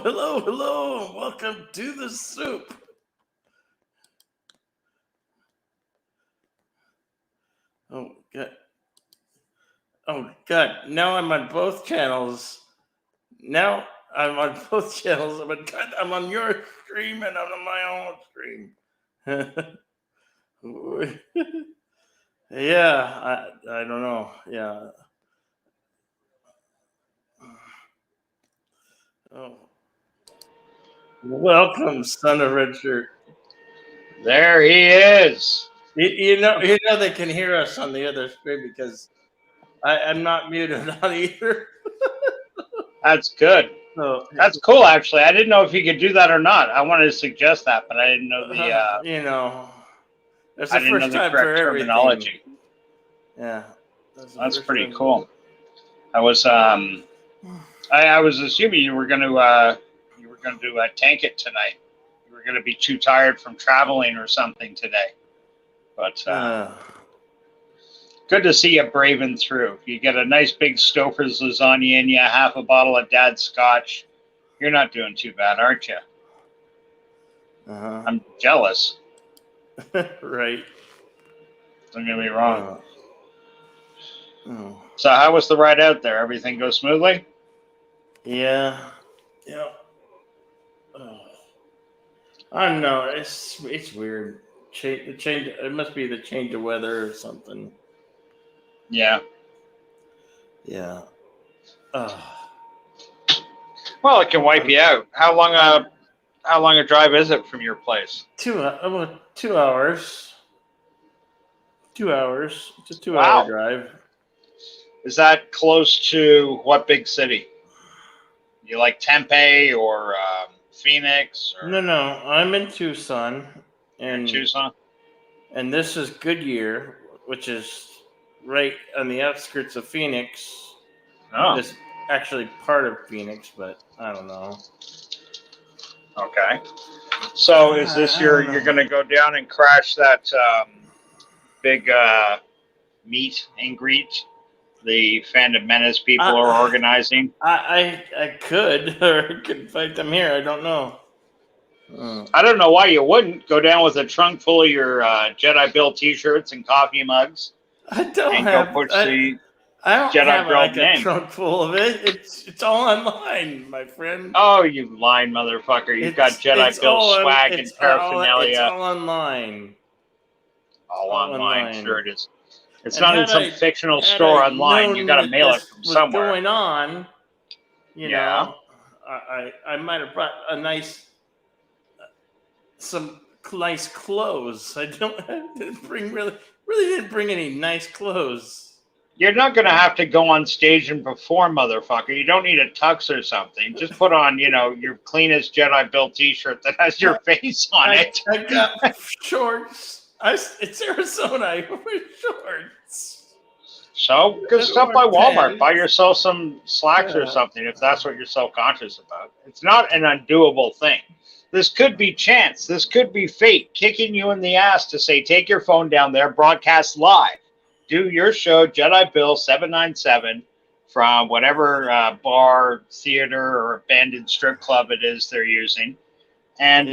hello, and welcome to the soup. Oh god, now I'm on both channels. Now I'm on both channels. I'm on your stream and I'm on my own stream. Yeah, I don't know. Yeah. Oh, welcome, son of Richard. There he is. You know they can hear us on the other stream because I'm not muted on either. That's good. So That's cool, actually. I didn't know if you could do that or not. I wanted to suggest that, but I didn't know there's I a didn't know first the time for correct everything. terminology. Yeah, That's pretty cool. I was I was assuming you were going to tank it tonight. You were going to be too tired from traveling or something today. But good to see you braving through. You get a nice big Stouffer's lasagna in you, half a bottle of Dad's Scotch. You're not doing too bad, aren't you? I'm jealous. Right. Don't get me wrong. So how was the ride out there? Everything go smoothly? Yeah. I don't know. It's weird. It must be the change of weather or something. Yeah. Yeah. Well, it can wipe you out. How long a drive is it from your place? 2 hours. 2 hours. It's a 2-hour drive. Is that close to what big city? You like Tempe or Phoenix? Or... No. I'm in Tucson. In Tucson? And this is Goodyear, which is right on the outskirts of Phoenix. Oh. It's actually part of Phoenix, but I don't know. Okay. So is this you're going to go down and crash that big meet and greet the Phantom Menace people are organizing? I could, or I could fight them here. I don't know. I don't know why you wouldn't go down with a trunk full of your Jedi Bill T-shirts and coffee mugs. I don't and have. Go push the I don't Jedi have Bill like name. a trunk full of it. It's all online, my friend. Oh, you lying motherfucker! You've got Jedi Bill swag and paraphernalia. It's all online. All online. Sure it is. It's not in some fictional store online. You got to mail it from somewhere. What's going on? You know, I might have brought some nice clothes. I didn't bring any nice clothes. You're not going to have to go on stage and perform, motherfucker. You don't need a tux or something. Just put on, your cleanest Jedi Bill T-shirt that has your face on it. I got shorts. It's Arizona. I wear shorts. So, go stop by Walmart. Buy yourself some slacks or something if that's what you're self-conscious about. It's not an undoable thing. This could be chance. This could be fate kicking you in the ass to say, take your phone down there, broadcast live. Do your show, Jedi Bill 797, from whatever bar, theater, or abandoned strip club it is they're using, and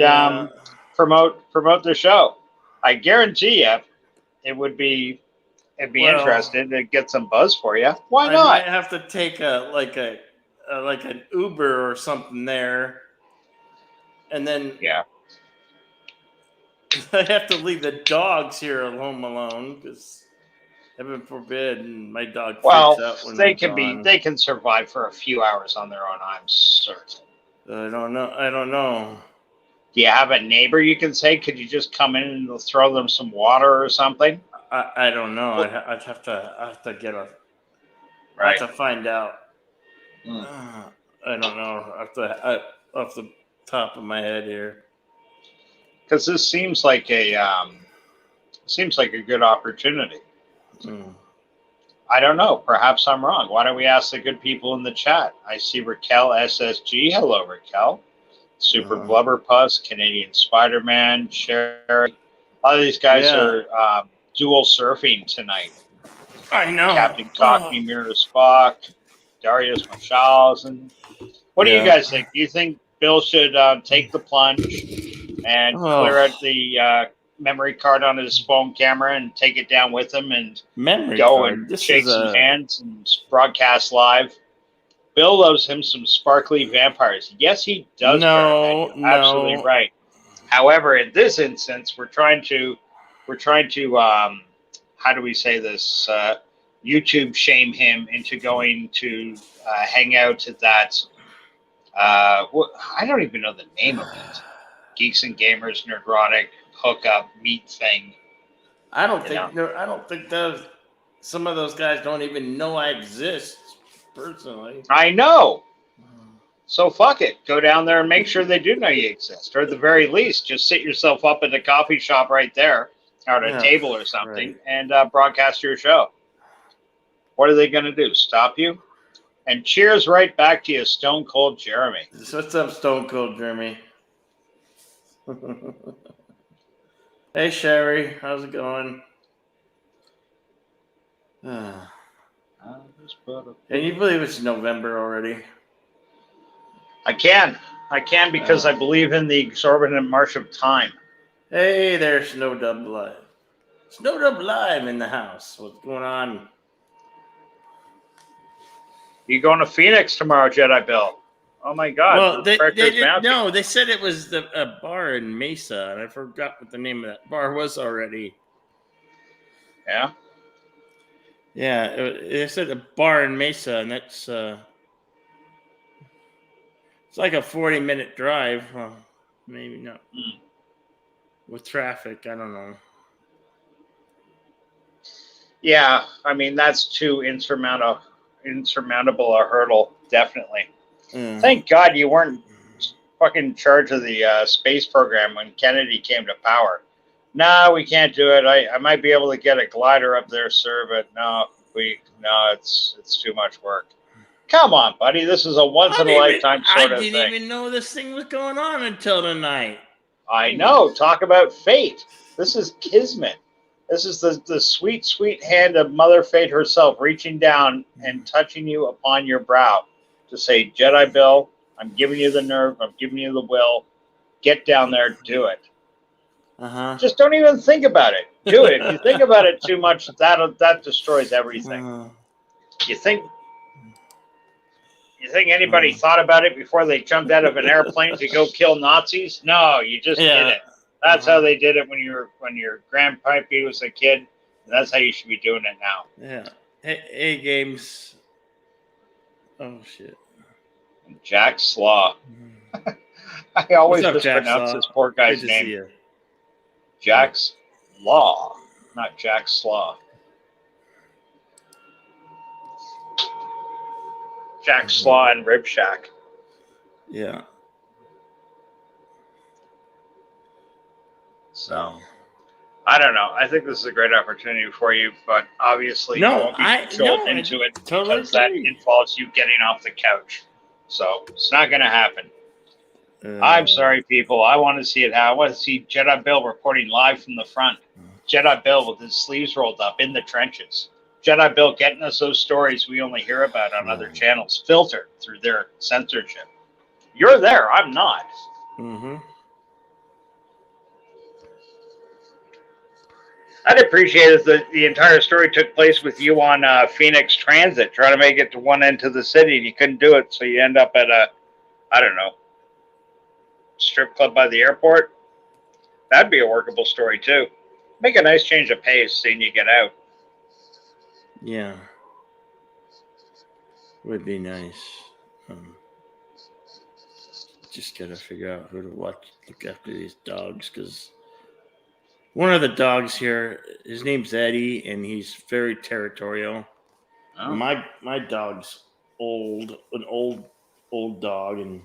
promote the show. I guarantee you, it'd be interesting to get some buzz for you. Why not? I might have to take an Uber or something there, and then I have to leave the dogs here alone because heaven forbid, and my dog freaks out when they can survive for a few hours on their own. I'm certain. I don't know. Do you have a neighbor you can say? Could you just come in and throw them some water or something? I don't know. I'd have to get a. I have to find out. I don't know. Off the top of my head here. Because this seems like a good opportunity. I don't know. Perhaps I'm wrong. Why don't we ask the good people in the chat? I see Raquel SSG. Hello, Raquel. Super Blubber Puss, Canadian Spider-Man, Sherry. A lot of these guys are dual surfing tonight. I know. Captain Cockney, Mirror Spock, Darius Munchausen. What do you guys think? Do you think Bill should take the plunge and clear out the memory card on his phone camera and take it down with him and Memory go card. and This shake is some a hands and broadcast live. Bill loves him some sparkly vampires. Yes, he does. no, You're absolutely no. right. However, in this instance, we're trying to how do we say this? YouTube shame him into going to hang out at that. I don't even know the name of it. Geeks and Gamers Nerdrotic hookup meet thing. I don't think those. Some of those guys don't even know I exist personally. I know. So fuck it. Go down there and make sure they do know you exist. Or at the very least, just sit yourself up at a coffee shop right there, or at a table or something, and broadcast your show. What are they going to do? Stop you? And cheers right back to you, Stone Cold Jeremy. What's up, Stone Cold Jeremy? Hey, Sherry. How's it going? Can you believe it's November already? I can because I believe in the exorbitant march of time. Hey, there's Snowdub Live. Snowdub Live in the house. What's going on? You going to Phoenix tomorrow, Jedi Bill? Oh my God! Well, they didn't. No, they said it was a bar in Mesa, and I forgot what the name of that bar was already. Yeah. Yeah, they said a bar in Mesa, and that's it's like a 40-minute drive. Well, maybe not. With traffic, I don't know. Yeah, I mean that's too insurmountable a hurdle, definitely. Thank God you weren't fucking in charge of the space program when Kennedy came to power. No, we can't do it. I might be able to get a glider up there, sir, but no, it's too much work. Come on, buddy. This is a once in a lifetime sort of thing. I didn't even know this thing was going on until tonight. I know. Talk about fate. This is kismet. This is the sweet, sweet hand of Mother Fate herself reaching down and touching you upon your brow to say, Jedi Bill, I'm giving you the nerve. I'm giving you the will. Get down there. Do it. Just don't even think about it. Do it. If you think about it too much, that destroys everything. You think anybody thought about it before they jumped out of an airplane to go kill Nazis? No, you just did it. That's how they did it when your grandpappy was a kid. And that's how you should be doing it now. Yeah. Hey, games. Oh shit. Jack Slaw. I always mispronounce this poor guy's name. Jack's Law, not Jack Slaw. Jack Slaw and Rib Shack. Yeah. So, I don't know. I think this is a great opportunity for you, but obviously you won't be controlled into it because that involves you getting off the couch. So, it's not going to happen. I'm sorry, people. I want to see it. I want to see Jedi Bill reporting live from the front. Jedi Bill with his sleeves rolled up in the trenches. Jedi Bill getting us those stories we only hear about on other channels, filtered through their censorship. You're there. I'm not. I'd appreciate if the entire story took place with you on Phoenix Transit, trying to make it to one end of the city, and you couldn't do it, so you end up at I don't know, strip club by the airport. That'd be a workable story too. Make a nice change of pace seeing you get out. Yeah, would be nice. Just gotta figure out who to look after these dogs, because one of the dogs here, his name's Eddie, and he's very territorial. Oh. My dog's an old dog, and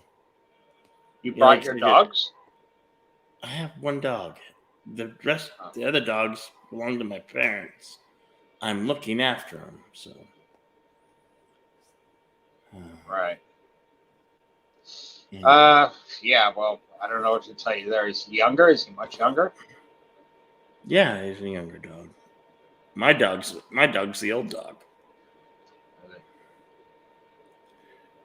you brought your dogs? I have one dog. The other dogs belong to my parents. I'm looking after them, so. Right. Yeah. Well, I don't know what to tell you there. Is he younger? Is he much younger? Yeah, he's a younger dog. My dog's the old dog.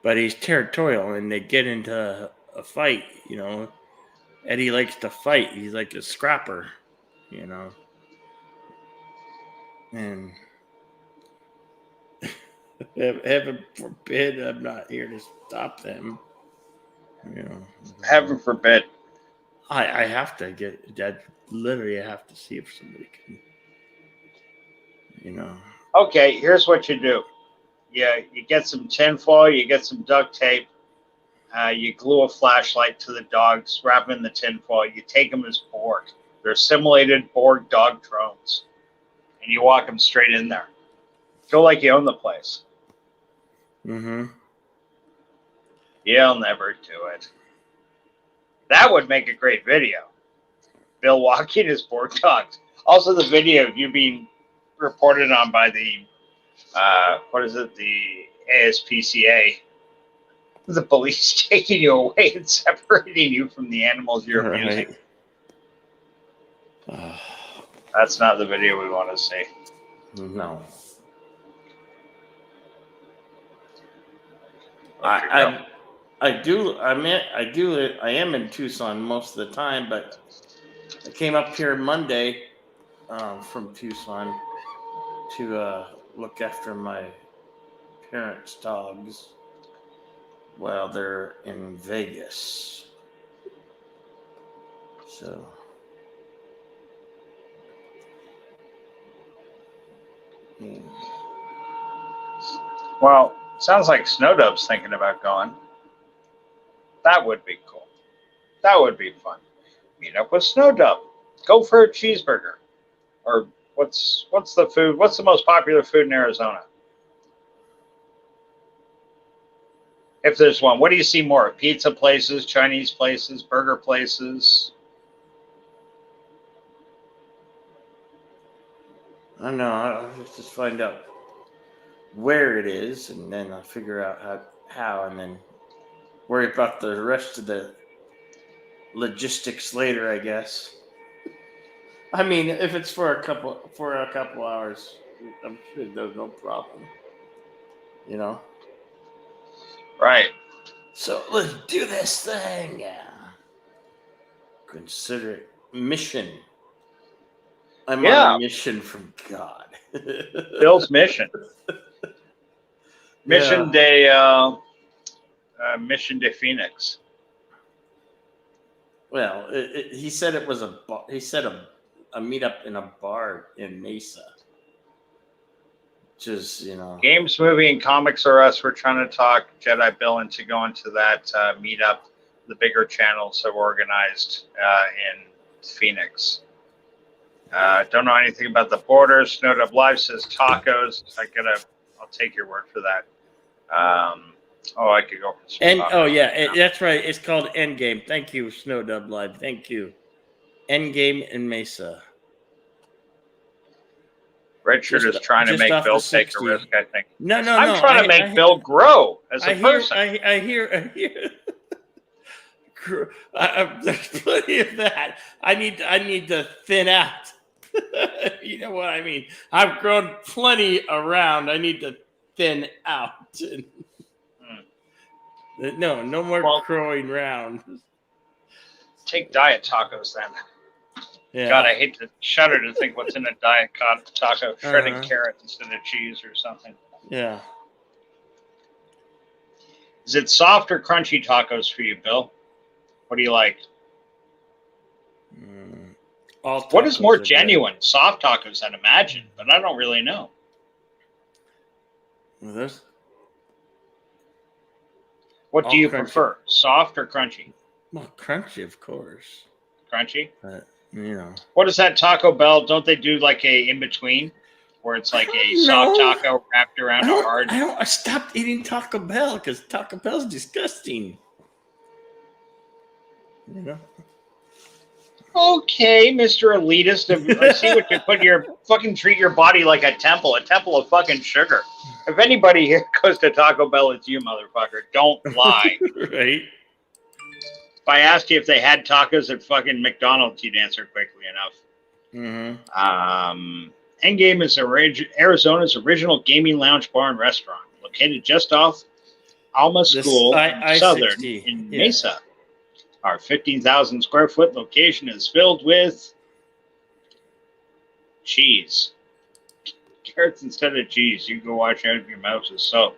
But he's territorial, and they get into a fight. Eddie likes to fight. He's like a scrapper. And heaven forbid, I'm not here to stop them. Heaven forbid. I have to get that. Literally, I have to see if somebody can. Okay, here's what you do. Yeah, you get some tinfoil, you get some duct tape, you glue a flashlight to the dogs, wrap them in the tinfoil. You take them as Borg. They're simulated Borg dog drones, and you walk them straight in there. Feel like you own the place. Mm-hmm. You'll never do it. That would make a great video. Bill walking his Borg dogs. Also, the video of you being reported on by the the ASPCA, the police taking you away and separating you from the animals you're abusing. That's not the video we want to see. No. I am in Tucson most of the time, but I came up here Monday from Tucson to look after my parents' dogs while they're in Vegas. So. Well, sounds like Snowdub's thinking about going. That would be cool. That would be fun. Meet up with Snowdub. Go for a cheeseburger. Or what's the food? What's the most popular food in Arizona? If there's one, what do you see more? Pizza places, Chinese places, burger places? I don't know. I'll just find out where it is, and then I'll figure out how, and then worry about the rest of the logistics later, I guess. I mean, if it's for a couple hours, I'm sure there's no problem. Right. So let's do this thing. Yeah. Consider it mission. I'm on a mission from God. Bill's mission. Mission de Phoenix. Well, he said it was he said a meetup in a bar in Mesa. Just, Games, movie, and comics are us. We're trying to talk Jedi Bill into going to that meetup. The bigger channels have organized in Phoenix. Don't know anything about the borders. Snowdub Live says tacos. I'll take your word for that. I could go for some tacos. that's right. It's called Endgame. Thank you, Snowdub Live. Thank you. Endgame in Mesa. Richard is trying to make Bill take a risk, I think. No. I'm trying to make Bill grow as a person. I hear. There's plenty of that. I need to thin out. You know what I mean? I've grown plenty around. I need to thin out. No more growing round. Take diet tacos then. Yeah. God, I hate to shudder to think what's in a diet taco. Shredded carrot instead of cheese or something. Yeah. Is it soft or crunchy tacos for you, Bill? What do you like? What is more genuine? Good. Soft tacos, I'd imagine, but I don't really know. What do you prefer, soft or crunchy? Well, crunchy, of course. Crunchy? What is that Taco Bell? Don't they do like a in-between where it's like a soft taco wrapped around a hard? I stopped eating Taco Bell because Taco Bell's disgusting. Okay, Mr. Elitist. I see what you put your fucking treat your body like a temple of fucking sugar. If anybody here goes to Taco Bell, it's you, motherfucker. Don't lie. Right. If I asked you if they had tacos at fucking McDonald's, you'd answer quickly enough. Mm-hmm. Endgame is Arizona's original gaming lounge bar and restaurant, located just off Alma School, Southern in Mesa. Our 15,000 square foot location is filled with cheese. Carrots instead of cheese. You go wash out your mouses. So,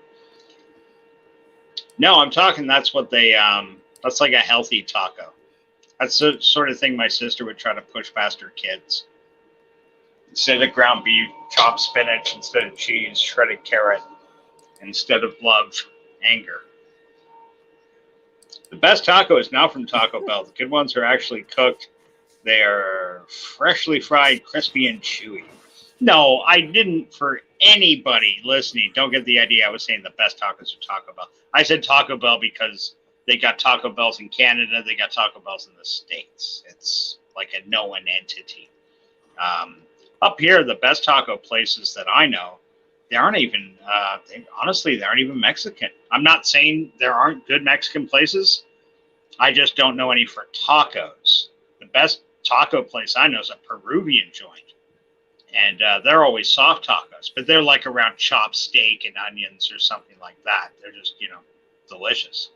no, I'm talking. That's what they. That's like a healthy taco. That's the sort of thing my sister would try to push past her kids. Instead of ground beef, chopped spinach. Instead of cheese, shredded carrot. Instead of love, anger. The best taco is now from Taco Bell. The good ones are actually cooked. They are freshly fried, crispy, and chewy. No, I didn't. For anybody listening, don't get the idea I was saying the best tacos are Taco Bell. I said Taco Bell because they got Taco Bells in Canada. They got Taco Bells in the States. It's like a known entity. Up here, the best taco places that I know, they aren't even, honestly, they aren't even Mexican. I'm not saying there aren't good Mexican places. I just don't know any for tacos. The best taco place I know is a Peruvian joint. And they're always soft tacos, but they're like around chopped steak and onions or something like that. They're just, delicious.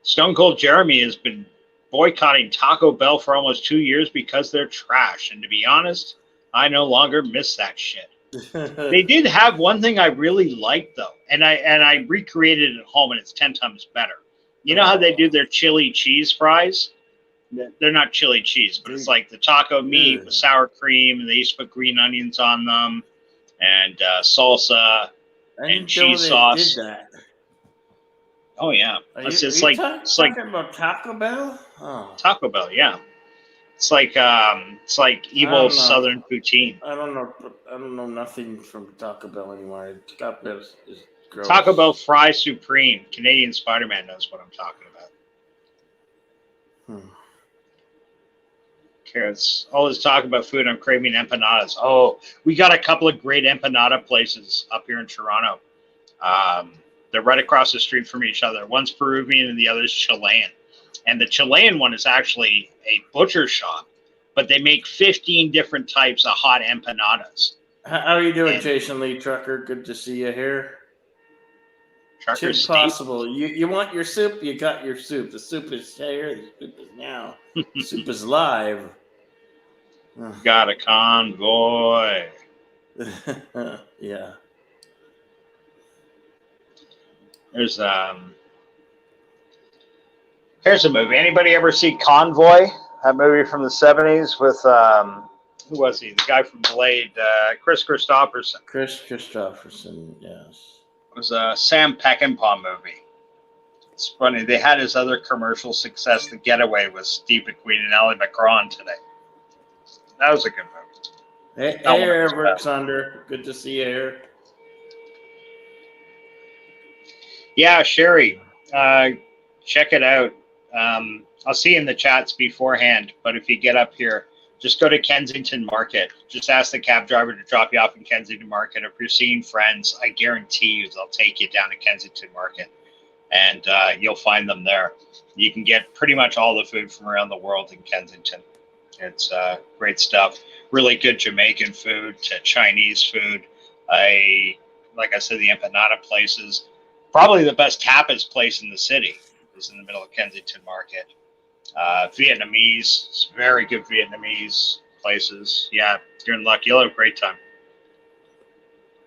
Stone Cold Jeremy has been boycotting Taco Bell for almost 2 years because they're trash. And to be honest, I no longer miss that shit. They did have one thing I really liked though, and I recreated it at home, and it's 10 times better. You know how they do their chili cheese fries? They're not chili cheese, but it's like the taco meat with sour cream, and they used to put green onions on them, and salsa and cheese sauce. Did that. Oh yeah, it's like talking about Taco Bell. Oh. Taco Bell, yeah. It's like evil Southern poutine. I don't know nothing from Taco Bell anymore. Taco Bell is gross. Taco Bell Fry Supreme. Canadian Spider-Man knows what I'm talking about. Carrots. All this talk about food, I'm craving empanadas. Oh, we got a couple of great empanada places up here in Toronto. They're right across the street from each other. One's Peruvian and the other's Chilean. And the Chilean one is actually a butcher shop, but they make 15 different types of hot empanadas. How are you doing, Jason Lee Trucker? Good to see you here. Trucker's possible. You want your soup? You got your soup. The soup is here. The soup is now. The soup is live. Got a convoy. Yeah. There's Here's a movie. Anybody ever see Convoy? That movie from the 70s with who was he? The guy from Blade, Chris Christopherson. Chris Christopherson, yes. It was a Sam Peckinpah movie. It's funny. They had his other commercial success, The Getaway, with Steve McQueen and Ally McGraw today. That was a good movie. Hey, Air works under. Good to see you here. Yeah, Sherry, check it out. I'll see you in the chats beforehand, but if you get up here, just go to Kensington Market. Just ask the cab driver to drop you off in Kensington Market. If you're seeing friends, I guarantee you they'll take you down to Kensington Market, and you'll find them there. You can get pretty much all the food from around the world in Kensington. It's great stuff. Really good Jamaican food to Chinese food. Like I said, the empanada places. Probably the best tapas place in the city is in the middle of Kensington Market. Vietnamese, very good Vietnamese places. Yeah, you're in luck. You'll have a great time.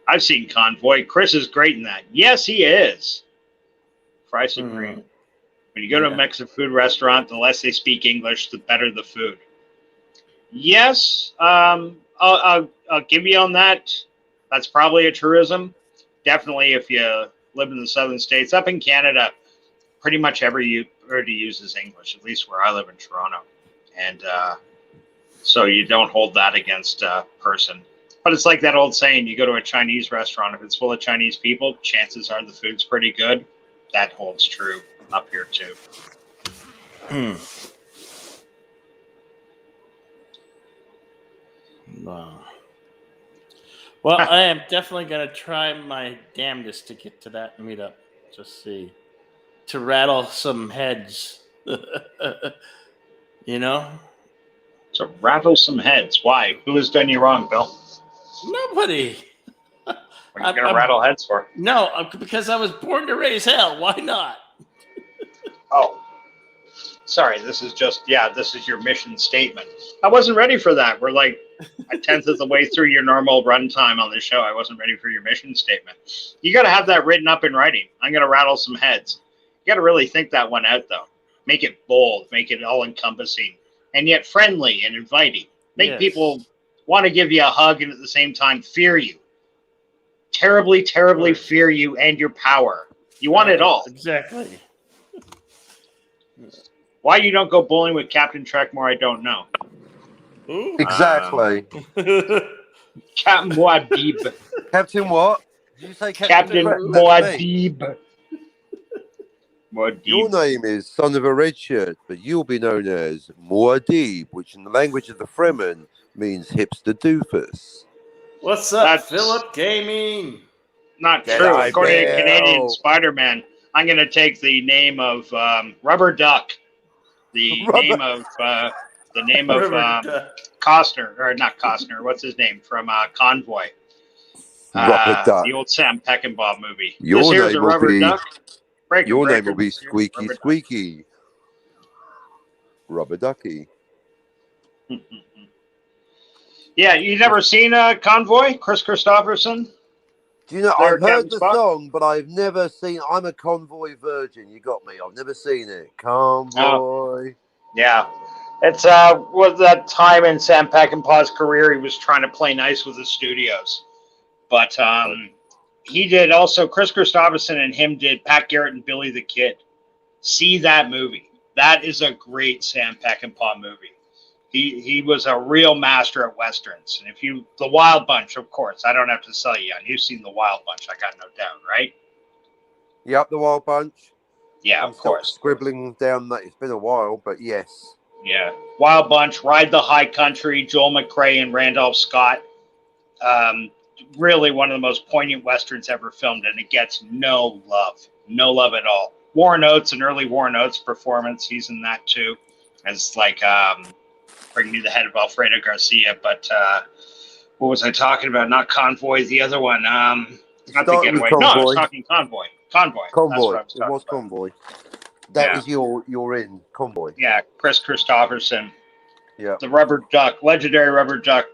I've seen Convoy. Chris is great in that. Yes, he is. Fry Supreme. When you go to a Mexican food restaurant, the less they speak English, the better the food. Yes, I'll give you on that. That's probably a truism. Definitely if you live in the southern states. Up in Canada, pretty much everybody uses English, at least where I live in Toronto. And so you don't hold that against a person. But it's like that old saying, you go to a Chinese restaurant, if it's full of Chinese people, chances are the food's pretty good. That holds true up here too. Wow. Well, I am definitely going to try my damnedest to get to that meetup. Just see. To rattle some heads. You know? To rattle some heads. Why? Who has done you wrong, Bill? Nobody. What are you going to rattle heads for? No, because I was born to raise hell. Why not? Oh, sorry. This is your mission statement. I wasn't ready for that. We're like a tenth of the way through your normal runtime on this show. I wasn't ready for your mission statement. You got to have that written up in writing. I'm going to rattle some heads. You got to really think that one out, though. Make it bold, make it all encompassing, and yet friendly and inviting. Make people want to give you a hug and at the same time fear you. Terribly, terribly fear you and your power. You want it all. Exactly. Why you don't go bowling with Captain Trekmore, I don't know. Ooh. Exactly. Captain Muad'Dib. Captain what? Did you say Captain Muad'Dib? Your name is Son of a Red Shirt, but you'll be known as Muad'Dib, which in the language of the Fremen means hipster doofus. What's up, Philip Gaming? Not true. According to Canadian Spider-Man, I'm going to take the name of Rubber Duck. The name of Costner, or not Costner. What's his name from Convoy? Rubber Duck. The old Sam Peckinpah movie. Your this here's name a Rubber Duck. Your name will be Squeaky Squeaky. Rubber Ducky. Yeah, you never seen Convoy? Chris Christopherson? Do you know, I've heard the song, but I've never seen. I'm a Convoy virgin. You got me. I've never seen it. Convoy. Oh. Yeah. It's was that time in Sam Peckinpah's career he was trying to play nice with the studios. But he did also, Chris Christopherson and him did Pat Garrett and Billy the Kid. See that movie. That is a great Sam Peckinpah movie. He was a real master at Westerns. And The Wild Bunch, of course, I don't have to sell you on. You've seen The Wild Bunch, I got no doubt, right? Yep, The Wild Bunch. Yeah, of course. Scribbling down that. It's been a while, but yes. Yeah. Wild Bunch, Ride the High Country, Joel McCrea and Randolph Scott. Really one of the most poignant Westerns ever filmed, and it gets no love. No love at all. Warren Oates, an early Warren Oates performance. He's in that too. As like bringing me the head of Alfredo Garcia. But what was I talking about? Not Convoy, the other one. Not the Getaway. No, I was talking Convoy. Convoy. It was Convoy. That was your in Convoy. Yeah, Chris Christopherson. Yeah. The Rubber Duck, legendary Rubber Duck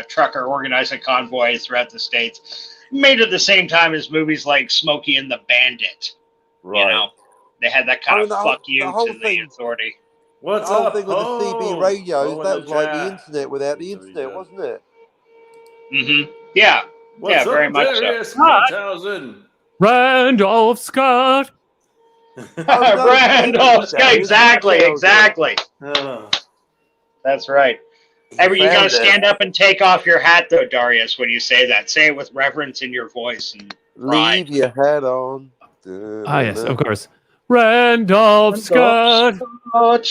trucker organized a convoy throughout the states. Made at the same time as movies like Smokey and the Bandit. Right. You know, they had that kind of fuck you to the authority. What's the whole up? thing with the CB radios, that was like the internet without the internet, wasn't it? Mm-hmm. Yeah. What's very up, much so. Randolph Scott. Randolph Scott. Exactly. That's right. You gotta stand up and take off your hat, though, Darius, when you say that. Say it with reverence in your voice and leave your hat on. Yes, of course. Randolph Scott. Well,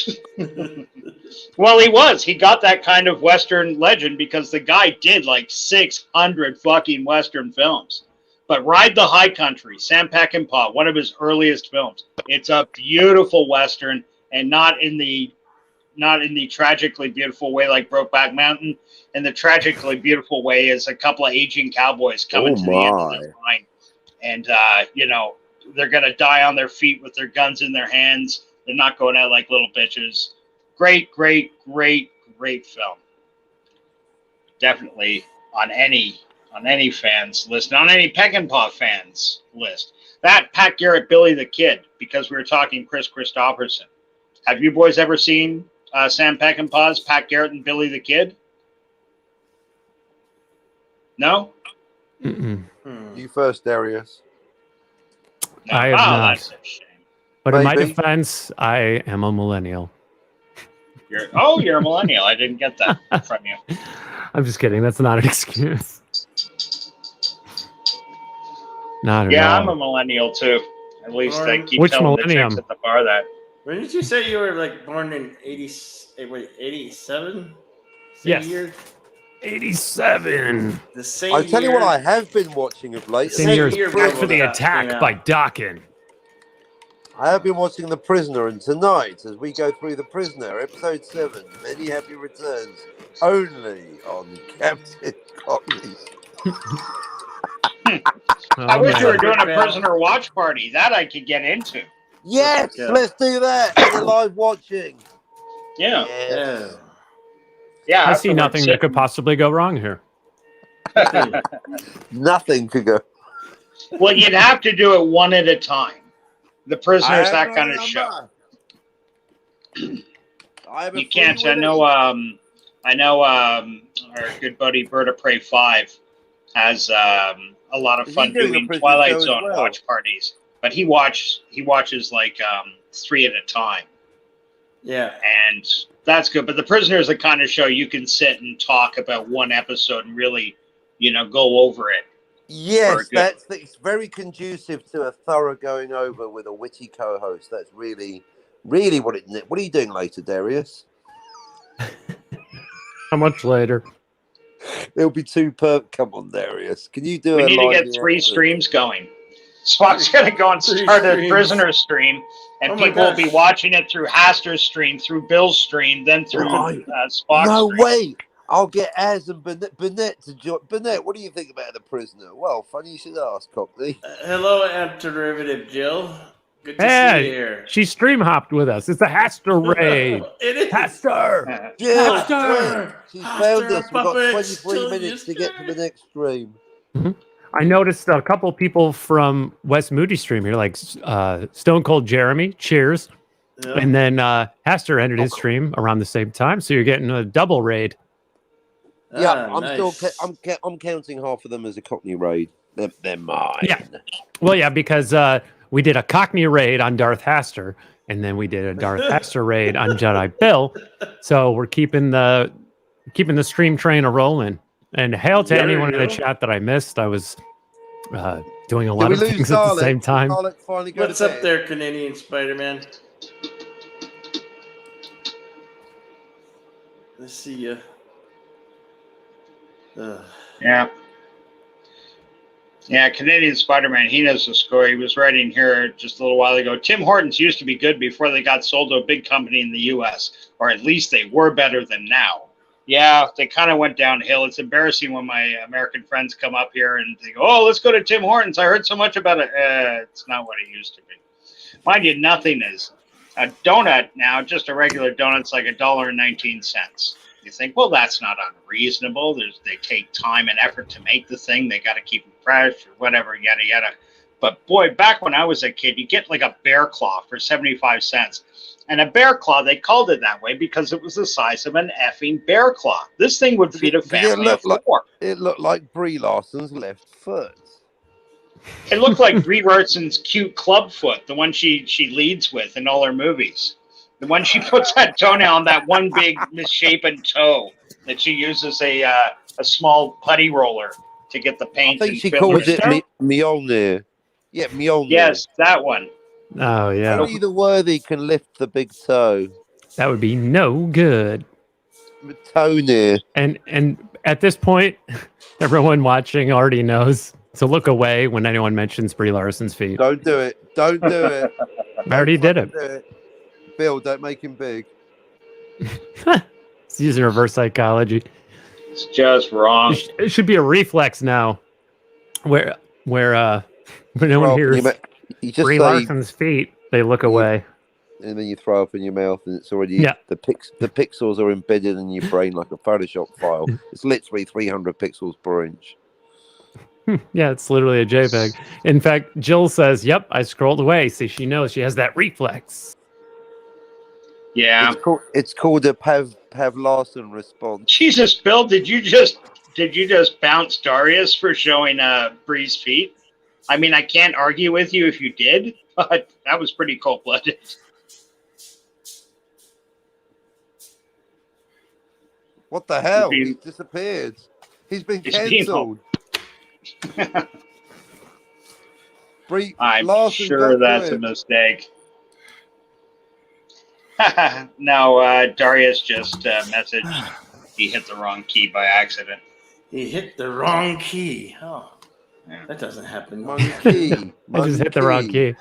he was. He got that kind of Western legend because the guy did like 600 fucking Western films. But Ride the High Country, Sam Peckinpah, one of his earliest films. It's a beautiful Western, and not in the tragically beautiful way like Brokeback Mountain. And the tragically beautiful way is a couple of aging cowboys coming to the end of their line. And, they're going to die on their feet with their guns in their hands. They're not going out like little bitches. Great, great, great, great film. Definitely on any fans list, on any Peckinpah fans list. That Pat Garrett, Billy the Kid, because we were talking Chris Christopherson. Have you boys ever seen Sam Peckinpah's Pat Garrett and Billy the Kid? No? Mm-mm. You first, Darius. No. I have not. That's a shame. But in my defense, I am a millennial. You're a millennial. I didn't get that from you. I'm just kidding. That's not an excuse. Not at all. Yeah, I'm a millennial too. At least I keep Which telling millennium? the chicks at the bar that. When did you say you were like born in 87? Yes. Year? 87. The same I'll tell you what I have been watching of late. Same year as Back for the Attack by Dawkins. I have been watching The Prisoner, and tonight, as we go through The Prisoner, episode 7, Many Happy Returns, only on Captain Cockney. I wish you were doing a prisoner watch party. That I could get into. Yes, let's do that for the live watching. Yeah. Yes. Yeah. I see afterwards, nothing that could sitting- possibly go wrong here. Nothing could go. Well, you'd have to do it one at a time. The Prisoner's I that have kind no of show. number. I have a You can't. free I know. Our good buddy Berta Prey 5 has a lot of Is he fun doing a doing prison Twilight show as Zone well? watch parties, but he watches like 3 at a time, Yeah. and that's good. But The Prisoner is the kind of show you can sit and talk about one episode and really, go over it. Yes, it's very conducive to a thorough going over with a witty co-host. That's really, really what it. What are you doing later, Darius? How much later? It'll be too Come on, Darius. Can you do We a need to live get 3 episode? streams going. Spock's going to go and Three start a streams. Prisoner stream, and Oh my people will be gosh. watching it through Haster's stream, through Bill's stream, then through Right. Spock's No stream. way. I'll get Az and Burnett to join. Burnett, what do you think about The Prisoner? Well, funny you should ask, Cockney. Hello, antiderivative Jill. Good to see Hey, you here. she stream hopped with us. It's the Haster raid. It is. Haster. Jill, Haster! she's Haster found us. We've got puppets 23 till minutes to you get to the next stream. I noticed a couple people from West Moody stream here, like Stone Cold Jeremy. Cheers. Yeah. And then Haster ended his stream around the same time, so you're getting a double raid. Yeah, Ah, I'm nice. still. I'm counting half of them as a Cockney raid. They're mine. Yeah. Well, yeah, because we did a Cockney raid on Darth Haster, and then we did a Darth Haster raid on Jedi Bill. So we're keeping the stream train a rolling. And hail to There anyone you in the go. chat that I missed. I was doing a Did lot we of lose things at the Dalek? same time. Dalek finally go What's to up bed? there, Canadian Spider-Man? Let's see you. Yeah. Yeah, Canadian Spider-Man, he knows the score. He was writing here just a little while ago. Tim Hortons used to be good before they got sold to a big company in the U.S., or at least they were better than now. Yeah, they kind of went downhill. It's embarrassing when my American friends come up here and they go, oh, let's go to Tim Hortons. I heard so much about it. It's not what it used to be. Mind you, nothing is. A donut now, just a regular donut's like $1.19. You think, well, that's not unreasonable. They take time and effort to make the thing. They got to keep it fresh or whatever, yada, yada. But boy, back when I was a kid, you get like a bear claw for 75 cents. And a bear claw, they called it that way because it was the size of an effing bear claw. This thing would feed a family of 4. It looked like Brie Larson's left foot. It looked like Brie Larson's cute club foot, the one she leads with in all her movies. The one she puts that toenail on, that one big misshapen toe that she uses a small putty roller to get the paint. I think she fill calls it in. Mjolnir. Yeah, Mjolnir. Yes, that one. Oh, yeah. Only the worthy can lift the big toe. That would be no good. Toenail. And at this point, everyone watching already knows. So look away when anyone mentions Brie Larson's feet. Don't do it. Don't do it. I already did it. Do it. Bill, don't make him big. It's using reverse psychology. It's just wrong. It should be a reflex now, where when anyone hears You just Brie say, Larson's feet, they look away. and then you throw up in your mouth, and it's already the pixels are embedded in your brain like a Photoshop file. It's literally 300 pixels per inch. Yeah, it's literally a JPEG. In fact, Jill says, "Yep, I scrolled away." See, she knows she has that reflex. Yeah. It's called a Pav Larson response. Jesus, Bill, did you just bounce Darius for showing Bree's feet? I mean, I can't argue with you if you did, but that was pretty cold-blooded. What the hell? He's disappeared. He's been cancelled. I'm Larson, sure that's a mistake. No, Darius just messaged he hit the wrong key by accident. He hit the wrong key. Oh, Yeah. that doesn't happen. Monkey. I just hit the wrong key.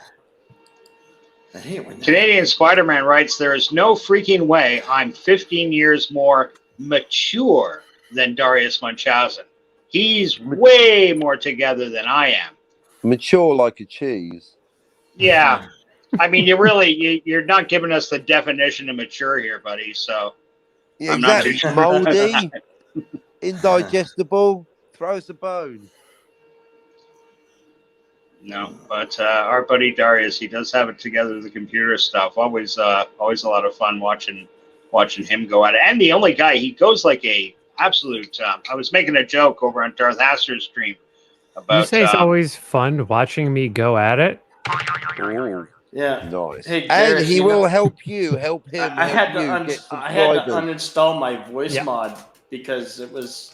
I hate when that Canadian Spider-Man writes, there is no freaking way I'm 15 years more mature than Darius Munchausen. He's way more together than I am. Mature like a cheese. Yeah. I mean, you're not giving us the definition of mature here, buddy. So Yeah, I'm not too exactly. sure. Moldy, indigestible. Throw us a bone. No, but our buddy Darius, he does have it together, the computer stuff. Always a lot of fun watching him go at it. And the only guy, he goes like a absolute. I was making a joke over on Darth Astor's stream about. You say it's always fun watching me go at it. Ooh, Yeah. nice. Hey, and Darius, he you will know, help you, help him, I had help to you get I had to subscribers. uninstall my voice Yeah. mod because it was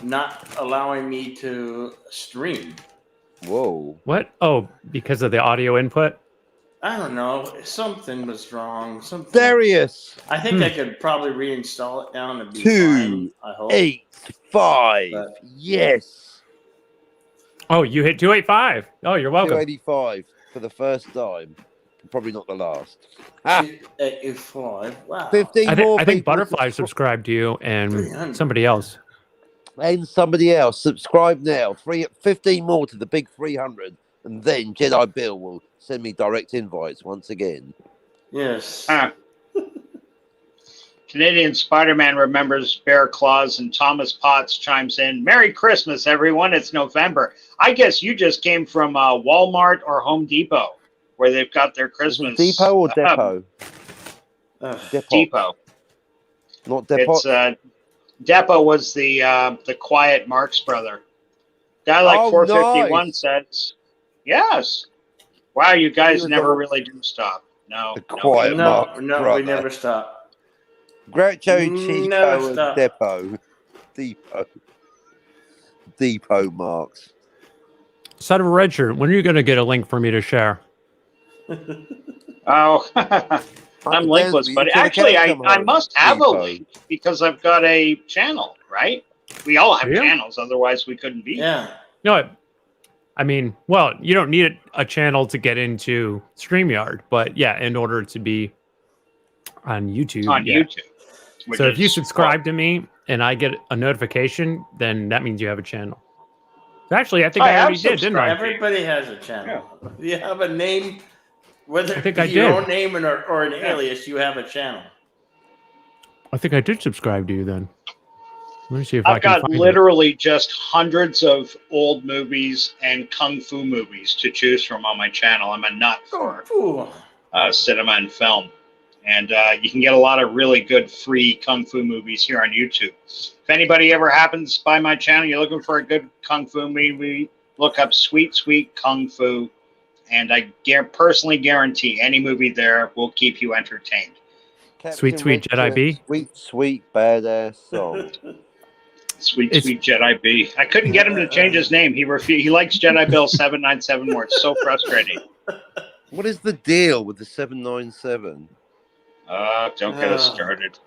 not allowing me to stream. Whoa. What? Oh, because of the audio input? I don't know. Something was wrong. Something. Darius. I think I could probably reinstall it now and be 2, fine. I hope. 8, 5. But- Yes. Oh, you hit 285. Oh, you're welcome. 285 for the first time. Probably not the last. Ah, 285. Wow. 15 I more think people Butterfly subscribed to you and 300. somebody else. and somebody else. Subscribe now. 15 more to the big 300. And then Jedi Bill will send me direct invites once again. Yes. Canadian Spider-Man remembers Bear Claws, and Thomas Potts chimes in, Merry Christmas, everyone. It's November. I guess you just came from Walmart or Home Depot, where they've got their Christmas. Depot or Depot? Depot. Depot. Not Depot. It's Depot was the quiet Marx brother. Guy like Oh, 451 nice. says, yes. Wow, you guys was never the- really do stop. No. The no. quiet No, Marx no, we brother. never stop. Groucho Never Chico and stop. Depot Marks. Son of a red shirt, when are you going to get a link for me to share? Oh, I'm linkless, but actually, I must have a link because I've got a channel, right? We all have Yeah. channels, otherwise we couldn't be. Yeah. No, I mean, well, you don't need a channel to get into StreamYard, but yeah, in order to be on YouTube. On yeah. YouTube. which So if you is- subscribe to me and I get a notification, then that means you have a channel. So actually, I think I I have already did, didn't I? Everybody has a channel. You have a name, whether I think it I be your did. own name or an alias, you have a channel. I think I did subscribe to you then. Let me see if I I've can got find it. literally just hundreds of old movies and kung fu movies to choose from on my channel. I'm a nut for Ooh. cinema and film. And you can get a lot of really good free kung fu movies here on YouTube. If anybody ever happens by my channel, you're looking for a good kung fu movie, look up Sweet Sweet Kung Fu. And I personally guarantee any movie there will keep you entertained. Sweet, sweet Jedi B? Sweet, sweet, badass song. Sweet Jedi B. I couldn't get him to change his name. He refused. He likes Jedi Bill 797 more. It's so frustrating. What is the deal with the 797? Don't get us started.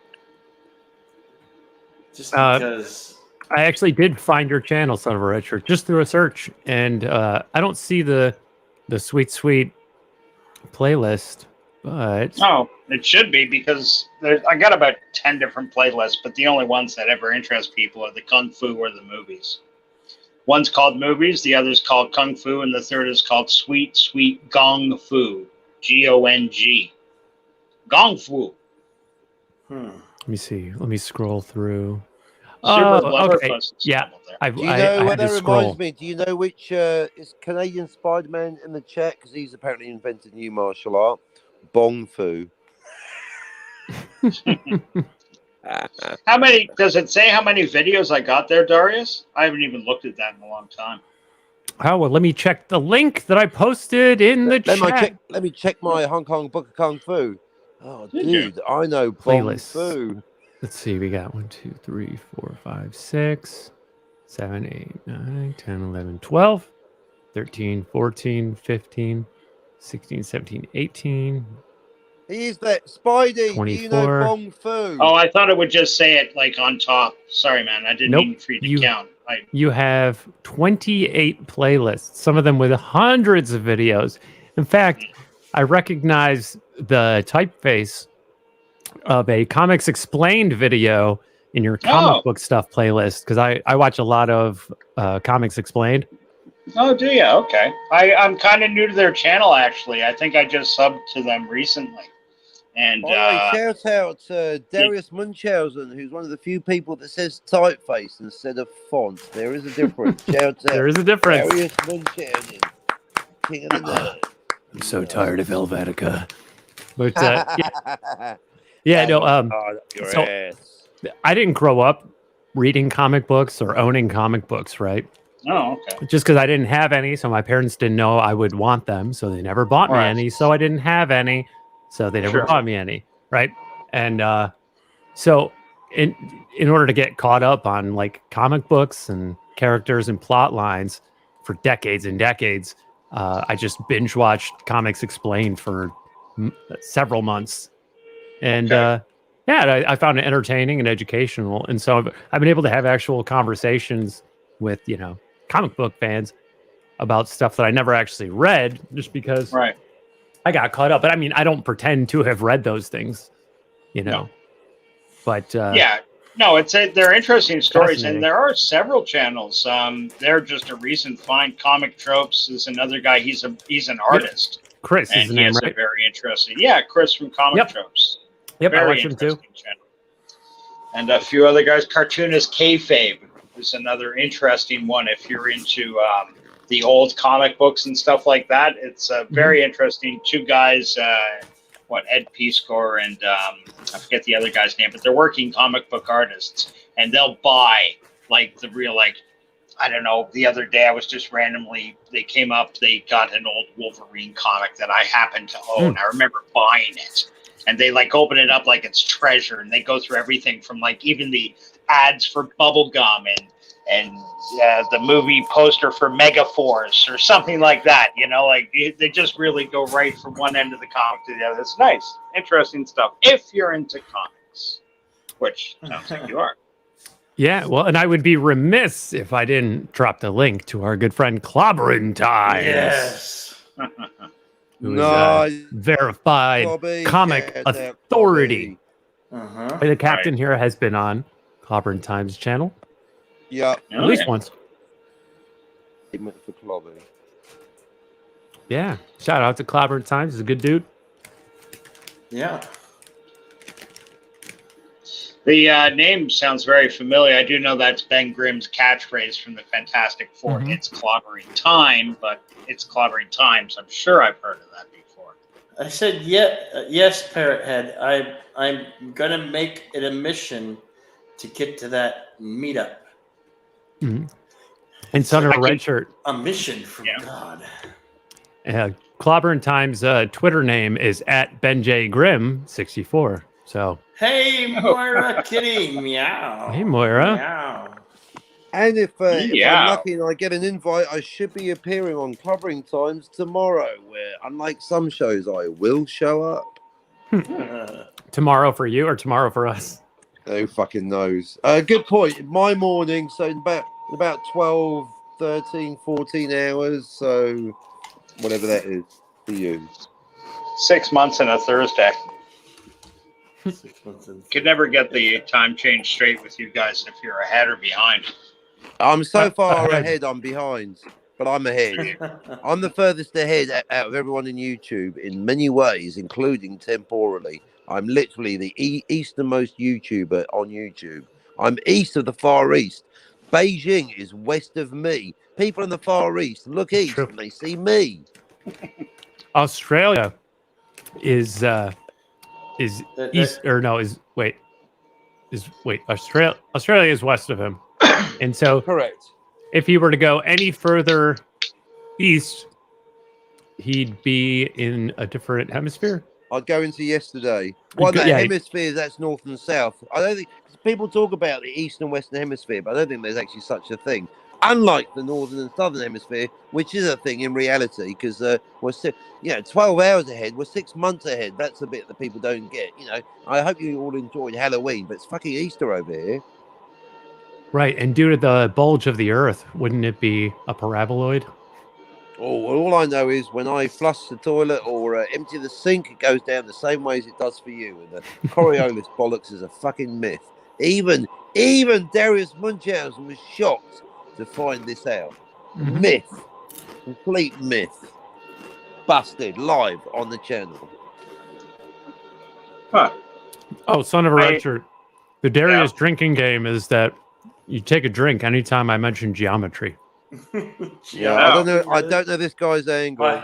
Just because. I actually did find your channel, Son of a Red Shirt, just through a search, and I don't see the Sweet Sweet playlist, but Oh, it should be because I got about 10 different playlists, but the only ones that ever interest people are the Kung Fu or the movies. One's called movies, the other's called Kung Fu, and the third is called Sweet Sweet Gong Fu. Gong. Gong Fu. let me see. Let me scroll through. Super Oh, okay. Blubberfuss is Yeah. double there. Do you I know what had to that scroll. reminds me? Do you know which is Canadian Spider-Man in the chat? Because he's apparently invented new martial art. Bong Fu. How many? Does it say how many videos I got there, Darius? I haven't even looked at that in a long time. Oh, well, let me check the link that I posted in the chat. Let me check my Hong Kong Book of Kung Fu. Oh, Did you? dude, I know Bong Playlist. Fu. Let's see. We got 1, 2, 3, 4, 5, 6, 7, 8, 9, 10, 11, 12, 13, 14, 15, 16, 17, 18. He is that Spidey. Do you 24. know Bong Fu? Oh, I thought it would just say it like on top. Sorry, man. I didn't Nope. mean for you to You- count. You have 28 playlists, some of them with hundreds of videos. In fact, I recognize the typeface of a Comics Explained video in your comic book stuff playlist because I watch a lot of Comics Explained. Oh, do you? Okay. I'm kind of new to their channel, actually. I think I just subbed to them recently. And By the way, shout out to Darius Munchausen, who's one of the few people that says typeface instead of font. There is a difference. Shout out There is a difference. Darius Munchausen, king of the nerd. I'm so tired of Helvetica. But so ass. I didn't grow up reading comic books or owning comic books, right? oh, okay. Just because I didn't have any, so my parents didn't know I would want them, so they never bought me Right. any. So I didn't have any, so they never Sure. bought me any, right? And so in order to get caught up on like comic books and characters and plot lines for decades and decades, I just binge watched Comics Explained for several months, and Okay. I found it entertaining and educational, and so I've been able to have actual conversations with comic book fans about stuff that I never actually read, just because Right. I got caught up. But I mean, I don't pretend to have read those things, No. But Yeah. No, they're interesting stories, Fascinating. and there are several channels. They're just a recent find. Comic Tropes is another guy. He's an artist, Chris is and the he name, has right? a very interesting. Yeah, Chris from Comic Yep. Tropes. Yep, I Very watch him too. interesting channel. And a few other guys. Cartoonist Kayfabe is another interesting one if you're into the old comic books and stuff like that. It's very interesting. Two guys, Ed Piscor and I forget the other guy's name, but they're working comic book artists, and they'll buy like the real, like, I don't know, the other day I was just randomly, they came up, they got an old Wolverine comic that I happened to own. I remember buying it, and they like open it up like it's treasure, and they go through everything from like even the ads for bubblegum and the movie poster for Megaforce or something like that. Like they just really go right from one end of the comic to the other. It's nice, interesting stuff if you're into comics, which sounds like you are. Yeah, well, and I would be remiss if I didn't drop the link to our good friend Clobbering Times. Yes. Who is No, verified Bobby, comic get that, authority. Uh-huh. The captain here has been on Clobbering Times channel Yeah, at least once. for Clobby. Yeah, shout out to Clobbering Times. He's a good dude. Yeah. The name sounds very familiar. I do know that's Ben Grimm's catchphrase from the Fantastic Four. Mhm. It's clobbering time, but it's clobbering times. I'm sure I've heard of that before. I said, yes, Parrot Head. I'm gonna make it a mission to get to that meetup. Mhm. And Son of a I Red can- Shirt. A mission from Yeah. God. Clobbering Times Twitter name is at BenJGrim64. So, Hey, Moira Kitty, meow. hey, Moira. Meow. And if I'm Yeah. lucky and I get an invite, I should be appearing on Clobbering Times tomorrow, where, unlike some shows, I will show up. Tomorrow for you or tomorrow for us? Who fucking knows? Good point. My morning, so in about 12, 13, 14 hours, so whatever that is for you. 6 months and a Thursday. 6 months in. Could never get the time change straight with you guys if you're ahead or behind. I'm so far ahead. ahead, I'm behind, but I'm ahead. I'm the furthest ahead out of everyone in YouTube in many ways, including temporally. I'm literally the easternmost YouTuber on YouTube. I'm east of the Far East. Beijing is west of me. People in the Far East look east True. and they see me. Australia is east or no is Australia is west of him, and so Correct. if he were to go any further east, he'd be in a different hemisphere. I'd go into yesterday. Well, no, Yeah. hemispheres, that's north and south. I don't think people talk about the east and western hemisphere, but I don't think there's actually such a thing. Unlike the northern and southern hemisphere, which is a thing in reality, because we're 12 hours ahead. We're 6 months ahead. That's a bit that people don't get. I hope you all enjoyed Halloween, but it's fucking Easter over here. Right, and due to the bulge of the Earth, wouldn't it be a paraboloid? Oh, well, all I know is when I flush the toilet or empty the sink, it goes down the same way as it does for you. And the Coriolis bollocks is a fucking myth. Even Darius Munchausen was shocked to find this out. Mhm. Myth. Complete myth. Busted live on the channel. Huh. Oh, son of a red shirt. The Darius drinking game is that you take a drink anytime I mention geometry. Yeah, I don't know. I don't know this guy's angle.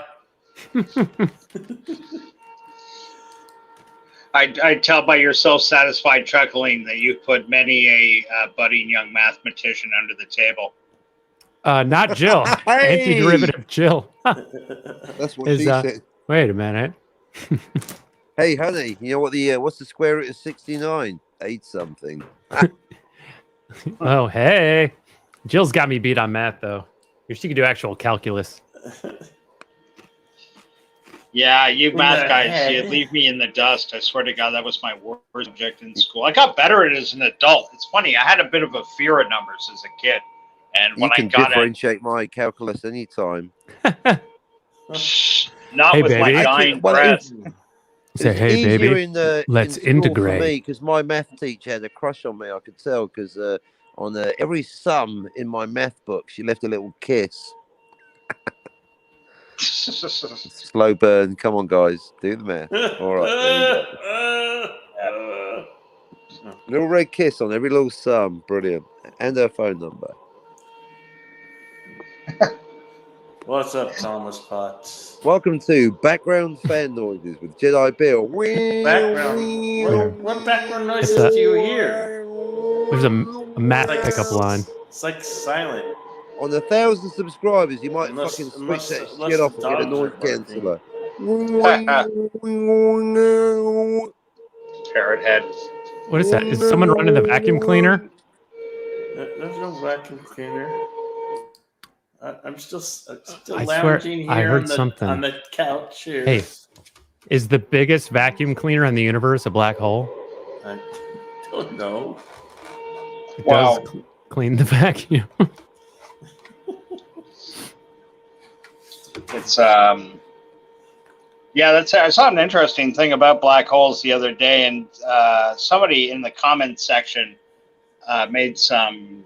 I tell by your self-satisfied chuckling that you've put many a budding young mathematician under the table. Not Jill. Hey! Antiderivative Jill. That's what she said. Wait a minute. Hey, honey, you know what what's the square root of 69? 8 something. Oh, hey. Jill's got me beat on math, though. She could do actual calculus. Yeah, you math guys, you leave me in the dust. I swear to God, that was my worst subject in school. I got better at it as an adult. It's funny. I had a bit of a fear of numbers as a kid. And when I got differentiate my calculus anytime. Not hey, with baby. my dying breath. Say, hey, baby, let's integrate. For me, because my math teacher had a crush on me, I could tell, because on every sum in my math book, she left a little kiss. Slow burn. Come on, guys. Do the math. All right. There you go. Little red kiss on every little sum. Brilliant. And her phone number. What's up, Thomas Potts? Welcome to Background Fan Noises with Jedi Bill. Background. What background noises do you hear? There's a math pickup line. It's like silent. On 1,000 subscribers, you might fucking switch that shit off and get a noise canceller. Parrot head. What is that? Is someone running the vacuum cleaner? There's no vacuum cleaner. I'm still I lounging swear, here I heard something on the couch here. Hey, is the biggest vacuum cleaner in the universe a black hole? I don't know. It does clean the vacuum. It's I saw an interesting thing about black holes the other day, and somebody in the comments section made some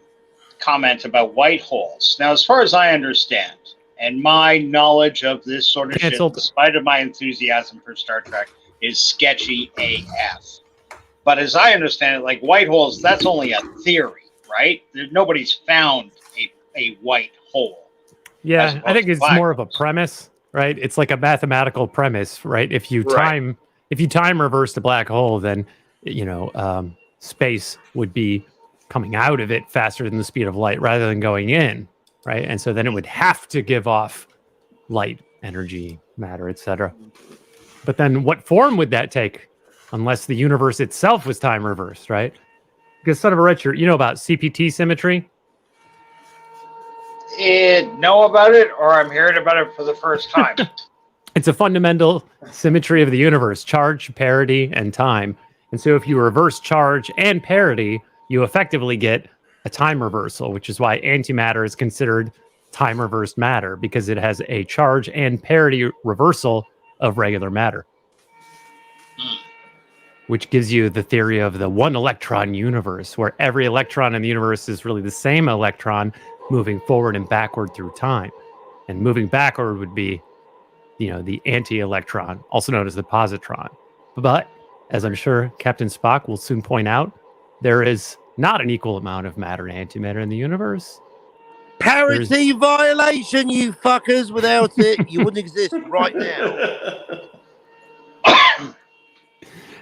comment about white holes. Now, as far as I understand, and my knowledge of this sort of shit, in spite of my enthusiasm for Star Trek, is sketchy AF. But as I understand it, like white holes, that's only a theory, right? Nobody's found a white hole. Yeah, I think it's more of a premise, right? It's like a mathematical premise, right? If you time reverse the black hole, then space would be coming out of it faster than the speed of light rather than going in, right? And so then it would have to give off light, energy, matter, etc. But then what form would that take unless the universe itself was time reversed, right? Because son of a red shirt, you know about CPT symmetry? Know about it, or I'm hearing about it for the first time. It's a fundamental symmetry of the universe, charge, parity, and time. And so if you reverse charge and parity, you effectively get a time reversal, which is why antimatter is considered time reversed matter, because it has a charge and parity reversal of regular matter, which gives you the theory of the one electron universe, where every electron in the universe is really the same electron moving forward and backward through time. And moving backward would be, the anti-electron, also known as the positron. But as I'm sure Captain Spock will soon point out, there is not an equal amount of matter and antimatter in the universe. Parity violation, you fuckers. Without it, you wouldn't exist right now.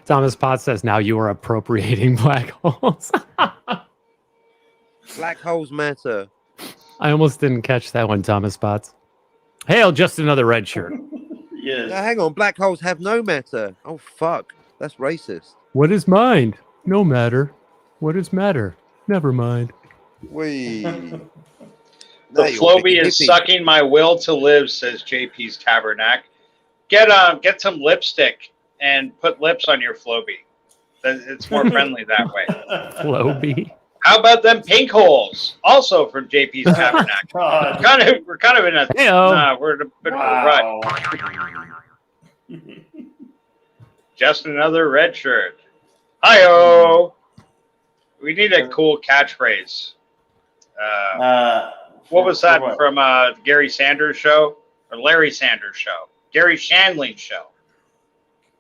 Thomas Potts says, now you are appropriating black holes. Black holes matter. I almost didn't catch that one, Thomas Potts. Hail, just another red shirt. Yes. Now, hang on. Black holes have no matter. Oh, fuck. That's racist. What is mind? No matter. What is matter? Never mind. Wee. The Floby is sucking my will to live, says JP's Tabernacle. Get some lipstick and put lips on your Floby. It's more friendly that way. Floby. How about them pink holes? Also from JP's Tabernacle. We're kind of in a we're in a bit of a rut. Just another red shirt. Hi-oh. We need a cool catchphrase. What was that What? from Gary Sanders show or Larry Sanders show? Gary Shandling show.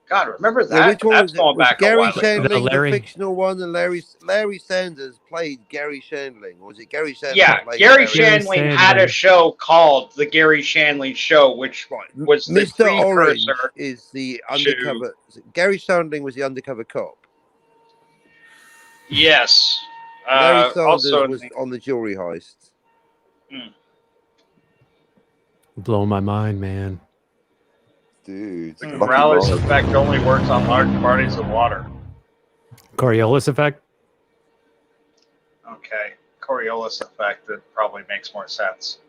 God, remember that? Yeah, which one That's was it? going Was back a Gary while ago. Shandling the Larry- fictional one, and Larry Sanders played Gary Shandling, or was it Gary Sanders? Yeah, played Gary Gary Shandling had a Shandling. show called The Gary Shandling Show, which was the Mr. Orange precursor. is the undercover. Gary Shandling was the undercover cop. Yes. Larry Sanders Also, was on the jewelry heist. Blow my mind, man. Dude, the lucky Coriolis mind. effect only works on large bodies of water. Coriolis effect. Okay. Coriolis effect, that probably makes more sense.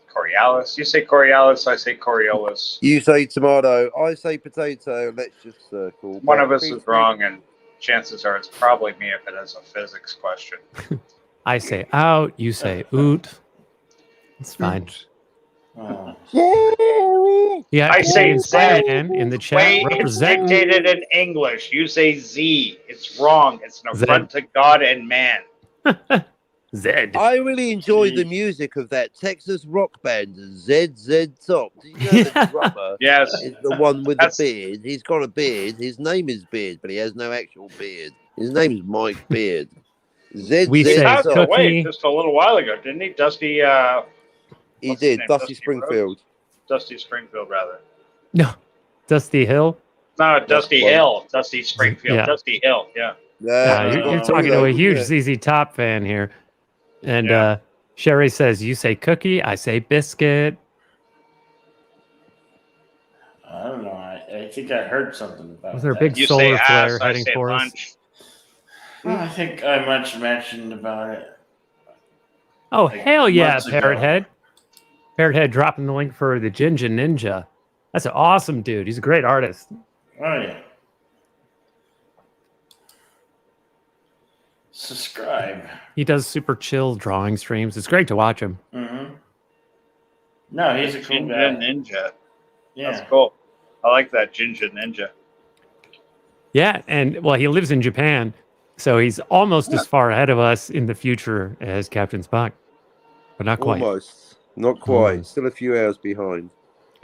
Coriolis? You say Coriolis, I say Coriolis. You say tomato, I say potato. Let's just circle. One back. of us is wrong, and chances are it's probably me if it is a physics question. I say out. You say oot. It's fine. Oh. Yeah, I say Canadian Z. Spider-Man in the chat Wait, it's representing. dictated in English. You say Z. It's wrong. It's an Z. affront to God and man. Zed. I really enjoy the Jeez. music of that Texas rock band, ZZ Top. Did you know the drummer Yes. is the one with That's- the beard? He's got a beard. His name is Beard, but he has no actual beard. His name is Mike Beard. ZZ We He say passed Top. away Cookie. just a little while ago, didn't he? Dusty, He what's his did. name? Dusty Dusty Springfield. Dusty Springfield, rather. No, Dusty Hill. No, Dusty one. Hill. Dusty Springfield. Yeah. Dusty Hill, yeah. You're talking to a huge ZZ Top fan here. And Yeah. Sherry says, you say cookie, I say biscuit. I don't know. I think I heard something about Was there a that. big You solar say flare ass, I heading say for us? lunch. Well, I think I much mentioned about it. Oh, Like hell yeah, months ago. Parrot Head. Parrot Head dropping the link for the Ginger Ninja. That's an awesome dude. He's a great artist. Oh yeah. Subscribe. He does super chill drawing streams. It's great to watch him. Mm-hmm. No, he's a cool Ginger guy. Ninja. Yeah. That's cool. I like that Ginger Ninja. Yeah, and well, he lives in Japan, so he's almost as far ahead of us in the future as Captain Spock, but not quite. Almost. Not quite. Almost. Still a few hours behind.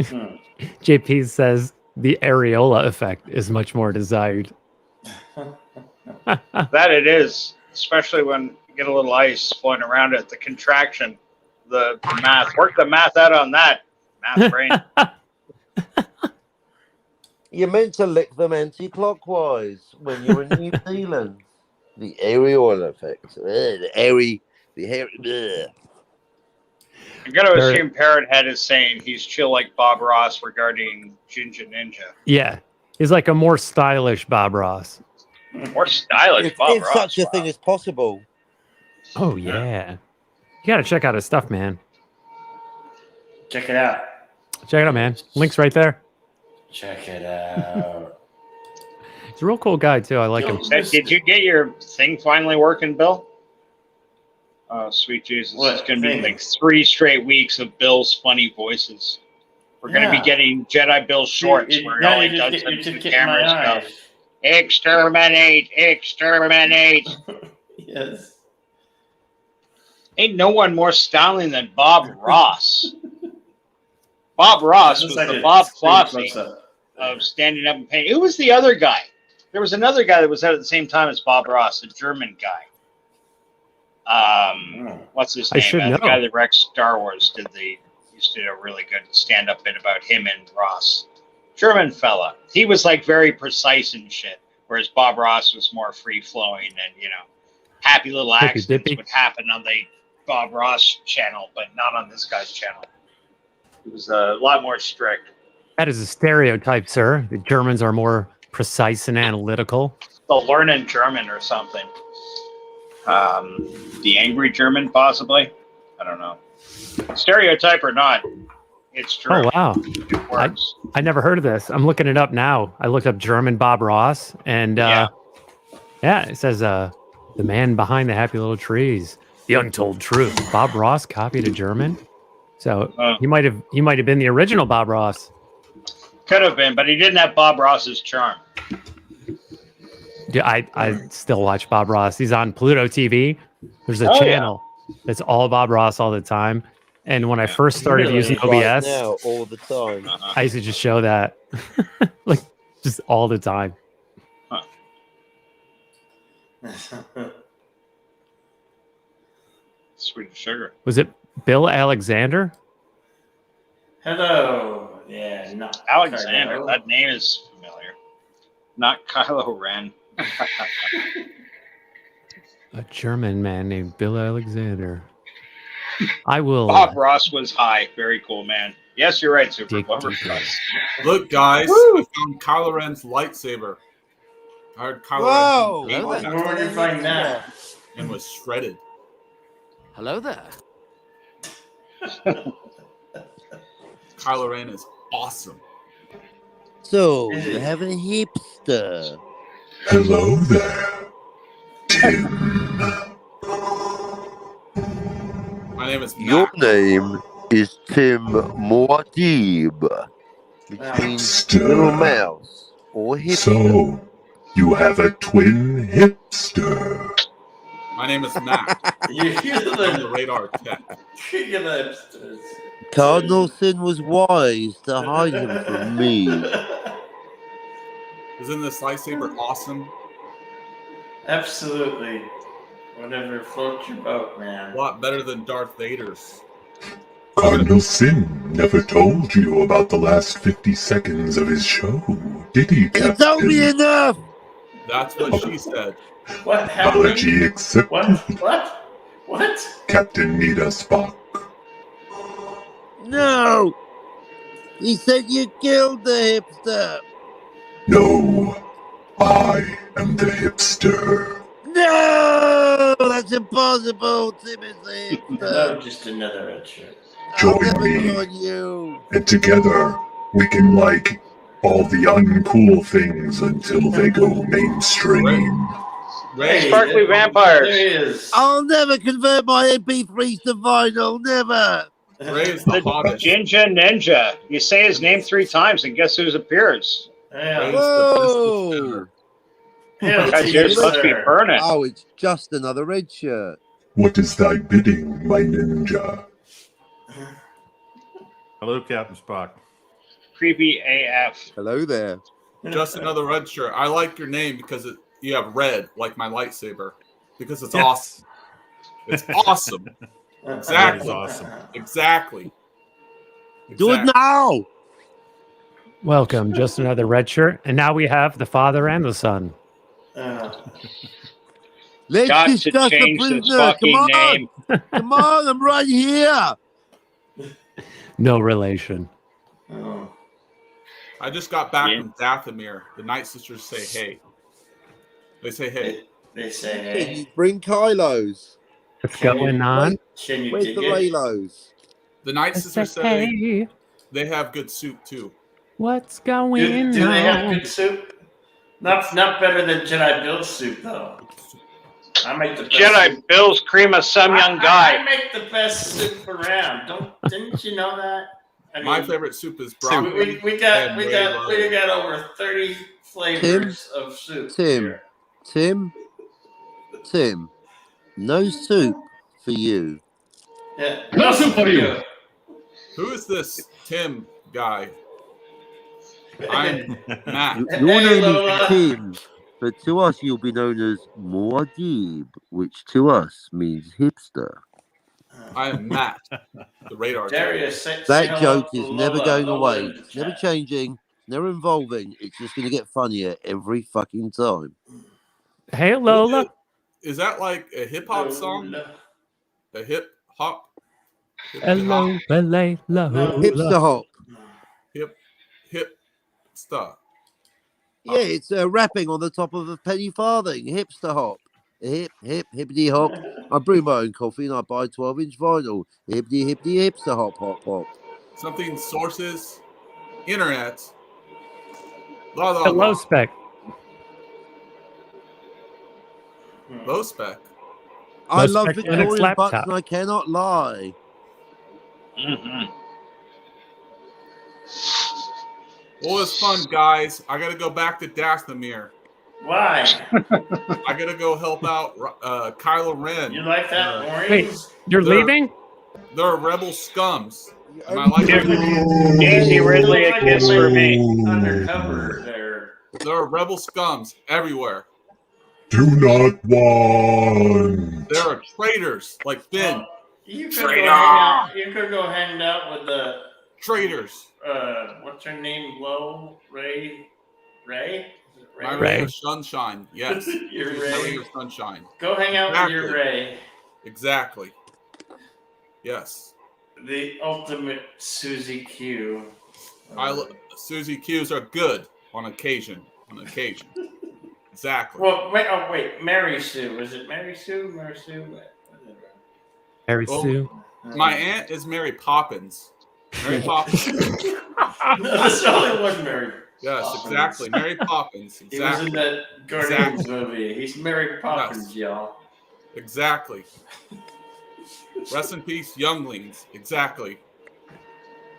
Hmm. JP says the areola effect is much more desired. That it is, especially when you get a little ice flowing around it. The contraction, the math. Work the math out on that. Math brain. You're meant to lick them anti-clockwise when you're in New Zealand. The areola effect. The hairy. Ugh. I'm going to Parrot- assume Parrot Head is saying he's chill like Bob Ross regarding Ginger Ninja. Yeah, he's like a more stylish Bob Ross. More stylish If, Bob if Ross. such a wow. thing is possible. Oh yeah, you got to check out his stuff, man. Check it out. Check it out, man. Link's right there. Check it out. He's a real cool guy too. I like him. Hey, did you get your thing finally working, Bill? Oh, sweet Jesus. What It's going to be thing? like 3 straight weeks of Bill's funny voices. We're going to be Yeah. getting Jedi Bill shorts It- where no, all he you does just get- is you the just get in my cameras go, eyes. exterminate, exterminate. Yes. Ain't no one more styling than Bob Ross. Bob Ross was Looks like the a Bob screen Fosse close-up. of standing up and painting. Who was the other guy? There was another guy that was out at the same time as Bob Ross, a German guy. What's his I name? should The know. guy that wrecked Star Wars used to do a really good stand-up bit about him and Ross. German fella. He was like very precise and shit, whereas Bob Ross was more free-flowing and, happy little accidents Hippy-dippy. would happen on the Bob Ross channel, but not on this guy's channel. It was a lot more strict. That is a stereotype, sir. The Germans are more precise and analytical. The learning German or something. The angry German, possibly. I don't know. Stereotype or not, it's true. Oh wow, It works. I never heard of this. I'm looking it up now. I looked up German Bob Ross, and yeah, it says the man behind the happy little trees, the untold truth. Bob Ross copied a German, so he might have been the original Bob Ross. Could have been, but he didn't have Bob Ross's charm. Yeah, I still watch Bob Ross. He's on Pluto TV. There's a Oh, yeah. channel It's all Bob Ross all the time. And when I first started Really? using Right OBS, now, all the time. I used to just show that, like, just all the time. Sweet sugar. Was it Bill Alexander? Hello. Yeah, not Alexander. Carlo. That name is familiar. Not Kylo Ren. A German man named Bill Alexander. I will. Bob Ross was high. Very cool, man. Yes, you're right, Super. Dig Bob deeper. Ross. Look, guys, I found Kylo Ren's lightsaber. I heard Kylo Whoa! Ren Where would you find that? and was shredded. Hello there. Kylo Ren is awesome. So, you have a hipster. Hello there, Tim. My name is Your Mac. name is Tim Muad'Dib, which means little mouse or hipster. So, you have a twin hipster. My name is Mac. You're I'm the the radar tech. king of the hipsters. Cardinal Sin was wise to hide him from me. Isn't this lightsaber awesome? Absolutely. Whatever floats your boat, man. A lot better than Darth Vader's. Cardinal Sin never told you about the last 50 seconds of his show, did he, He told me Captain? enough! That's what she said. What happened? Apology accepted, What? Captain Nita Spock. No! He said you killed the hipster! No, I am the hipster. No! That's impossible! Tim is the No, hipster! just another red shirt. I'll Join never me. join you! And together, we can like all the uncool things until they go mainstream. Ray, Sparkly vampires. There he is. I'll never convert my MP3s to vinyl, never! Ray is the The hottest. Jinja Ninja. You say his name 3 times, and guess who appears? Yeah. Ray- Whoa! Hail to Guys, you, yours must be sir. burning. Oh, it's just another red shirt. What is thy bidding, my ninja? Hello, Captain Spock. Creepy AF. Hello there. Just another red shirt. I like your name because you have red, like my lightsaber. Because it's Yes. awesome. It's awesome. That is awesome. Exactly. Do it Exactly. now! Welcome, just another red shirt. And now we have the father and the son. Let's Got to discuss the change this prisoner. Come fucking on! name. Come on, I'm right here! No relation. Oh. I just got back Yeah. from Dathomir. The Night Sisters say hey. They say hey. They say, Can hey, you bring Kylos? What's going on? can you Where's dig the it? Raylos? The Night Sisters say Hey, they have good soup too. what's going Do they have on? good soup? Not better than Jedi Bill's soup, though. I make the best Jedi soup. Bill's cream of some young I guy. make the best soup around. Didn't you know that? I mean, My favorite soup is broccoli. we got and we Ray got Love. we got over 30 flavors of soup. Tim. here. Tim, no soup for you. Yeah. No soup for you. Who is this Tim guy? I'm Matt. Your Hey, name Lola. is Tim, but to us you'll be known as Muad'Dib, which to us means hipster. I am Matt, the radar tech. Darius, say That hello joke to is never Lola. going Lola away. in the It's never chat. changing, never evolving. It's just going to get funnier every fucking time. Hey, Lola. Is that like a hip hop song? Lola. A hip hop? Hip Hello, Belay, Lola. Hipster hop. hip stuff. Yeah, it's rapping on the top of a penny farthing. Hipster hop. Hip, hip, hippity hop. I brew my own coffee and I buy 12-inch vinyl. Hippity, hippity, hipster hop, hop, hop. Something sources, internet. Blah, blah, Hello, blah. Spec. Low spec. I Most love Linux Victorian butts laptop. and I cannot lie. Mm-hmm. Well, it's fun, guys. I got to go back to Dathomir. Why? I gotta go help out Kylo Ren. You like that orange? Wait, you're They're- leaving? They're rebel scums. You Am I only like Give it? Daisy You Ridley look a like kiss you for went me. undercover there. There are rebel scums everywhere. Do not want. There are traitors like Finn. Well, you could Traitor! go hang out. You could go hang out with the Traitors. what's her name? Ray? Is it My Ray? ray of sunshine. Yes. Your My ray Ray. of sunshine. Go hang out with your Exactly. Ray. Exactly. Yes. The ultimate Susie Q. Susie Q's are good on occasion. On occasion. Exactly. Well, wait. Mary Sue. Was it Mary Sue? Mary Sue? Mary Well, Sue. My aunt is Mary Poppins. Mary Poppins. That's the only one Mary. Yes, Poppins. exactly. Mary Poppins. He was in Exactly. that Guardians movie. He's Mary Poppins, y'all. Exactly. Rest in peace, younglings. Exactly.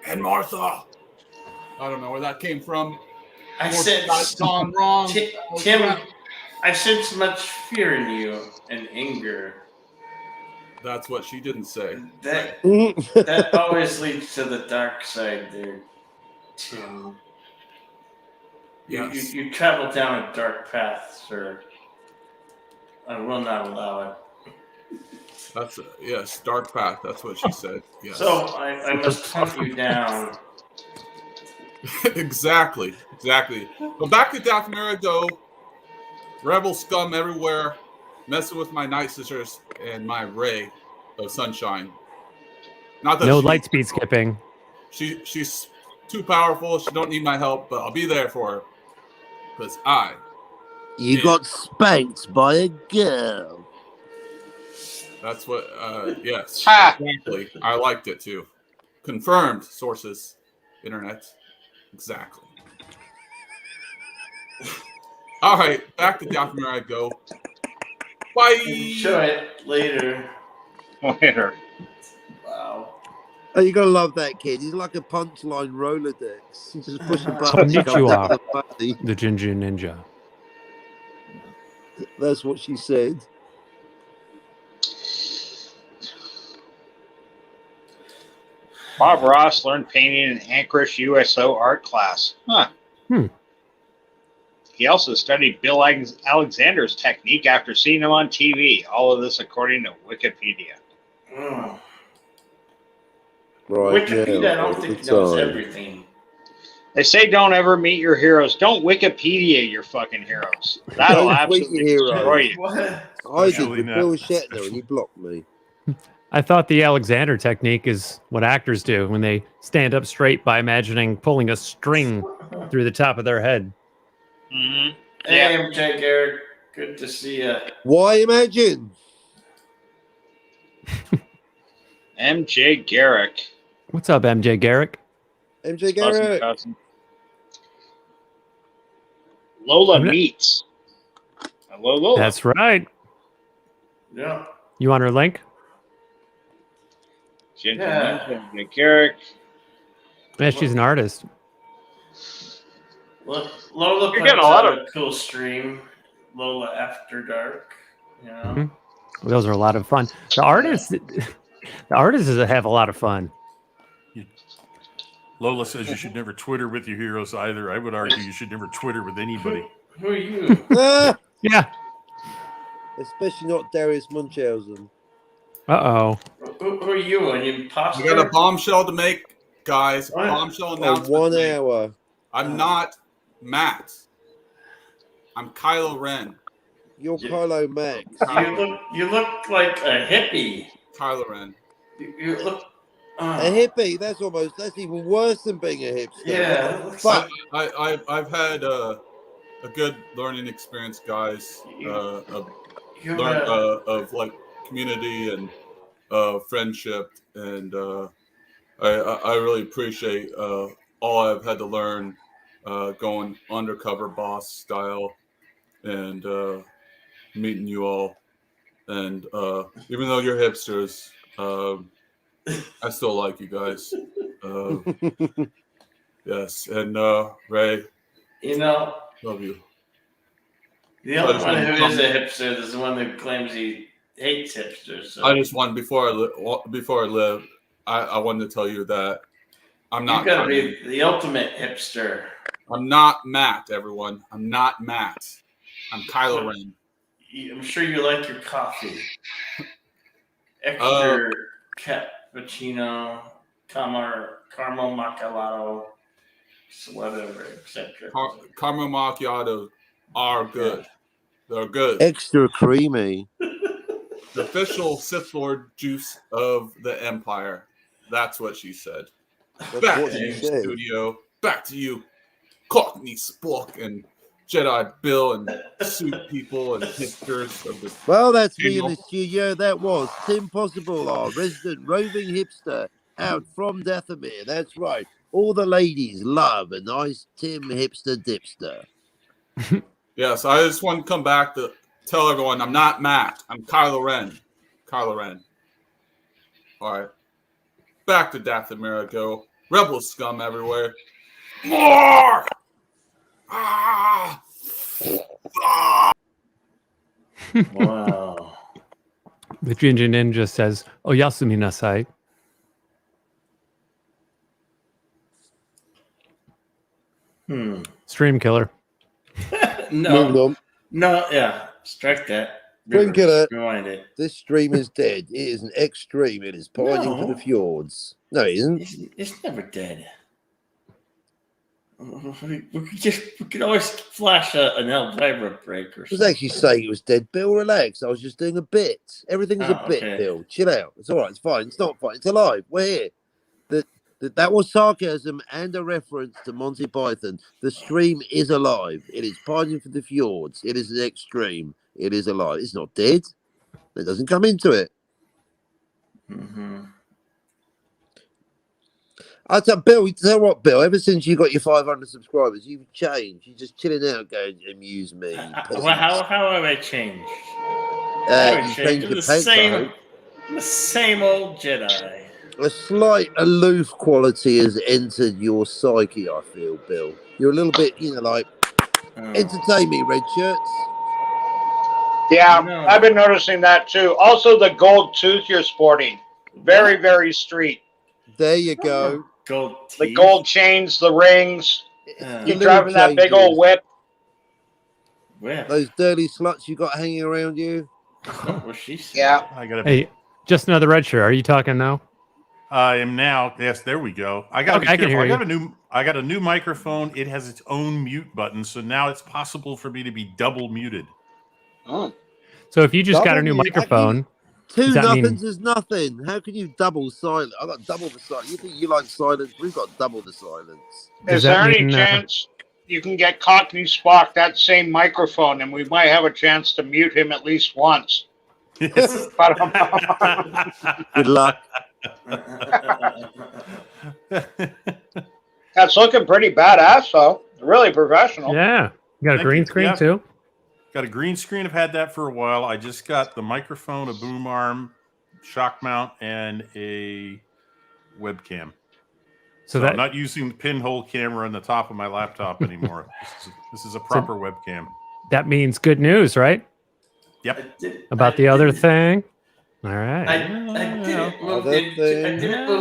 And Martha. I don't know where that came from. I More said, shots gone wrong. Tim, I sense much fear in you and anger. That's what she didn't say. That always leads to the dark side there, Tim. Yes. You travel down a dark path, sir. I will not allow it. That's yes, dark path. That's what she said. Yes. So I must hunt you down. Exactly. But back to Dathomir I go. Rebel scum everywhere, messing with my night sisters and my ray of sunshine. Not that No light speed skipping. she's too powerful. She don't need my help, but I'll be there for her because You got spanked by a girl. That's what. Yes. Ha! Exactly. I liked it too. Confirmed sources. Internet. Exactly. All right, back to Dathomir I go. Bye. Show it later. Later. Wow. Oh, you gotta love that kid. He's like a punchline Rolodex. He's just pushing buttons. Konnichiwa. comes out the body. The Ginger Ninja. That's what she said. Bob Ross learned painting in Anchorage USO art class. Huh. He also studied Bill Alexander's technique after seeing him on TV. All of this according to Wikipedia. Mm. Right. Wikipedia, I don't think knows everything. They say don't ever meet your heroes. Don't Wikipedia your fucking heroes. That'll Don't tweet absolutely your heroes. destroy you. What? I did Actually with not. Bill Shatner and he blocked me. I thought the Alexander technique is what actors do when they stand up straight by imagining pulling a string through the top of their head. Mm-hmm. Hey, MJ Garrett. Good to see you. Why imagine? MJ Garrick. What's up, MJ Garrick? MJ Cousin, Garrett. cousin. Lola I'm not- Meets. Hello, Lola. That's right. Yeah. You want her link? Ginger Yeah. Ninja, MJ Garrick. Yeah, she's an artist. Lola You're puts getting a lot out a cool stream. Lola After Dark. You know? Mhm. Those are a lot of fun. The artists have a lot of fun. Lola says you should never Twitter with your heroes either. I would argue you should never Twitter with anybody. Who are you? Ah, Yeah. especially not Darius Munchausen. Uh-oh. Who are you? An imposter? I got a bombshell to make, guys. What? Bombshell Oh, announcement. 1 to make. hour. I'm not Matt. I'm Kylo Ren. You're Yeah. Kylo Max. You look like a hippie. Kylo Ren. You look. A hippie, that's even worse than being a hipster. Yeah. What the fuck. I've had a good learning experience, guys. You're Learn a- of like community and friendship, and I really appreciate all I've had to learn going undercover boss style and meeting you all. And even though you're hipsters, I still like you guys. Yes, and Ray, You know, love you. The only one who is a hipster is the one who claims he hates hipsters. So. I just want before I live, I wanted to tell you that I'm not. You gotta be the ultimate hipster. I'm not Matt, everyone. I'm not Matt. I'm Kylo Ren. I'm sure you like your coffee. Extra cappuccino, caramel macchiato, whatever, etc. Caramel macchiatos are good. They're good. Extra creamy. The official Sith Lord juice of the Empire. That's what she said. Back to you, studio. Back to you, Cockney, Spock, and Jedi Bill, and suit people and hipsters of the. Well, that's me in the studio. That was Tim Possible, our resident roving hipster, out from Dathomir. That's right. All the ladies love a nice Tim hipster dipster. Yes, I just want to come back to tell everyone I'm not Matt. I'm Kylo Ren. Kylo Ren. All right. Back to Dathomir I go. Rebel scum everywhere. More! Ah! Ah! Wow. The Ginger Ninja says, "Oh, Yasumi Nasai." Stream killer. No, yeah. Strike that. Stream killer. Rewind it. This stream is dead. It is an extreme. It is pining for the fjords. No, it isn't. It's never dead. We could always flash an Elvira break or I something. was actually saying it was dead. Bill, relax. I was just doing a bit. Everything is a bit, okay. Bill. Chill out. It's all right. It's fine. It's not fine. It's alive. We're here. That was sarcasm and a reference to Monty Python. The stream is alive. It is pining for the fjords. It is an extreme. It is alive. It's not dead. It doesn't come into it. Mm-hmm. I tell Bill, you know what, Bill? Ever since you got your 500 subscribers, you've changed. You're just chilling out, going, amuse me. Well, how have I changed? You changed your The same old Jedi. A slight aloof quality has entered your psyche, I feel, Bill. You're a little bit, entertain me, red shirts. Yeah, I've been noticing that too. Also, the gold tooth you're sporting. Very, very street. There you go. Gold teeth. The gold chains, the rings. You're The driving that big changes. old whip. Where? Those dirty sluts you got hanging around you. What she said. Yeah. I got Hey, just another red shirt. Are you talking now? I am now. Yes, there we go. I got. Okay, I can hear you. I got a new microphone. It has its own mute button, so now it's possible for me to be double muted. Oh. So if you just got a Double new mute. microphone, Two does that nothings mean- is nothing. How can you double silence? I got double the silence. You think you like silence? We've got double the silence. Is there any chance you can get Cockney Spock that same microphone, and we might have a chance to mute him at least once? Good luck. That's looking pretty badass, though. Really professional. Yeah. You got a green screen too? Got a green screen. I've had that for a while. I just got the microphone, a boom arm, shock mount, and a webcam. So I'm not using the pinhole camera on the top of my laptop anymore. This is a proper webcam. That means good news, right? Yep. About the other thing? All right. I didn't move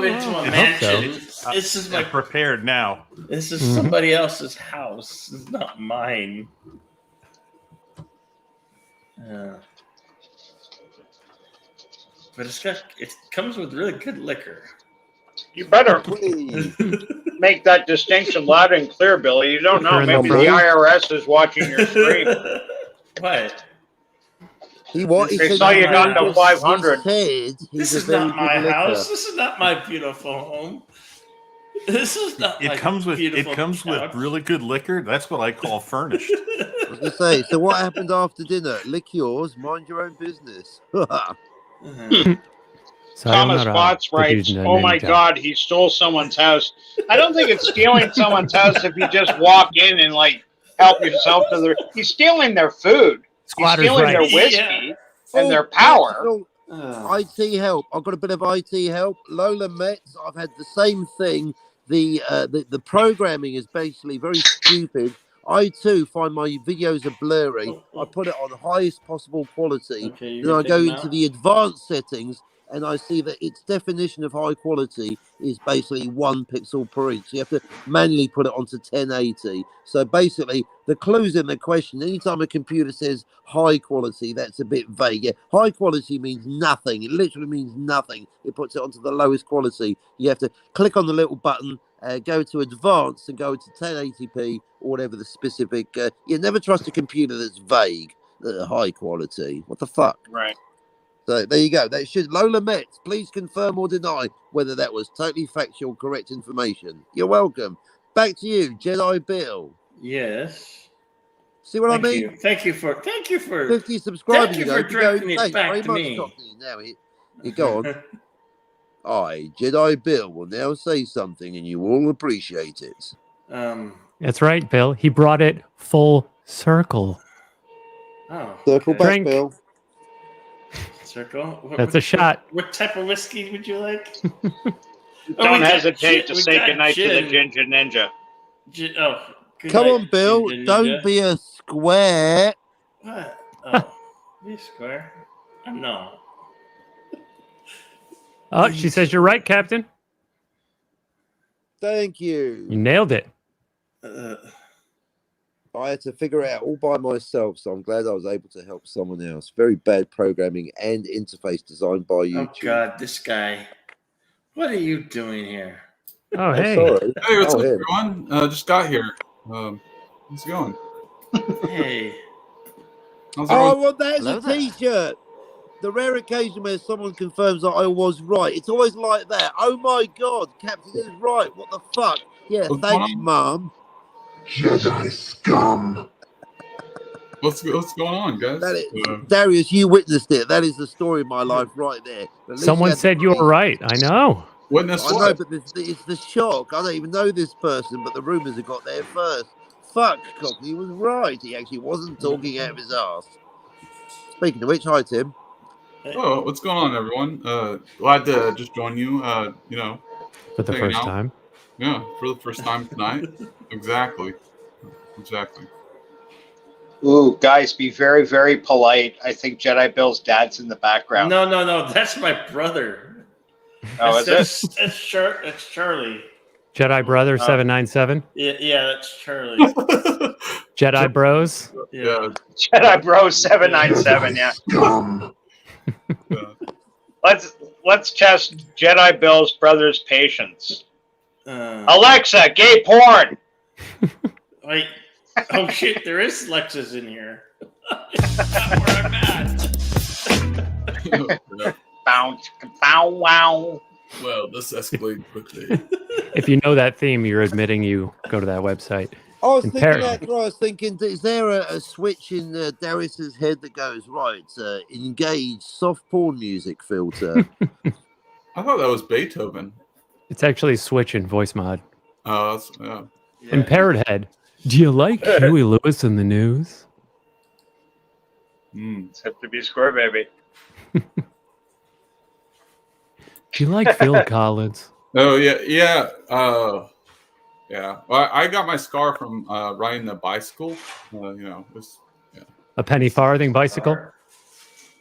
into a mansion. This is I'm prepared now. This is somebody else's house. This is not mine. But it comes with really good liquor. You better make that distinction loud and clear, Billy. You don't know. Maybe the IRS is watching your stream. What? They saw you got to 500. This is not my house. This is not my beautiful home. This is not. It comes with really good liquor. That's what I call furnished. I was gonna say. So what happened after dinner? Lick yours, mind your own business. Thomas Potts writes, "Oh my God, he stole someone's house." I don't think it's stealing someone's house if you just walk in and help yourself to their. He's stealing their food. He's stealing their whiskey and their power. IT help. I've got a bit of IT help. Lola Metz. I've had the same thing. The programming is basically very stupid. I too find my videos are blurry. I put it on highest possible quality. Okay, you Then I can go take 'em into out. the advanced settings, and I see that its definition of high quality is basically 1 pixel per inch. You have to manually put it onto 1080. So basically, the clue's in the question. Anytime a computer says high quality, that's a bit vague. Yeah, high quality means nothing. It literally means nothing. It puts it onto the lowest quality. You have to click on the little button, go to advanced, and go to 1080p or whatever the specific. You never trust a computer that's vague. High quality. What the fuck? Right. So there you go. That should Lola Metz. Please confirm or deny whether that was totally factual, correct information. You're welcome. Back to you, Jedi Bill. Yes. See what Thank I mean? you. Thank you for 50 subscribers thank you ago. for You go, directing it thanks back very to much, me. Cockney. Now you go on. I, Jedi Bill, will now say something, and you will appreciate it. That's right, Bill. He brought it full circle. Oh, Circle okay. back, Drink. Bill. That's a shot. What type of whiskey would you like? Don't we got hesitate to we say got goodnight to the gin. Ginger Ninja. Good Come night, on, Bill. Ginger Don't Ninja. be a square. What? Oh, be square. No. Oh, she says you're right, Captain. Thank You you. nailed it. I had to figure it out all by myself, so I'm glad I was able to help someone else. Very bad programming and interface designed by Oh YouTube. God, this guy. What are you doing here? Oh, hey. Sorry. Hey, what's up, him. everyone? Just got here. How's it going? Hey. How's Oh, I everyone? want that as Hello a there. t-shirt. The rare occasion where someone confirms that I was right. It's always like that. Oh my God, Captain is right. What the fuck? Yeah, What's thanks, going on? Mum. Jedi scum. What's going on, guys? That is, Darius, you witnessed it. That is the story of my life right there. But at least Someone had the said you were brain. right. I know. Witness I know, what? but it's the shock. I don't even know this person, but the rumours have got there first. Fuck, Cockney was right. He actually wasn't talking out of his ass. Speaking of which, hi, Tim. Oh, what's going on, everyone? Glad to just join you. You know, For the hanging first out. time. Yeah, for the first time tonight. Exactly. Ooh, guys, be very, very polite. I think Jedi Bill's dad's in the background. No. That's my brother. Oh, is it? That's Charlie. Jedi Brother 797. Yeah, that's Charlie. Jedi Bros. Yeah. Jedi Bro 797. Yeah. Scum. Let's test Jedi Bill's brother's patience. Uh, Alexa, gay porn. Wait. Oh shit! There is Lexus in here. It's not where I'm at. Bow wow. Well, this escalated quickly. If you know that theme, you're admitting you go to that website. I was In thinking Paris. that. I was thinking, is there a switch in Darius's head that goes right? Engage soft porn music filter. I thought that was Beethoven. It's actually Switch in voice mod. Yeah. And Parrot Head. Do you like Huey Lewis in the news? It's have to be square, baby. Do you like Phil Collins? Oh yeah. Yeah. Well, I got my scar from riding the bicycle. A penny farthing bicycle?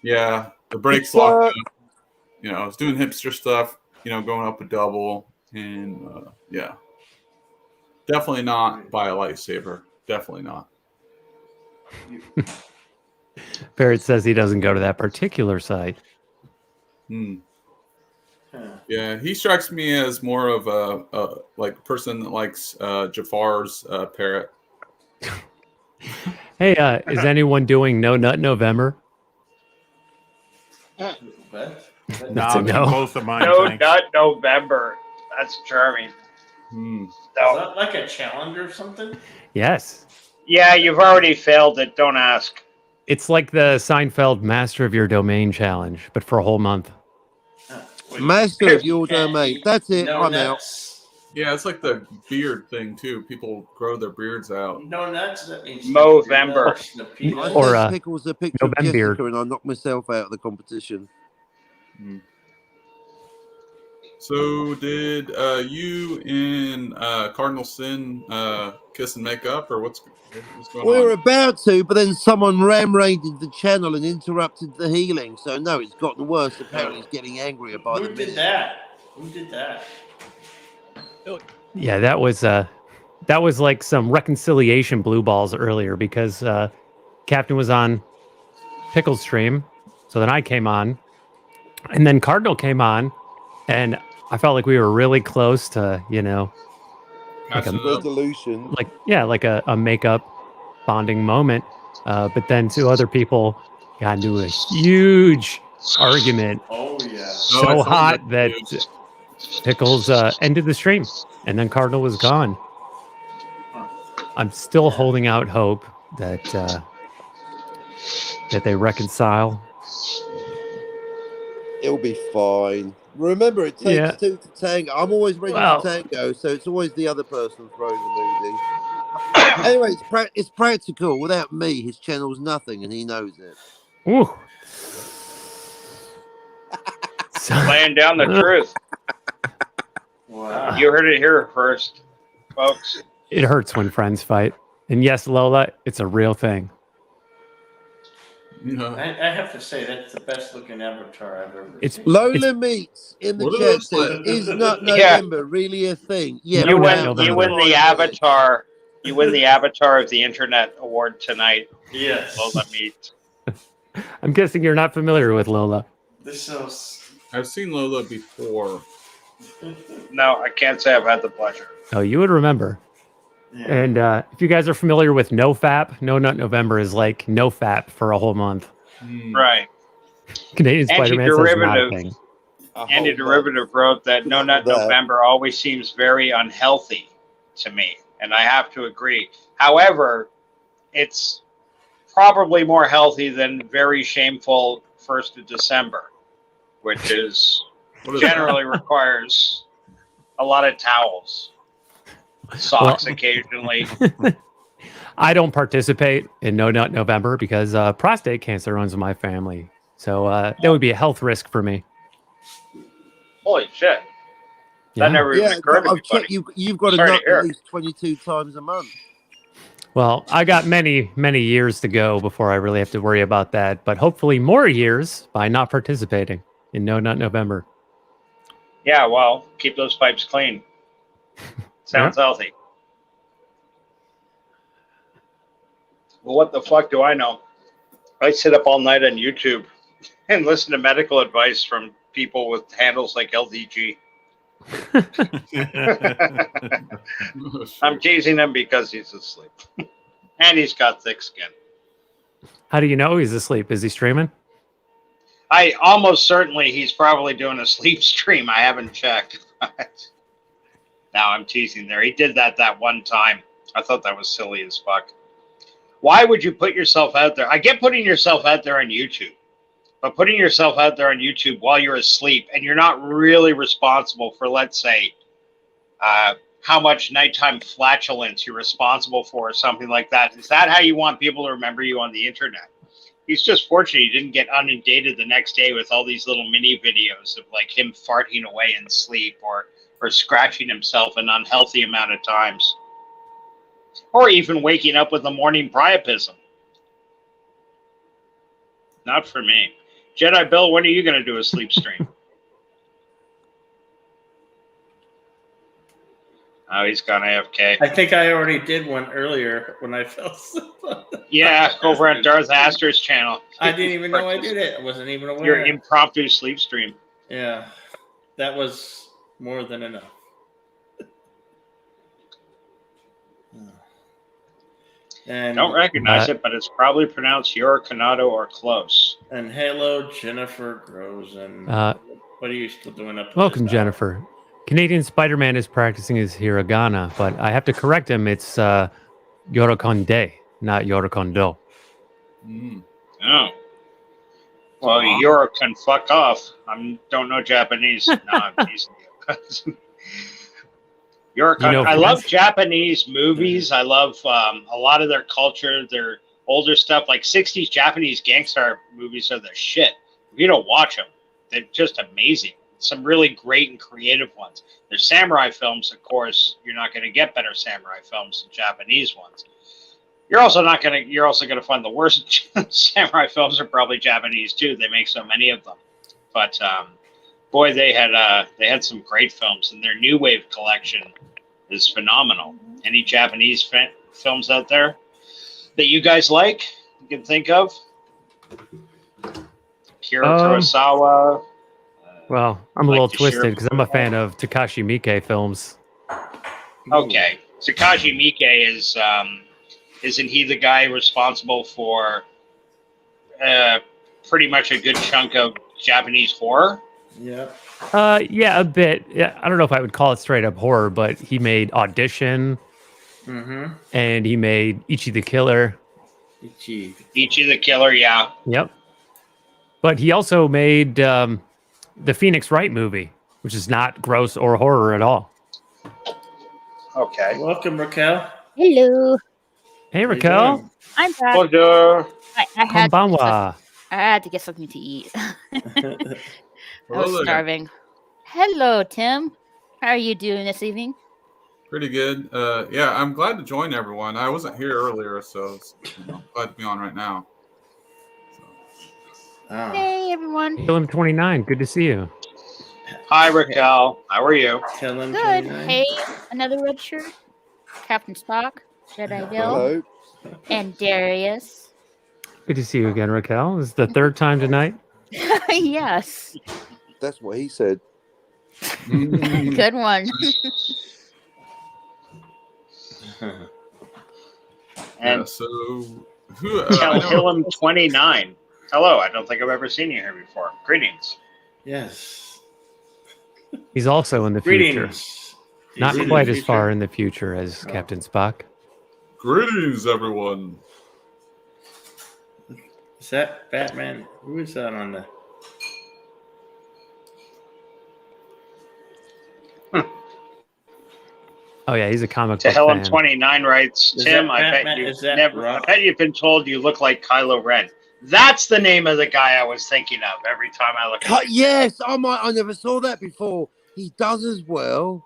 Yeah, the brakes locked up. I was doing hipster stuff. Going up a double, and yeah, definitely not by a lightsaber. Definitely not. Parrot says he doesn't go to that particular site. Yeah, he strikes me as more of a person that likes Jafar's parrot. Hey, is anyone doing No Nut November? What? That's a no. Both of mine. No, thanks. not November. That's charming. Is that like a challenge or something? Yes. Yeah, you've already failed it. Don't ask. It's like the Seinfeld Master of Your Domain challenge, but for a whole month. Master of your domain. That's it. No I'm nuts. Yeah, it's like the beard thing too. People grow their beards out. No nuts. That means Movember. out. Or, I sent Pickles a picture of November. Jessica, and I knocked myself out of the competition. So did you and Cardinal Sin kiss and make up, or what's going We were on? about to, but then someone ram-raided the channel and interrupted the healing. So no, it's gotten worse. Apparently, he's getting angrier by the Who minute. did that? Who did that? Yeah, that was like some reconciliation blue balls earlier because Captain was on Pickle's stream, so then I came on, and then Cardinal came on, and I felt like we were really close to, like Catching a, it up? Resolution. like a makeup bonding moment. But then two other people got into a huge argument, Oh yeah. No, I so told hot you. that Pickles ended the stream, and then Cardinal was gone. I'm still holding out hope that they reconcile. It'll be fine. Remember, it takes Yeah. two to tango. I'm always ready Well- to tango, so it's always the other person throwing the moody. Anyway, it's practical. Without me, his channel's nothing, and he knows it. Ooh. So- Laying down the truth. Wow. You heard it here first, folks. It hurts when friends fight. And yes, Lola, it's a real thing. No. I have to say that's the best looking avatar I've ever It's seen. Lola Meets in the What chat is says, that? "Is not Yeah. November really a thing?" Yeah, No, You not win. without You November. win the avatar. You win the avatar of the internet award tonight. Yes. Lola Meet. I'm guessing you're not familiar with Lola. This shows. I've seen Lola before. No, I can't say I've had the pleasure. Oh, you would remember. Yeah. And if you guys are familiar with NoFap, No Nut November is like NoFap for a whole month. Hmm. Right. Canadian Spider-Man says not a Anti-derivative. thing. Andy Derivative wrote that No Nut That. November always seems very unhealthy to me, and I have to agree. However, it's probably more healthy than very shameful 1st of December, which is What is generally requires a lot of towels, socks occasionally. I don't participate in No Nut November because prostate cancer runs in my family. So that would be a health risk for me. Holy shit! Yeah. That never even Yeah, occurred to me, I've checked. buddy. You've got to Sorry to nut hear. at least 22 times a month. Well, I got many, many years to go before I really have to worry about that. But hopefully more years by not participating in No Nut November. Yeah, well, keep those pipes clean. Sounds healthy. Well, what the fuck do I know? I sit up all night on YouTube and listen to medical advice from people with handles like LDG. Oh, shit. I'm teasing him because he's asleep. And he's got thick skin. How do you know he's asleep? Is he streaming? I almost certainly he's probably doing a sleep stream. I haven't checked. Now I'm teasing there. He did that one time. I thought that was silly as fuck. Why would you put yourself out there? I get putting yourself out there on YouTube, but putting yourself out there on YouTube while you're asleep and you're not really responsible for, let's say, how much nighttime flatulence you're responsible for or something like that. Is that how you want people to remember you on the internet? He's just fortunate he didn't get inundated the next day with all these little mini videos of like him farting away in sleep or scratching himself an unhealthy amount of times. Or even waking up with a morning priapism. Not for me. Jedi Bill, when are you going to do a sleep stream? Oh, he's gone AFK. I think I already did one earlier when I fell asleep. Yeah, over on Darth Astor's channel. I didn't even know I did it. I wasn't even aware. Your impromptu sleep stream. Yeah, that was more than enough. And Don't recognize it, but it's probably pronounced Yorkanato or close. And hello, Jennifer Groves. And what are you still doing up? Welcome, Jennifer. Canadian Spider-Man is practicing his hiragana, but I have to correct him. It's Yorokonde, not Yorokondo. Mm. Oh. Well, Europe can fuck off. I don't know Japanese. No, I'm teasing you. I love Japanese movies. I love a lot of their culture, their older stuff. Like 60s Japanese gangster movies are the shit. If you don't watch them, they're just amazing. some really great and creative ones. There's samurai films, of course. You're not going to get better samurai films than Japanese ones. You're also gonna find the worst samurai films are probably Japanese too. They make so many of them, but boy, they had some great films, and their New Wave collection is phenomenal. Any Japanese films out there that you guys like, you can think of? Akira Kurosawa. Well, I'm a little twisted because I'm a fan of Takashi Miike films. Okay, Takashi Miike is. Isn't he the guy responsible for pretty much a good chunk of Japanese horror? Yeah. Yeah, a bit. Yeah, I don't know if I would call it straight up horror, but he made Audition, and he made Ichi the Killer. Ichi the Killer, yeah. Yep. But he also made the Phoenix Wright movie, which is not gross or horror at all. Okay. Welcome, Raquel. Hello. Hey, Raquel. I'm back. Bonjour. I had to get something to eat. I was starving. Hello, Tim. How are you doing this evening? Pretty good. Yeah, I'm glad to join everyone. I wasn't here earlier, so glad to be on right now. Hey, everyone. Film 29. Good to see you. Hi, Raquel. How are you? Good. Hey, another red shirt. Captain Spock, Jedi Bill, Hello. and Darius. Good to see you again, Raquel. This is the third time tonight. Yes. That's what he said. Good one. And so, Hillam 29. Hello, I don't think I've ever seen you here before. Greetings. Yes. He's also in the future. Greetings. Not Is he quite in the as far future? in the future as Captain Spock. Greetings, everyone. Is that Batman? Who is that on the? Oh yeah, he's a comic To book Hillam fan. 29 writes, Is Tim, that I Batman? bet Is that I bet you've been told you look like Kylo Ren. That's the name of the guy I was thinking of every time I look at him. Yes, I never saw that before. He does as well.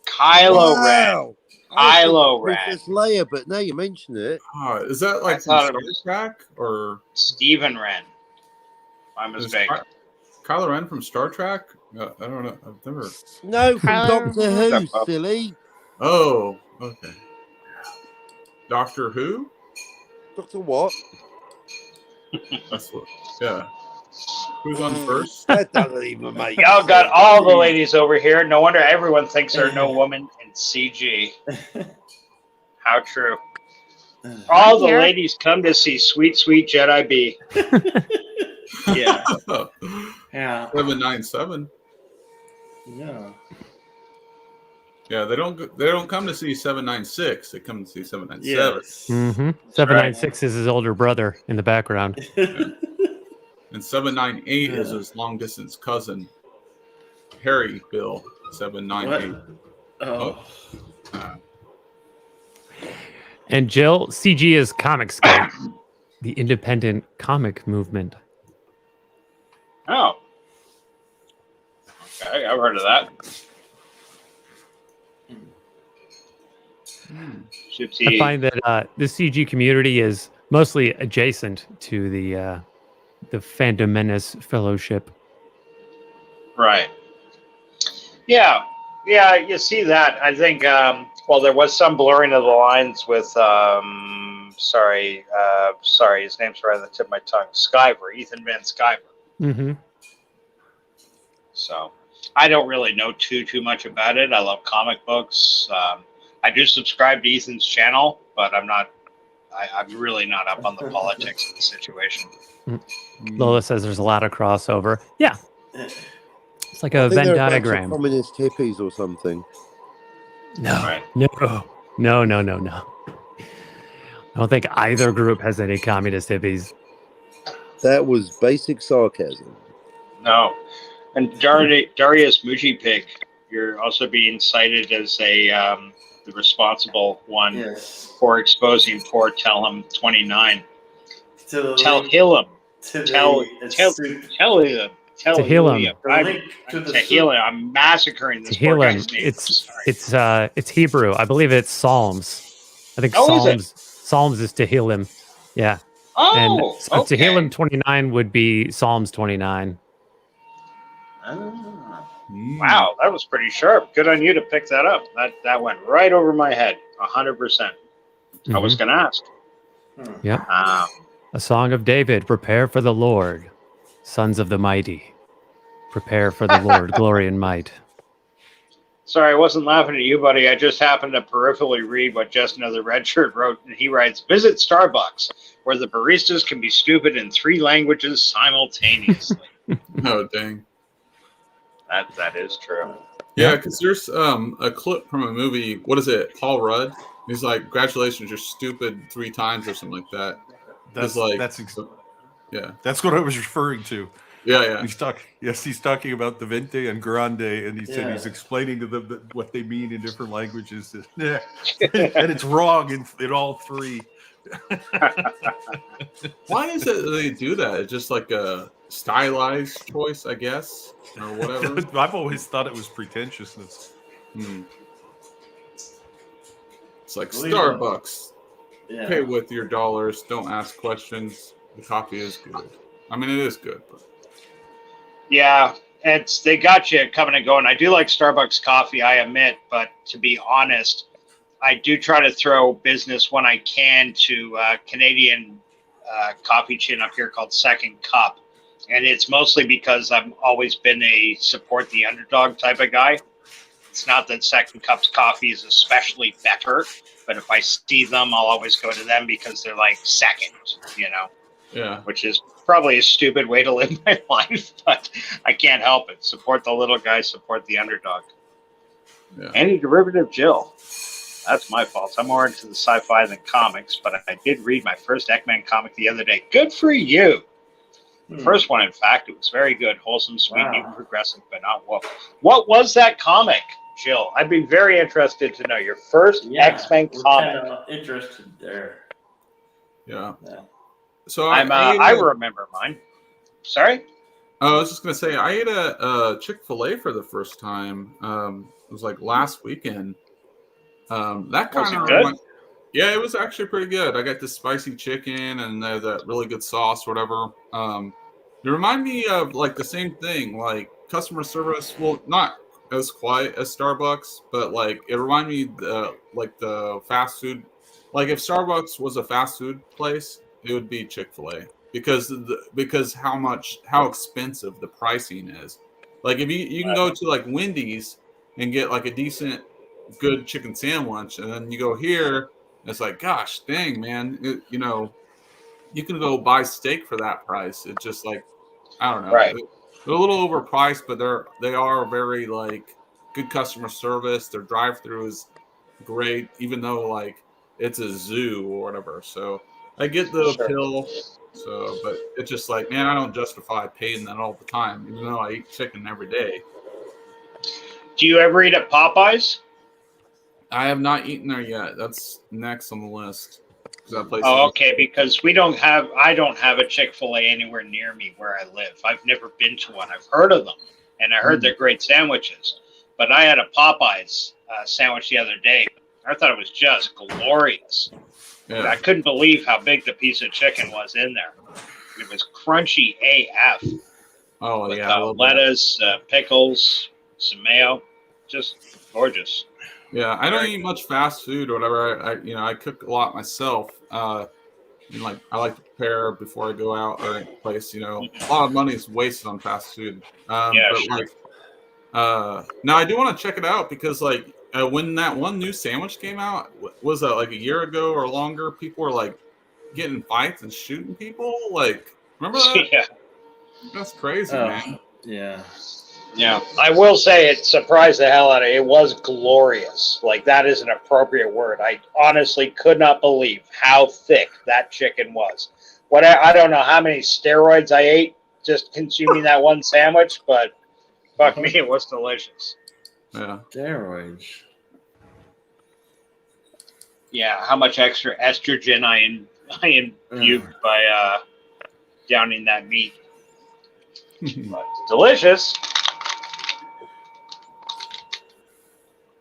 Kylo Ren. Wow. I Kylo thought Ren. Princess Leia, but now you mention it. Is that like I thought from it Star Trek or Stephen Ren. My mistake. Kylo Ren from Star Trek? I don't know. I've never. No, from Kylo Doctor Ren. Who, silly. Oh, okay. Doctor Who? Doctor what? That's what. Yeah. Who's on first? That doesn't even make Y'all got sense. all the ladies over here. No wonder everyone thinks there are no women in CG. How true. All the here. ladies come to see Sweet, Sweet Jedi B. Yeah. Yeah. 797. Yeah. Yeah, they don't come to see 796. They come to see 797. Yes. Mm-hmm. 796 is his older brother in the background. And 798 is his long distance cousin, Harry Bill. 798. Oh. And Jill, CG is Comicsgate, the independent comic movement. Oh. Okay, I've heard of that. I find that the CG community is mostly adjacent to the Fandom Menace Fellowship. Right. Yeah. Yeah, you see that. I think, there was some blurring of the lines with, sorry, his name's right on the tip of my tongue, Skyver, Ethan Van Skyver. Mm-hmm. So I don't really know too much about it. I love comic books. I do subscribe to Ethan's channel, but I'm really not up on the politics of the situation. Lola says there's a lot of crossover. Yeah. It's like a I think Venn they're a bunch of diagram. communist hippies or something. No, Right. no. I don't think either group has any communist hippies. That was basic sarcasm. No. And Darius Mujipik, you're also being cited as the responsible one for exposing poor Hillam 29. Tell Hillam. Tehillim. Tehillim. I'm massacring this poor guy's name. It's Hebrew. I believe it's Psalms. I think Psalms is Tehillim. Yeah. And so okay. Tehillim 29 would be Psalms 29. Wow, that was pretty sharp. Good on you to pick that up. That went right over my head, 100%. I was going to ask. Yep. A song of David, prepare for the Lord. Sons of the mighty, prepare for the Lord, glory and might. Sorry, I wasn't laughing at you, buddy. I just happened to peripherally read what Just Another Red Shirt wrote, and he writes, visit Starbucks, where the baristas can be stupid in 3 languages simultaneously. Oh, dang. That is true. Yeah, because there's a clip from a movie, what is it, Paul Rudd? He's like, congratulations, you're stupid 3 times or something like that. That's what I was referring to. Yeah. He's talking about the Vente and Grande, and he said he's explaining to them what they mean in different languages. Yeah, and it's wrong in all 3. Why is it they do that? It's just like a stylized choice, I guess, or whatever. I've always thought it was pretentiousness. It's like Starbucks. Yeah. Pay with your dollars. Don't ask questions. The coffee is good. I mean, it is good, but yeah, they got you coming and going. I do like Starbucks coffee, I admit, but to be honest, I do try to throw business when I can to Canadian coffee chain up here called Second Cup, and it's mostly because I've always been a support the underdog type of guy. It's not that Second Cup's coffee is especially better, but if I see them, I'll always go to them because they're like second, Yeah. Which is probably a stupid way to live my life, but I can't help it. Support the little guy, support the underdog. Yeah. Anti-derivative Jill. That's my fault. I'm more into the sci-fi than comics, but I did read my first Eggman comic the other day. Good for you. The first one, in fact, it was very good, wholesome, sweet, even progressive, but not woke. What was that comic, Jill? I'd be very interested to know your first X-Men comic. Kind of interested there. Yeah. So I remember mine. Sorry? I was just gonna say I ate a Chick-fil-A for the first time. It was like last weekend. That kind of good? Yeah, it was actually pretty good. I got the spicy chicken and that really good sauce, whatever. It reminded me of like the same thing, like customer service. Well, not as quiet as Starbucks, but like it reminded me like the fast food. Like if Starbucks was a fast food place, it would be Chick-fil-A because how expensive the pricing is. Like if you can go to like Wendy's and get like a decent, good chicken sandwich, and then you go here, and it's like, gosh, dang, man, you can go buy steak for that price. It's just like, I don't know, right? They're a little overpriced, but they are very like good customer service. Their drive-through is great, even though like it's a zoo or whatever. So I get the appeal. So, but it's just like, man, I don't justify paying that all the time, even though I eat chicken every day. Do you ever eat at Popeyes? I have not eaten there yet. That's next on the list. That place okay, because I don't have a Chick-fil-A anywhere near me where I live. I've never been to one. I've heard of them, and I heard they're great sandwiches. But I had a Popeyes sandwich the other day. I thought it was just glorious. Yeah. I couldn't believe how big the piece of chicken was in there. It was crunchy AF. Oh, with, yeah. Lettuce, pickles, some mayo. Just gorgeous. Yeah, I don't eat much fast food or whatever. I cook a lot myself. And like I like to prepare before I go out or any place. A lot of money is wasted on fast food. Now I do want to check it out because like when that one new sandwich came out, was that like a year ago or longer? People were like getting fights and shooting people. Like, remember that? Yeah, that's crazy, man. Yeah. Yeah, I will say it surprised the hell out of me. It was glorious. Like, that is an appropriate word. I honestly could not believe how thick that chicken was. I don't know how many steroids I ate just consuming that one sandwich, but fuck me, it was delicious. Yeah. Steroids. Yeah, how much extra estrogen I imbued by downing that meat. But it's delicious.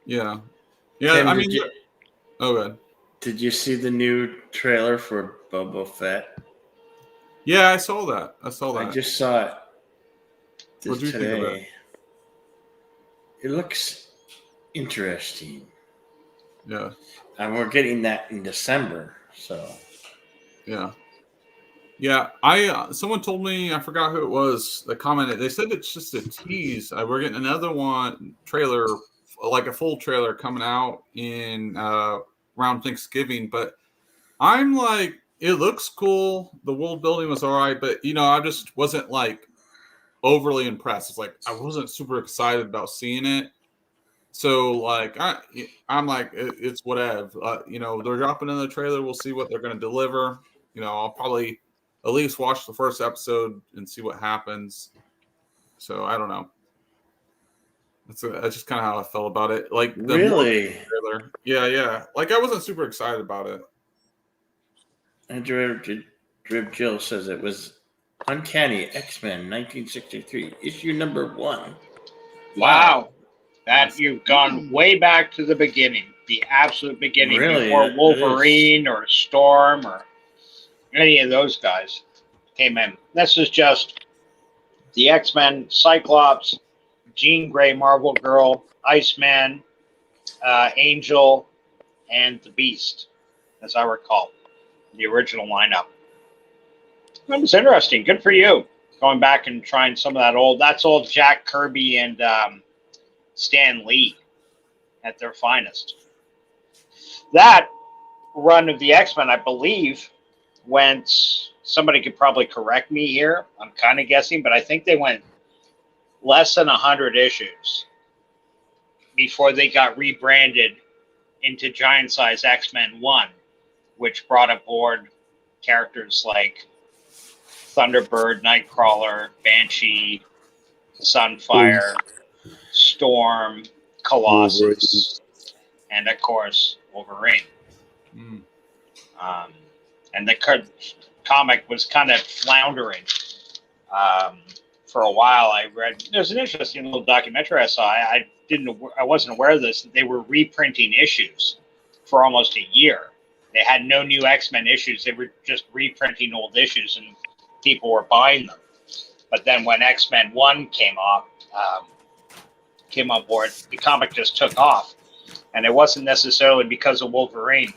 Yeah. Yeah, Tim, I mean, oh, good. Did you see the new trailer for Boba Fett? Yeah, I saw that. I just saw it What do you think of it? today. It looks interesting. Yeah. And we're getting that in December, so. Yeah. Yeah, someone told me, I forgot who it was that commented. They said it's just a tease. We're getting another trailer, like a full trailer coming out in around Thanksgiving. But I'm like, it looks cool. The world building was all right, but I just wasn't like overly impressed. It's like I wasn't super excited about seeing it. So like I'm like it's whatever. They're dropping another trailer. We'll see what they're going to deliver. I'll probably at least watch the first episode and see what happens. So I don't know. That's just kind of how I felt about it. Like the really trailer, yeah. Like I wasn't super excited about it. And Drib Jill says it was Uncanny X-Men 1963 issue number 1. Wow. That you've gone way back to the beginning, the absolute beginning, really? Before Wolverine or Storm or any of those guys came in. This is just the X-Men, Cyclops, Jean Grey, Marvel Girl, Iceman, Angel, and the Beast, as I recall, the original lineup. That was interesting. Good for you. Going back and trying some of that that's old Jack Kirby and Stan Lee at their finest. That run of the X-Men, I believe, went, somebody could probably correct me here, I'm kind of guessing, but I think they went less than 100 issues before they got rebranded into Giant Size X-Men 1, which brought aboard characters like Thunderbird, Nightcrawler, Banshee, Sunfire, Storm, Colossus, and of course Wolverine. And the comic was kind of floundering for a while. I read there's an interesting little documentary I saw. I wasn't aware of this. That they were reprinting issues for almost a year. They had no new X-Men issues. They were just reprinting old issues, and people were buying them. But then when X-Men 1 came on board, the comic just took off. And it wasn't necessarily because of Wolverine.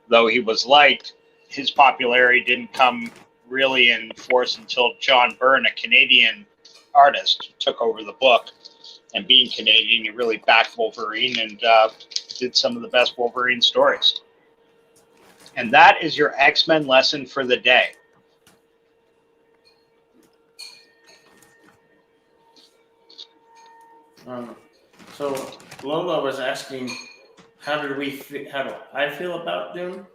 Though he was liked, his popularity didn't come really in force until John Byrne, a Canadian artist, took over the book. And being Canadian, he really backed Wolverine and did some of the best Wolverine stories. And that is your X-Men lesson for the day. So Lola was asking, how do I feel about Dune?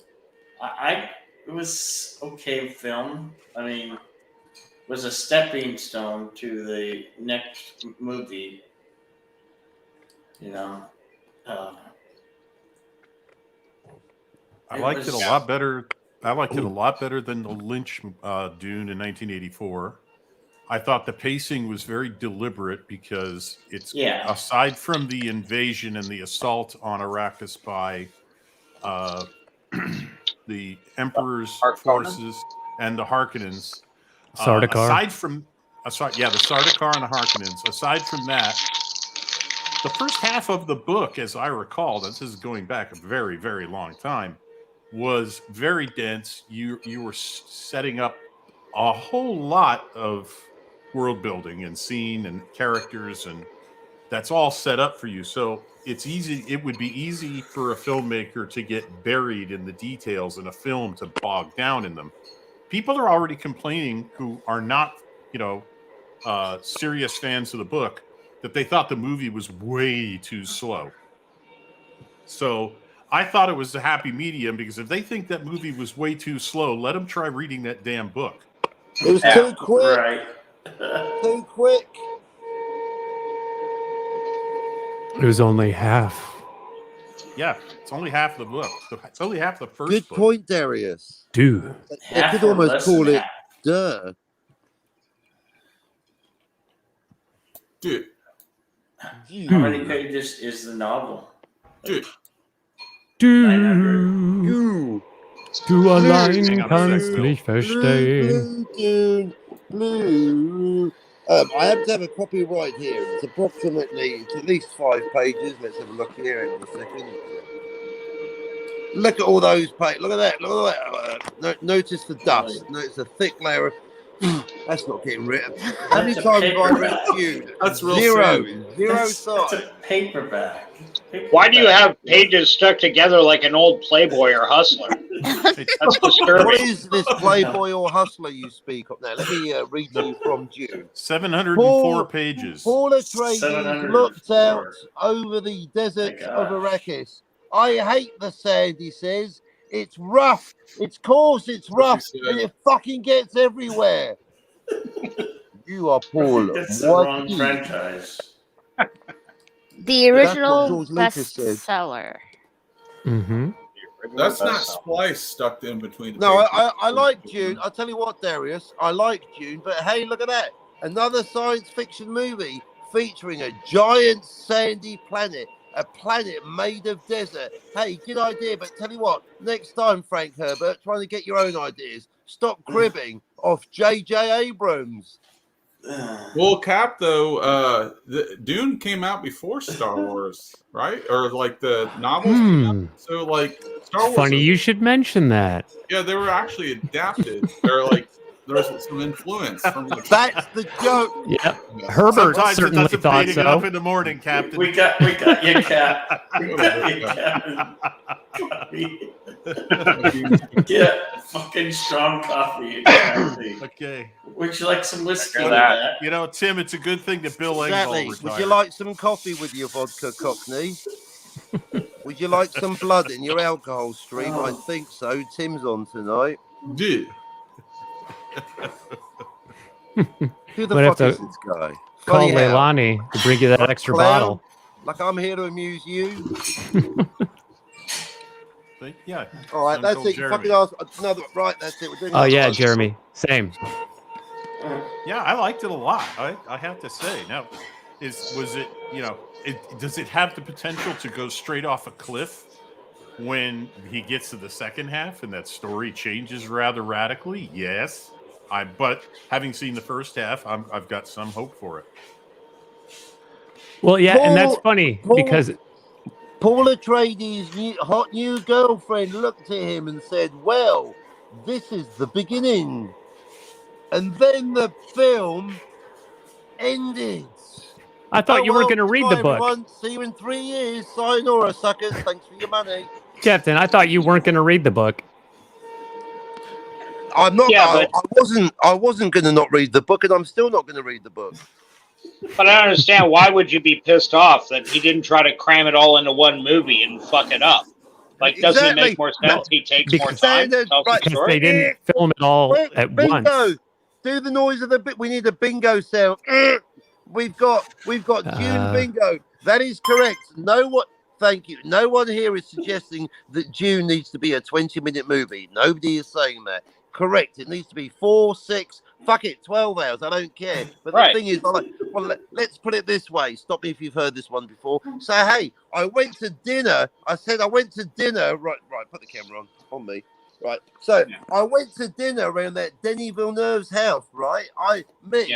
It was okay film. I mean, it was a stepping stone to the next movie. I liked it a lot better. I liked it a lot better than the Lynch Dune in 1984. I thought the pacing was very deliberate because it's aside from the invasion and the assault on Arrakis by the Emperor's forces and the Harkonnens. Sardaukar. The Sardaukar and the Harkonnens. Aside from that, the first half of the book, as I recall, this is going back a very, very long time, was very dense. You were setting up a whole lot of world building and scene and characters, and that's all set up for you. So it's easy. It would be easy for a filmmaker to get buried in the details in a film, to bog down in them. People are already complaining who are not, serious fans of the book, that they thought the movie was way too slow. So I thought it was a happy medium, because if they think that movie was way too slow, let them try reading that damn book. It was too quick. Right. Too quick. It was only half. Yeah, it's only half the book. It's only half the first Good book. point, Darius. Dude. They could almost call it duh. Dude. How many pages is the novel? Dude. Du allein kannst mich verstehen. I have to have a copy right here. It's it's at least 5 pages. Let's have a look here in a second. Look at all those pages. Look at that. Look at that. Notice the dust. Notice a thick layer of... That's not getting written. How many times have I read Jude? That's real Zero. sad. Zero That's times. a paperback. Why do you have pages stuck together like an old Playboy or Hustler? That's disturbing. What is this Playboy or Hustler you speak of now? Let me read to you from June. 704 pages. Paul Atreides looked out over the deserts of Arrakis. I hate the sand, he says. It's rough. It's coarse. It's rough. And it fucking gets everywhere. You are Paul. It's the wrong franchise. The original bestseller. Mm-hmm. That's not Splice stuck in between the No, pages. I like Dune. I'll tell you what, Darius. I like Dune. But hey, look at that. Another science fiction movie featuring a giant sandy planet. A planet made of desert. Hey, good idea, but tell you what, next time, Frank Herbert, trying to get your own ideas, stop cribbing off J.J. Abrams. Well, Cap, though, Dune came out before Star Wars, right? Or like the novels came out. So, like, Star Wars. Funny you should mention that. Yeah, they were actually adapted. They're like, there's some influence from the. That's the joke. Yeah, Herbert Sometimes certainly it doesn't thought pay to so. get up in the morning, Captain. We got you, Cap. We got you, Cap. Get fucking strong coffee. Okay. Would you like some whiskey with that? You know, Tim, it's a good thing that Bill Engvall Exactly. retired. Would you like some coffee with your vodka, Cockney? Would you like some blood in your alcohol stream? I think so. Tim's on tonight. Dude. Who the Might have fuck is to this guy? Call Bloody hell. Leilani to bring you that extra Clown? bottle. Like I'm here to amuse you. But, yeah. All right, that's it. You fucking ask another. Right, that's it. We're doing Oh yeah, another one. Jeremy. Same. Yeah, I liked it a lot. I have to say. Now, was it, you know, does it have the potential to go straight off a cliff when he gets to the second half and that story changes rather radically? Yes. But having seen the first half, I've got some hope for it. Well, yeah, and that's funny because Paul Atreides' hot new girlfriend looked at him and said, "Well, this is the beginning." And then the film ended. I thought you weren't going to read the book. Everyone. See you in 3 years. Sayonara, suckers. Thanks for your money. Captain, I thought you weren't going to read the book. I'm not. Yeah, I wasn't going to not read the book, and I'm still not going to read the book. But I don't understand, why would you be pissed off that he didn't try to cram it all into one movie and fuck it up? Like, doesn't it make more sense? He takes more time to tell the Because story. they didn't film it all at bingo. once. Do the noise of the bit. We need a bingo sound. We've got June bingo. That is correct. Thank you. No one here is suggesting that June needs to be a 20-minute movie. Nobody is saying that. Correct. It needs to be 4, 6, fuck it, 12 hours. I don't care. But the thing is, let's put it this way. Stop me if you've heard this one before. So, hey, I went to dinner. I said I went to dinner. Right. Put the camera on me. Right. So I went to dinner around that Denis Villeneuve's house. Right. I went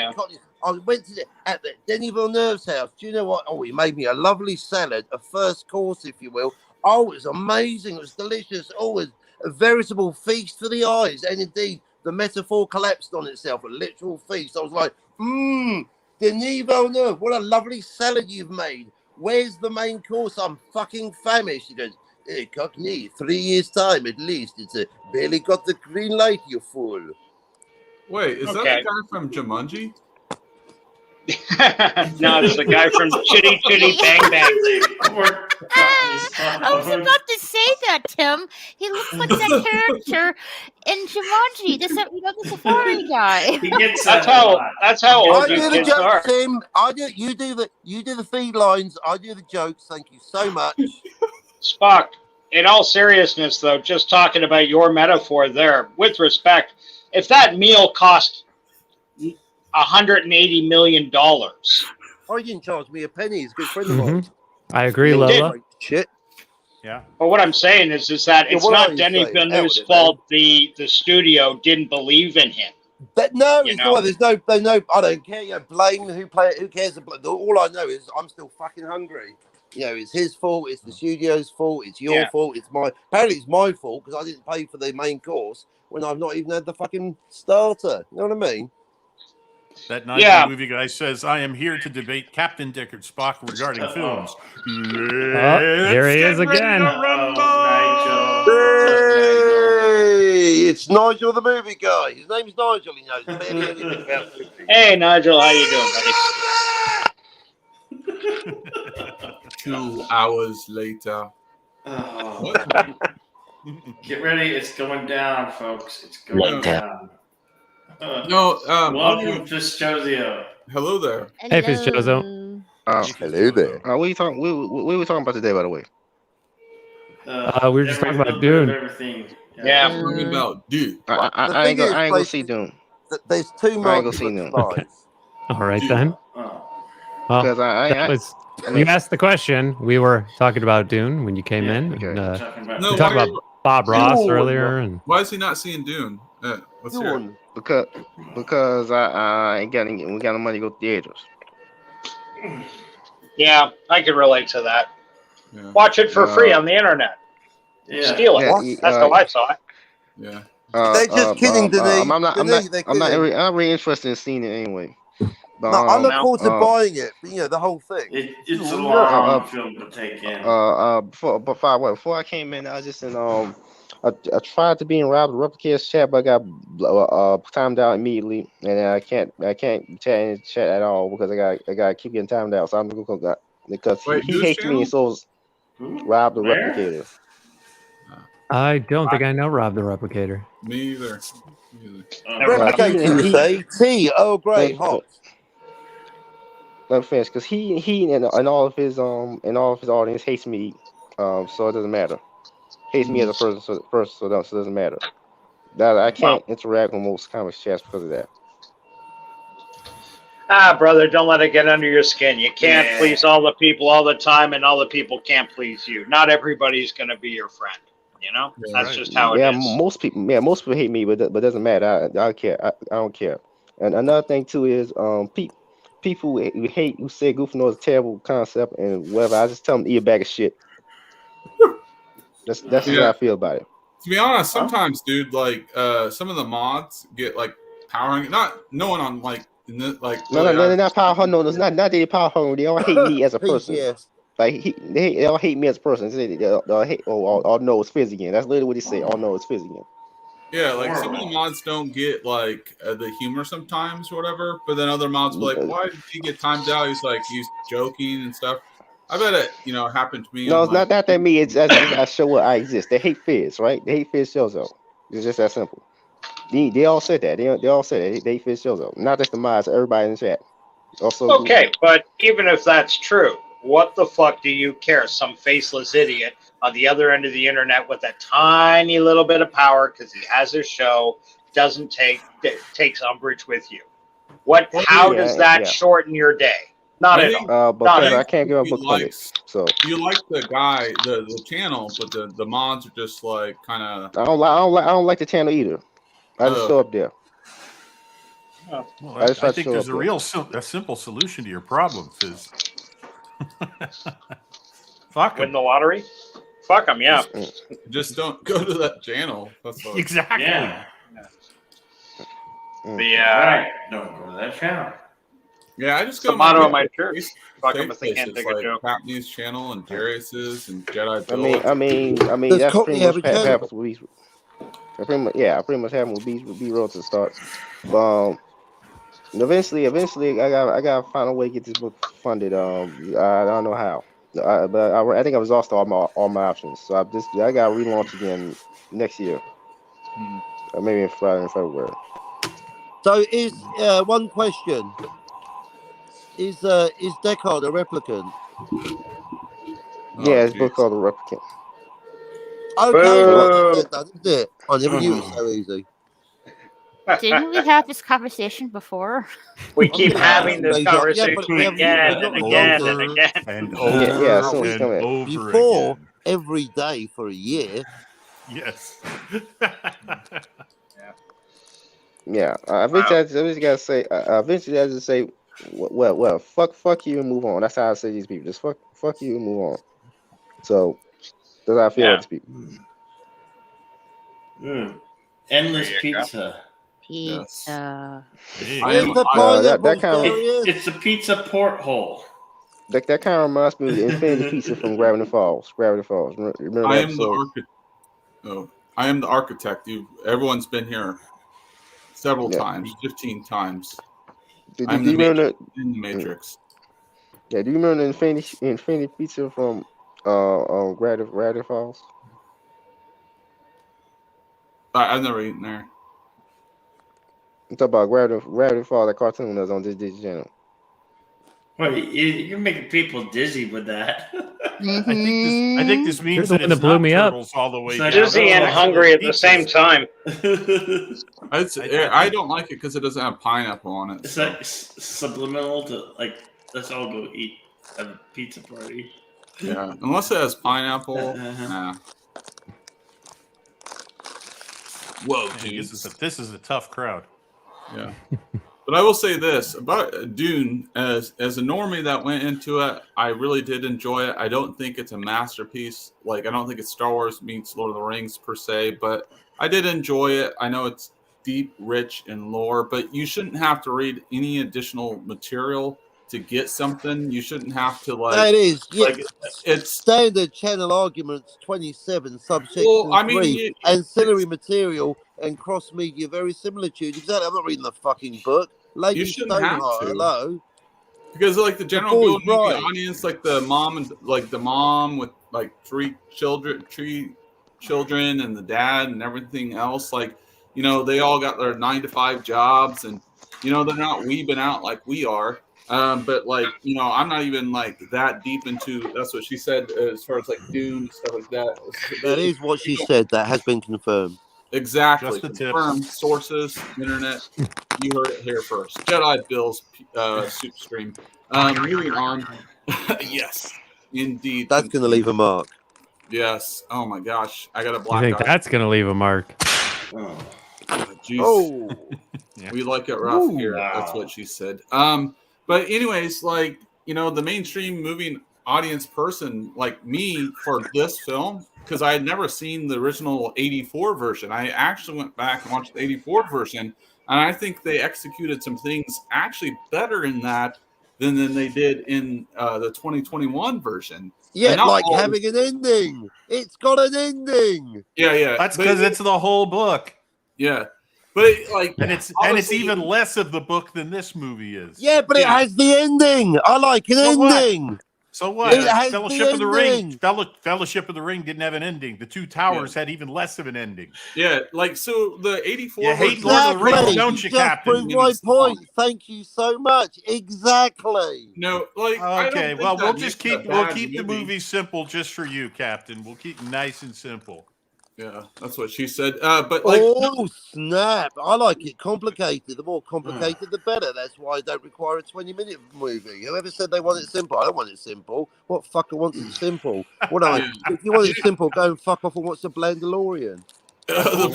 at the Denis Villeneuve's house. Do you know what? Oh, he made me a lovely salad, a first course, if you will. Oh, it was amazing. It was delicious. Oh, it was a veritable feast for the eyes. And indeed, the metaphor collapsed on itself, a literal feast. I was like, Denis Villeneuve, what a lovely salad you've made. Where's the main course? I'm fucking famished. He goes, "Hey, Cockney, 3 years' time at least. It's barely got the green light, you fool." Wait, is that the guy from Jumanji? No, it's the guy from Chitty Chitty Bang Bang. I was about to say that, Tim. He looks like that character in Jumanji, the safari guy. That's how old I you do the kids jokes, are. Tim. You do the feed lines. I do the jokes. Thank you so much. Spock, in all seriousness, though, just talking about your metaphor there, with respect, if that meal cost $180 million, I didn't charge me a penny. He's a good friend of mine. I agree, You did. Lola. Shit. Yeah. But what I'm saying is that Yeah, it's what are not you Denny saying? Hell Villeneuve's with it, man. fault the studio didn't believe in him. No, You it's know? not. There's no. I don't care. You know, blame who play it. Who cares? All I know is I'm still fucking hungry. You know, it's his fault. It's the studio's fault. It's your fault. Apparently it's my fault because I didn't pay for the main course when I've not even had the fucking starter. You know what I mean? That Nigel movie guy says, "I am here to debate Captain Deckard Spock regarding films." Here he is again. Nigel. Hey, it's Nigel the movie guy. His name's Nigel. He knows barely anything about movies. Hey, Nigel, how you doing, buddy? 2 hours later. Get ready. It's going down, folks. It's going down. Welcome to Fitzjozio. Hello there. Hey, Fitzjozo. Hello there. What are you talking? What are we talking about today, by the way? We were just talking about Dune. Everything. Yeah. Talking about Dune. I ain't gonna see Dune. There's two I ain't gonna Marty see Dune. Okay. All right then. Because you asked the question. We were talking about Dune when you came in. Okay. And, No, we talked about Bob Ross earlier. And Why is he not seeing Dune? Let's hear it. Because I ain't got we got no money to go to theaters. Yeah, I can relate to that. Yeah. Watch it for free on the internet. Steal it. That's how I saw it. Yeah. They're just kidding, Denise. I'm not really interested in seeing it anyway. But, no, I look forward to buying it. But, you know, the whole thing. It's a long film to take in. Before I came in, I was just in I tried to be in Rob the Replicator's chat, but I got timed out immediately, and I can't chat in the chat at all because I got keep getting timed out. So I'm gonna go because he hates me, and so is Rob the Replicator. I don't think I know Rob the Replicator. Me either. Replicator, you say? Tea, oh great, hot. Let me finish, because he and all of his audience hates me, so it doesn't matter. Hates me as a person, so it doesn't matter. That I can't interact with most comic chats because of that. Brother, don't let it get under your skin. You can't please all the people all the time, and all the people can't please you. Not everybody's going to be your friend. You know, that's just how it is. Most people hate me, but it doesn't matter. I don't care. I don't care. And another thing too is people who say Goofy is a terrible concept and whatever. I just tell them to eat a bag of shit. That's how I feel about it. To be honest, sometimes, dude, like some of the mods get like powering. No one on like No, they're not power hungry. No, it's not they power hungry. They all hate me as a person. Yes. Like they all hate me as a person. They'll hate. Oh no, it's Fizz again. That's literally what they say. Oh no, it's Fizz again. Yeah, like some of the mods don't get like the humor sometimes or whatever, but then other mods be like, "Why did he get timed out?" He's joking and stuff. I bet it happened to me. No, it's not that me. It's I show what I exist. They hate Fizz, right? They hate Fizz Shozo. It's just that simple. They all said that. They all said that. They hate Fizz Shozo. Not just the mods. Everybody in the chat. Also. Okay, but even if that's true, what the fuck do you care? Some faceless idiot on the other end of the internet with a tiny little bit of power because he has his show takes umbrage with you. How does that shorten your day? Not at all. Because I can't give a book credits. So you like the guy, the channel, but the mods are just like kind of. I don't like the channel either. I just show up there. Well, I think there's a simple solution to your problem, Fizz. Fuck win the lottery. Fuck them, yeah. Just don't go to that channel. That's what. Exactly. Yeah. Right. Don't go to that channel. Yeah, I just go to the motto of my church. Fuck them if they can't take a joke. Capney's channel and Darius's and Jedi Bill. I mean, that's pretty much what happens with these. I pretty much have with B-roll to start. Eventually, I gotta find a way to get this book funded. I don't know how, but I think I've exhausted all my options. So I gotta relaunch again next year, maybe in February. So is one question: Is Deckard a replicant? Yeah, it's book called The Replicant. Okay, well, that's it. I never knew it was so easy. Didn't we have this conversation before? We keep having this conversation again and again and again. And so and over before again. every day for a year. Yes. Yeah. Eventually, I just gotta say. Eventually, I just say, well, fuck you and move on. That's how I say these people. Just fuck you and move on. So that's how I feel with these people. Endless pizza. Pizza. It's a pizza porthole. That kind of reminds me of the Infinity Pizza from Gravity Falls. Gravity Falls. Remember I that am episode? I am the architect. Everyone's been here several times, 15 times. I'm the Matrix in the Matrix. Yeah, do you remember the Infinity Pizza from Gravity Falls? I've never eaten there. I'm talking about Gravity Falls, that cartoon that's on this Disney Channel. Wait, you're making people dizzy with that. I think this means You're the that one it's that blew not me up. turtles all the way So down. Dizzy and hungry at the same time. I don't like it because it doesn't have pineapple on it. It's like subliminal to like, let's all go eat at a pizza party. Yeah, unless it has pineapple. Nah. Whoa, dude. This is a tough crowd. Yeah. But I will say this about Dune, as a normie that went into it, I really did enjoy it. I don't think it's a masterpiece. Like, I don't think it's Star Wars meets Lord of the Rings per se, but I did enjoy it. I know it's deep, rich in lore, but you shouldn't have to read any additional material to get something. You shouldn't have to That is, it's standard channel arguments 27 subsection 3 ancillary material and cross media very similitude. Exactly. I'm not reading the fucking book. Lady You shouldn't have Stoneheart, to. hello. Because like the general good movie audience, like the mom with like three children and the dad and everything else, like, you know, they all got their 9-to-5 jobs and, you know, they're not weebing out like we are. But like, you know, I'm not even like that deep into, that's what she said, as far as like Dune and stuff like that. That is what she said. That has been confirmed. Exactly. Just the Confirmed sources, internet. You heard it here first. Jedi Bill's soup stream. Moving on. Yes, indeed. That's going to leave a mark. Yes. Oh my gosh. I got a black I think eye. that's going to leave a mark. Oh. We like it rough here. Wow. That's what she said. But anyways, like, you know, the mainstream moving audience person like me for this film, because I had never seen the original 84 version. I actually went back and watched the 84 version, and I think they executed some things actually better in that than they did in the 2021 version. Yeah, like having an ending. It's got an ending. Yeah. That's because it's the whole book. Yeah. But it's even less of the book than this movie is. Yeah, but it has the ending. I like an ending. So what? It has Fellowship the of the Ring. ending. Fellowship of the Ring didn't have an ending. The Two Towers had even less of an ending. Yeah, like so the 84. You hate Lord of the Rings, don't you, Captain? Just proved my point. Thank you so much. Exactly. No, like okay. Well, we'll keep the movie simple just for you, Captain. We'll keep it nice and simple. Yeah, that's what she said. But like, snap! I like it complicated. The more complicated, the better. That's why I don't require a 20-minute movie. Whoever said they want it simple? I don't want it simple. What fucker wants it simple? If you want it simple, go and fuck off and watch the Blandalorian.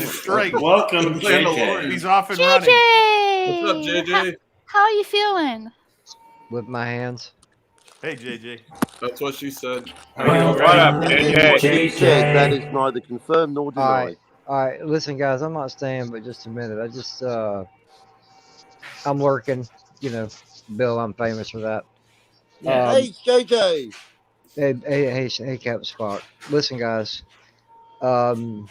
Straight. Welcome, JJ. He's off and running. What's up, JJ? How are you feeling? With my hands. Hey, JJ. That's what she said. What up, JJ? She said that is neither confirmed nor denied. All right. Listen, guys, I'm not staying but just a minute. I just, I'm working. You know, Bill, I'm famous for that. Yeah. Hey, JJ. Hey, Cap Spock. Listen, guys. I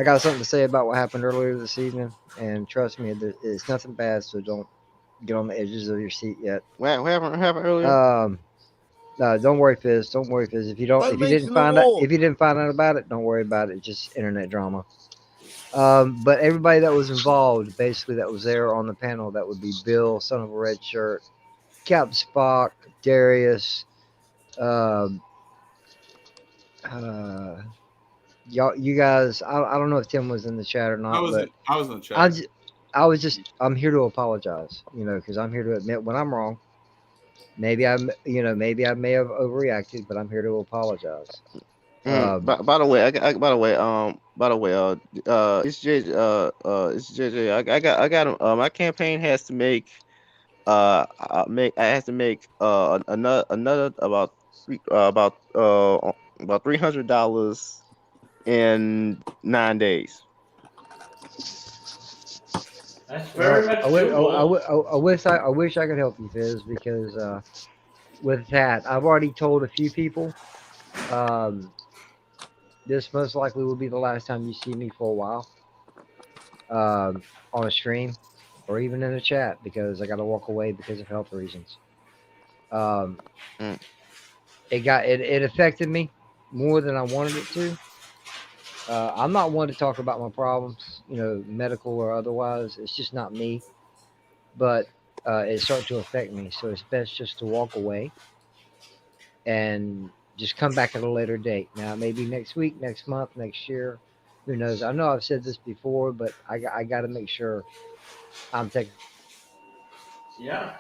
got something to say about what happened earlier this evening, and trust me, it's nothing bad. So don't get on the edges of your seat yet. What happened earlier? No, don't worry, Fizz. Don't worry, Fizz. If you didn't find out about it, don't worry about it. It's just internet drama. But everybody that was involved, basically, that was there on the panel, that would be Bill, Son of a Red Shirt, Cap Spock, Darius, you guys. I don't know if Tim was in the chat or not, I was but in the chat. I'm here to apologize. Because I'm here to admit when I'm wrong. Maybe maybe I may have overreacted, but I'm here to apologize. By the way, it's JJ. I got my campaign has to make I have to make another about $300 in 9 days. That's very much I wish I could help you, Fizz, because with that, I've already told a few people. This most likely will be the last time you see me for a while on a stream or even in a chat because I got to walk away because of health reasons. It affected me more than I wanted it to. I'm not one to talk about my problems, medical or otherwise. It's just not me. But it started to affect me, so it's best just to walk away and just come back at a later date. Now, maybe next week, next month, next year. Who knows? I know I've said this before, but I got to make sure I'm taking. Yeah.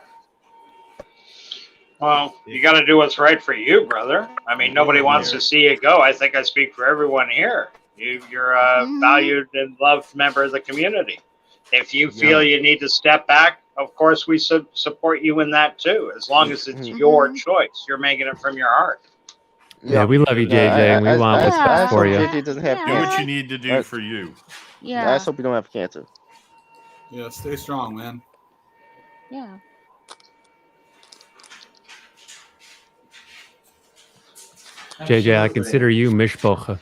Well, you got to do what's right for you, brother. I mean, nobody wants to see you go. I think I speak for everyone here. You're a valued and loved member of the community. If you feel you need to step back, of course, we support you in that too, as long as it's your choice. You're making it from your heart. Yeah, we love you, JJ, and we want what's best for you. JJ doesn't have do what you need to do for you. Yeah. I just hope you don't have cancer. Yeah, stay strong, man. Yeah. JJ, I consider you mishpocha.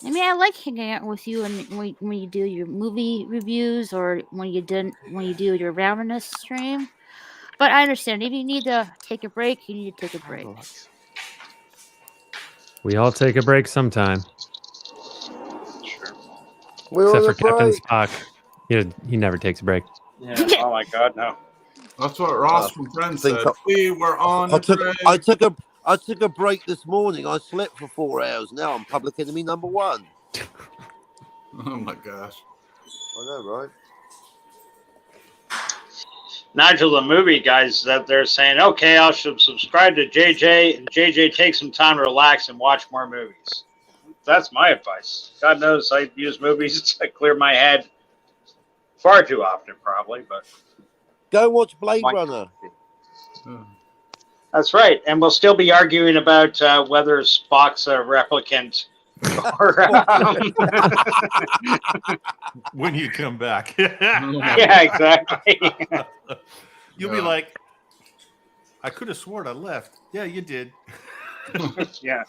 I mean, I like hanging out with you and when you do your movie reviews or when you do your Ravenous stream. But I understand if you need to take a break, you need to take a break. We all take a break sometime. We're Except on for a Captain break. Spock. He never takes a break. Yeah. Oh my God, no. That's what Ross from Friends said. We were on a break. I took a break this morning. I slept for 4 hours. Now I'm public enemy number 1. Oh my gosh. I know, right? Nigel, the movie guys, that they're saying, okay, I should subscribe to JJ, and JJ take some time to relax and watch more movies. That's my advice. God knows I use movies to clear my head far too often, probably, but go watch Blade Runner. That's right, and we'll still be arguing about whether Spock's a replicant. Or, when you come back. Yeah, exactly. You'll be like, I could have sworn I left. Yeah, you did. Yeah.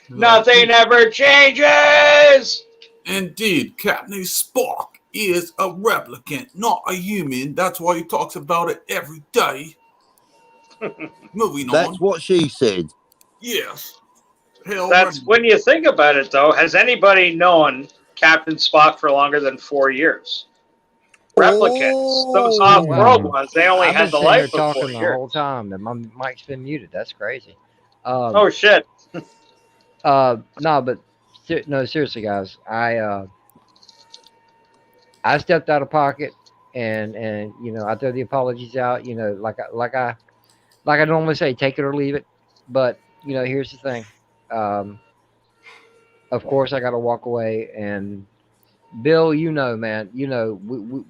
Nothing ever changes! Indeed, Captain Spock is a replicant, not a human. That's why he talks about it every day. Moving on. That's what she said. Yes. That's when you think about it, though. Has anybody known Captain Spock for longer than 4 years? Replicants, those off-world ones, they only had the life of 4 years. The whole time, and my mic's been muted. That's crazy. Oh shit. No, but no, seriously, guys. I stepped out of pocket, and I throw the apologies out. Like I normally say, take it or leave it. But here's the thing. Of course, I got to walk away. And Bill, man,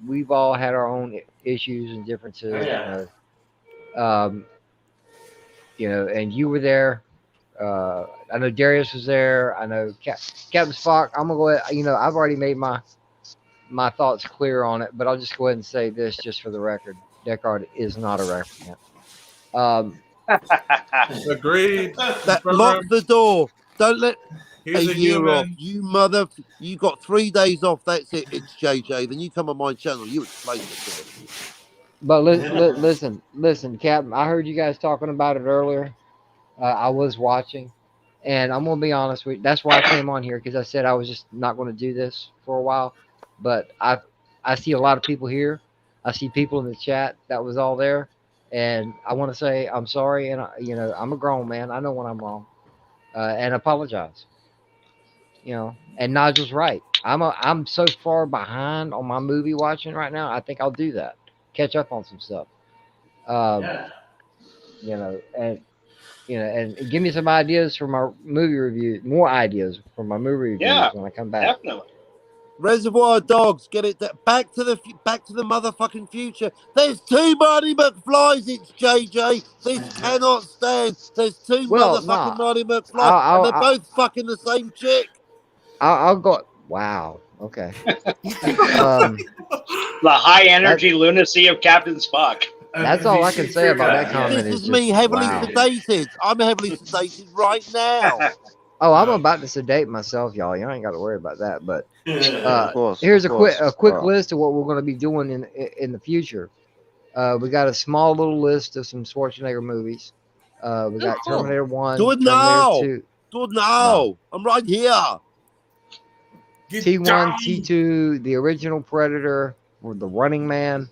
we've all had our own issues and differences. And you were there. I know Darius was there. I know Captain Spock. I'm gonna go ahead. I've already made my thoughts clear on it, but I'll just go ahead and say this just for the record: Deckard is not a replicant. Agreed. Lock the door. Don't let He's a year human. off. You mother. You got 3 days off. That's it. It's JJ. Then you come on my channel. You explain it to him. But listen, Captain. I heard you guys talking about it earlier. I was watching, and I'm gonna be honest with you. That's why I came on here, because I said I was just not going to do this for a while. But I see a lot of people here. I see people in the chat that was all there, and I want to say I'm sorry. And I'm a grown man. I know when I'm wrong, and apologize. You know, and Nigel's right. I'm so far behind on my movie watching right now. I think I'll do that. Catch up on some stuff. Yeah. You know, and give me some ideas for my movie review. More ideas for my movie reviews Yeah, when I come back. definitely. Reservoir Dogs, get it. Back to the motherfucking future. There's two Marty McFlys. It's JJ. This cannot stand. There's two Well, motherfucking Marty McFlys, I'll- and they're both fucking the same chick. I'll go. Wow. Okay. The high energy lunacy of Captain Spock. That's all I can say about that comment. This is is me just, heavily wow. sedated. I'm heavily sedated right now. Oh, I'm about to sedate myself, y'all. You ain't got to worry about that. But Of course, here's of a course. quick list of what we're going to be doing in the future. We got a small little list of some Schwarzenegger movies. We got Terminator 1, Do it Terminator now. 2. Do it now. I'm right here. T1, T2, the original Predator, or the Running Man.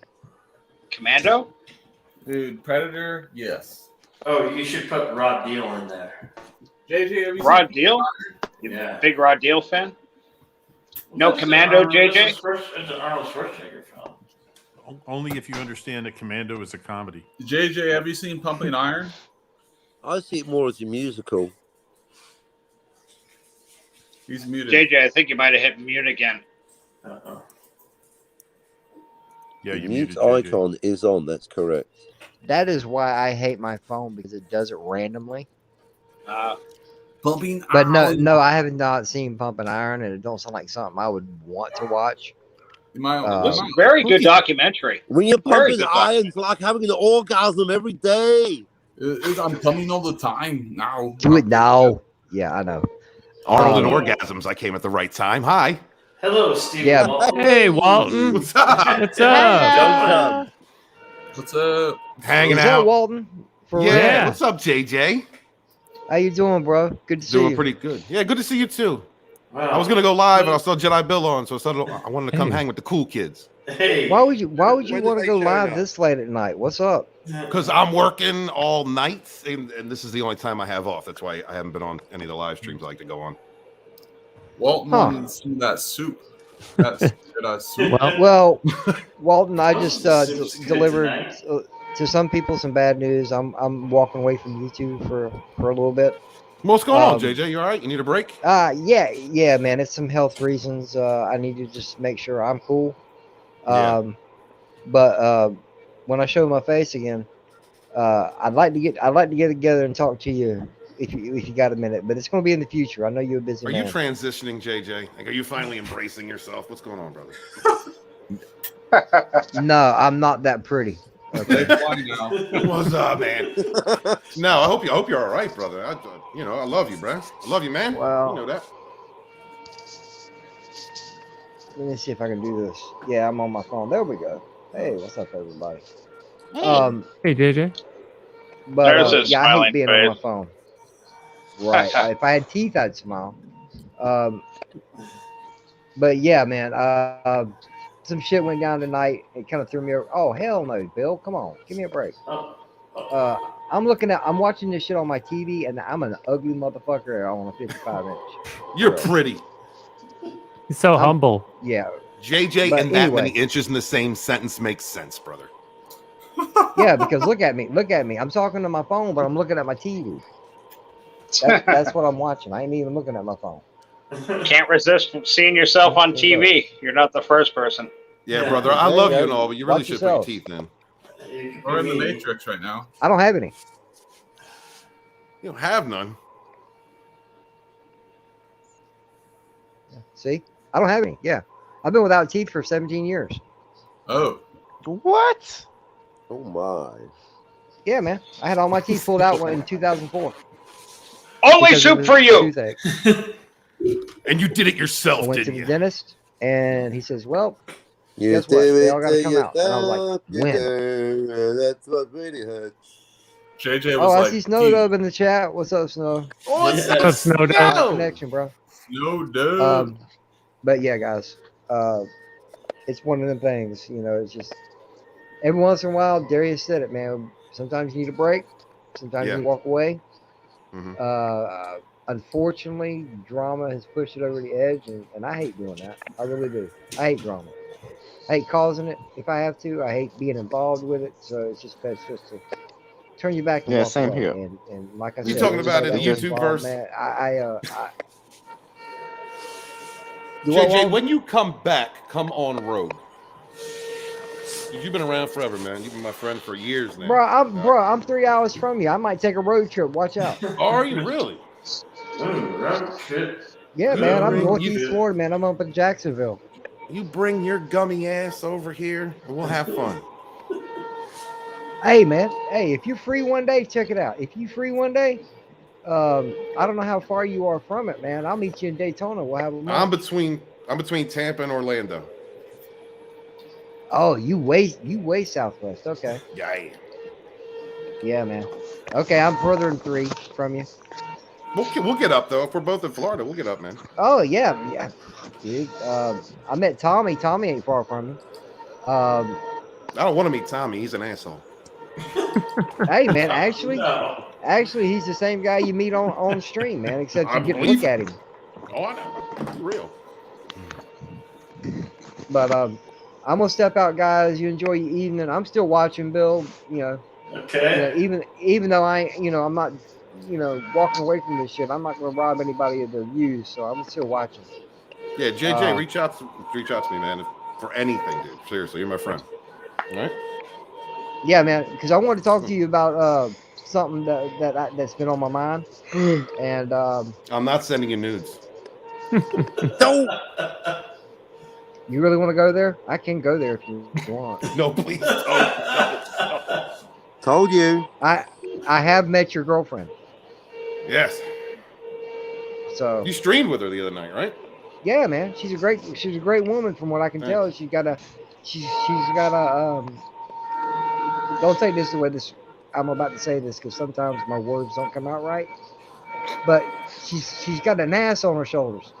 Commando? Dude, Predator, yes. Oh, you should put Rod Deal in there. JJ, have you Rod seen Deal? Yeah. Big Rod Deal fan? No Commando, JJ? It's an Arnold Schwarzenegger film. Only if you understand that Commando is a comedy. JJ, have you seen Pumping Iron? I see it more as a musical. He's muted. JJ, I think you might have hit mute again. Uh-oh. Yeah, The you mute muted JJ. icon is on. That's correct. That is why I hate my phone, because it does it randomly. Pumping But Iron. no, I have not seen Pump and Iron, and it don't sound like something I would want to watch. It was a very good documentary. When you're Very pumping good iron, it's like having an orgasm every day. I'm coming all the time now. Do it now. Yeah, I know. Arnold and orgasms. I came at the right time. Hi. Hello, Steve. Yeah. Walton. Hey, Walton. What's up? What's up? Hello. What's up? Hanging Is that out. Walton? For Yeah. real? Yeah. What's up, JJ? How you doing, bro? Good to see Doing you. pretty good. Yeah, good to see you too. Wow. I was gonna go live, and I saw Jedi Bill on, so I wanted to come Hey. hang with the cool kids. Hey. Why would you When did want to they go show live up? this late at night? What's up? Because I'm working all night, and this is the only time I have off. That's why I haven't been on any of the live streams I like to go on. Walton Huh. wanted to see that soup. That's Jedi soup. Well, Walton, I just Soup's good delivered tonight. to some people some bad news. I'm walking away from YouTube for a little bit. What's going on, Um, JJ? You all right? You need a break? Yeah, man. It's some health reasons. I need to just make sure I'm cool. Yeah. But when I show my face again, I'd like to get together and talk to you if you got a minute. But it's going to be in the future. I know you're a busy Are man. you transitioning, JJ? Like, are you finally embracing yourself? What's going on, brother? No, I'm not that pretty. Okay. What's up, man? No, I hope you're all right, brother. I love you, bro. I love you, man. Well, you know that. Let me see if I can do this. Yeah, I'm on my phone. There we go. Hey, what's up, everybody? Hey. Hey, JJ. But There's a yeah, I hate smiling being on my face. phone. Right. If I had teeth, I'd smile. But yeah, man. Some shit went down tonight. It kind of threw me over. Oh hell no, Bill! Come on, give me a break. I'm watching this shit on my TV, and I'm an ugly motherfucker on a 55-inch. You're pretty. He's so humble. Yeah. JJ, But and that anyway. many inches in the same sentence makes sense, brother. Yeah, because look at me. I'm talking to my phone, but I'm looking at my TV. That's what I'm watching. I ain't even looking at my phone. Can't resist from seeing yourself on TV. You're not the first person. Yeah, Yeah. brother. I There love you you go. and all, but you really Watch should yourself. put your teeth in. We're in the Matrix right now. I don't have any. You don't have none. See, I don't have any. Yeah, I've been without teeth for 17 years. Oh. What? Oh my. Yeah, man. I had all my teeth pulled out in 2004. Only because soup of for the you. toothache. And you did it I yourself, went to didn't the you? dentist, and he says, "Well, You guess what? do They it all got to till come you out." And I was like, stop, you "When?" do. That's what really hurts. JJ Oh, was I like, see Snow Dub in the chat. What's up, Snow? What's Yeah. up, What's up, Snow Dub? Nice Snow? connection, bro. no dude. But yeah, guys, it's one of them things. You know, it's just every once in a while. Darius said it, man. Sometimes you need a break. Sometimes Yeah. you walk away. Mhm. unfortunately, drama has pushed it over the edge, and I hate doing that. I really do. I hate drama. I hate causing it if I have to. I hate being involved with it. So it's just best just to turn your back and Yeah, walk same away. here. And like I You said, talking about everybody in the that was YouTube involved, verse? man, I do JJ, what, when you come back, come on Rogue. You've been around forever, man. You've been my friend for years now. I'm 3 hours from you. I might take a road trip. Watch out. Are you really? Road trip. Yeah, man. I'm Bring Northeast you- Florida, man. I'm up in Jacksonville. You bring your gummy ass over here, and we'll have fun. Hey, man. Hey, if you're free one day, check it out. If you free one day, I don't know how far you are from it, man. I'll meet you in Daytona. We'll have a I'm month. between Tampa and Orlando. Oh, you way southwest. Okay. Yeah. Yeah, man. Okay, I'm further than 3 from you. We'll get up though. If we're both in Florida, we'll get up, man. Oh yeah, dude. I met Tommy. Tommy ain't far from me. I don't want to meet Tommy. He's an asshole. Hey, man. Actually, he's the same guy you meet on stream, man. Except you get to look at him. Oh, I know. Real. But I'm gonna step out, guys. You enjoy your evening. I'm still watching, Bill. Okay. Even though I'm not, walking away from this shit. I'm not gonna rob anybody of their views, so I'm still watching. Yeah, JJ, reach out to me, man, for anything, dude. Seriously, you're my friend. All right. Yeah, man. Because I wanted to talk to you about something that's been on my mind, and I'm not sending you nudes. Don't. You really want to go there? I can go there if you want. No, please don't. No. Told you. I have met your girlfriend. Yes. So you streamed with her the other night, right? Yeah, man. She's a great woman from what I can tell. She's got a don't take this the way this I'm about to say this, because sometimes my words don't come out right. But she's got an ass on her shoulders.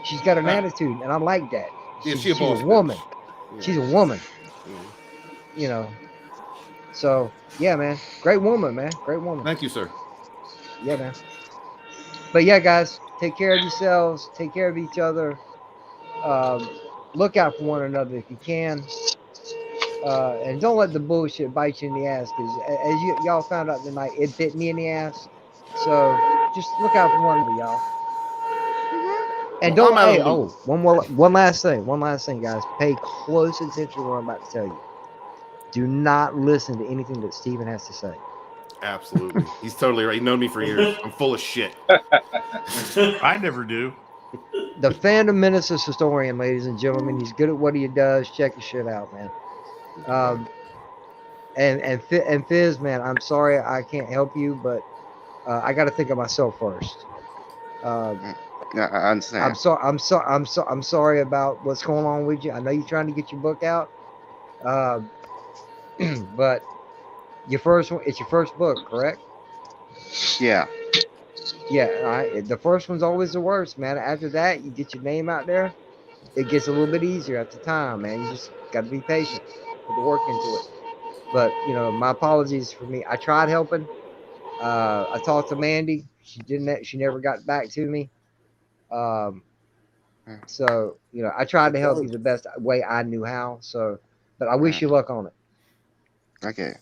She's got an attitude, and I like that. She's a woman. Yeah. She's a woman. Yeah. So yeah, man. Great woman, man. Great woman. Thank you, sir. Yeah, man. But yeah, guys, take care of yourselves. Take care of each other. Look out for one another if you can. And don't let the bullshit bite you in the ass, because as y'all found out tonight, it bit me in the ass. So just look out for one another, y'all. And one last thing, guys. Pay close attention to what I'm about to tell you. Do not listen to anything that Steven has to say. Absolutely. He's totally right. He's known me for years. I'm full of shit. I never do. The fandom menace historian, ladies and gentlemen. He's good at what he does. Check his shit out, man. And Fizz, man, I'm sorry I can't help you, but I got to think of myself first. I understand. I'm sorry about what's going on with you. I know you're trying to get your book out, but it's your first book, correct? Yeah. Yeah. The first one's always the worst, man. After that, you get your name out there. It gets a little bit easier at the time, man. You just got to be patient, put the work into it. But my apologies for me. I tried helping. I talked to Mandy. She never got back to me. So I tried to help you the best way I knew how. So, but I wish you luck on it. Okay.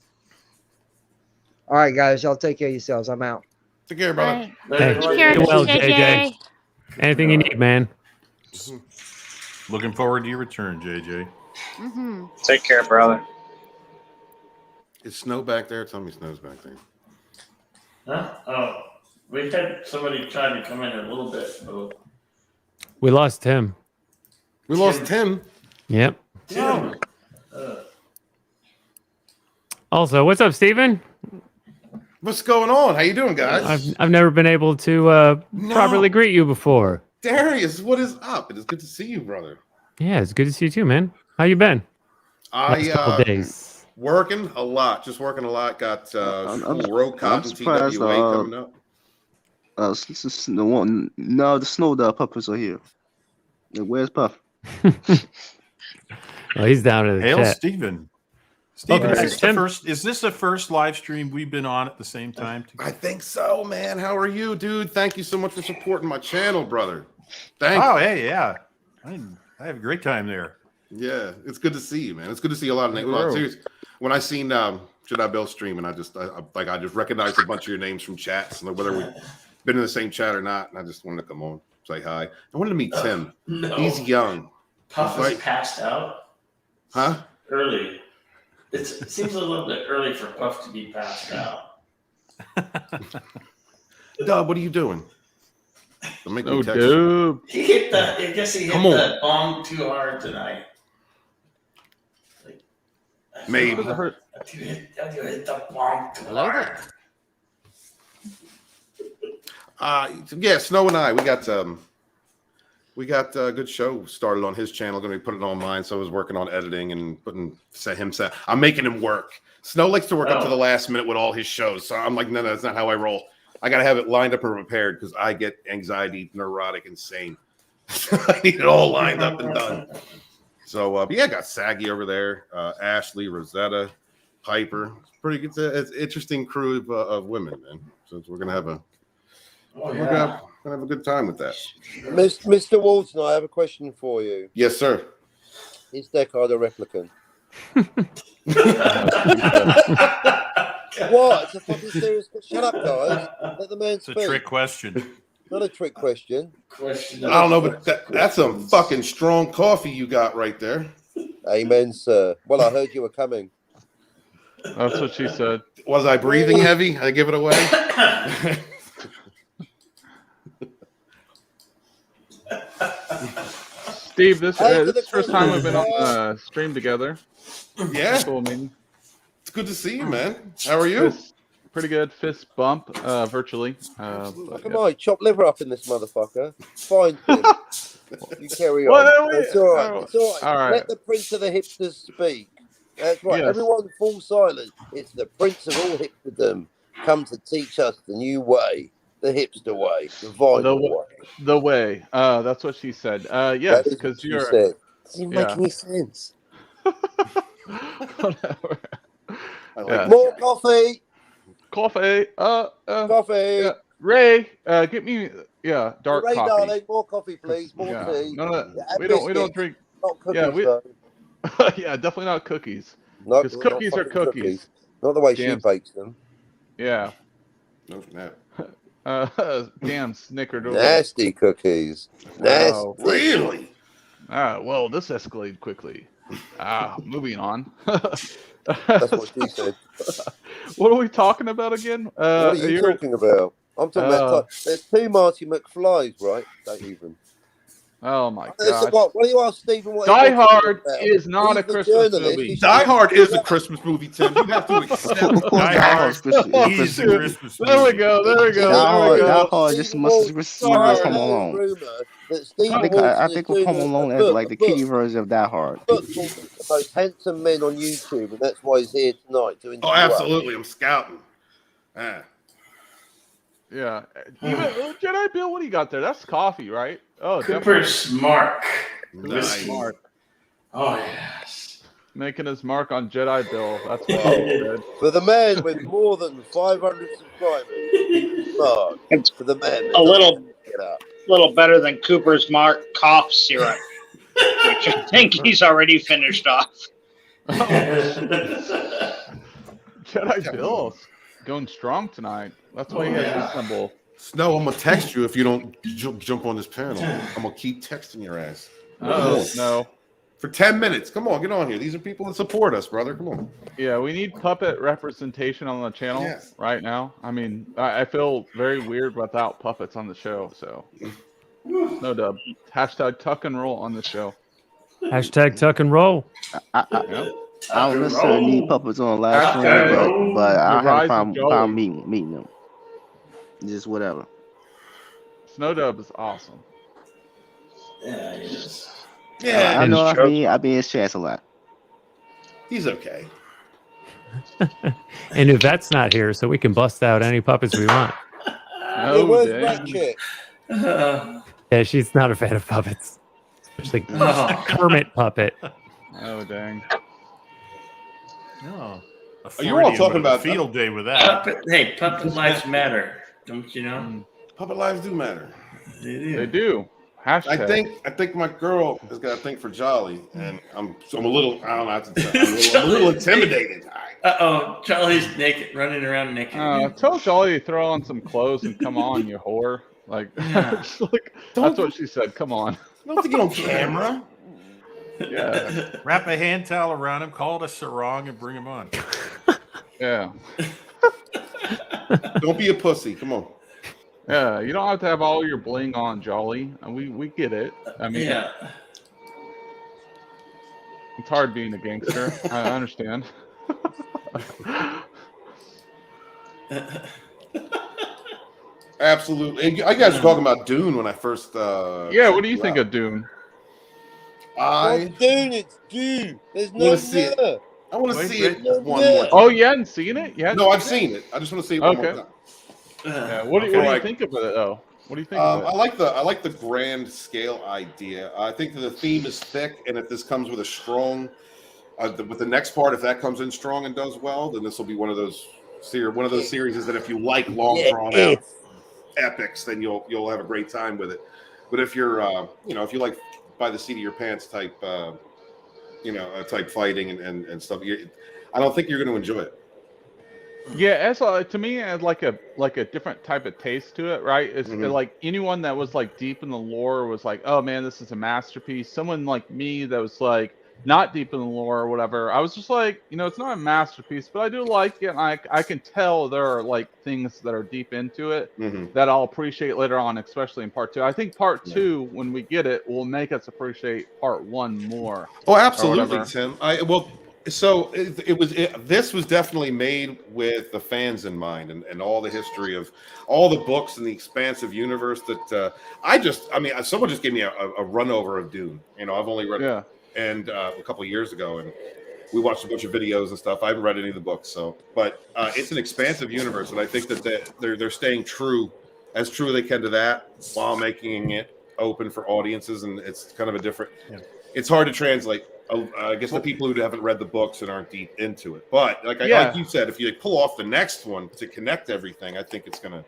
All right, guys. Y'all take care of yourselves. I'm out. Take care, brother. Hey, take care, JJ. Anything you need, man. Looking forward to your return, JJ. Mm-hmm. Take care, brother. Is snow back there? Tell me snow's back there. Huh? Oh, we had somebody trying to come in a little bit. So. We lost Tim. We lost Tim. Yep. Tim. Also, what's up, Steven? What's going on? How you doing, guys? I've never been able to properly greet you before. Darius, what is up? It is good to see you, brother. Yeah, it's good to see you too, man. How you been? Last couple days. Working a lot. Just working a lot. Got full Rogue Cotton TWA coming up. The snow puppers are here. Where's Puff? Well, he's down in the Hail chat. Steven. Steve, Okay, is this the first live stream we've been on at the same time? I think so, man. How are you, dude? Thank you so much for supporting my channel, brother. Thank you. Hey, yeah. I have a great time there. Yeah, it's good to see you, man. It's good to see a lot of names. Well, seriously, when I seen Jedi Bell stream, and I just recognized a bunch of your names from chats, and whether we've been in the same chat or not, and I just wanted to come on, say hi. I wanted to meet Tim. No. He's young. Puff is passed out. Huh? Early. It seems a little bit early for Puff to be passed out. Dub, what are you doing? Don't make me text dude. you. He hit the. I guess he hit the bong too hard tonight. Maybe. You hit the bong too hard. Yeah, Snow and I, we got a good show started on his channel. Going to be putting it on mine. So I was working on editing and I'm making him work. Snow likes to work up to the last minute with all his shows. So I'm like, no, that's not how I roll. I got to have it lined up and prepared because I get anxiety, neurotic, insane. I need it all lined up and done. So, but yeah, I got Saggy over there, Ashley, Rosetta, Piper. It's an interesting crew of women, man. So we're gonna have we're gonna have a good time with that. Mr. Walton, I have a question for you. Yes, sir. Is Deckard a replicant? What? It's a fucking serious question. Shut up, guys. Let the man speak. It's a trick question. Not a trick question. I don't know, but that's some fucking strong coffee you got right there. Amen, sir. Well, I heard you were coming. That's what she said. Was I breathing heavy? I give it away. Steve, this is the first time we've been on stream together. Yeah. Cool, man. It's good to see you, man. How are you? Pretty good. Fist bump, virtually. Come on, chop liver up in this motherfucker. Fine. You carry on. It's all right. It's all right. All right. Let the prince of the hipsters speak. That's right. Yes. Everyone fall silent. It's the prince of all hipsterdom come to teach us the new way, the hipster way, the vinyl way. The way. That's what she said. Yes, because you're. Said. Doesn't make any sense. Whatever. More coffee. Coffee. Coffee. Yeah. Ray, get me dark Ray, coffee. darling, more coffee, please. More tea. No, we don't drink. Not cookies, yeah, definitely not cookies. No, because cookies are cookies. Not the way she bakes them. Yeah. No snap. Damn, snickered over. Nasty cookies. Nasty. Oh, really? Well, this escalated quickly. Moving on. That's what she said. What are we talking about again? What are you talking about? I'm talking about. There's two Marty McFlys, right? Don't even. Oh my god! What do you ask, Stephen? Die Hard is not a Christmas movie. Die Hard is a Christmas movie, Tim. You have to accept Die Hard is a Christmas movie. There we go. Die Hard is just as much as Home Alone. I think with Home Alone is like the kiddie version of Die Hard. The most handsome men on YouTube, and that's why he's here tonight to interview. Oh, absolutely! I'm scouting. Yeah. Even Jedi Bill, what do you got there? That's coffee, right? Oh, Cooper's mark. Nice. Mark. Oh yes. Making his mark on Jedi Bill. That's well. For the man with more than 500 subscribers, Mark. For the man. A little better than Cooper's Mark cough syrup, which I think he's already finished off. Jedi Bill going strong tonight. That's why he has his symbol. Snow, I'm gonna text you if you don't jump on this panel. I'm gonna keep texting your ass. No. For 10 minutes. Come on, get on here. These are people that support us, brother. Come on. Yeah, we need puppet representation on the channel right now. I mean, I feel very weird without puppets on the show. So, no dub. Hashtag tuck and roll on the show. Hashtag tuck and roll. I don't necessarily need puppets on the live stream, but I have a problem meeting them. Just whatever. Snow Dub is awesome. Yeah, he is. Yeah, I know. I be in his chats a lot. He's okay. And Yvette's not here, so we can bust out any puppets we want. Where's that chick? Yeah, she's not a fan of puppets. Especially Kermit puppet. Oh, dang. No. You all talking about field day with that? Puppet lives matter, don't you know? Puppet lives do matter. They do. Hashtag. I think my girl has got a thing for Jolly, and I'm a little. I don't know how to tell. I'm a little intimidated. Jolly's naked, running around naked. Tell Jolly to throw on some clothes and come on, you whore. Like, that's what she said. Come on. I don't think you on camera. Yeah. Wrap a hand towel around him, call it a sarong, and bring him on. Yeah. Don't be a pussy. Come on. Yeah, you don't have to have all your bling on, Jolly. We get it. I mean, it's hard being a gangster. I understand. Absolutely. And you guys were talking about Dune when I first. Yeah, what do you think of Dune? Dune, it's Dune. There's no it. I want to see it one more time. Oh, you hadn't seen it? No, I've seen it. I just want to see it one more time. Yeah. What do you think of it, though? What do you think of it? I like the grand scale idea. I think that the theme is thick, and if this comes with a strong, with the next part, if that comes in strong and does well, then this will be one of those series that if you like long drawn out epics, then you'll have a great time with it. But if you're if you like by the seat of your pants type type fighting and stuff, I don't think you're going to enjoy it. Yeah, to me, it had like a different type of taste to it, right? It's like anyone that was like deep in the lore was like, oh man, this is a masterpiece. Someone like me that was like not deep in the lore or whatever, I was just like, it's not a masterpiece, but I do like it. And I can tell there are like things that are deep into it that I'll appreciate later on, especially in part 2. I think part 2, when we get it, will make us appreciate part 1 more. Oh, absolutely, Tim. This was definitely made with the fans in mind and all the history of all the books and the expansive universe that someone just gave me a run over of Dune. I've only read it and a couple of years ago, and we watched a bunch of videos and stuff. I haven't read any of the books, but it's an expansive universe, and I think that they're staying true as they can to that while making it open for audiences, and it's kind of a different. It's hard to translate. I guess the people who haven't read the books and aren't deep into it, but like you said, if you pull off the next one to connect everything, I think it's gonna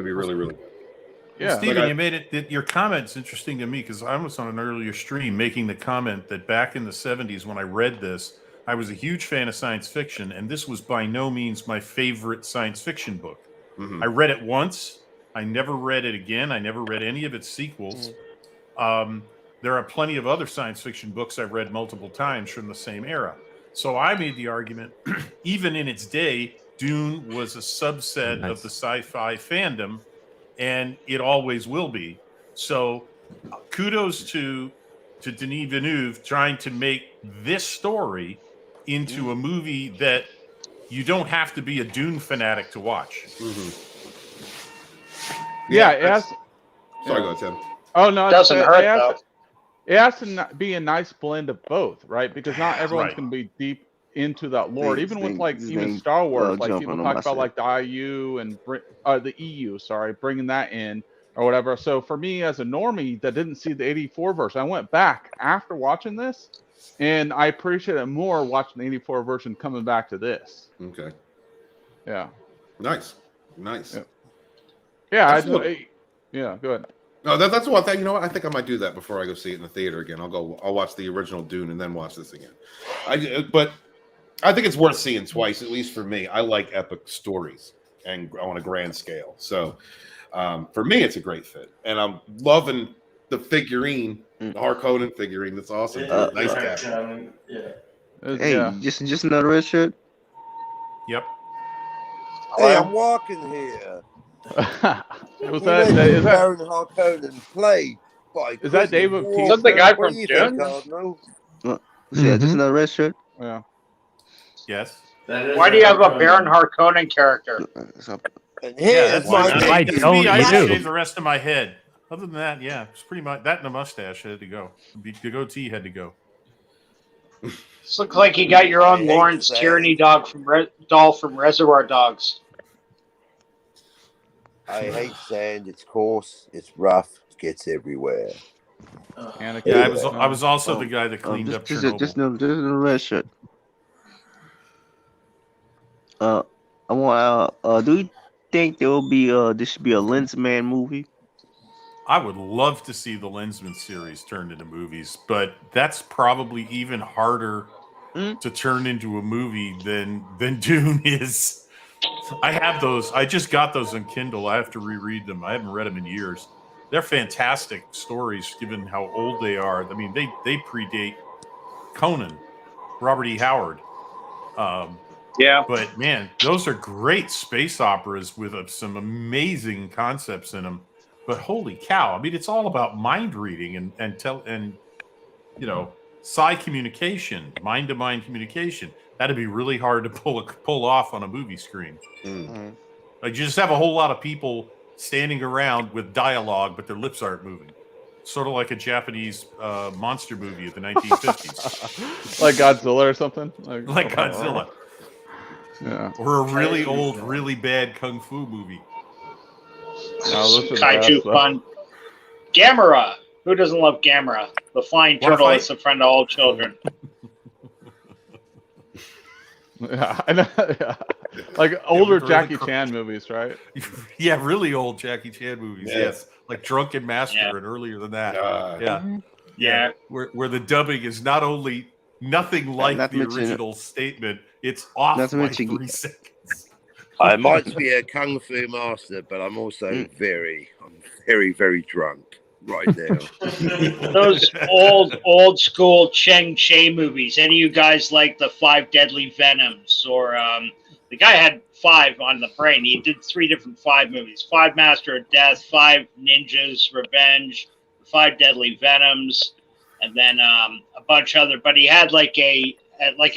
be really, really good. Yeah, Stephen, you made it. Your comment's interesting to me because I was on an earlier stream making the comment that back in the 70s when I read this, I was a huge fan of science fiction, and this was by no means my favorite science fiction book. I read it once. I never read it again. I never read any of its sequels. There are plenty of other science fiction books I've read multiple times from the same era. So I made the argument, even in its day, Dune was a subset of the sci-fi fandom, and it always will be. So kudos to Denis Villeneuve trying to make this story into a movie that you don't have to be a Dune fanatic to watch. Yeah, it has. Sorry, go ahead, Tim. Oh no, it doesn't hurt though. It has to be a nice blend of both, right? Because not everyone's going to be deep into that lore. Even with even Star Wars, like people talk about like the EU and the EU, bringing that in or whatever. So for me as a normie that didn't see the 84 version, I went back after watching this, and I appreciate it more watching the 84 version coming back to this. Okay. Yeah. Nice. Yeah. Yeah. Go ahead. No, that's one thing. You know what? I think I might do that before I go see it in the theater again. I'll watch the original Dune and then watch this again. But I think it's worth seeing twice, at least for me. I like epic stories and on a grand scale. So for me, it's a great fit, and I'm loving the figurine, the Harkonnen figurine. That's awesome. Nice cap. Hey, just another red shirt. Yep. Hey, I'm walking here. Is that Baron Harkonnen play by? Is that Dave of Is that the guy from Dune? Yeah, just another red shirt. Yeah. Yes. Why do you have a Baron Harkonnen character? I shaved the rest of my head. Other than that, yeah, it's pretty much that and a mustache had to go. The goatee had to go. This looks like you got your own Lawrence Tyranny doll from Reservoir Dogs. I hate sand. It's coarse. It's rough. It gets everywhere. I was also the guy that cleaned up Chernobyl. Just a red shirt. I want. Do you think there will be this should be a Lensman movie? I would love to see the Lensman series turned into movies, but that's probably even harder to turn into a movie than Dune is. I have those. I just got those on Kindle. I have to reread them. I haven't read them in years. They're fantastic stories, given how old they are. I mean, they predate Conan, Robert E. Howard. Yeah. But man, those are great space operas with some amazing concepts in them. But holy cow! I mean, it's all about mind reading and psi communication, mind to mind communication. That'd be really hard to pull off on a movie screen. Mm. Like, you just have a whole lot of people standing around with dialogue, but their lips aren't moving. Sort of like a Japanese monster movie of the 1950s. Like Godzilla or something? Like Godzilla. Yeah. Or a really old, really bad kung fu movie. No, this is Kaiju fun. Gamera. Who doesn't love Gamera? The flying turtle is a friend of all children. Yeah, I know. Yeah. Like older Jackie Chan movies, right? Yeah, really old Jackie Chan movies. Yes, like Drunken Master and earlier than that. Yeah. Where the dubbing is not only nothing like the original statement, it's off by 3 seconds. I might be a kung fu master, but I'm also very, very drunk right now. Those old school Cheng Che movies. Any of you guys like the 5 Deadly Venoms? Or the guy had 5 on the brain. He did 3 different 5 movies: 5 Master of Death, 5 Ninjas Revenge, 5 Deadly Venoms, and then a bunch other. But he had like an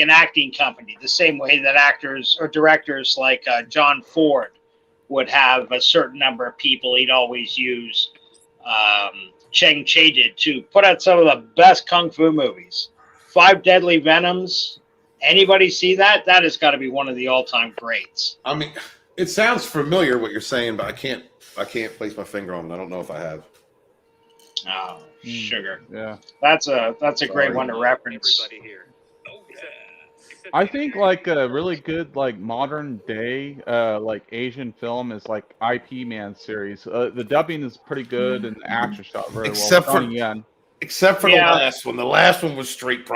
acting company, the same way that actors or directors like John Ford would have a certain number of people he'd always use. Cheng Che did to put out some of the best kung fu movies. 5 Deadly Venoms. Anybody see that? That has got to be one of the all-time greats. I mean, it sounds familiar what you're saying, but I can't place my finger on it. I don't know if I have. Oh, sugar. Yeah. That's a great one to reference. I think like a really good like modern day like Asian film is like IP Man series. The dubbing is pretty good and the actors shot very well. Except for the last one. The last one was straight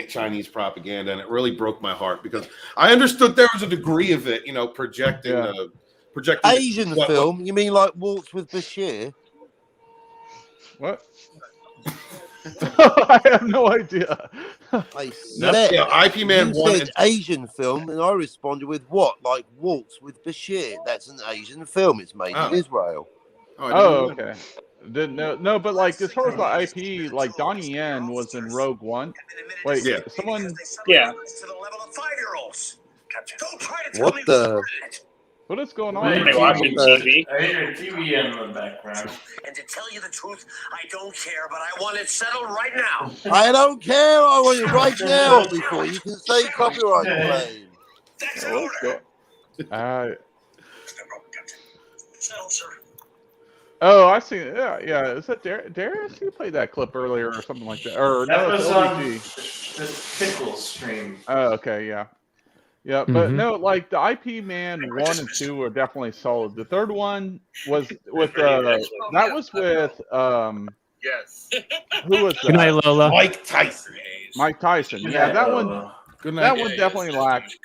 Chinese propaganda, and it really broke my heart because I understood there was a degree of it, projecting Asian film? You mean like Waltz with Bashir? What? I have no idea. IP Man said Asian film, and I responded with what? Like Waltz with Bashir? That's an Asian film. It's made in Israel. Oh, okay. Didn't know. No, but like as far as the IP, like Donnie Yen was in Rogue One. Wait, someone. Yeah. What the? What is going on? Are watching TV? I hear TV in the background. And to tell you the truth, I don't care, but I want it settled right now. I don't care. I want it right now before you can say copyright claim. That's an order. Settled, sir. Oh, I see. Yeah. Is that Darius? You played that clip earlier or something like that? Or that no, was it's on LBG. the Pickle stream. Oh, okay, yeah. Yeah, but no, like the IP Man 1 and 2 are definitely solid. The third one was with that was with yes. Who was that? Good night, Lola. Mike Tyson. Mike Tyson. Yeah, that one. That one definitely lacked.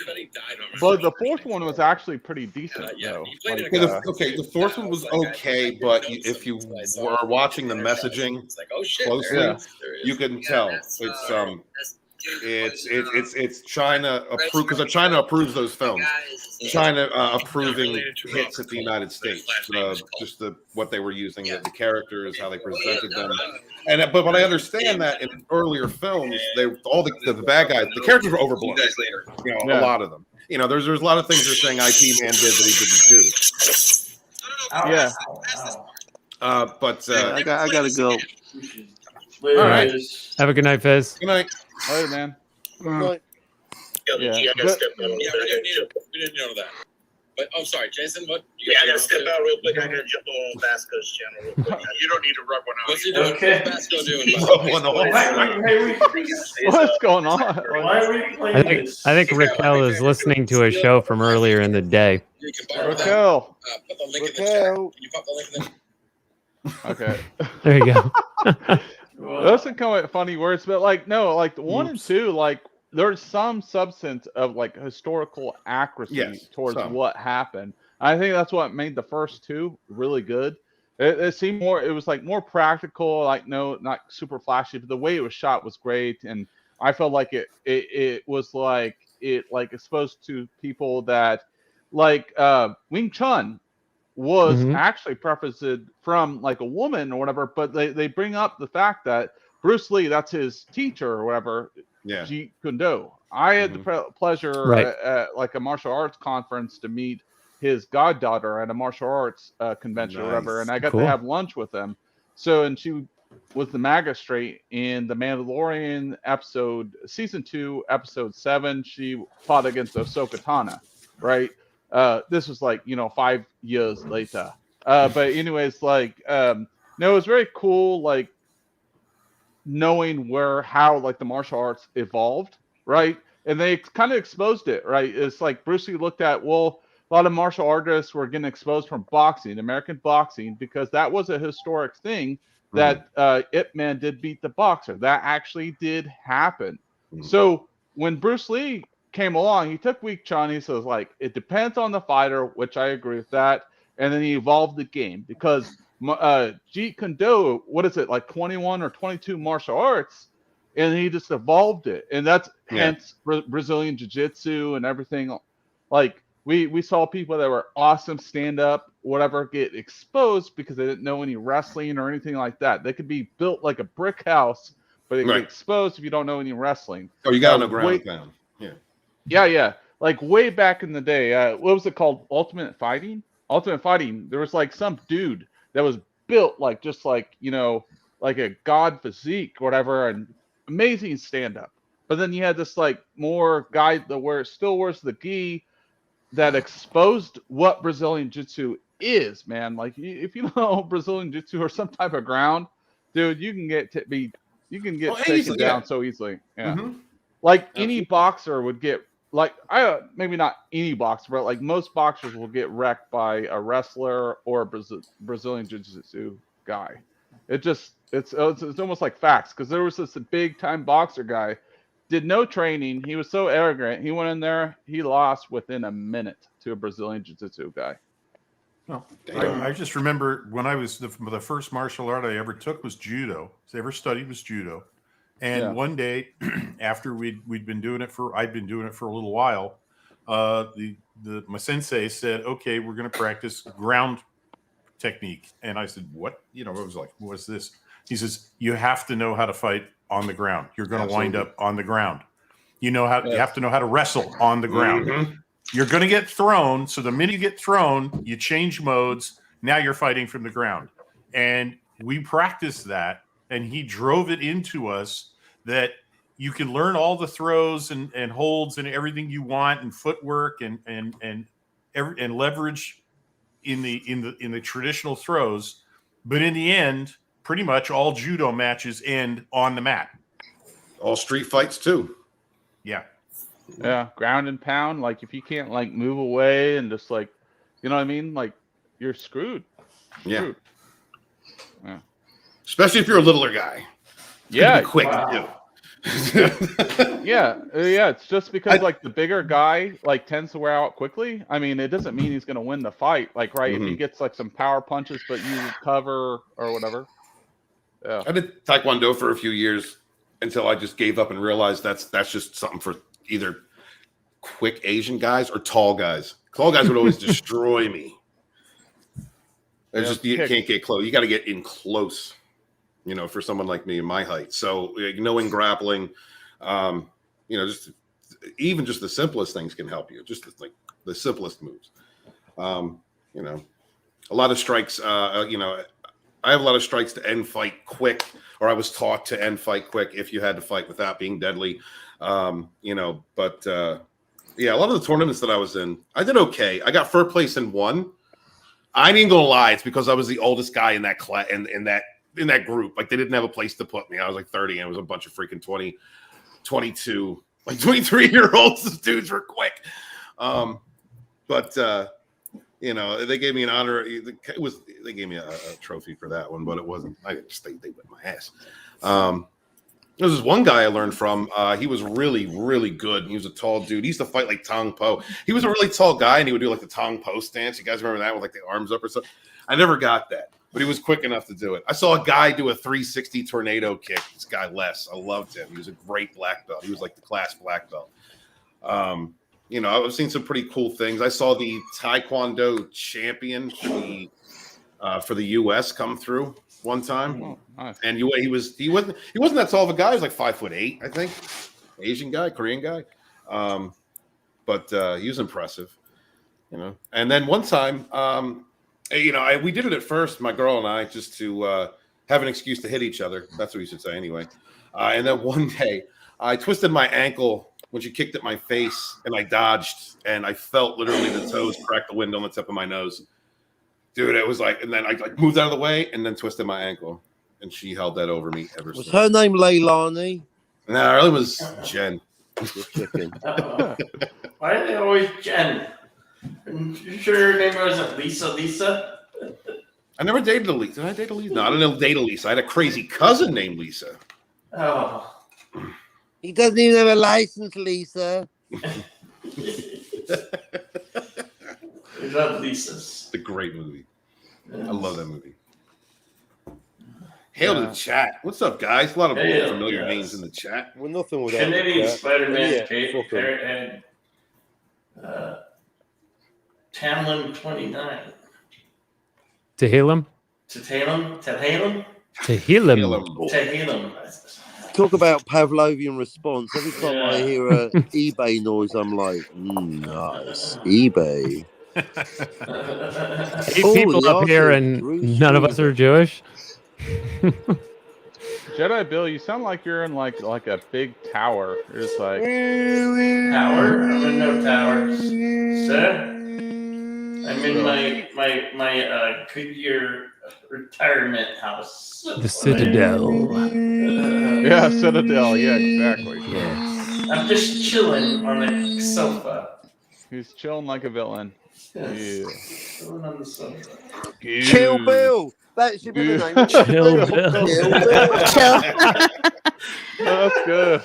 But the fourth one was actually pretty decent, though. Like, the fourth one was okay, but if you were watching the messaging closely, you can tell it's China approved because China approves those films. China approving hits at the United States, just what they were using, the characters, how they presented them, but I understand that in earlier films, all the bad guys, the characters were overblown. A lot of them. There's a lot of things they're saying IP Man did that he didn't do. Yeah. But I gotta go. All right. Have a good night, Fizz. Good night. Later, man. Good night. Yeah. We didn't know that. But sorry, Jason. What? Yeah, I gotta step out real quick. I gotta jump on Vasco's channel real quick. You don't need to rub one out. What's he doing? Okay. What's Vasco doing? What's going on? Why are we playing this? I think Raquel is listening to a show from earlier in the day. Raquel. Put the link in the chat. Can you pop the link in the Okay. There you go. Those are kind of funny words, but like no, like the 1 and 2, like there's some substance of like historical accuracy towards what happened. I think that's what made the first 2 really good. It seemed more, it was like more practical, like not super flashy, but the way it was shot was great, and I felt like it was like it like exposed to people that like Wing Chun was actually prefaced from like a woman or whatever, but they bring up the fact that Bruce Lee, that's his teacher or whatever, Jeet Kune Do. I had the pleasure at like a martial arts conference to meet his goddaughter at a martial arts convention or whatever, and I got to have lunch with him. So, and she was the magistrate in the Mandalorian episode, season 2, episode 7. She fought against Ahsoka Tano, right? This was like 5 years later. But anyways, like no, it was very cool, like knowing how like the martial arts evolved, right? And they kind of exposed it, right? It's like Bruce Lee looked at, well, a lot of martial artists were getting exposed from boxing, American boxing, because that was a historic thing that Ip Man did beat the boxer. That actually did happen. So when Bruce Lee came along, he took Wing Chun. He says, like, it depends on the fighter, which I agree with that. And then he evolved the game because Jeet Kune Do, what is it, like 21 or 22 martial arts, and he just evolved it. And that's hence Brazilian Jiu-Jitsu and everything. Like, we saw people that were awesome stand-up, whatever, get exposed because they didn't know any wrestling or anything like that. They could be built like a brick house, but they get exposed if you don't know any wrestling. Oh, you got on the ground and pound. Yeah. Like way back in the day, what was it called? Ultimate Fighting? Ultimate Fighting. There was like some dude that was built like just like, like a god physique or whatever, and amazing stand-up. But then you had this like more guy that still wears the gi that exposed what Brazilian Jiu-Jitsu is, man. Like if you know Brazilian Jiu-Jitsu or some type of ground, dude, you can get taken down so easily. Yeah. Like any boxer would get, like, maybe not any boxer, but like most boxers will get wrecked by a wrestler or a Brazilian Jiu-Jitsu guy. It's almost like facts, because there was this big time boxer guy, did no training. He was so arrogant. He went in there, he lost within a minute to a Brazilian Jiu-Jitsu guy. Well, I just remember when I was the first martial art I ever took was judo. I ever studied was judo. And one day, after I'd been doing it for a little while, my sensei said, "Okay, we're going to practice ground technique." And I said, "What?" I was like, "What's this?" He says, "You have to know how to fight on the ground. You're going to wind up on the ground. You have to know how to wrestle on the ground. You're going to get thrown. So the minute you get thrown, you change modes. Now you're fighting from the ground." And we practiced that. And he drove it into us that you can learn all the throws and holds and everything you want, and footwork and leverage in the traditional throws, but in the end, pretty much all judo matches end on the mat. All street fights too. Yeah, ground and pound. Like if you can't like move away and just like, you know what I mean? Like you're screwed. Yeah. Especially if you're a littler guy. It's quick to do. It's just because like the bigger guy like tends to wear out quickly. I mean, it doesn't mean he's going to win the fight. Like, if he gets like some power punches, but you cover or whatever. Yeah. I did Taekwondo for a few years until I just gave up and realized that's just something for either quick Asian guys or tall guys. Tall guys would always destroy me. You can't get close. You got to get in close. For someone like me and my height. So knowing grappling, just the simplest things can help you. Just like the simplest moves. A lot of strikes. I have a lot of strikes to end fight quick, or I was taught to end fight quick if you had to fight without being deadly. But Yeah, a lot of the tournaments that I was in, I did okay. I got first place in one. I ain't gonna lie, it's because I was the oldest guy in that class in that group. Like they didn't have a place to put me. I was like 30, and it was a bunch of freaking 20, 22, like 23-year-olds. These dudes were quick. But you know, they gave me an honor. They gave me a trophy for that one, but it wasn't. I just they whipped my ass. There's this one guy I learned from. He was really, really good. He was a tall dude. He used to fight like Tong Po. He was a really tall guy, and he would do like the Tong Po stance. You guys remember that with like the arms up or something? I never got that, but he was quick enough to do it. I saw a guy do a 360 tornado kick. This guy Les, I loved him. He was a great black belt. He was like the class black belt. You know, I've seen some pretty cool things. I saw the Taekwondo champion for the U.S. come through one time. Oh, nice. And he wasn't that tall of a guy. He was like 5'8", I think. Asian guy, Korean guy. But he was impressive, you know. And then one time, you know, we did it at first, my girl and I, just to have an excuse to hit each other. That's what you should say anyway. And then one day, I twisted my ankle when she kicked at my face, and I dodged, and I felt literally the toes crack the wind on the tip of my nose. Dude, it was like, and then I like moved out of the way and then twisted my ankle, and she held that over me ever since. Was her name Leilani? No, it really was Jen. Why are they always Jen? You sure her name wasn't Lisa? Lisa? I never dated a Lisa. Did I date a Lisa? No, I didn't date a Lisa. I had a crazy cousin named Lisa. Oh. He doesn't even have a license, Lisa. We love Lisa's. It's a great movie. Yes. I love that movie. Hail to the chat. What's up, guys? A lot of familiar names in the chat. Well, nothing with Canadian Spider-Man Yeah, and Tamlin 29. Tehillim? Tehillim? Tehillim. Talk about Pavlovian response. Every time I hear a eBay noise, I'm like, nice. eBay. 8 people up here and none of us are Jewish. Jedi Bill, you sound like you're in like a big tower. You're just like tower. I'm in no towers, sir. I'm in my Goodyear retirement house. The Citadel. Yeah, Citadel. Yeah, exactly. Yeah. I'm just chilling on the sofa. He's chilling like a villain. Yes. Yeah. Chilling on the sofa. Chill Bill. That should be the name. Chill Bill. That's good.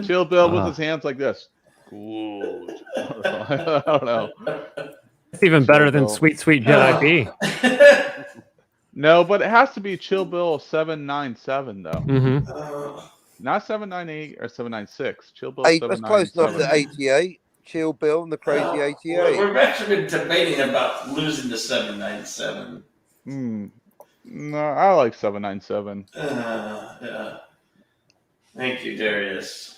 Chill Bill with his hands like this. Cool. I don't know. It's even better than Sweet Sweet Jedi B. No, but it has to be Chill Bill 797 though. Mm-hmm. Not 798 or 796. Chill Bill. That's close enough to 88. Chill Bill and the Crazy 88. We've actually been debating about losing to 797. No, I like 797. Yeah. Thank you, Darius.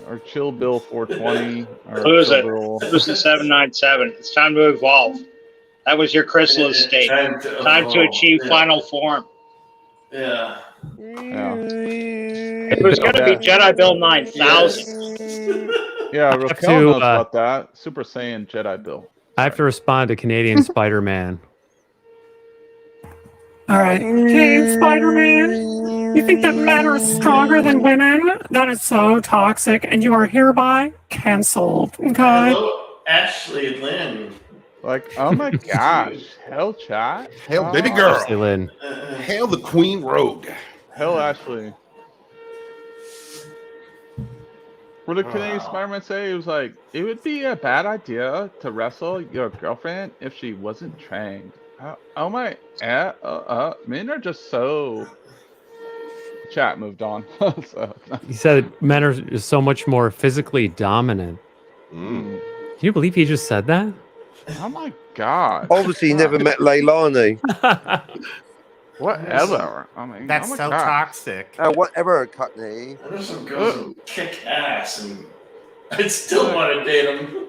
Or Chill Bill 420. Lose it. Lose the 797. It's time to evolve. That was your chrysalis state. Time to achieve final form. Yeah. It was going to be Jedi Bill 9000. Yeah, Raquel knows about that. Super Saiyan Jedi Bill. I have to respond to Canadian Spider-Man. All right. Canadian Spider-Man, you think that men are stronger than women? That is so toxic, and you are hereby canceled. Okay? Hello, Ashley Lynn. Like, oh my gosh. Hell chat. Hail baby girl. Ashley Lynn. Hail the Queen Rogue. Hell Ashley. What did Canadian Spider-Man say? He was like, it would be a bad idea to wrestle your girlfriend if she wasn't trained. Oh my, men are just so... Chat moved on. So, He said men are just so much more physically dominant. Can you believe he just said that? Oh my god. Obviously, he never met Leilani. Whatever. I mean, that's oh my so god. toxic. Whatever, Cockney. There's some girls who kick ass, and I'd still want to date them.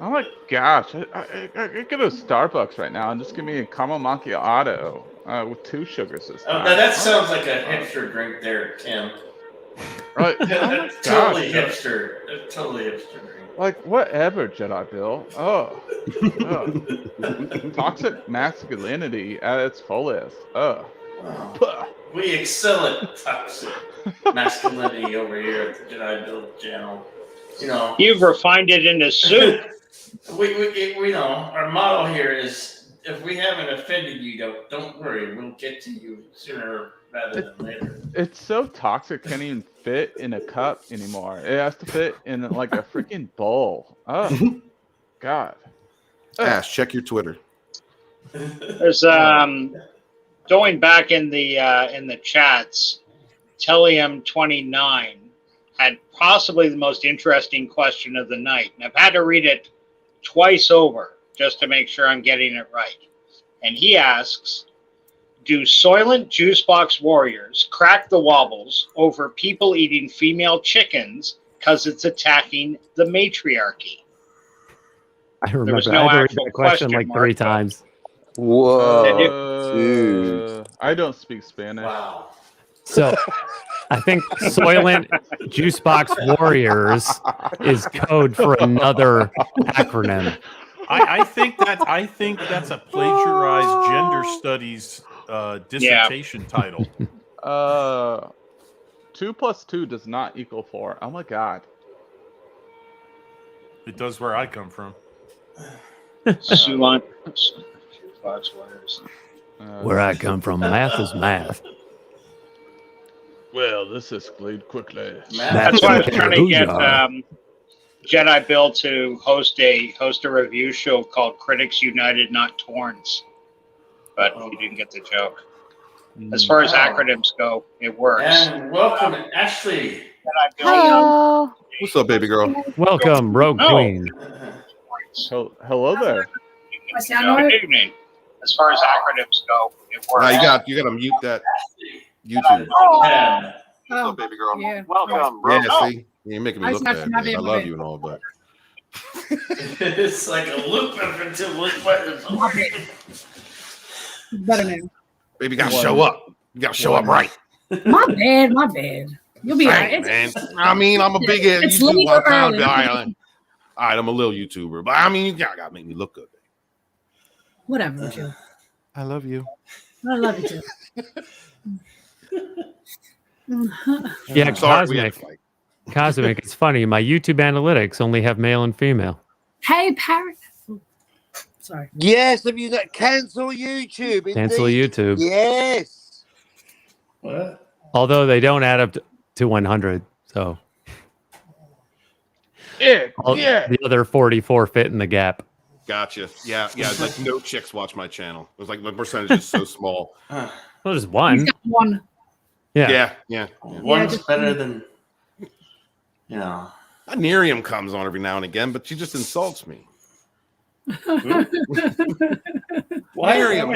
Oh my gosh. I go to Starbucks right now and just give me a caramel macchiato with 2 sugars this time. That sounds like a hipster drink there, Tim. Right. Oh my Totally gosh. hipster. Totally hipster. Like whatever, Jedi Bill. Oh. Toxic masculinity at its fullest. We excel at toxic masculinity over here at the Jedi Build channel. You know, You've refined it into soup. we know our motto here is: if we haven't offended you, don't worry, we'll get to you sooner rather than later. It's so toxic, can't even fit in a cup anymore. It has to fit in like a freaking bowl. Oh, God. Ash, check your Twitter. There's going back in the chats, Tellium29 had possibly the most interesting question of the night. And I've had to read it twice over just to make sure I'm getting it right. And he asks, do Soylent Juicebox warriors crack the wobbles over people eating female chickens because it's attacking the matriarchy? I remember. was I no had to read actual that question like question 3 mark, though. times. Whoa, dude. I don't speak Spanish. Wow. So I think Soylent Juicebox Warriors is code for another acronym. I think that's a plagiarized gender studies dissertation title. 2 plus 2 does not equal 4. Oh my God. It does where I come from. Soylent Juicebox warriors. Where I come from, math is math. Well, this escalated quickly. That's why I was trying to get Jedi Bill to host a review show called Critics United, Not Torns. But he didn't get the joke. As far as acronyms go, it works. And welcome, Ashley. Hello. What's up, baby girl? Welcome, Rogue Queen. Hello there. Good evening. As far as acronyms go, it works. You got to mute that YouTube. What's up, baby girl? Yeah. Welcome, Yeah, see, you're making me I look just bad. have to Man. I have love it. you and all, but It's like a loop up until this button's over. Better now. baby, you got to show up. You got to show up right. My bad. You'll be Dang, alright. man. I mean, I'm a big head It's YouTuber. legal All early. right, I'm a little YouTuber, but I mean, you got to make me look good. Whatever with you. I love you. I love you too. Yeah, Sorry, we had to Cosmic. Cosmic, it's funny. My YouTube analytics only have male and female. Hey, Parrot. Sorry. Yes, have you got cancel YouTube? Cancel indeed. YouTube. Yes. What? Although they don't add up to 100, so Yeah. the other 44 fit in the gap. Gotcha. Yeah. It's like no chicks watch my channel. It was like the percentage is so small. Well, there's one. He's got one. Yeah. One's better than, you know. Nerium comes on every now and again, but she just insults me. Nerium,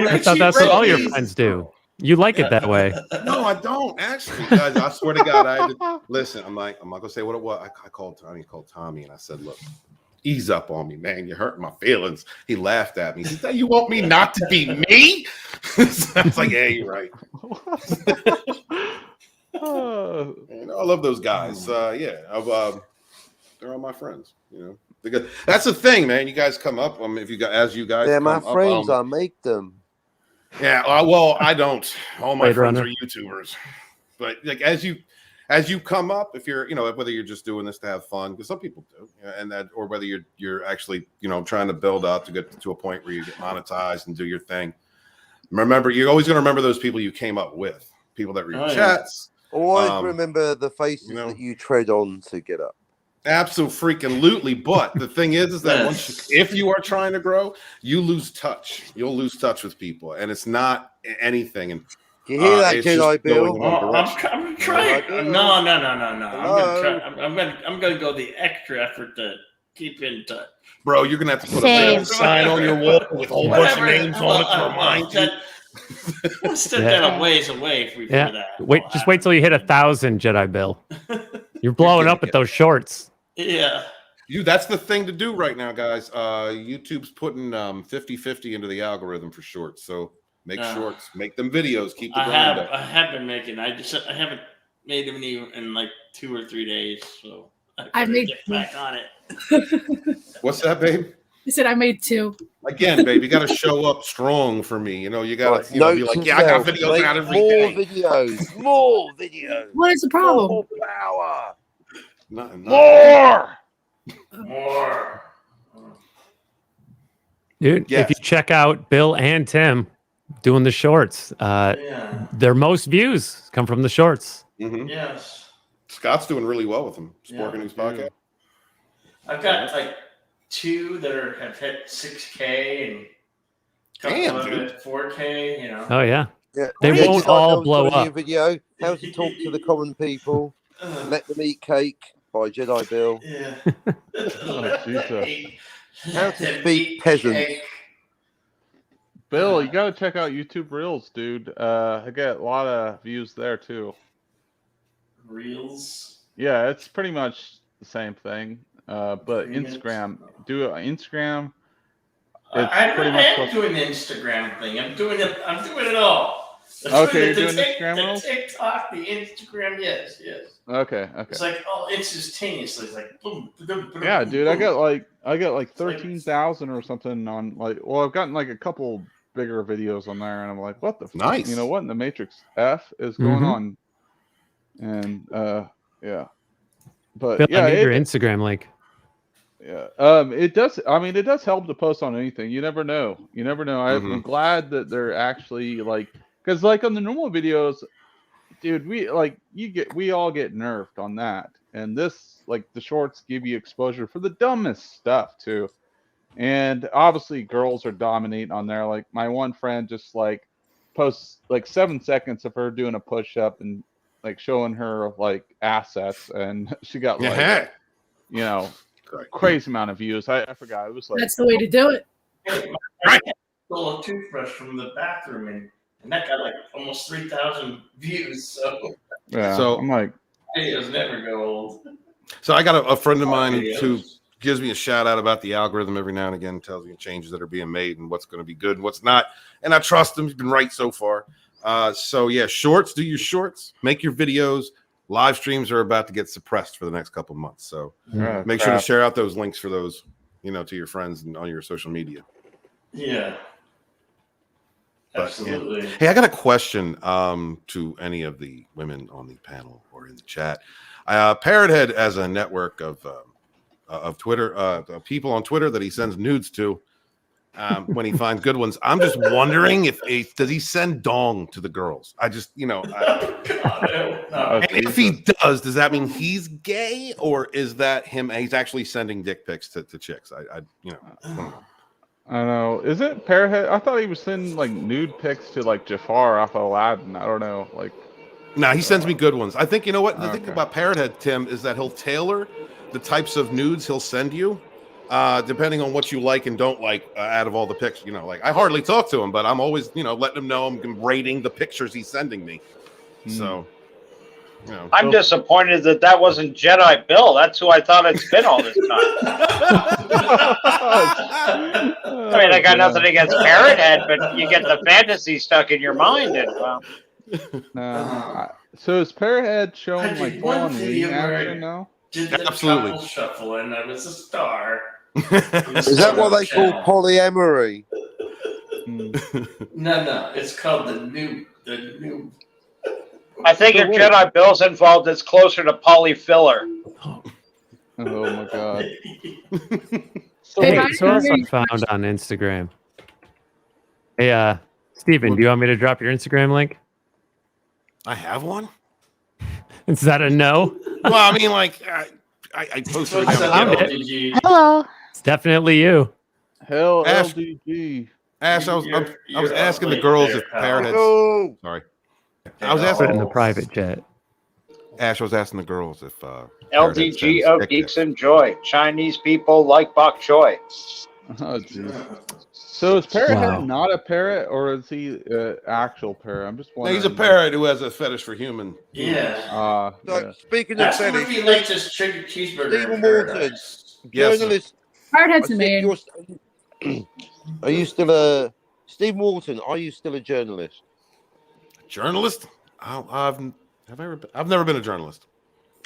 I thought that's what all your friends do. You like it that way. No, I don't actually, guys. I swear to God, I had to, listen. I'm not gonna say what it was. I called Tommy, and I said, "Look, ease up on me, man. You're hurting my feelings." He laughed at me. He said, "You want me not to be me?" So I was like, "Yeah, you're right." I love those guys. They're all my friends. That's the thing, man. You guys come up. If you guys, they're my friends. I make them. Yeah, well, I don't. All my Blade friends Runner. are YouTubers. But like as you come up, if you're, whether you're just doing this to have fun, because some people do, and that, or whether you're actually, trying to build up to get to a point where you get monetized and do your thing. Remember, you're always going to remember those people you came up with, people that read chats. Always remember the faces that you tread on to get up. Absolutely. But the thing is that if you are trying to grow, you lose touch. You'll lose touch with people, and it's not anything. And do you hear that, Jedi Bill? I'm trying. No. I'm gonna go the extra effort to keep in touch. Bro, you're gonna have to put a sign on your wall with a whole bunch of names on it to remind you. Let's step that a ways away if we do that. Just wait till you hit 1,000, Jedi Bill. You're blowing up with those shorts. Yeah. That's the thing to do right now, guys. YouTube's putting 50-50 into the algorithm for shorts. So make shorts, make them videos, keep the grind up. I have been making. I haven't made them in like 2 or 3 days, so I I better made get back on it. What's that, babe? He said I made 2. Again, babe, you got to show up strong for me. You know, you got Right, to, you know, be note like, to yeah, I got self, videos make out every more day. videos, more videos. What is the problem? More power. More. Dude, Yes. if you check out Bill and Tim doing the shorts, their most views come from the shorts. Mm-hmm. Yes. Scott's doing really well with them. Yeah, Spork News podcast. I've got like 2 that have hit 6K and a couple Damn, of them dude. at 4K. You know. Oh yeah, Yeah, they yeah, won't just all like blow on a new up. video, how to talk to the common people, let them eat cake by Jedi Bill. Yeah. Oh, Jesus. How to speak peasants. Bill, you gotta check out YouTube Reels, dude. I get a lot of views there too. Reels. Yeah, it's pretty much the same thing. But Agreement. Instagram, do it on Instagram. It's I pretty much am doing the Instagram thing. I'm doing it all. Okay, you're doing Instagram the Reels? TikTok, the Instagram, yes. Okay. It's like instantaneously. It's like boom, boom, boom, Yeah, boom, dude, I boom. got like 13,000 or something on like. Well, I've gotten like a couple bigger videos on there, and I'm like, what the fuck? Nice. You know what in the Matrix F is going on? And yeah, but Bill, yeah, I need your Instagram link. Yeah. It does. I mean, it does help to post on anything. You never know. I'm glad that they're actually like, because like on the normal videos, dude, we all get nerfed on that, and this like the shorts give you exposure for the dumbest stuff too, and obviously girls are dominating on there. Like my one friend just like posts like 7 seconds of her doing a push up and like showing her like assets, and she got like, you know. Crazy amount of views. I forgot. It was like That's the way to do it. I stole a toothbrush from the bathroom and that got like almost 3,000 views. So yeah. So I'm like, videos never go old. So I got a friend of mine who gives me a shout out about the algorithm every now and again, tells me changes that are being made and what's going to be good and what's not. And I trust him. He's been right so far. So yeah, shorts. Do your shorts. Make your videos. Live streams are about to get suppressed for the next couple months, so make sure to share out those links for those, to your friends and on your social media. Yeah, absolutely. Yeah. Hey, I got a question to any of the women on the panel or in the chat. Parrothead has a network of Twitter people on Twitter that he sends nudes to when he finds good ones. I'm just wondering does he send dong to the girls? I just and if he does that mean he's gay, or is that him? He's actually sending dick pics to chicks. I don't know. I don't know. Is it Parrothead? I thought he was sending like nude pics to like Jafar off of Aladdin. I don't know. Like, he sends me good ones. I think the thing about Parrothead, Tim, is that he'll tailor the types of nudes he'll send you. Depending on what you like and don't like out of all the pictures, like I hardly talk to him, but I'm always, letting him know I'm rating the pictures he's sending me. So, I'm disappointed that wasn't Jedi Bill. That's who I thought it's been all this time. I mean, I got nothing against Parrothead, but you get the fantasy stuck in your mind, and so is Parrothead showing like full on lean action now? Did the Absolutely. Shuffle and I was a star. Is that what they call polyamory? No, it's called the new. I think if Jedi Bill's involved, it's closer to polyfiller. Oh my god. Source I found on Instagram. Hey, Steven, do you want me to drop your Instagram link? I have one. Is that a no? Well, I mean, like, I posted it. Hello. It's definitely you. Hell, Ash, LDG. Ash, I was asking the girls if Parrothead. Sorry, I was asking in the private chat. Ash, I was asking the girls if LDG of Geeks and Joy. Chinese people like bok choy. Oh, jeez. So is Parrothead not a parrot, or is he an actual parrot? I'm just wondering. He's a parrot who has a fetish for human. Yeah. Speaking of That's fetish, he likes his chicken cheeseburger. Stephen Morton, journalist. Parrothead's a man. Are you still Steve Morton? Are you still a journalist? Journalist? Have I ever? I've never been a journalist.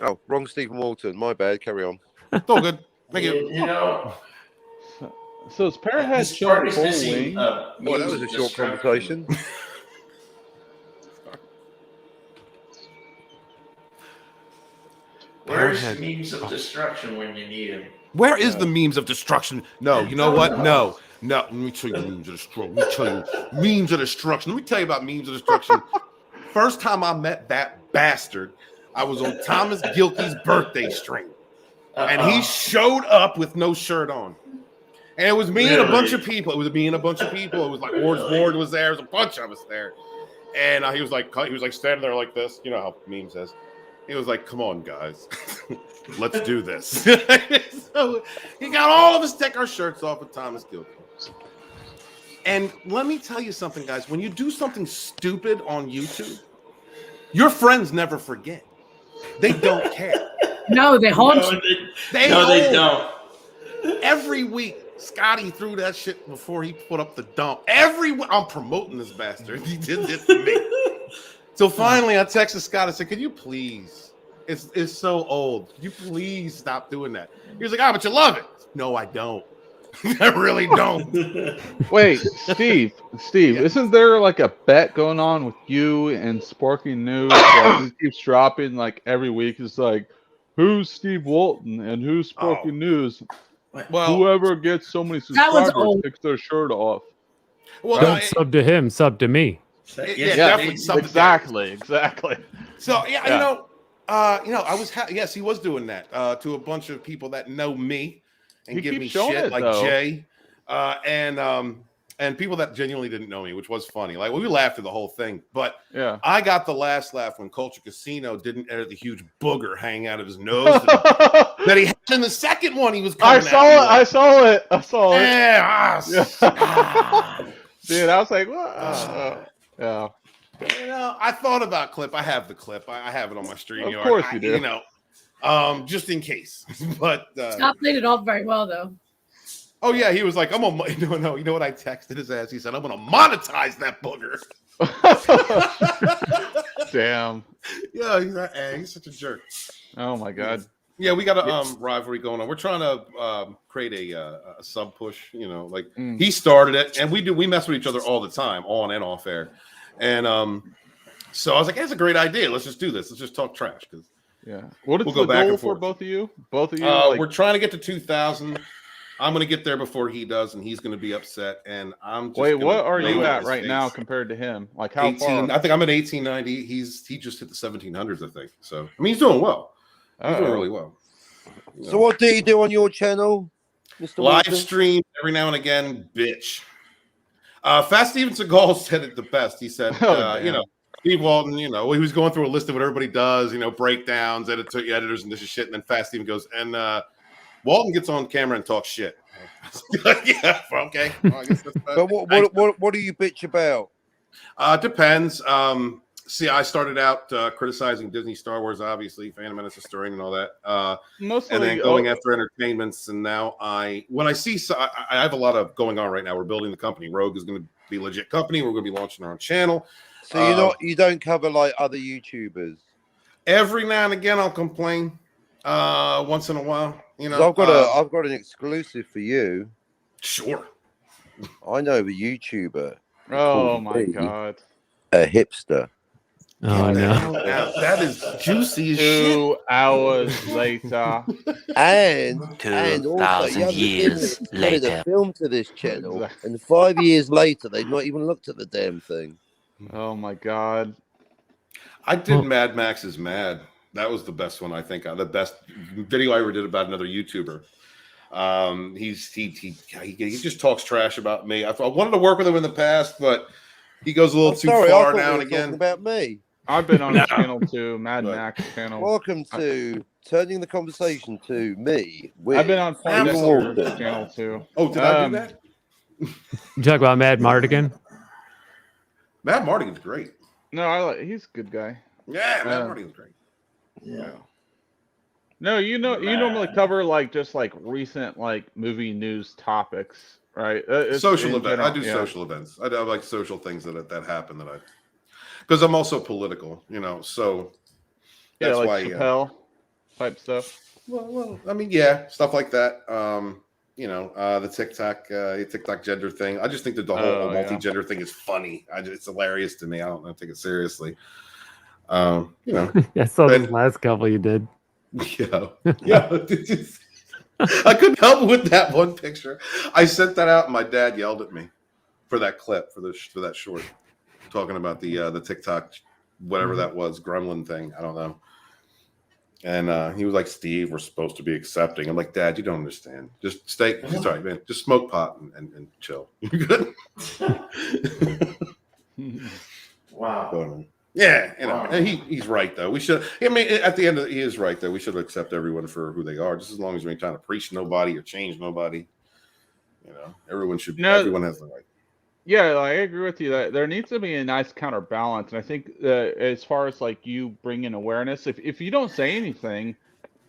Oh, wrong Stephen Walton. My bad. Carry on. It's all good. Thank you. You know, So is Parrothead this showing party's full missing wing? Well, that means was a of short destruction. conversation. Where's memes of destruction when you need them? Where is the memes of destruction? No, you know what? No. Let me tell you memes of destruction. Let me tell you memes of destruction. Let me tell you about memes of destruction. First time I met that bastard, I was on Thomas Gilkey's birthday stream. And he showed up with no shirt on. And it was me and a bunch of people. It was me and a bunch of people. It was like Orange Ward was there. There was a bunch of us there. And he was like standing there like this. You know how memes is. He was like, "Come on, guys, let's do this." So he got all of us take our shirts off with Thomas Gilkey. And let me tell you something, guys. When you do something stupid on YouTube, your friends never forget. They don't care. No, they haunt you. They don't. Every week, Scotty threw that shit before he put up the dump. I'm promoting this bastard. He did this to me. So finally, I texted Scott and said, "Could you please? It's so old. Could you please stop doing that?" He was like, "Ah, but you love it." No, I don't. I really don't. Wait, Steve, isn't there like a bet going on with you and Sparking News that he keeps dropping like every week? It's like, who's Steve Walton and who's Sparking News? Well, whoever gets so many subscribers takes their shirt off. Well, Don't sub to him, sub to me. Definitely something. Exactly. So yeah. I was yes, he was doing that to a bunch of people that know me and He give me keeps showing shit it, like though. Jay, and people that genuinely didn't know me, which was funny. Like we laughed at the whole thing, but yeah, I got the last laugh when Culture Casino didn't edit the huge booger hanging out of his nose that he had in the second one. He was coming I saw it. Yeah. Dude, I was like, what? Yeah. You know, I thought about clip. I have the clip. I have it on my stream. Of course you do. You know, just in case. But Scott played it off very well, though. oh yeah, he was like, "I'm gonna." No. You know what I texted his ass? He said, "I'm gonna monetize that booger." Damn. Yeah, he's such a jerk. Oh my god. Yeah, we got a rivalry going on. We're trying to create a sub push. You know, like he started it, and we mess with each other all the time, on and off air. And so I was like, "That's a great idea. Let's just do this. Let's just talk trash." Because What is we'll go the back goal and for forth. both of you? Both of you? We're trying to get to 2,000. I'm going to get there before he does, and he's going to be upset. And I'm just Wait, gonna what are lay you with at his right face. now compared to him? Like how 18, far? I think I'm at 1890. He just hit the 1700s, I think. So I mean, he's doing well. He's doing really well. So what do you do on your channel, Mr. Live Walton? stream every now and again, bitch. Fast Steven Seagal said it the best. He said, you know, Steve Walton, you know, he was going through a list of what everybody does, you know, breakdowns, editors, and this is shit. And then Fast Steven goes, and Walton gets on camera and talks shit. Yeah, okay. Well, I guess that's But what do you bitch about? Depends. See, I started out criticizing Disney, Star Wars, obviously, Phantom Menace, Historian, and all that. Mostly, and then going after entertainments. And now I have a lot of going on right now. We're building the company. Rogue is going to be a legit company. We're going to be launching our own channel. So you don't cover like other YouTubers. Every now and again, I'll complain. Once in a while, you know. I've got an exclusive for you. Sure. I know the YouTuber. Oh my god. A hipster. Oh no. That is juicy as 2 hours later. And 2,000 years later. A film to this channel, and 5 years later, they've not even looked at the damn thing. Oh my god. I did Mad Max is Mad. That was the best one, I think. The best video I ever did about another YouTuber. He just talks trash about me. I wanted to work with him in the past, but he goes a little too far now and again. About me. I've been on his channel too, Mad Max channel. Welcome to turning the conversation to me. I've been on Poindexter's channel too. Oh, did I do that? You talk about Mad Mardigan? Mad Mardigan's great. No, he's a good guy. Yeah, Mad Mardigan's great. Yeah. No, you normally cover like just like recent like movie news topics, right? Social events. I do social events. I like social things that happen because I'm also political, you know. So That's like why Chappelle type stuff. Well, I mean, yeah, stuff like that. The TikTok gender thing. I just think that the whole multi-gender thing is funny. It's hilarious to me. I don't take it seriously. I saw those last couple you did. Yeah. I couldn't help it with that one picture. I sent that out, and my dad yelled at me for that clip for that short, talking about the TikTok, whatever that was, gremlin thing. I don't know. And he was like, "Steve, we're supposed to be accepting." I'm like, "Dad, you don't understand. Just stay. Sorry, man. Just smoke pot and chill. You're good." Wow. Yeah, and he's right though. We should. I mean, at the end, he is right though. We should accept everyone for who they are, just as long as we ain't trying to preach nobody or change nobody. Everyone should. Everyone has the right. Yeah, I agree with you that there needs to be a nice counterbalance, and I think as far as like you bring in awareness, if you don't say anything,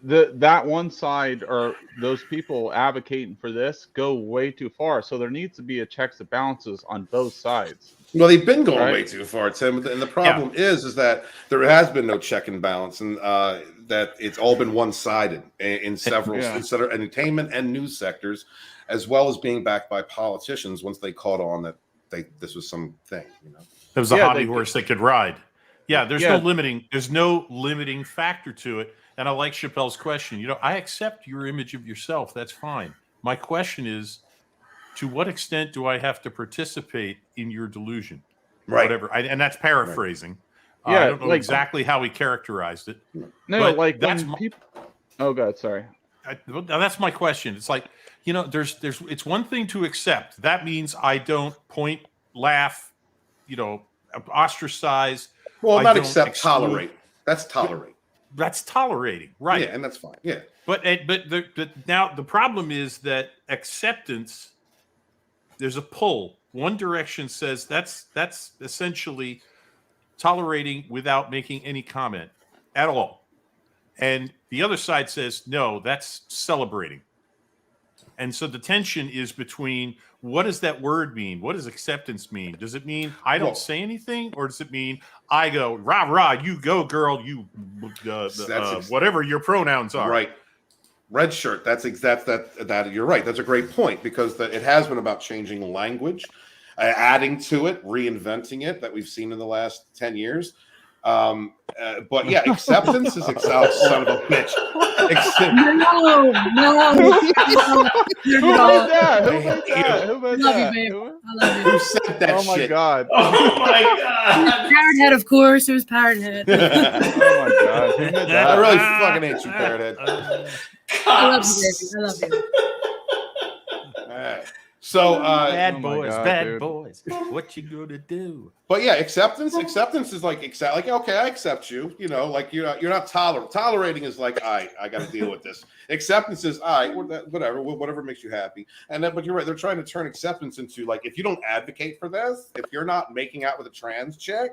that one side or those people advocating for this go way too far. So there needs to be a checks and balances on both sides. Well, they've been going way too far, Tim. And the problem is that there has been no check and balance, and that it's all been one-sided in several entertainment and news sectors, as well as being backed by politicians once they caught on that this was something. There was a hobby horse they could ride. Yeah, there's no limiting factor to it. And I like Chappelle's question. I accept your image of yourself. That's fine. My question is, to what extent do I have to participate in your delusion? Right. Whatever. And that's paraphrasing. Right. I don't know exactly how he characterized it. No, like that's people. Oh God, sorry. That's my question. It's like, it's one thing to accept. That means I don't point, laugh, ostracize. Well, not accept, tolerate. That's tolerate. That's tolerating, right? Yeah, and that's fine. Yeah. But now the problem is that acceptance, there's a pull. One direction says that's essentially tolerating without making any comment at all. And the other side says, no, that's celebrating. And so the tension is between, what does that word mean? What does acceptance mean? Does it mean I don't say anything? Or does it mean I go, rah, rah, you go, girl, you, whatever your pronouns are. Right. Red shirt. That's that. You're right. That's a great point, because it has been about changing language, adding to it, reinventing it, that we've seen in the last 10 years. But yeah, acceptance is son of a bitch. No. Who made that? Who made Love that? you, babe. I love you. Who said that Oh my shit? God. Oh my God. Parrot head, of course. It was parrot head. Oh my God. Who made that? I really fucking hate you, Parrot Head. I love you, baby. I love you. All right. So bad God, boys. What you gonna do? But yeah, acceptance is like okay, I accept you. Like you're not tolerating is like, all right, I got to deal with this. Acceptance is all right, whatever makes you happy. And then, but you're right, they're trying to turn acceptance into like, if you don't advocate for this, if you're not making out with a trans chick,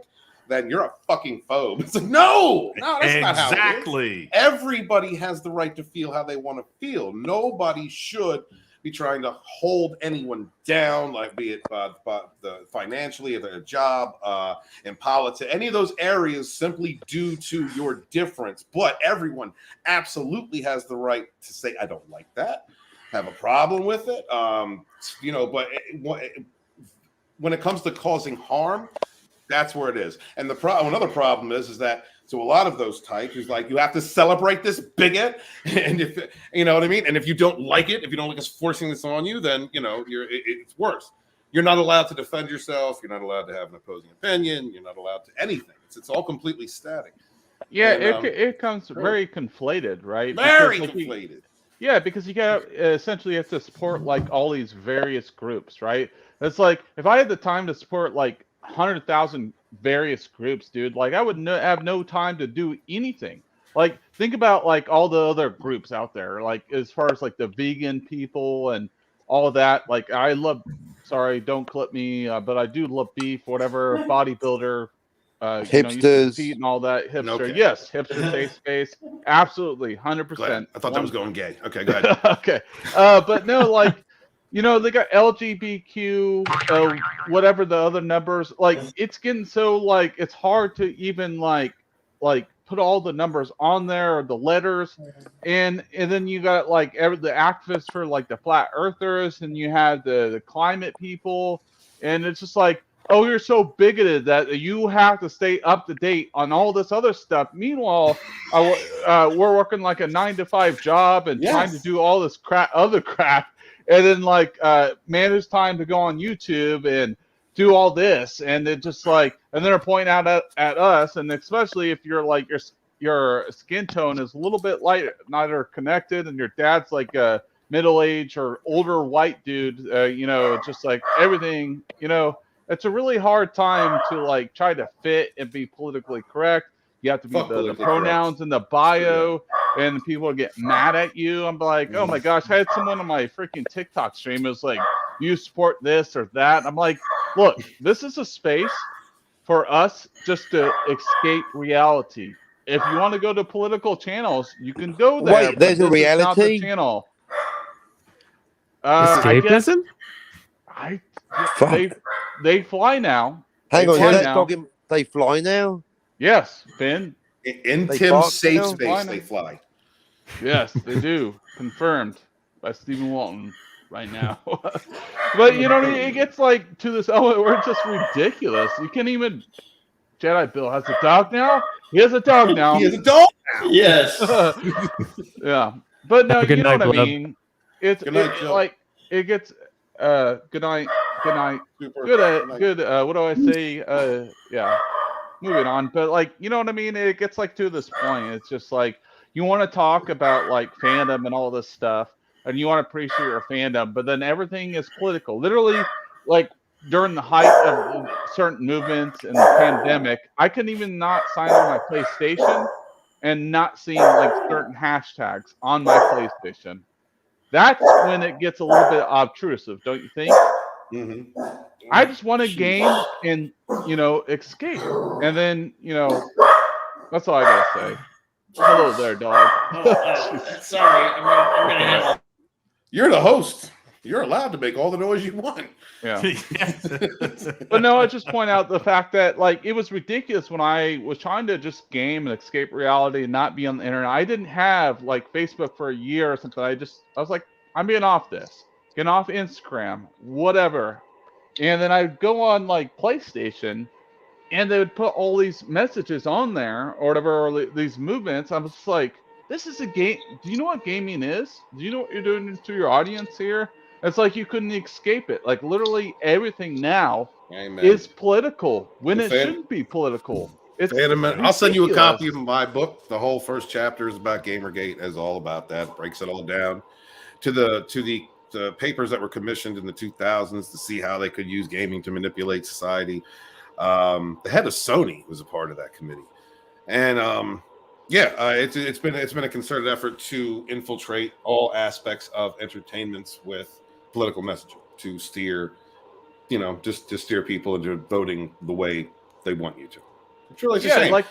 then you're a fucking phobe. It's like, no, that's not how it is. Exactly. Everybody has the right to feel how they want to feel. Nobody should be trying to hold anyone down, like be it financially, if they're a job, in politics, any of those areas, simply due to your difference. But everyone absolutely has the right to say, I don't like that, have a problem with it. But when it comes to causing harm, that's where it is. And another problem is that, so a lot of those types is like, you have to celebrate this bigot, and if you know what I mean. And if you don't like it, if you don't like us forcing this on you, then it's worse. You're not allowed to defend yourself. You're not allowed to have an opposing opinion. You're not allowed to anything. It's all completely static. Yeah, it comes very conflated, right? Very conflated. Yeah, because you got essentially have to support like all these various groups, right? It's like, if I had the time to support like 100,000 various groups, dude, like I would have no time to do anything. Like, think about like all the other groups out there, like as far as like the vegan people and all of that. Like, I love, sorry, don't clip me, but I do love beef, whatever, bodybuilder, hipsters, and all that. Hipster, Okay. yes, hipster safe space, absolutely, 100%. I thought that was going gay. Okay, go ahead. Okay, but no, like, they got LGBTQ, whatever the other numbers. Like, it's getting so like it's hard to even like put all the numbers on there or the letters, and then you got like the activists for like the flat earthers, and you had the climate people, and it's just like, oh, you're so bigoted that you have to stay up to date on all this other stuff. Meanwhile, we're working like a 9-to-5 job and trying to do all this other crap, and then like manage time to go on YouTube and do all this, and it just like, and then they're pointing out at us, and especially if you're like your skin tone is a little bit lighter connected, and your dad's like a middle-aged or older white dude, you know, just like everything, you know, it's a really hard time to like try to fit and be politically correct. You have to be the pronouns in the bio, and people get mad at you. I'm like, oh my gosh, I had someone on my freaking TikTok stream. It was like, you support this or that. I'm like, look, this is a space for us just to escape reality. If you want to go to political channels, you can go there. Wait, there's a reality? Not the channel. Escapism? They fly now. Hang on, they fly now? Yes, Finn. In Tim's safe space, they fly. Yes, they do. Confirmed by Stephen Walton right now. But you know, it gets like to this element where it's just ridiculous. You can't even. Jedi Bill has a dog now. He has a dog now. He has a dog now. Yes. Yeah, but no, you know what I Glove. mean. It's like it gets. Good night. Good night. Good. What do I say? Yeah. Moving on, but like, you know what I mean? It gets like to this point. It's just like you want to talk about like fandom and all this stuff, and you want to appreciate your fandom, but then everything is political. Literally, like during the height of certain movements and the pandemic, I couldn't even not sign on my PlayStation and not seeing like certain hashtags on my PlayStation. That's when it gets a little bit obtrusive, don't you think? Mm-hmm. I just want to game and, you know, escape. And then, you know, that's all I gotta say. Hello there, dog. Sorry, I'm gonna have. You're the host. You're allowed to make all the noise you want. Yeah. But no, I just point out the fact that like it was ridiculous when I was trying to just game and escape reality and not be on the internet. I didn't have like Facebook for a year or something. I was like, I'm being off this. Getting off Instagram, whatever. And then I'd go on like PlayStation, and they would put all these messages on there or whatever, or these movements. I was just like, this is a game. Do you know what gaming is? Do you know what you're doing to your audience here? It's like you couldn't escape it. Like literally everything now is political when it shouldn't be political. It's I'll send you a copy of my book. The whole first chapter is about Gamergate. It's all about that. Breaks it all down to the papers that were commissioned in the 2000s to see how they could use gaming to manipulate society. The head of Sony was a part of that committee, and it's been a concerted effort to infiltrate all aspects of entertainments with political messaging to steer, you know, just to steer people into voting the way they want you to. It's really a shame. Like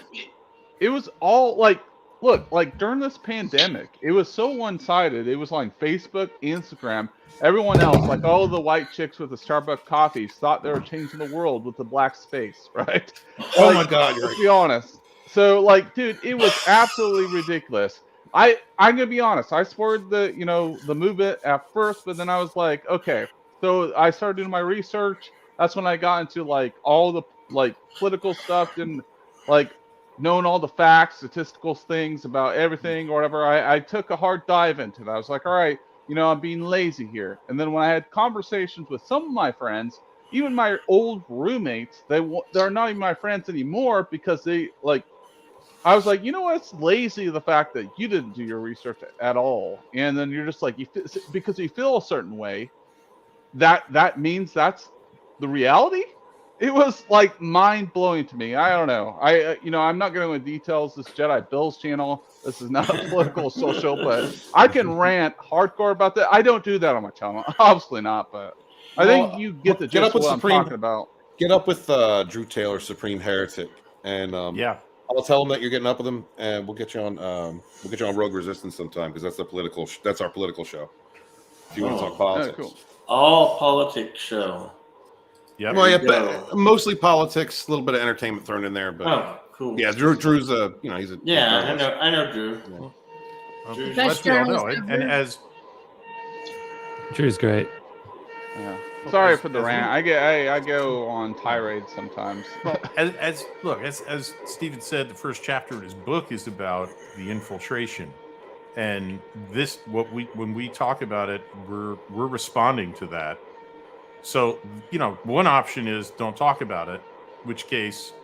it was all like. Look, like during this pandemic, it was so one-sided. It was like Facebook, Instagram, everyone else, like all the white chicks with the Starbucks coffees thought they were changing the world with the black space, right? Oh my God, let's be honest. So, like, dude, it was absolutely ridiculous. I'm gonna be honest. I supported the movement at first, but then I was like, okay. So I started doing my research. That's when I got into like all the like political stuff and like knowing all the facts, statistical things about everything or whatever. I took a hard dive into that. I was like, all right, you know, I'm being lazy here. And then when I had conversations with some of my friends, even my old roommates, they're not even my friends anymore because they like, I was like, you know what? It's lazy, the fact that you didn't do your research at all. And then you're just like, because you feel a certain way, that means that's the reality. It was like mind blowing to me. I don't know. I'm not going into details. This Jedi Bill's channel. This is not a political social, but I can rant hardcore about that. I don't do that on my channel. Obviously not, but I think you get the gist of what I'm talking about. Get up with Drew Taylor, Supreme Heretic, and I'll tell him that you're getting up with him, and we'll get you on Rogue Resistance sometime because that's that's our political show. If you want to talk politics, cool. All politics show. Yeah, well, but mostly politics, a little bit of entertainment thrown in there, but cool. Yeah, Drew's a he's a Yeah, I know Drew. Well, Drew's let you all know. journalist And ever. as Drew's great. Yeah. Sorry for the rant. I go on tirades sometimes. Well, as Stephen said, the first chapter in his book is about the infiltration, and when we talk about it, we're responding to that. So one option is don't talk about it, which case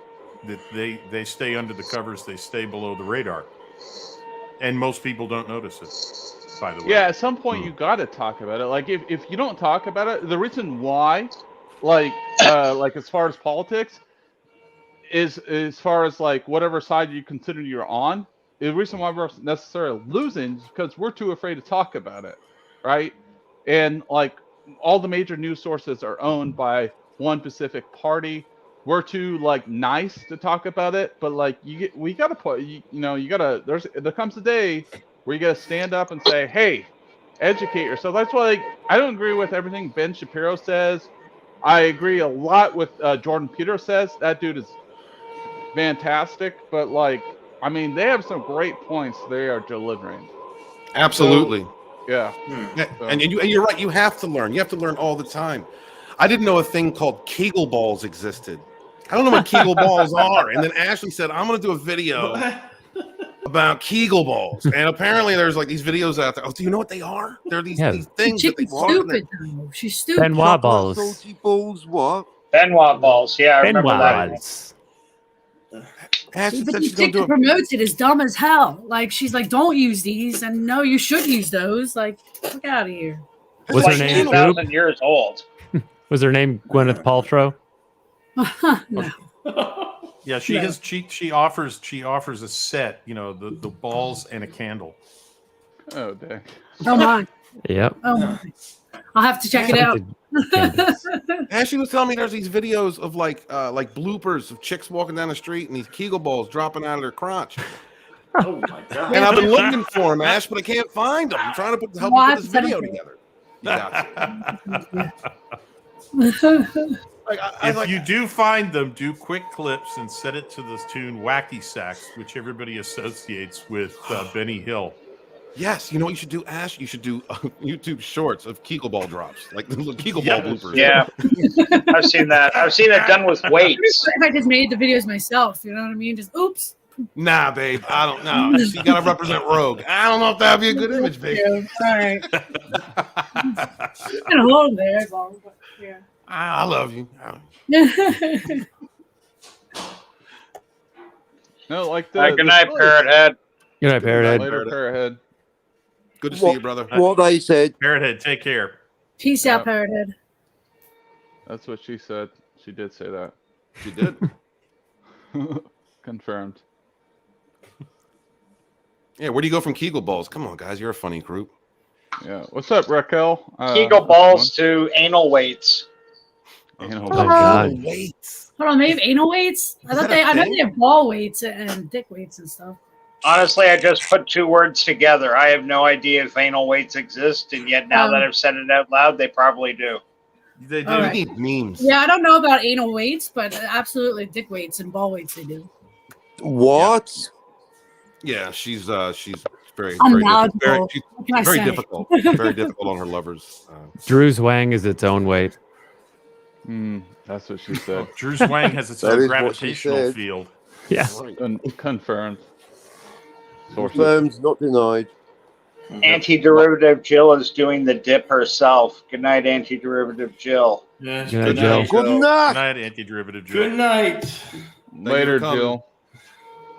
that they stay under the covers, they stay below the radar, and most people don't notice it. By the way, Yeah, at some point you got to talk about it. Like if you don't talk about it, the reason why, like as far as politics, is as far as like whatever side you consider you're on, the reason why we're necessarily losing is because we're too afraid to talk about it, right? And like all the major news sources are owned by one specific party. We're too like nice to talk about it, but like we gotta put you gotta there comes a day where you gotta stand up and say, hey, educate yourself. That's why I don't agree with everything Ben Shapiro says. I agree a lot with Jordan Peterson says. That dude is fantastic, but like I mean they have some great points they are delivering. Absolutely. So, yeah. And you're right. You have to learn. You have to learn all the time. I didn't know a thing called Kegel balls existed. I don't know what Kegel balls are. And then Ashley said, I'm going to do a video about Kegel balls. And apparently there's like these videos out there. Oh, do you know what they are? They're these things that they stupid. She's stupid. Benoit balls. Salty balls, what? Benoit balls. Yeah, I remember that. Ashley But said the she's going chick to who do promotes it is dumb as hell. Like she's like, don't use these, and no, you should use those. Like, look out of here. Was her name 2,000 years old. Was her name Gwyneth Paltrow? No. Yeah, she offers a set, the balls and a candle. Oh dang. Oh my. Yep. Oh my. I'll have to check it out. Ashley was telling me there's these videos of like bloopers of chicks walking down the street and these Kegel balls dropping out of their crotch. Oh my god! And I've been looking for them, Ash, but I can't find them. I'm trying to help you put this video together. If you do find them, do quick clips and set it to the tune "Wacky Sax," which everybody associates with Benny Hill. Yes, you know what you should do, Ash? You should do YouTube shorts of Kegel ball drops, like the Kegel ball bloopers. Yeah, I've seen that. I've seen it done with weights. If I just made the videos myself, you know what I mean? Just oops. Nah, babe, I don't know. You gotta represent Rogue. I don't know if that'd be a good image, babe. Yeah, sorry. Kind of long there, but yeah. I love you. No, like good night, Parrot Head. Good night, Parrot Head. Later, Parrot Head. Good to see you, brother. What they said. Parrot Head, take care. Peace out, Parrot Head. That's what she said. She did say that. She did. Confirmed. Yeah, where do you go from Kegel balls? Come on, guys, you're a funny group. Yeah. What's up, Raquel? Kegel balls to anal weights. Anal weights. Hold on, they have anal weights? I bet they have ball weights and dick weights and stuff. Honestly, I just put two words together. I have no idea if anal weights exist, and yet now that I've said it out loud, they probably do. They do. Right. Need memes. Yeah, I don't know about anal weights, but absolutely dick weights and ball weights they do. What? Yeah, she's very I'm very, knowledgeable. she's What can I very say? difficult. Very difficult on her lovers. Drew's wang is its own weight. That's what she said. Drew's wang has its That own is what she gravitational said. field. Yeah. Confirmed. Sources. Confirmed, not denied. Anti-derivative Jill is doing the dip herself. Good night, anti-derivative Jill. Yes, Good night, Jill. Good Good night. night, anti-derivative Jill. Good night. Later, for coming. Jill.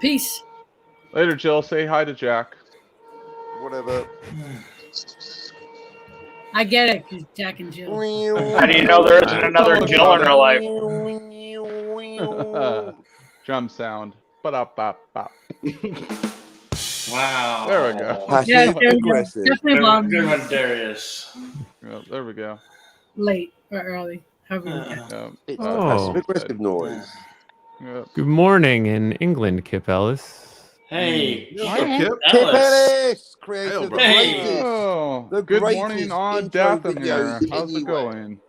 Peace. Later, Jill. Say hi to Jack. Whatever. I get it, 'cause Jack and Jill. How do you know there isn't another Jill in her life? Drum sound. Ba-da-ba-ba. Wow. There we go. Passive Yeah, there we go. aggressive. Definitely Good, long. good one, Darius. Yeah, there we go. Late or early. However you get. It's Oh. a passive aggressive noise. Yeah. Good morning in England, Kip Ellis. Hey, What's up, Kip? Kip Ellis. Ellis, creator of the Hey. greatest. Oh, The good greatest morning on intro Dathomir. videos How's it anywhere. going?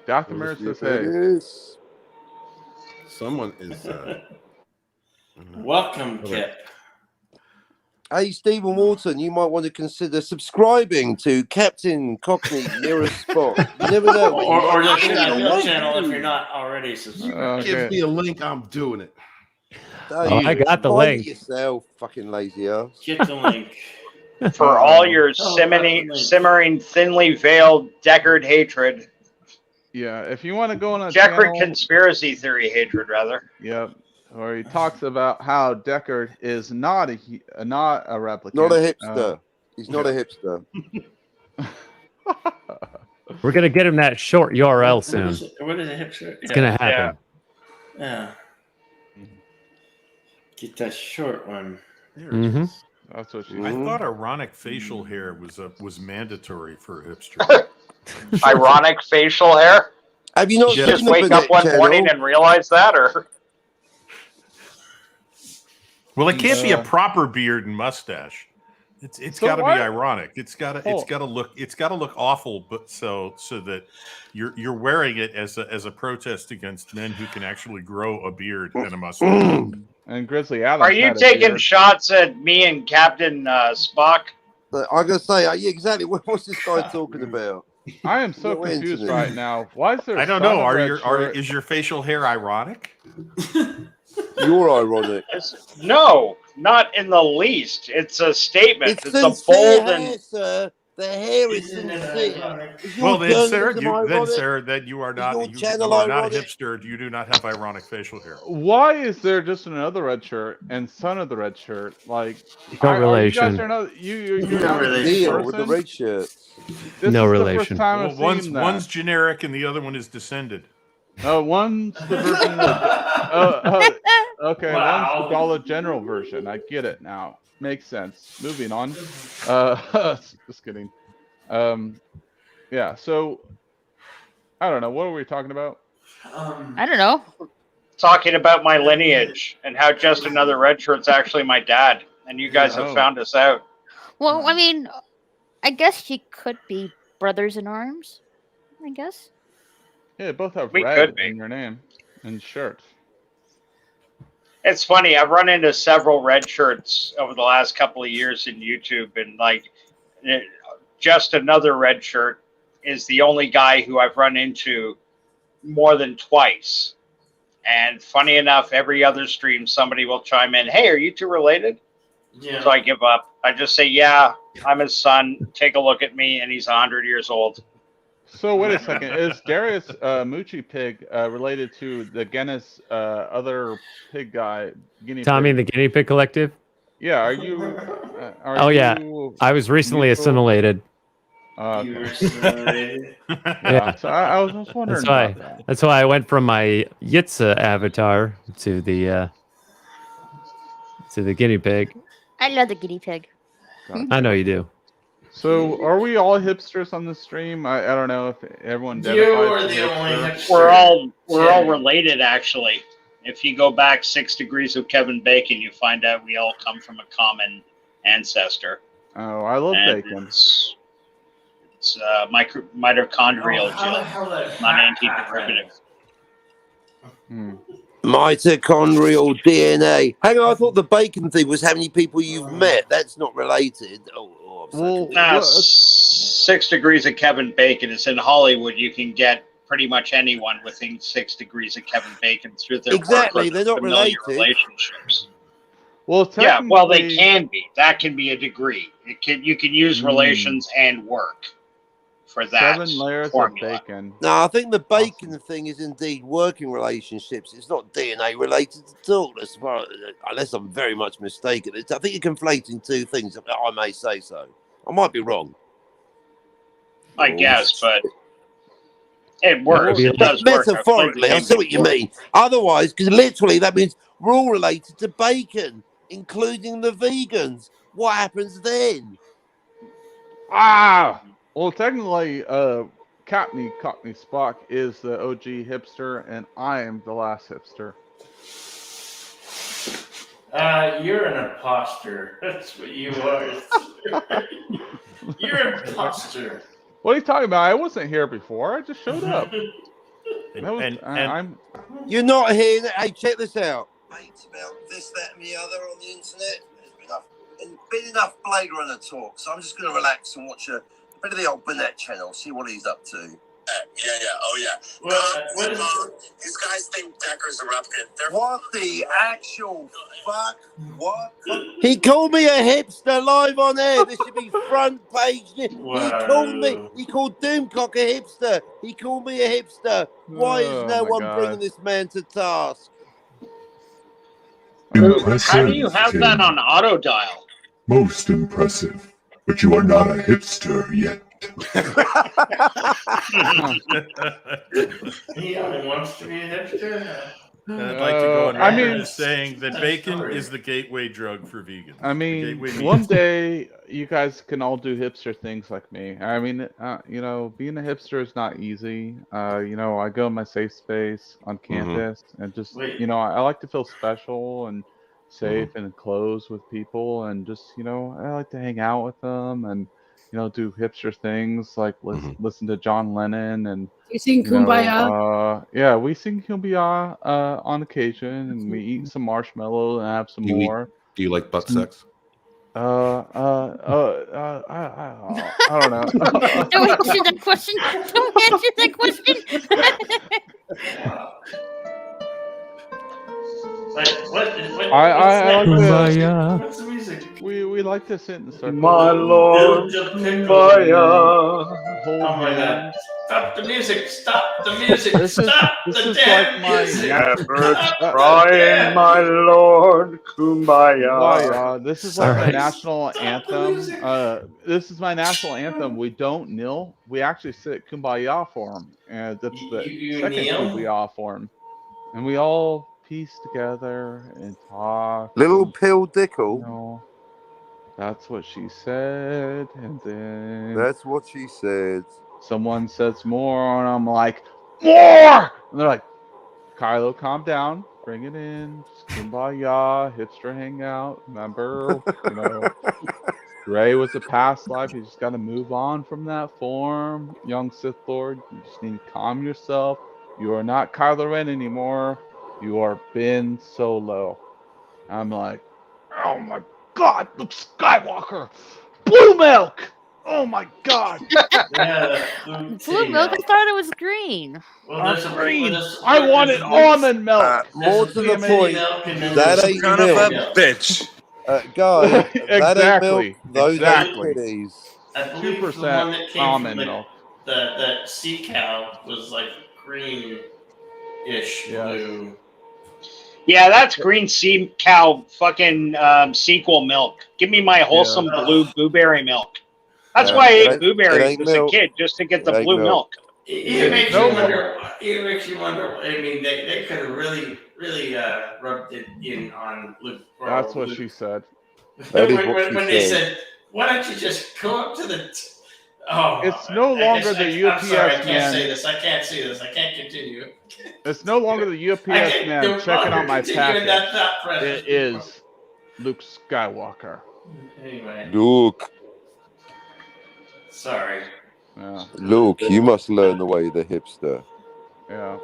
Dathomir says Kip hey. Ellis. Someone is. Welcome, Kip. Hey, Stephen Walton, you might want to consider subscribing to Captain Cockney Nearest Spock. You never know. Or the channel if you're not already subscribed. Give me a link. I'm doing it. I got the Find link. it yourself, fucking lazy ass. Get the link. For all your simmering, thinly veiled Deckard hatred. Yeah, if you want to go on a Deckard channel, conspiracy theory hatred, rather. Yep. Where he talks about how Deckard is not a replicant. Not a hipster. He's not a hipster. We're gonna get him that short URL soon. What is a hipster? It's gonna happen. Yeah. Get that short one. Mm-hmm. That's what I thought ironic facial hair was mandatory for hipster. Ironic facial hair? Have you not just wake up one morning and realize that, or? Well, it can't be a proper beard and mustache. It's So got to be what? ironic. It's got to look awful, but so that you're wearing it as a protest against men who can actually grow a beard and a mustache. And Grizzly Adams. Are you taking shots at me and Captain Spock? I'm gonna say, yeah, exactly. What's this guy talking about? I am so confused right now. Why is there? I don't know. Is your facial hair ironic? You're ironic. No, not in the least. It's a statement. It's a sincere bold hair, sir. The hair is sincere. Well, then, sir, then you are not. your You are channel not ironic? hipster. You do not have ironic facial hair. Why is there just another red shirt and son of the red shirt? Like, No relation. You're not Deal with the red shirt. No relation. Well, one's generic and the other one is descended. One's the version of okay, Wow. one's the Dollar General version. I get it now. Makes sense. Moving on. Just kidding. Yeah, so I don't know. What were we talking about? I don't know. talking about my lineage and how just another red shirt's actually my dad, and you guys have found us out. Well, I mean, I guess you could be brothers in arms. I guess. Yeah, both have We red could be. in your name and shirt. It's funny. I've run into several red shirts over the last couple of years in YouTube, and just another red shirt is the only guy who I've run into more than twice. And funny enough, every other stream, somebody will chime in, "Hey, are you two related?" Yeah. So I give up. I just say, "Yeah, I'm his son. Take a look at me," and he's 100 years old. So wait a second. Is Darius Moochie Pig related to the Guinness other pig guy? Tommy and the Guinea Pig Collective? Yeah, are you? Yeah, I was recently assimilated. You were assimilated? Yeah, so I was just wondering about that. That's why I went from my Yitza avatar to the guinea pig. I love the guinea pig. I know you do. So, are we all hipsters on the stream? I don't know if everyone. You are the only hipster. We're all related, actually. If you go back 6 degrees of Kevin Bacon, you find out we all come from a common ancestor. Oh, I love bacon. It's mitochondrial, not anti-derivative. Mitochondrial DNA. Hang on, I thought the bacon thing was how many people you've met. That's not related. Now, 6 degrees of Kevin Bacon is in Hollywood. You can get pretty much anyone within 6 degrees of Kevin Bacon through their Exactly, work or they're not familiar related. relationships. Well, Yeah, well, they can be. That can be a degree. You can use relations and work for that 7 layers formula. of bacon. No, I think the bacon thing is indeed working relationships. It's not DNA related at all, as far, unless I'm very much mistaken. I think you're conflating two things. I may say so. I might be wrong. I guess, but it works. It does work. Metaphorically, I see what you mean. Otherwise, because literally that means we're all related to bacon, including the vegans. What happens then? Well, technically, Cockney Spock is the OG hipster, and I am the last hipster. You're an imposter. That's what you are. You're an imposter. What are you talking about? I wasn't here before. I just showed up. You're not here. Hey, check this out. Mates about this, that, and the other on the internet. There's been enough Blade Runner talk, so I'm just going to relax and watch a bit of the old Burnett channel, see what he's up to. These guys think Decker's a replicant. What the actual fuck? What? He called me a hipster live on air. This should be front page. Wow. He called Doomcock a hipster. He called me a hipster. Why is no one bringing this man to task? Impressive, How do you have Tim. that on auto dial? Most impressive. But you are not a hipster yet. He only wants to be a hipster. I'd like to go on record as saying that bacon is the gateway drug for vegans. I mean, one day you guys can all do hipster things like me. I mean, you know, being a hipster is not easy. You know, I go in my safe space on campus and just, you know, I like to feel special and safe and enclosed with people, and just, you know, I like to hang out with them and, you know, do hipster things like listen to John Lennon and You sing Kumbaya? Yeah, we sing Kumbaya on occasion, and we eat some marshmallow and have some more. Do you like butt sex? I don't know. Don't answer that question. Don't answer that question. I like Kumbaya. What's the music? We like to sit in circles. My Lord, Kumbaya. Oh my God! Stop the music! Stop the music! This is like my Shepherds crying, my Lord, Kumbaya. This is like my national anthem. This is my national anthem. We don't kneel. We actually sit Kumbaya form, and that's the second kneel? Kumbaya form, and we all piece together and talk. Little pill dickle. You know, that's what she said, and then That's what she said. someone says more, and I'm like, more! And they're like, Kylo, calm down. Bring it in. Just Kumbaya, hipster hangout. Remember, you know, Gray was a past life. You just got to move on from that form. Young Sith Lord, you just need to calm yourself. You are not Kylo Ren anymore. You are Ben Solo. I'm like, oh my God, Luke Skywalker. Blue milk! Oh my God! Yeah, Blue milk? I thought it was green. Green! I wanted almond milk! More to the point, that ain't Son milk. of a bitch. Guys, that ain't Exactly. milk. Those Exactly. are kitties. I believe the 2% one that came almond from milk. that sea cow was like green-ish blue. Yeah, that's green sea cow fucking sequel milk. Give me my wholesome blue blueberry milk. That's why I ate blueberries as a kid, just to get the blue milk. It makes you wonder. It makes you wonder. I mean, they could have really rubbed it in on Luke. That's what she said. When they said, "Why don't you just go up to the?" It's no longer the UPS I'm sorry, I can't man. say this. I can't say this. I can't continue. It's no longer the UPS man checking out my package. It is Luke Skywalker. Anyway, Luke, sorry. Yeah. Luke, you must learn the way of the hipster. Yeah.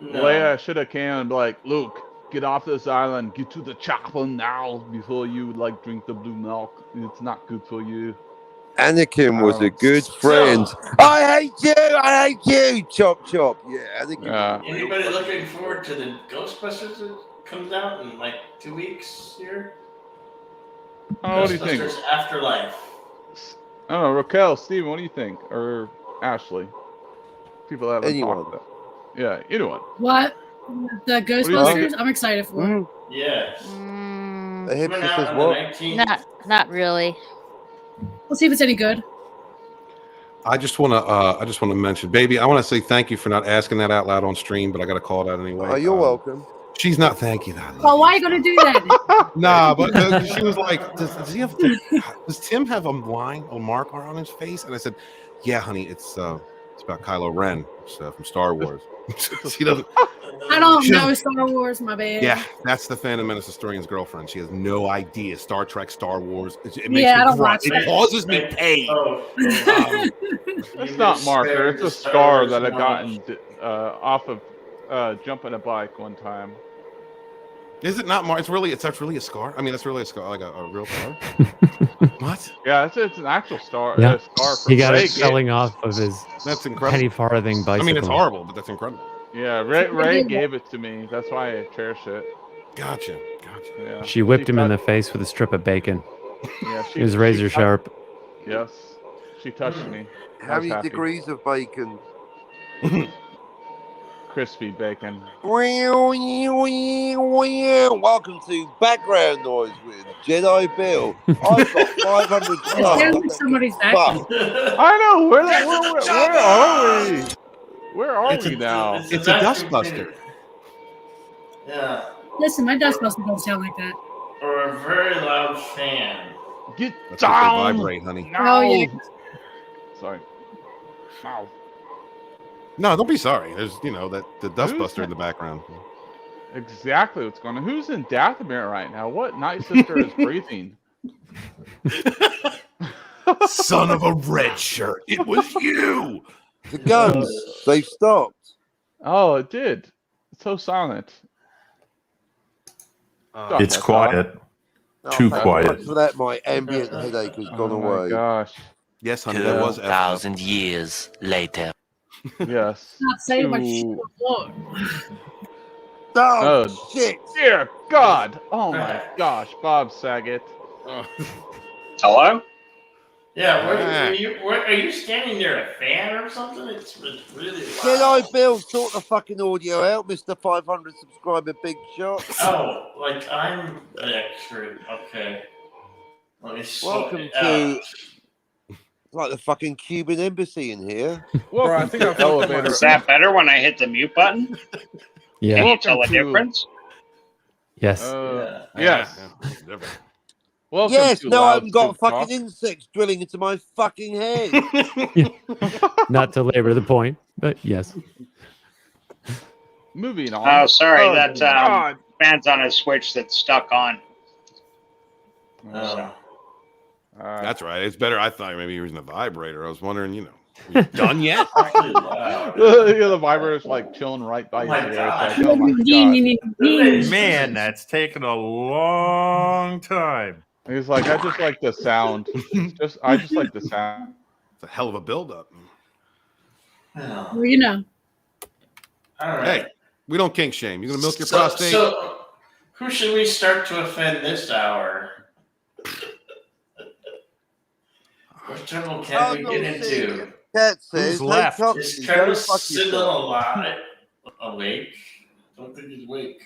No. Leia should have came and be like, Luke, get off this island, get to the chopper now before you like drink the blue milk. It's not good for you. Anakin was a good friend. I hate you, Chop Chop. Yeah, Anakin. Anybody looking forward to the Ghostbusters that comes out in like 2 weeks here? Oh, what do you think? Ghostbusters Afterlife. I don't know, Raquel, Steven, what do you think? Or Ashley? People that haven't Anyone. talked about. Yeah, anyone. What? The do you Ghostbusters? think? I'm excited for it. Yeah. The hipster says what? Not really. We'll see if it's any good. I just want to mention, baby. I want to say thank you for not asking that out loud on stream, but I got to call it out anyway. Oh, you're welcome. She's not thanking that. Well, why are you going to do that? Nah, but she was like, does Tim have a line, a mark on his face? And I said, yeah, honey, it's It's about Kylo Ren from Star Wars. She doesn't. I don't know Star Wars, my bad. Yeah, that's the Phantom Menace historian's girlfriend. She has no idea Star Trek, Star Wars. It makes Yeah, I me don't grunt. watch It that. causes me pain. It's not marker. It's a scar that I gotten off of jumping a bike one time. Is it not? It's really a scar. I mean, that's really a scar, like a real scar. What? Yeah, it's an actual scar. Yeah. Scar from He got Ray it selling off of his That's incredible. penny farthing bicycle. I mean, it's horrible, but that's incredible. Yeah, Ray gave it to me. That's why I cherish it. Gotcha. Yeah. She whipped him in the face with a strip of bacon. Yeah, It was razor sharp. Yes, she touched me. I How was many happy. degrees of bacon? Crispy bacon. Welcome to Background Noise with Jedi Bill. I've got 500 subs. Somebody's back. I know. Where are we? Where are we now? It's a dustbuster. Yeah. Listen, my dustbuster don't sound like that. Or a very loud fan. Get That's what they vibrate, honey. No. Oh, yeah. Sorry. Wow. No, don't be sorry. There's, the dustbuster in the background. Exactly what's going on. Who's in Dathomir right now? What night sister is breathing? Son of a red shirt. It was you. The guns, they've stopped. Oh, it did. It's so silent. It's quiet. Too thank quiet. God for that, my ambient headache has gone away. Gosh. Yes, honey, that was 2,000 years later. Yes. Not saying much shit on the floor. Oh, shit. Dear God. Oh, my gosh. Bob Saget. Hello? Yeah, are you standing near a fan or something? It's really loud. Jedi Bill, sort the fucking audio out, Mr. 500 subscriber Big Shot. Oh, like I'm an expert. Okay. Let me Welcome to like the fucking Cuban embassy in here. Well, I think Is that better when I hit the mute button? Yeah. Can you tell a difference? Yes. Yes. Welcome yes, to no, I Loud haven't got Soup fucking Talk. insects drilling into my fucking head. Not to labor the point, but yes. Moving on. Oh, sorry, Oh, that God. fan's on a switch that's stuck on. That's right. It's better. I thought maybe you were using a vibrator. I was wondering, you done yet? The vibrator's like chilling right by your ear. It's like, oh my God. Man, that's taken a long time. He's like, I just like the sound. I just like the sound. It's a hell of a buildup. Well, you know. All right. Hey, we don't kink shame. You gonna milk your prostate? So, who should we start to offend this hour? What channel can we get into? Cat says, Who's left? Hey, Cockney, Is go Curtis fuck still yourself. alive? Awake? Don't think he's awake.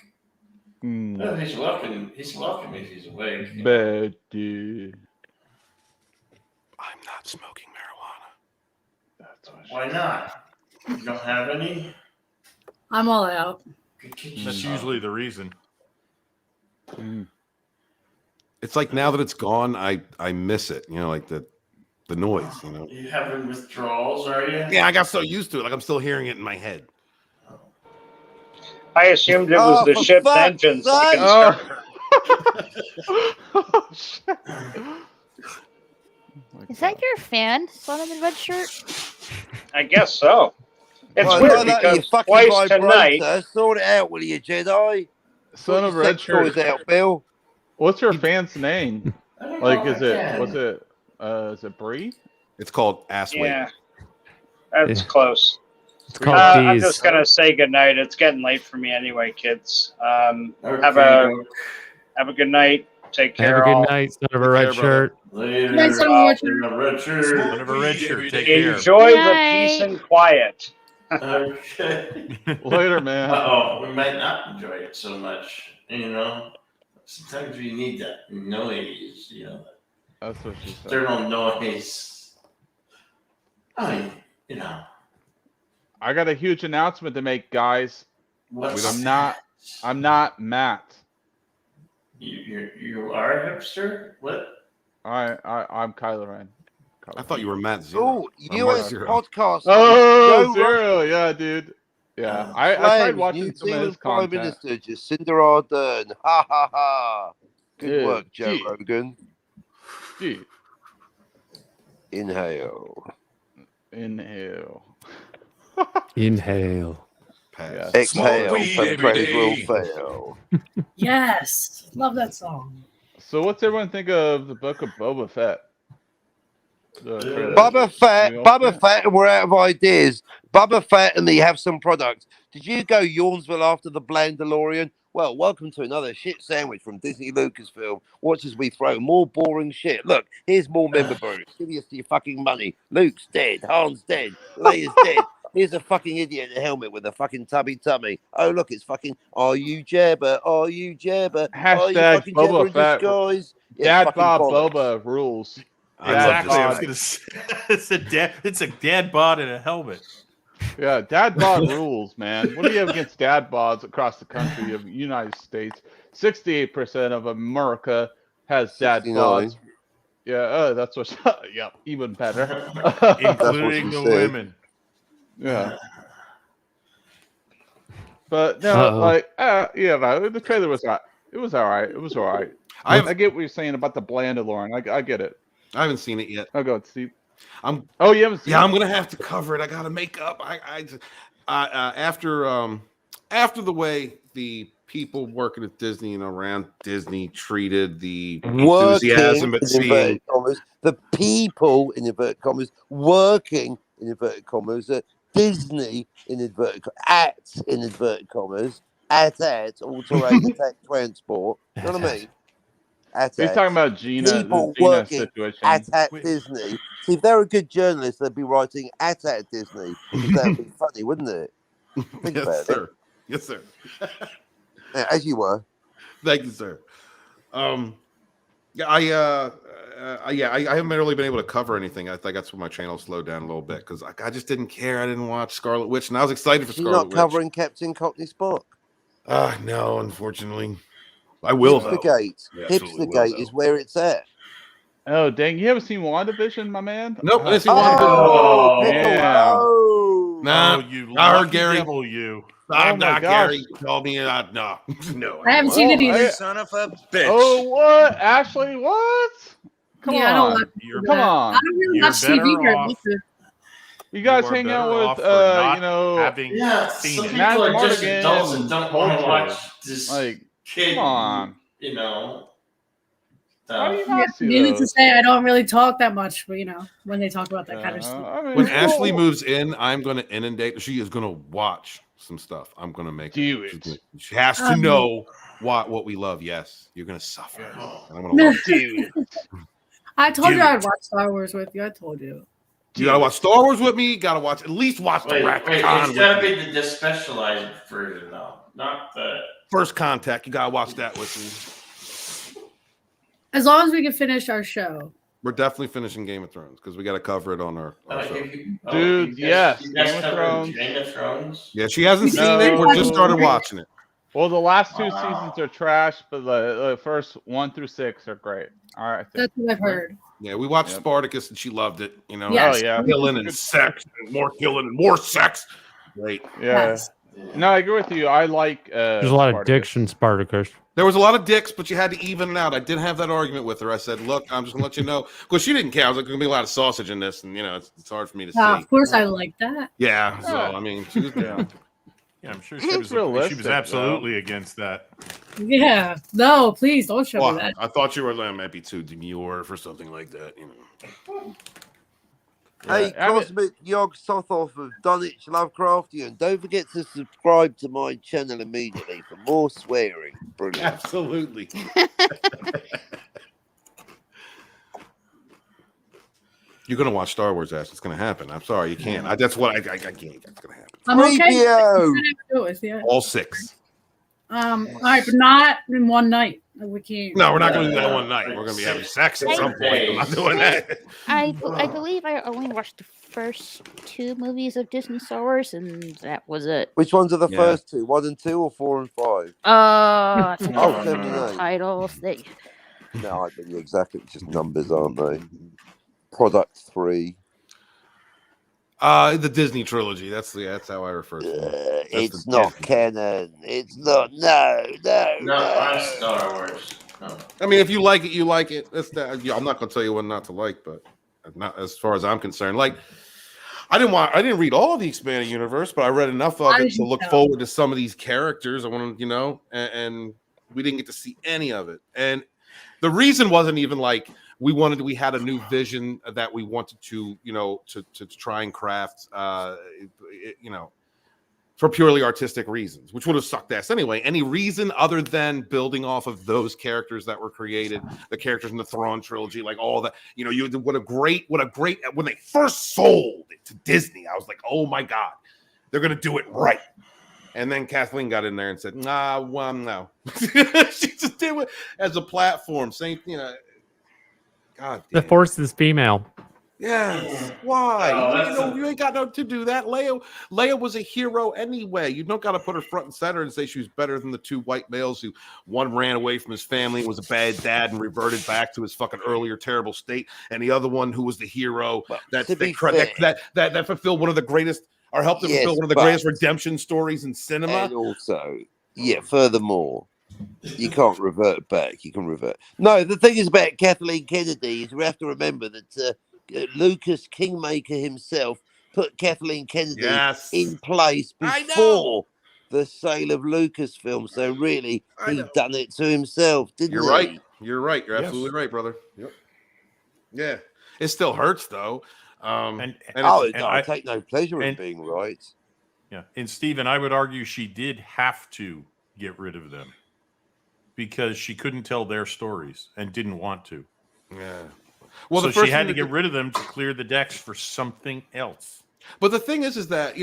No, he's welcome. He's welcome if he's awake. Betty. I'm not smoking marijuana. That's what Why not? You don't have any? I'm all out. That's usually the reason. It's like now that it's gone, I miss it. Like the noise. You having withdrawals, are you? Yeah, I got so used to it. Like I'm still hearing it in my head. I assumed it was the for ship's fuck's engines. sake. Is that your fan, Son of a Red Shirt? I guess so. It's Well, weird no, you because fucking twice tonight. vibrator. Sort it out, will you, Jedi? Son of a red shirt. Toys out, Bill. What's your fan's name? Like, is it Bree? It's called ass weight. Yeah, that's Yeah. close. It's called I'm D's. just gonna say goodnight. It's getting late for me anyway, kids. Okay. Have a good night. Take care. Have a good all. night, son of a red shirt. Later. Night, Son of a Red Shirt. Son of a red shirt. Son of a red shirt. Take care. Enjoy the Night. peace and quiet. Okay. Later, man. We might not enjoy it so much. Sometimes we need that noise. That's what she said. External noise. I mean, I got a huge announcement to make, guys. what's I'm not Matt. You are a hipster? What? I'm Kylo Ren. I thought you were Matt Zero. Oh, US podcast. Oh, Joe Zero, yeah, dude. Yeah, I tried watching New some of his Zealand Prime content. Minister Jacinda Ardern. Ha ha ha. Good Yeah, work, Joe gee. Rogan. Gee. Inhale. Inhale. Inhale. Yes. Exhale. weed every Perpetrators will day. fail. Yes, love that song. So, what's everyone think of the Book of Boba Fett? The trailer. Boba Fett, You all see it? and we're out of ideas. Boba Fett and they have some products. Did you go Yawnsville after the Blandalorian? Well, welcome to another shit sandwich from Disney Lucasfilm. Watch as we throw more boring shit. Look, here's more member bonus. Give us your fucking money. Luke's dead. Han's dead. Leia's dead. Here's a fucking idiot in a helmet with a fucking tubby tummy. Oh, look, it's fucking, are you Jabba? Are you Jabba? Are you Hashtag fucking Jabba Boba in Fett. disguise? Yeah, Dad fucking bod bollocks. Boba rules. Exactly. I was bod. gonna say it's a dad bod in a helmet. Yeah, dad bod rules, man. What do you have against dad bods across the country of the United States? 68% of America has dad 69. bods. Yeah, that's what. Yeah, even better. Including the women. Yeah. But no, Uh-oh. like, yeah, no, the trailer was all right. It was all right. It was all right. I get what you're saying about the Blandalorian. I get it. I haven't seen it yet. I'll go Steve. Oh, you haven't seen it? I'm gonna have to cover it. I gotta make up. After the way the people working at Disney and around Disney treated the enthusiasm at in seeing inverted commas, the people in inverted commas working in inverted commas at Disney in inverted in inverted commas at automated tech transport. You know what I mean? He's talking about Gina, people the Gina working situation. at Disney. See, if they're a good journalist, they'd be writing at Disney. That'd be funny, wouldn't it? Think Yes, about sir. it. Yes, sir. Yeah, as you were. Thank you, sir. I haven't really been able to cover anything. I think that's when my channel slowed down a little bit because I just didn't care. I didn't watch Scarlet Witch, and I was excited for You're Scarlet not Witch. covering Captain Cockney Spock. No, unfortunately, I will. though. Hipstergate. Yeah, absolutely will, Hipstergate though. is where it's at. Oh, dang. You haven't seen WandaVision, my man? Nope. I didn't see Oh, WandaVision. pickle. man. Oh. Nah, you I heard lucky Gary. devil, you. Oh my gosh. Gary told me no. I haven't seen it either. Son of a bitch. Oh, what? Ashley, what? Come Yeah, I don't on. like Come on. I don't really You're watch TV better very off. often. You guys You are hang out better with, off for not you know, having Yeah, seen some it. people Matt are just Mardigan adults and and don't want to Culture. watch this Like, kid. come on. You know. How do you Yeah, not see needless to those? say, I don't really talk that much, but when they talk about that kind of stuff. I mean, When it's Ashley cool. moves in, I'm going to inundate. She is going to watch some stuff. I'm going to make. Do she's it. gonna- She has to know what we love. Yes, you're going to suffer. And I'm going to love it. Do it. I told Dude. you I'd watch Star Wars with you. I told you. You got to watch Star Wars with me. You got to at least watch the Wait, Wrath of it's Khan gotta with be me. the specialized version though, not the. First Contact. You got to watch that with me. As long as we can finish our show. We're definitely finishing Game of Thrones because we got to cover it on our show. Dude, yes. You guys Game of covered Thrones. Game of Thrones. Yeah, she hasn't No. seen it. We just started watching it. Well, the last two Wow. seasons are trash, but the first 1 through 6 are great. All right. That's what I've heard. Yeah, we watched Yep. Spartacus and she loved it. You know, Yes. Oh, yeah. killing and sex and more killing and more sex. Great. Yeah. Yes. No, I agree with you. I like. There's a lot of Spartacus. dicks in Spartacus. There was a lot of dicks, but you had to even it out. I did have that argument with her. I said, "Look, I'm just gonna let you know," because she didn't care. I was like, "There's gonna be a lot of sausage in this, and you know, it's hard for me to see." Of course, I like that. Yeah. So I mean, she was Yeah. Yeah, I'm sure It's she was realistic, absolutely against that. Yeah. No, please don't show Well, me that. I thought you were maybe too demure for something like that. You know. Hey, I mean- Cosmic Yog Sothoff of Dunwich Lovecraftian, don't forget to subscribe to my channel immediately for more swearing. Brilliant. Absolutely. You're gonna watch Star Wars, Ash. It's gonna happen. I'm sorry, you can't. That's what I can't. It's gonna happen. I'm okay. 3PO. Do it, yeah. All 6. All right, but not in one night. We can't. No, we're not gonna do that one night. We're gonna be having sex at some point. I'm not doing that. I believe I only watched the first 2 movies of Disney Star Wars, and that was it. Which ones are the Yeah. first 2? 1 and 2 or 4 and 5? I think Oh, the 79. titles. No, I think exactly. It's just numbers, aren't they? Product 3. The Disney trilogy. That's how I refer to it. It's not canon. It's not. No. On Star Wars. No. I mean, if you like it, you like it. That's that. Yeah, I'm not going to tell you what not to like, but not as far as I'm concerned. Like, I didn't read all the expanded universe, but I read enough of it to look forward to some of these characters. I want to, and we didn't get to see any of it. And the reason wasn't even like we had a new vision that we wanted to, to try and craft, for purely artistic reasons, which would have sucked ass anyway. Any reason other than building off of those characters that were created, the characters in the Thrawn trilogy, like all that, what a great, when they first sold it to Disney, I was like, oh my God, they're going to do it right. And then Kathleen got in there and said, no. She just did it as a platform, saying, God damn. The Force is female. Yes. Why? You ain't got no to do that. Leia was a hero anyway. You don't got to put her front and center and say she was better than the two white males who one ran away from his family and was a bad dad and reverted back to his fucking earlier terrible state, and the other one who was the hero that fulfilled one of the greatest, or helped him fulfill one of the greatest redemption stories in cinema. And also, furthermore, you can't revert back. You can revert. No, the thing is about Kathleen Kennedy is we have to remember that Lucas Kingmaker himself put Kathleen Kennedy in place before the sale of Lucasfilm. So really, he done it to himself, didn't he? Right. You're right. You're absolutely right, brother. Yep. Yeah. It still hurts though. I take no pleasure in being right. Yeah. And Stephen, I would argue she did have to get rid of them because she couldn't tell their stories and didn't want to. Yeah. Well, so she had to get rid of them to clear the decks for something else. But the thing is that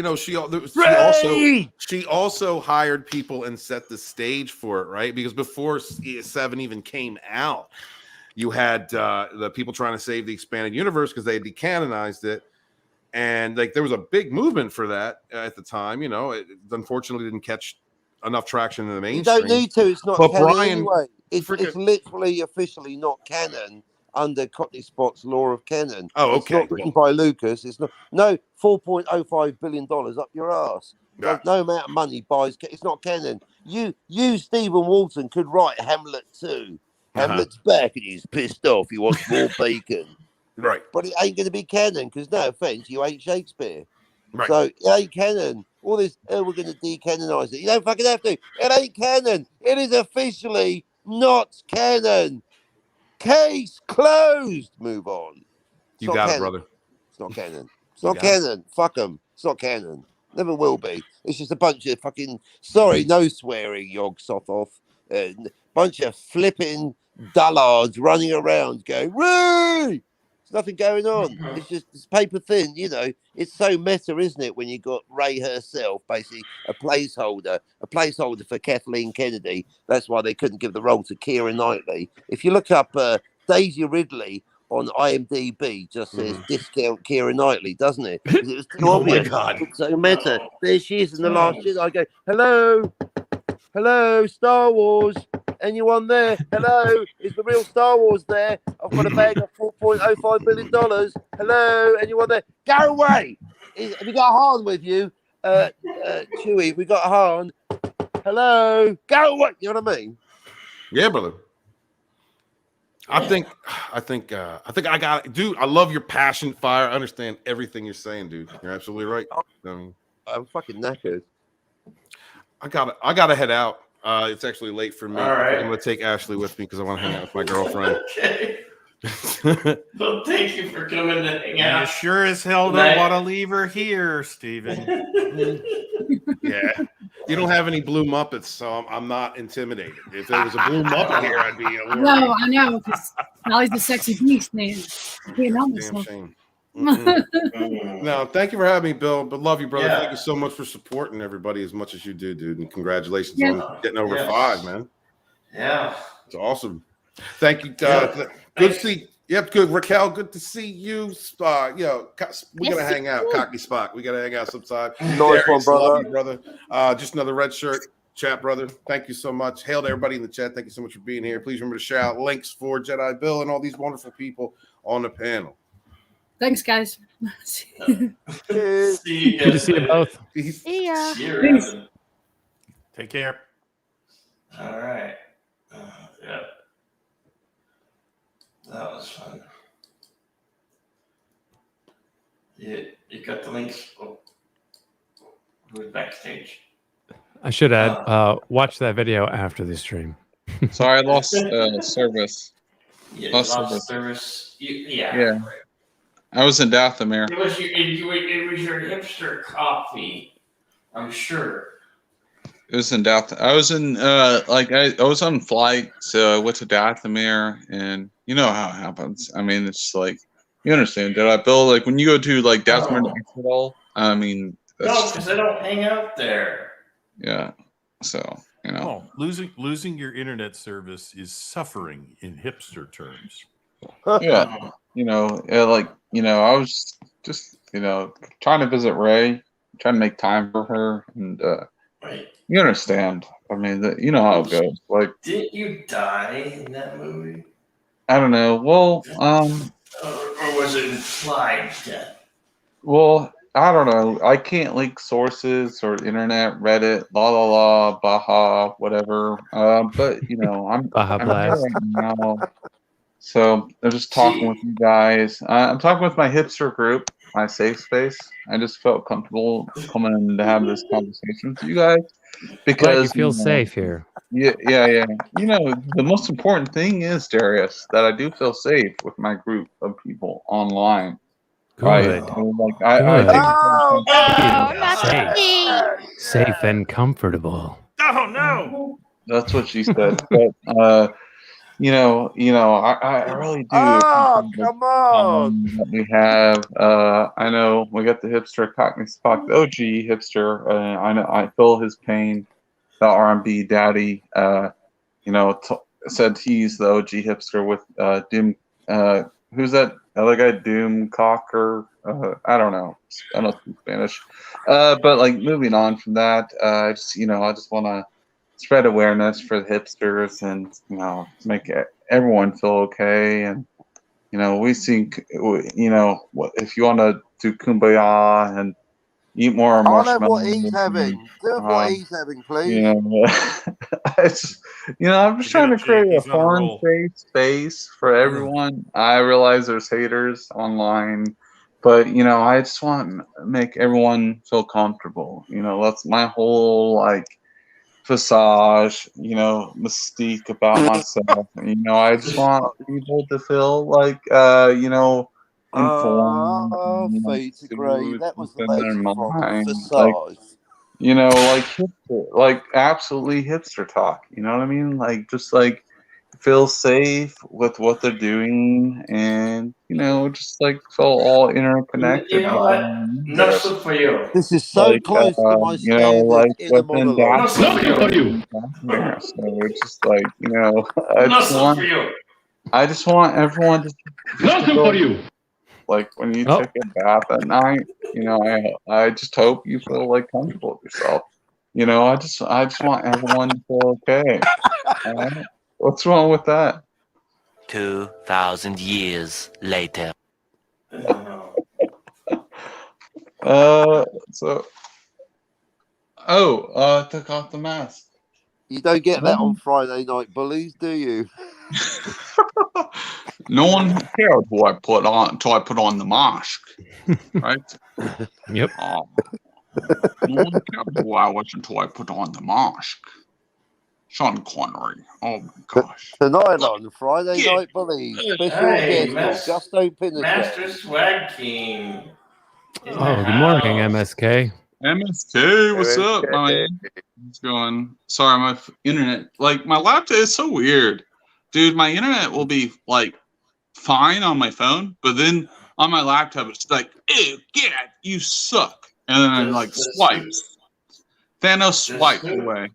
she also hired people and set the stage for it, right? Because before 7 even came out, you had the people trying to save the expanded universe because they had decanonized it, and like there was a big movement for that at the time. It unfortunately didn't catch enough traction in the mainstream. You don't need to. It's not canon anyway. It's literally officially not canon under Cockney Spock's law of canon. Oh, okay. It's not written by Lucas. It's not. No, $4.05 billion up your ass. Yeah. No amount of money buys. It's not canon. You, Stephen Walton, could write Hamlet too. Hamlet's back and he's pissed off. He wants more bacon. Right. But it ain't going to be canon because, no offense, you ain't Shakespeare. Right. So it ain't canon. All this, we're going to decanonize it. You don't fucking have to. It ain't canon. It is officially not canon. Case closed. Move on. You got it, brother. It's not canon. It's not canon. Fuck them. It's not canon. Never will be. It's just a bunch of fucking, sorry, no swearing, Yog Sothoth. Bunch of flipping dullards running around going, Ray! There's nothing going on. It's paper thin, It's so meta, isn't it, when you got Ray herself, basically a placeholder for Kathleen Kennedy. That's why they couldn't give the role to Keira Knightley. If you look up Daisy Ridley on IMDb, just says discount Keira Knightley, doesn't it? It was too obvious. My God. It's so meta. There she is in the last year. I go, hello, Star Wars. Anyone there? Hello, is the real Star Wars there? I've got a bag of $4.05 billion. Hello, anyone there? Go away! Have you got Han with you? Chewie, we got Han. Hello, go away! You know what I mean? Yeah, brother. I think I got it. Dude, I love your passion, fire. I understand everything you're saying, dude. You're absolutely right. I'm fucking knackered. I gotta head out. It's actually late for me. All right. I'm gonna take Ashley with me because I want to hang out with my girlfriend. Okay. Well, thank you for coming to hang out. You sure as hell don't want to leave her here, Stephen. Yeah. You don't have any blue Muppets, so I'm not intimidated. If there was a blue Muppet here, I'd be a little. No, I know, because Molly's the sexy beast, man. Damn shame. No, thank you for having me, Bill. But love you, brother. Yeah. Thank you so much for supporting everybody as much as you do, dude. And congratulations on getting over 5, man. Yeah, it's awesome. Thank you. Good to see. Yep, good. Raquel, good to see you. We're gonna hang out. Cockney Spock. We gotta hang out sometime. Nice one, brother. Love you, brother. Just another red shirt. Chat, brother. Thank you so much. Hail to everybody in the chat. Thank you so much for being here. Please remember to share out links for Jedi Bill and all these wonderful people on the panel. Thanks, guys. Good to see you both. See ya. Peace. Take care. All right. Yeah. That was fun. You got the links? Oh. Who's backstage? I should add, watch that video after the stream. Sorry, I lost service. Yeah, Lost service. Yeah. Yeah. I was in Dathomir. It was your hipster coffee, I'm sure. It was in I was in I was on flight, so I went to Dathomir, and you know how it happens. I mean, it's like you understand, did I, Bill? Like when you go to like Dathomir to Amsterdam, I mean, No, because I don't hang out there. Yeah, so you know, losing your internet service is suffering in hipster terms. yeah, you know, I was just trying to visit Ray, trying to make time for her, and right. You understand. I mean, you know how it goes. Like, Didn't you die in that movie? I don't know. Well, or was it implied death? well, I don't know. I can't link sources or internet, Reddit, Baja, whatever. But you know, I'm Baja here Blast. right now. So I'm just talking with you guys. I'm talking with my hipster group, my safe space. I just felt comfortable coming in to have this conversation with you guys because Glad you feel safe here. Yeah. You know, the most important thing is, Darius, that I do feel safe with my group of people online. Right? Good. Like I Safe. Safe and comfortable. Oh no! That's what she said. But I really do. Oh, come on! That we have. I know we got the hipster Cockney Spock, the OG hipster. I know I feel his pain. The R&B daddy. Said he's the OG hipster with Doom. Who's that other guy? Doom Cocker. I don't know. I don't speak Spanish. But like moving on from that, I just want to spread awareness for the hipsters and make everyone feel okay. And we think if you want to do kumbaya and eat more I know marshmallows. what he's having. Tell us what he's having, please. I'm just trying to create a fun, safe space for everyone. I realize there's haters online, but I just want to make everyone feel comfortable. That's my whole facade, mystique about myself. I just want people to feel informed. Fade to grey. That was the in their metaphor. mind. Facade. Hipster, absolutely hipster talk. You know what I mean? Just feel safe with what they're doing, and just feel all interconnected. You know what? Nothing for you. This is so close to my standard in the monologue. Nothing for you. So it's just I just want everyone to Nothing for you. When you take a bath at night, I just hope you feel comfortable with yourself. I just want everyone to feel okay. All right? What's wrong with that? 2,000 years later. Took off the mask. You don't get that on Friday night bullies, do you? No one cared who I put on until I put on the mask, right? Yep. No one cared who I was until I put on the mask. Sean Connery. Oh my gosh. Tonight on Friday Night Bullies, special guest Augusto Pinochet. Master Swag King. Oh, good morning, MSK. MSK, what's up, my man? What's going? Sorry, my internet. My laptop is so weird. Dude, my internet will be fine on my phone, but then on my laptop it's ew, get out, you suck. And then swipe. Thanos swiped away.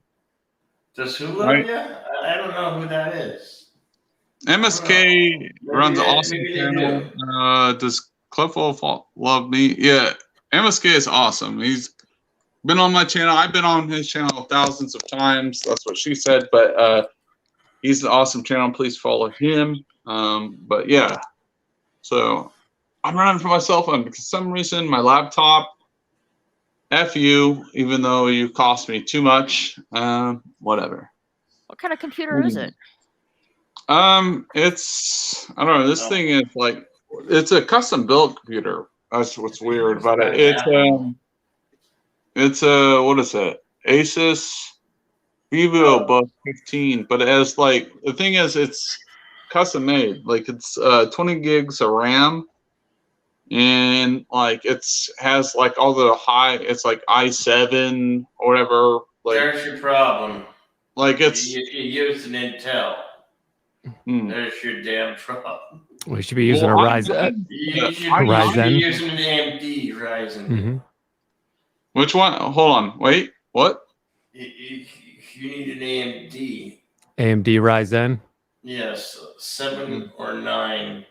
Does who love you? I don't know who that is. MSK runs an awesome channel. Does Cliffo love me? Yeah, MSK is awesome. He's been on my channel. I've been on his channel thousands of times. That's what she said. But he's an awesome channel. Please follow him. But yeah, so I'm running for my cell phone because for some reason my laptop. F you, even though you cost me too much. Whatever. What kind of computer is it? It's I don't know. This thing is like it's a custom built computer. That's what's weird about it. It's what is it? Asus VivoBook 15, but it has like the thing is it's custom made. Like it's 20 gigs of RAM. And like has like all the it's like i7 or whatever. Like There's your problem. Like it's you use an Intel. There's your damn problem. We should be using a Ryzen. You should Ryzen. be using an AMD Ryzen. Mm-hmm. Which one? Hold on. Wait. What? You need an AMD. AMD Ryzen. Yes, 7 or 9.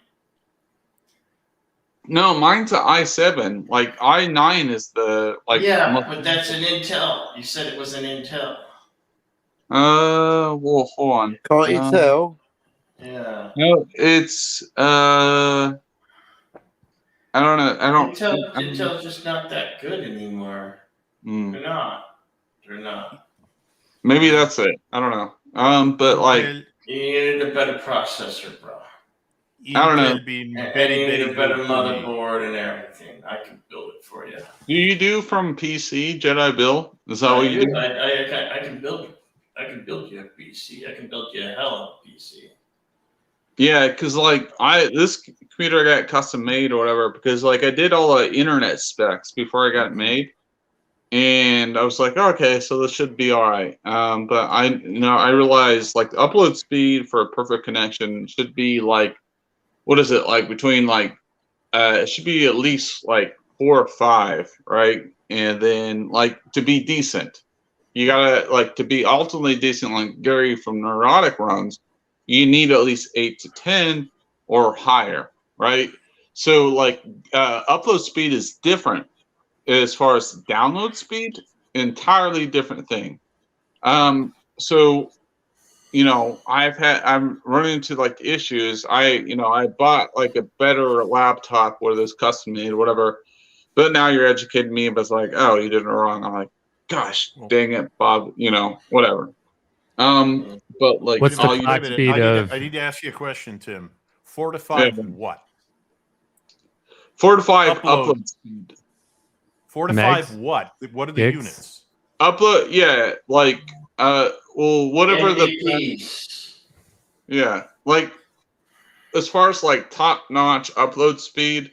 No, mine's an i7. Like i9 is the like. Yeah, but that's an Intel. You said it was an Intel. Well, hold on. Can't you tell? Yeah. No, it's I don't know. I don't. Intel's just not that good anymore. They're not. They're not. Maybe that's it. I don't know. But like you needed a better processor, bro. I don't know. And you need a better motherboard and everything. I can build it for you. Do you do from PC, Jedi Bill? Is that what you do? I can build. I can build you a PC. I can build you a hell of a PC. Yeah, because like this computer I got custom made or whatever because like I did all the internet specs before I got it made, and I was like, okay, so this should be all right. But I realized like the upload speed for a perfect connection should be like, what is it like between like it should be at least like 4 or 5, right? And then like to be decent, you gotta like to be ultimately decent, like Gary from Neurotic runs. You need at least 8 to 10 or higher, right? So like upload speed is different as far as download speed, entirely different thing. So I'm running into like issues. I bought like a better laptop where this custom made whatever, but now you're educating me, but it's like, oh, you did it wrong. I'm like, gosh, dang it, Bob, whatever. But like, what's the clock speed of? I need to ask you a question, Tim. 4 to 5 what? 4 to 5 upload speed. 4 to 5 what? What are the units? Upload, yeah, like whatever like as far as like top-notch upload speed,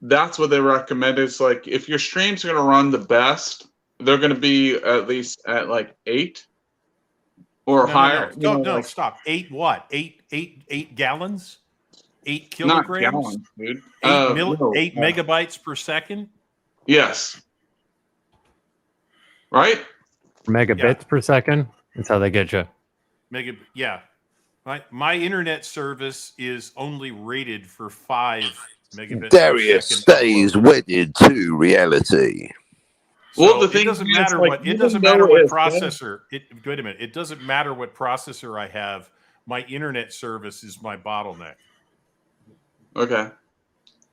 that's what they recommend. Is like if your stream's going to run the best, they're going to be at least at like 8 or higher. No, stop. 8 what? 8 gallons? 8 kilograms? Not gallons, dude. 8 megabytes per second? Yes. Right? Megabits per second. That's how they get you. Yeah. My internet service is only rated for 5 megabits Darius per second. stays wedded to reality. Well, the thing doesn't matter what processor. Wait a minute. It doesn't matter what processor I have. My internet service is my bottleneck. Okay.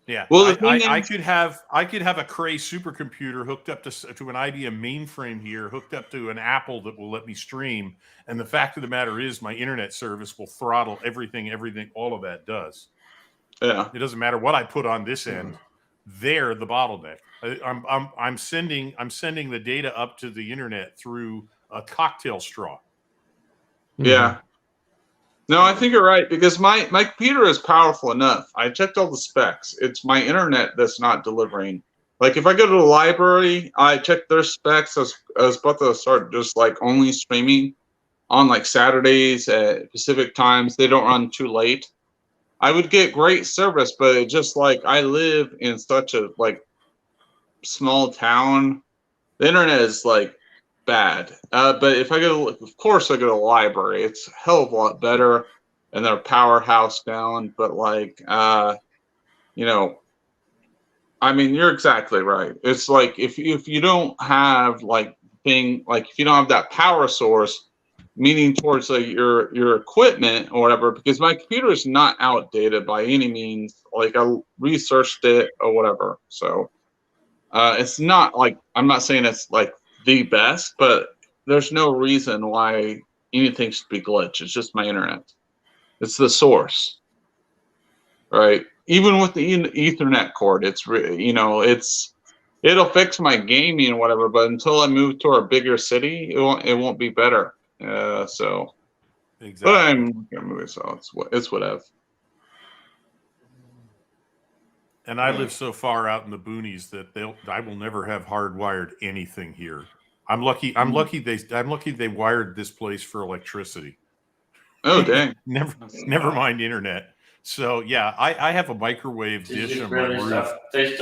Yeah. Well, I could have a Cray supercomputer hooked up to an IBM mainframe here, hooked up to an Apple that will let me stream. And the fact of the matter is, my internet service will throttle everything all of that does. Yeah. It doesn't matter what I put on this end. They're the bottleneck. I'm sending the data up to the internet through a cocktail straw. Yeah. No, I think you're right because my computer is powerful enough. I checked all the specs. It's my internet that's not delivering. Like if I go to the library, I check their specs. I was about to start just like only streaming on like Saturdays at Pacific times. They don't run too late. I would get great service, but it just like I live in such a like small town. The internet is like bad. But if I go, of course I go to the library. It's a hell of a lot better, and their powerhouse down. But like, I mean, you're exactly right. It's like if you don't have if you don't have that power source, meaning towards like your equipment or whatever, because my computer is not outdated by any means. Like I researched it or whatever, so it's not like, I'm not saying it's like the best, but there's no reason why anything should be glitched. It's just my internet. It's the source, right? Even with the Ethernet cord, it's it'll fix my gaming and whatever, but until I move to a bigger city, it won't be better. So, exactly. But I'm gonna move, so it's whatever. And I live so far out in the boonies that I will never have hardwired anything here. I'm lucky they wired this place for electricity. Oh dang! never mind internet. So yeah, I have a microwave dish on my roof. They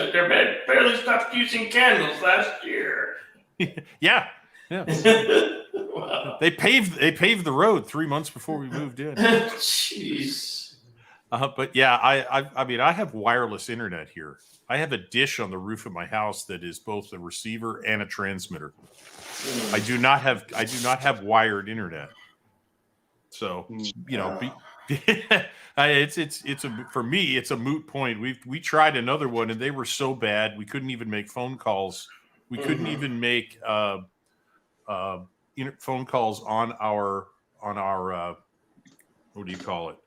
barely stopped using candles last year. Yeah. Wow. They paved the road 3 months before we moved in. Jeez. But yeah, I mean, I have wireless internet here. I have a dish on the roof of my house that is both a receiver and a transmitter. I do not have wired internet. So for me, it's a moot point. We tried another one and they were so bad we couldn't even make phone calls. We couldn't even make phone calls on our what do you call it?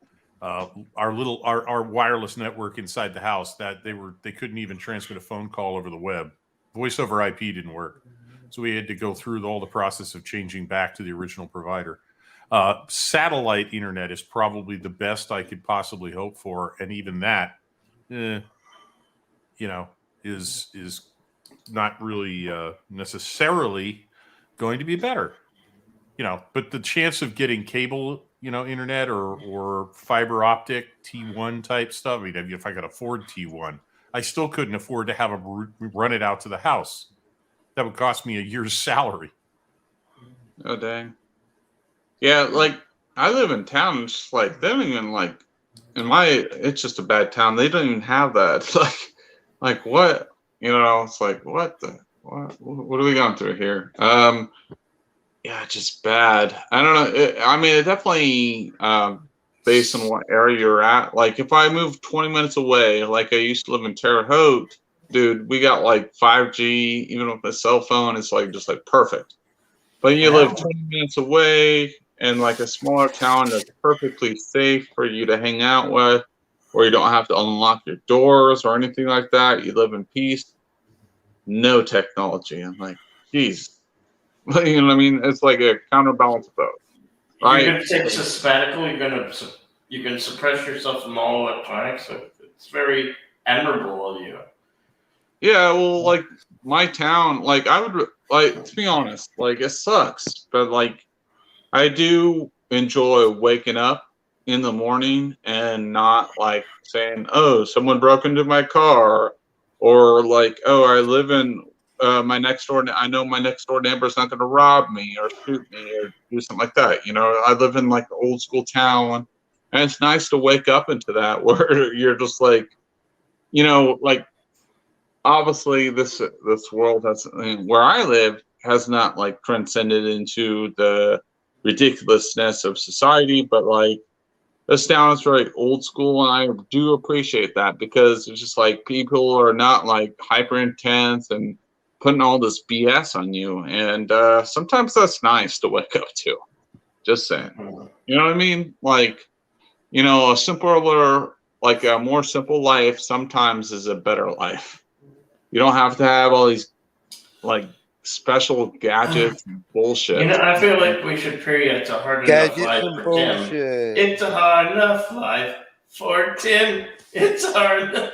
Our wireless network inside the house, that they couldn't even transmit a phone call over the web. Voice over IP didn't work. So we had to go through all the process of changing back to the original provider. Satellite internet is probably the best I could possibly hope for. And even that, is not really necessarily going to be better. But the chance of getting cable, internet or fiber optic T1 type stuff. I mean, if I could afford T1, I still couldn't afford to have them run it out to the house. That would cost me a year's salary. Oh dang! Yeah, like I live in town. It's just like they don't even like it's just a bad town. They don't even have that. like what? It's like what are we going through here? Yeah, just bad. I don't know. It definitely based on what area you're at. Like if I move 20 minutes away, like I used to live in Terre Haute, dude, we got like 5G. Even with my cell phone, it's like just like perfect. But you live 20 minutes away in like a smaller town that's perfectly safe for you to hang out with, where you don't have to unlock your doors or anything like that. You live in peace. No technology. I'm like, geez. You know what I mean? It's like a counterbalance of both. Right? You're going to take a sabbatical. You're going to suppress yourself from all electronics. So it's very admirable of you. Yeah, well, like my town, like I would like to be honest, like it sucks, but like I do enjoy waking up in the morning and not like saying, "Oh, someone broke into my car," or like, "Oh, I live in my next door. I know my next door neighbor's not going to rob me or shoot me or do something like that." I live in like an old school town, and it's nice to wake up into that where you're just like, like obviously this world where I live has not like transcended into the ridiculousness of society, but like this town is very old school, and I do appreciate that because it's just like people are not like hyper intense and putting all this BS on you, and sometimes that's nice to wake up to. Just saying, you know what I mean? Like, a simpler, like a more simple life sometimes is a better life. You don't have to have all these like special gadgets and bullshit. I feel like we should period. It's a hard enough life for Tim. It's a hard enough life for Tim. It's hard enough.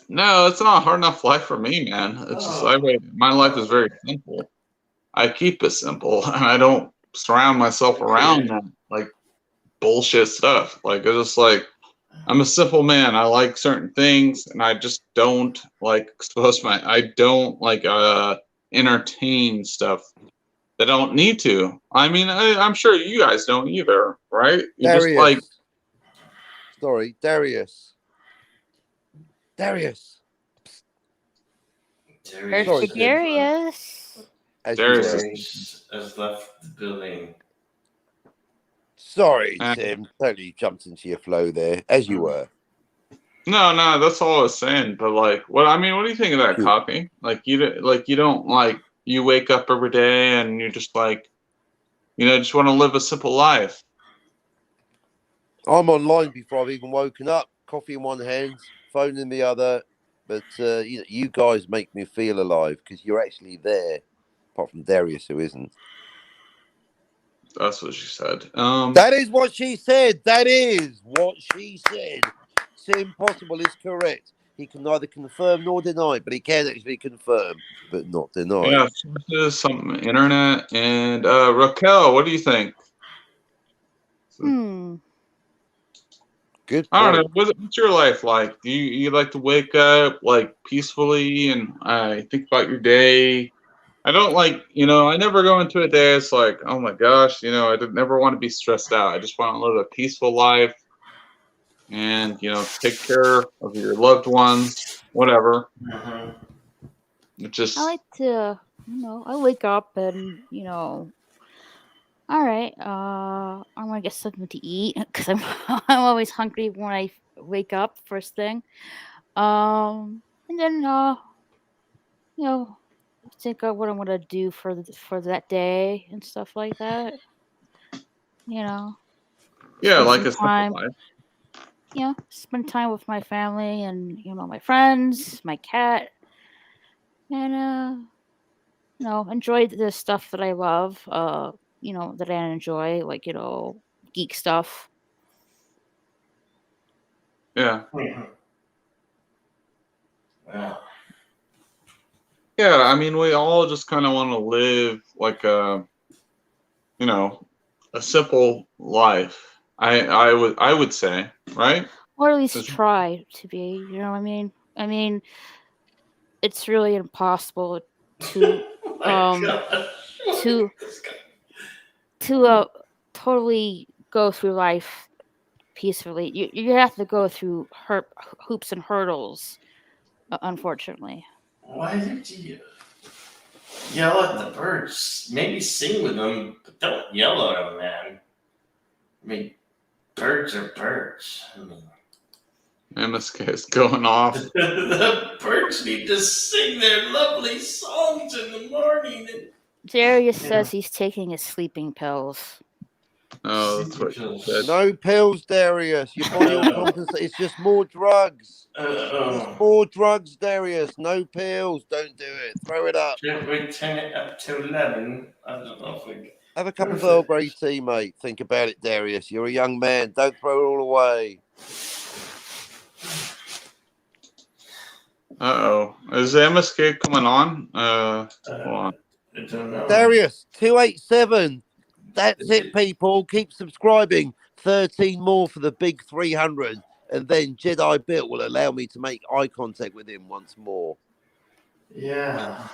No, it's not a hard enough life for me, man. It's just my life is very simple. I keep it simple, and I don't surround myself around that like bullshit stuff. Like it's just like I'm a simple man. I like certain things, and I just don't like I don't like entertain stuff that I don't need to. I mean, I'm sure you guys don't either, right? You're just like, sorry, Darius. Darius. As Darius has left the building. Sorry, Tim. Totally jumped into your flow there, as you were. No, that's all I was saying. But like, what do you think of that, Cockney? Like, you don't like, you wake up every day and you're just like, just want to live a simple life. I'm online before I've even woken up. Coffee in one hand, phone in the other. But you guys make me feel alive because you're actually there. Apart from Darius, who isn't. That's what she said. That is what she said. That is what she said. Tim Possible is correct. He can neither confirm nor deny, but he can actually confirm, but not deny. Yeah, sources, something internet, and Raquel, what do you think? Good. I don't know. What's your life like? Do you like to wake up like peacefully and think about your day? I don't like, I never go into a day. It's like, oh my gosh, I never want to be stressed out. I just want to live a peaceful life and, take care of your loved ones, whatever. It just, I like to, I wake up and, all right, I'm gonna get something to eat because I'm I'm always hungry when I wake up first thing. And then think of what I'm gonna do for that day and stuff like that. yeah, spend like some a simple time, life. spend time with my family and my friends, my cat, and enjoy the stuff that I love. That I enjoy, like geek stuff. Yeah. Wow. Yeah, I mean, we all just kind of want to live like a simple life. I would say, right? Or at least try to be. You know what I mean? I mean, it's really impossible to to totally go through life peacefully. You have to go through hoops and hurdles, unfortunately. Why did you yell at the birds? Maybe sing with them, but don't yell at them, man. I mean, birds are birds. I mean, MSK is going off. the birds need to sing their lovely songs in the morning. Darius says he's taking his sleeping pills. Oh, that's what she said. No pills, Darius. Your body will compensate. It's just more drugs. Just more drugs, Darius. No pills. Don't do it. Throw it up. Should we turn it up to 11? I don't know if we... Have a cup of Earl Grey tea, mate. Think about it, Darius. You're a young man. Don't throw it all away. Uh-oh. Is MSK coming on? Hold on. I don't know. Darius, 287. That's it, people. Keep subscribing. 13 more for the big 300. And then Jedi Bill will allow me to make eye contact with him once more. Yeah.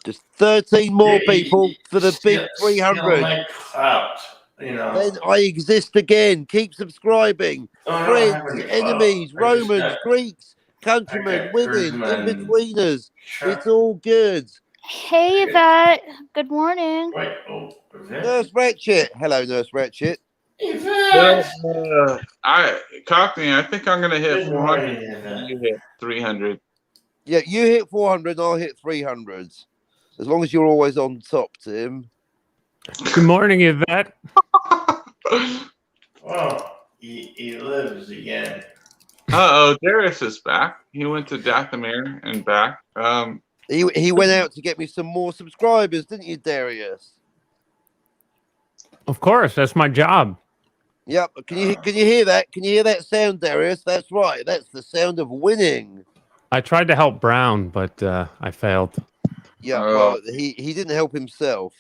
Just 13 more people for the big 300. My clout, Then I exist again. Keep subscribing. Friends, enemies, Romans, Greeks, countrymen, women, in-betweeners. It's all good. Hey, Yvette. Good morning. Nurse Ratchet. Hello, Nurse Ratchet. Well, Cockney, I think I'm gonna hit 400. You hit 300. Yeah, you hit 400 and I'll hit 300. As long as you're always on top, Tim. Good morning, Yvette. Oh, he lives again. Uh-oh, Darius is back. He went to Dathomir and back. He went out to get me some more subscribers, didn't you, Darius? Of course, that's my job. Yep. Can you hear that? Can you hear that sound, Darius? That's right. That's the sound of winning. I tried to help Brown, but I failed. Yeah, well, he didn't help himself,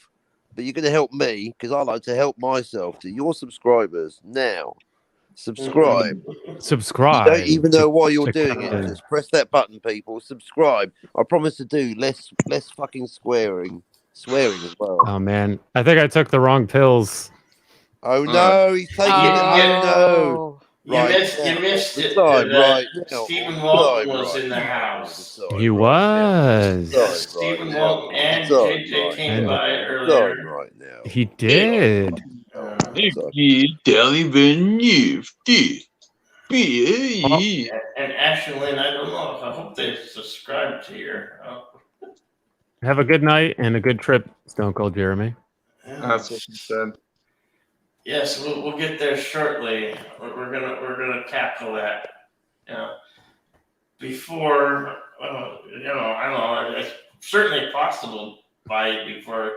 but you're going to help me because I like to help myself. To your subscribers now, subscribe. Subscribe. You don't even know why you're doing it. Just press that button, people. Subscribe. I promise to do less fucking swearing as well. Oh man, I think I took the wrong pills. Oh no, he's taking it. Oh no. Right you missed it. Decide right now. Stephen Walton Decide was right in the now. house. He was. Yes, Stephen Walton and Decide JJ right came now. by Decide earlier. right now. He did. And Ashley Lynn, I don't know. I hope they subscribe to your. Have a good night and a good trip, Stone Cold Jeremy. That's what she said. Yes, we'll get there shortly. We're gonna tackle that. Before I don't know. It's certainly possible before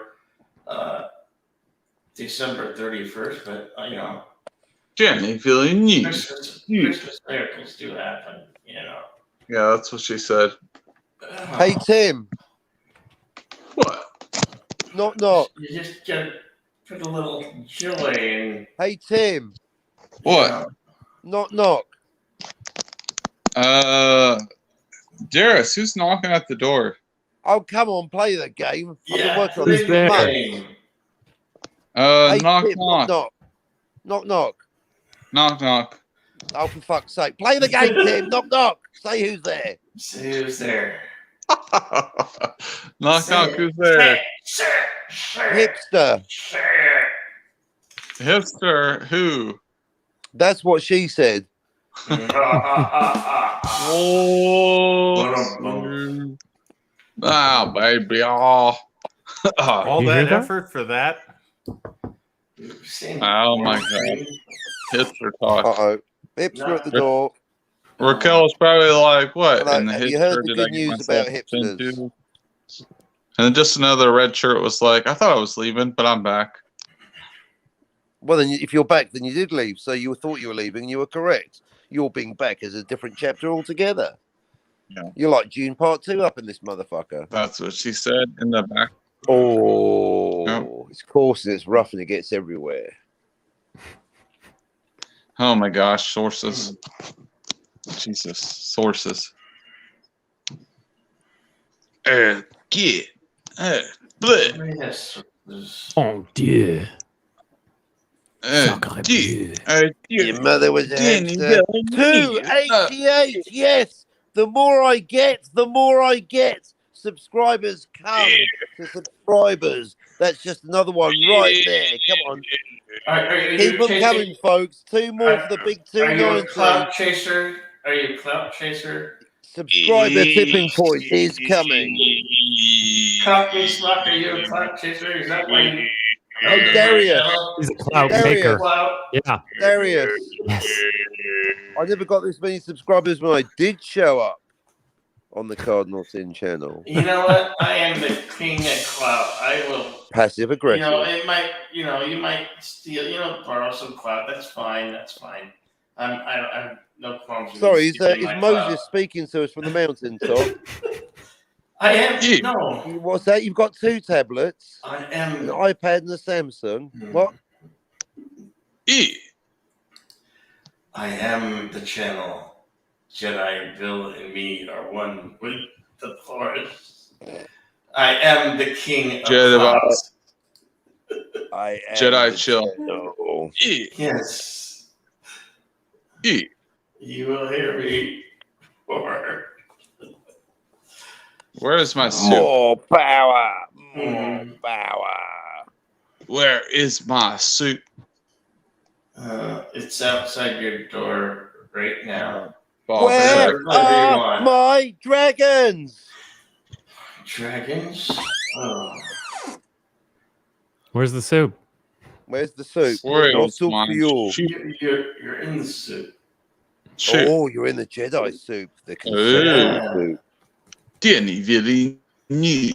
December 31st, but Jenny Villeneuve. Christmas miracles do happen. Yeah, that's what she said. Hey Tim. What? Knock. You just gotta put a little joy in. Hey Tim. What? Knock. Darius, who's knocking at the door? Oh, come on, play the game. I've been working on Who's this for there? months. Hey, Knock. Tim, knock. Knock. Oh, for fuck's sake. Play the game, Tim. Knock. Say who's there. Say who's there. Knock. Who's there? Hipster. Hipster. Who? That's what she said. Oh, baby. Oh. All You that hear that? effort for that? Oh, my God. Hipster talk. Uh-oh. Hipster at the door. Raquel's probably like, what? Hello, And the have hipster you heard the did good I get news myself about into? hipsters? And then just another red shirt was like, I thought I was leaving, but I'm back. Well, then, if you're back, then you did leave. So you thought you were leaving, and you were correct. Your being back is a different chapter altogether. Yeah. You're like June Part 2 up in this motherfucker. That's what she said in the back. Oh, it's coarse and it's rough and it gets everywhere. Oh my gosh, sources. Jesus, sources. Get. Bleh. Yes. Oh dear. Your mother was a hamster. 288. Yes. The more I get, subscribers come to subscribers. That's just another one right there. Come on. Keep them coming, folks. 2 more for the big 290. Are you a clout chaser? Subscriber tipping point is coming. Cockney Spock, are you a clout chaser? Is that why you... Oh, Darius. He's a clout maker. Yeah. Darius. Yes. I never got this many subscribers when I did show up on the Cardinal Sin channel. You know what? I am the king of clout. I will... Passive aggressive. It might, you might steal, borrow some clout. That's fine. I have no problems with Sorry, is stealing my Moses clout. speaking to us from the mountaintop? I am. No. What's that? You've got 2 tablets. I am. An iPad and a Samsung. What? I am the channel. Jedi, Bill, and me are one with the Force. I am the king of clouds. I am Jedi chill. No. Yes. You will hear me more. Where is my suit? More power. More power. Where is my suit? It's outside your door right now. Where are my dragons? Dragons? Oh. Where's the soup? Where's the soup? Where What is soup my for you? You're in the soup. Oh, you're in the Jedi soup. The conservative soup. Denny Villeneuve.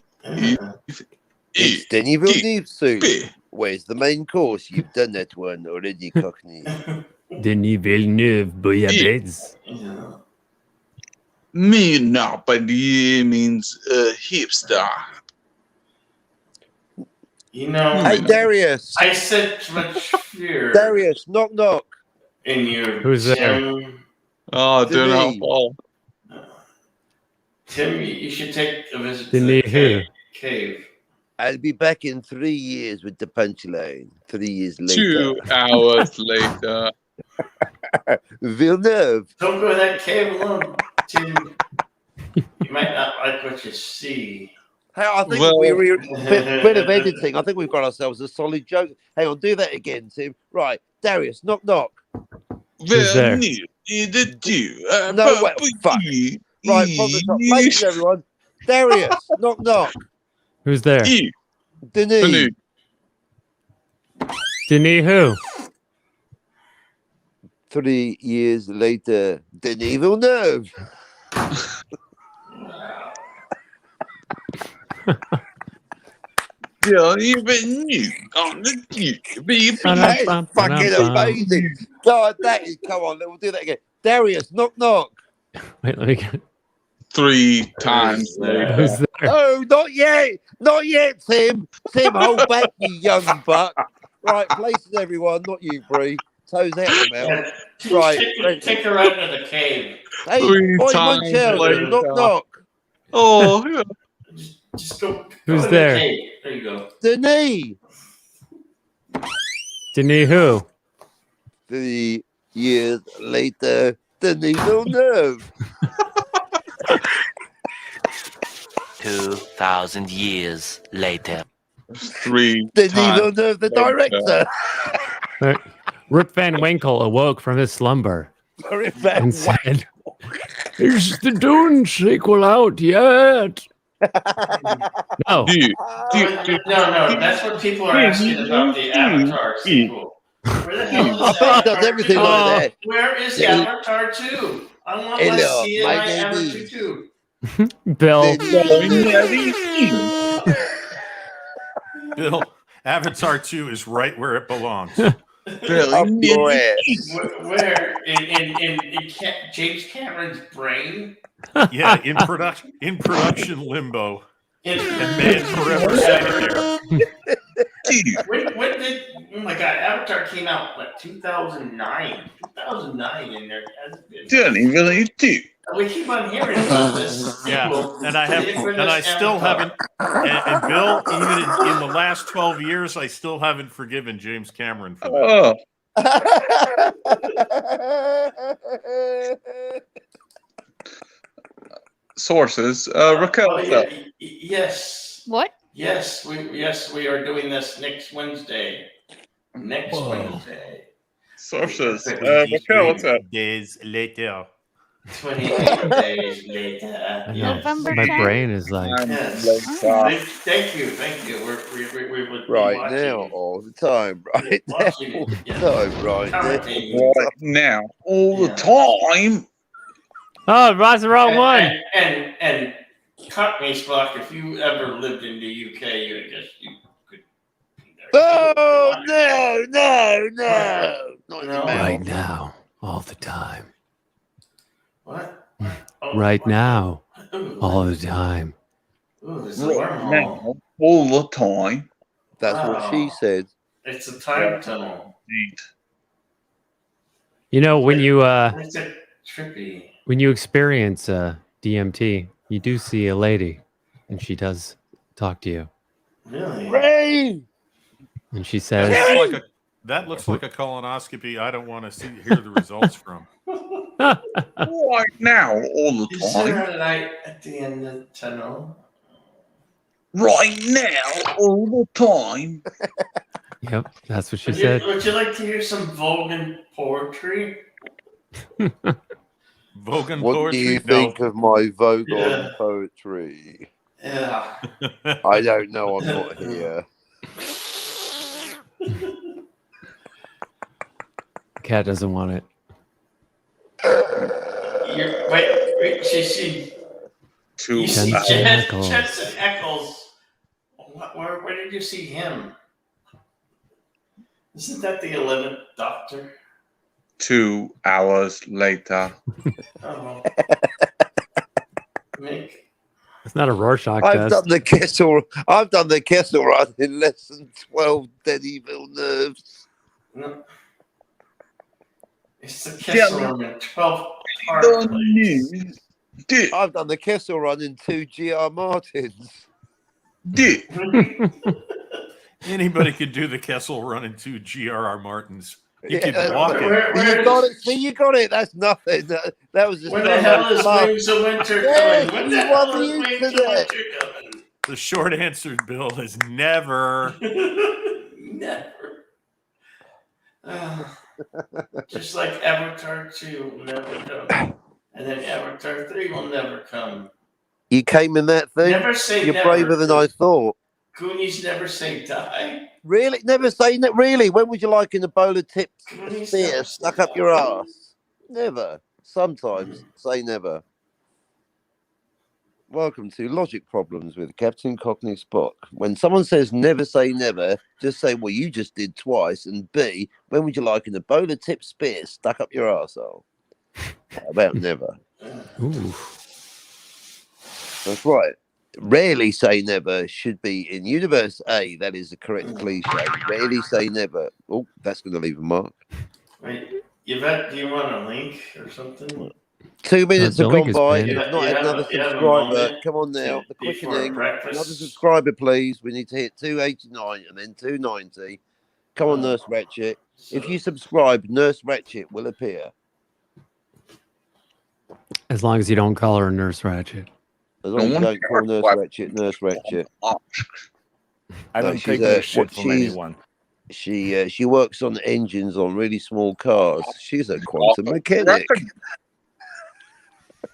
It's Denny Villeneuve soup. Where's the main course? You've done that one already, Cockney. Denis Villeneuve, bouillabaisse. Monopoly means hipster. Hey, Darius. I sense much fear. Darius, knock. In you. Who's there? Tim. Oh, To me. Tim, you should take a visit to Denis the who? cave. I'll be back in 3 years with the punchline. 3 years later. 2 hours later. Villeneuve. Don't go to that cave alone, Tim. You might not like what you see. Hey, I think bit of editing. I think we've got ourselves a solid joke. Hang on, do that again, Tim. Right, Darius, knock knock. Who's there? No, wait, fuck. Right, from the top. Faces, everyone. Darius, knock knock. Who's there? Denis. Denis who? 3 years later, Denis Villeneuve. That's fucking amazing. God, that is. Come on, we'll do that again. Darius, knock knock. Wait, let me get 3 times later. Who's there? Oh, not yet. Not yet, Tim. Tim, hold back, you young buck. Right, places, everyone. Not you, Bree. Toes out the mouth. Right. Take her out into the cave. Hey, 3 boy, times Munchausen, later. knock knock. Oh, Just go. Who's go in there? The cave. There you go. Denis. Denis who? 3 years later, Denis Villeneuve. 2,000 years later. 3 Denis times Villeneuve, the director. Rip Van Winkle awoke from his slumber Rip Van and said, "Is the Dune sequel out yet?" No. No. That's what people are asking about the Avatar sequel. Where the hell is I bet he does everything like that. Where is Avatar 2? I want my Hello, CNI my name Avatar is 2. Bill. Bill, Avatar 2 is right where it belongs. Where in James Cameron's brain? Yeah, in production limbo. And may it forever stay there. When did, oh my God, Avatar came out, what, 2009? 2009, and there hasn't been. We keep on hearing about this. Yeah, sequel. and I still haven't. And Bill, even in the last 12 years, I still haven't forgiven James Cameron for that. Sources. Raquel, Yes. What? Yes, we are doing this next Wednesday. Next Wednesday. Sources. Raquel, what's up? Days later. 28 days later. Yes. My brain is like. Yes. Thank you. We would Right be watching now, all the time. Right now, Watching all it, the yeah. time. Right now. Right now, all the time. Oh, that's the wrong one. And Cockney Spock, if you ever lived in the UK, I guess you could be there. Oh, no. Not No. Right now, all the time. What? Right now, all the time. Ooh, it's a Right wormhole. now, all the time. That's what she said. It's a time tunnel. You know, when you It's a trippy. when you experience DMT, you do see a lady, and she does talk to you, Really? Ray! and she says, That looks like a colonoscopy I don't want to hear the results from. Right now, all the Is there time. a light at the end of the tunnel? Right now, all the time. "Yep, that's what she Would said." you like to hear some Vogan poetry? Vogan What poetry? do you think of my Vogon Yeah. poetry? Yeah. I don't know. I'm not here. Cat doesn't want it. Wait, she you see Jensen Ackles. Jensen Ackles. Where did you see him? Isn't that the 11th Doctor? 2 hours later. Oh. Nick. It's not a Rorschach I've test. done the Kessel run in less than 12 Denis Villeneuves. No. It's the Kessel Run in 12 parts. I've done the Kessel run in 2 GR Martins. Anybody could do the Kessel Run in 2 GRR Martins. You could walk it. You got it. See, you got it. That's nothing. That was just When the hell is Wings of Winter Yes, coming? When you the won hell the is Wings of internet. Winter coming? The short answer, Bill, is never. Never. Just like Avatar 2 will never come. And then Avatar 3 will never come. You came in that thing. Never say You're never. braver than I thought. Goonies never say die. Really? Never say that. Really? When would you like an Ebola tip Goonies spear never stuck up your ass? Never. Sometimes say never. Welcome to Logic Problems with Captain Cockney Spock. When someone says never say never, just say, well, you just did twice. And B, when would you like an Ebola tip spear stuck up your arsehole? How about never? Ooh. That's right. Rarely say never should be in universe A. That is the correct cliche. Rarely say never. Oh, that's going to leave a mark. Wait, Yvette, do you want a link or something? 2 minutes The have link gone is by. pinned. You've not had another You have a subscriber. moment Come on now. The before quickening. breakfast. Another subscriber, please. We need to hit 289 and then 290. Come on, Nurse Ratchet. If you subscribe, Nurse Ratchet will appear. As long as you don't call her Nurse Ratchet. As long as you don't call Nurse Ratchet Nurse Ratchet. I don't take no shit from anyone. She works on engines on really small cars. She's a quantum mechanic.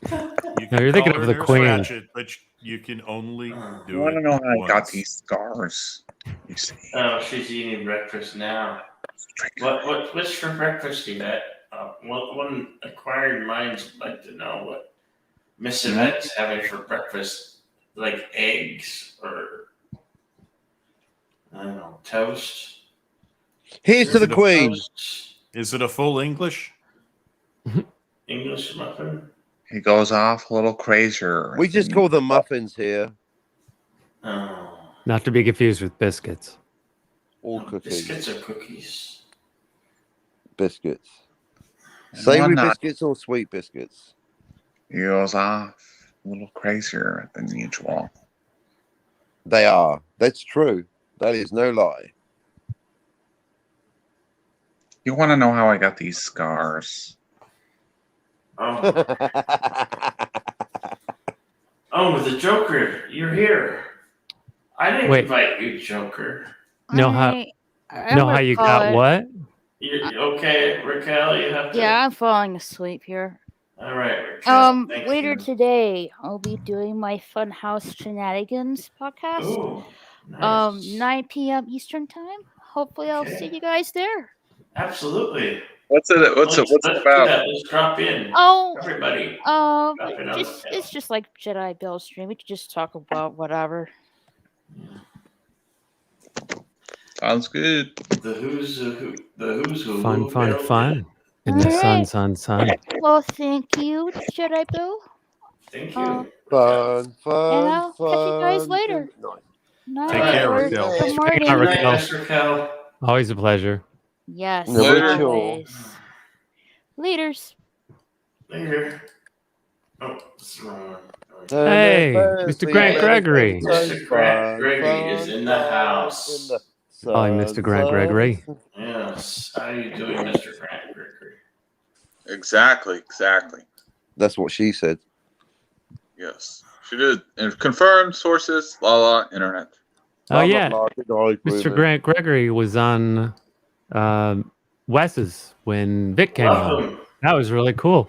You're thinking of the Nurse Queen. Ratchet, but you can only do You want to it know how I got once. these scars? You see. Oh, she's eating breakfast now. What's for breakfast, Yvette? One acquired minds would like to know what Miss Yvette's having for breakfast, like eggs or I don't know, toast. Here's to the Queen. Is it a full English? English muffin? He goes off a little crazier. We just call them muffins here. Oh. Not to be confused with biscuits. Or cookies. Biscuits or cookies? Biscuits. Savory not. biscuits or sweet biscuits? He goes off a little crazier than usual. They are. That's true. That is no lie. You want to know how I got these scars? Oh. Oh, the Joker, you're here. I didn't Wait. invite you, Joker. Know how you got what? Okay, Raquel, you have to. Yeah, I'm falling asleep here. All right, Raquel. Thank Later you. today, I'll be doing my Funhouse Shenanigans podcast. Ooh, nice. 9 p.m. Eastern time. Hopefully, I'll see you guys there. Absolutely. What's it Let's about? do that. Let's drop in. Oh, Everybody. Drop in on it's just like Jedi Bill stream. We could just talk about whatever. Sounds good. The who's who. The who's who. Fun. In the Alright. sun. Well, thank you, Jedi Bill. Thank you. Fun. And I'll catch you guys later. Night. Take care, or Raquel. good Hang morning. on, Good night, Raquel. Miss Raquel. Always a pleasure. Yes, Later. always. Laters. Later. Oh, that's the wrong one. Hey, Mr. Grant Gregory. Mr. Grant Gregory is in the house. Calling Mr. Grant Gregory. Yes. How are you doing, Mr. Grant Gregory? Exactly. That's what she said. Yes, she did. And confirmed sources. Internet. Oh yeah, Mr. Grant Gregory was on Wes's when Vic came on. Welcome. That was really cool.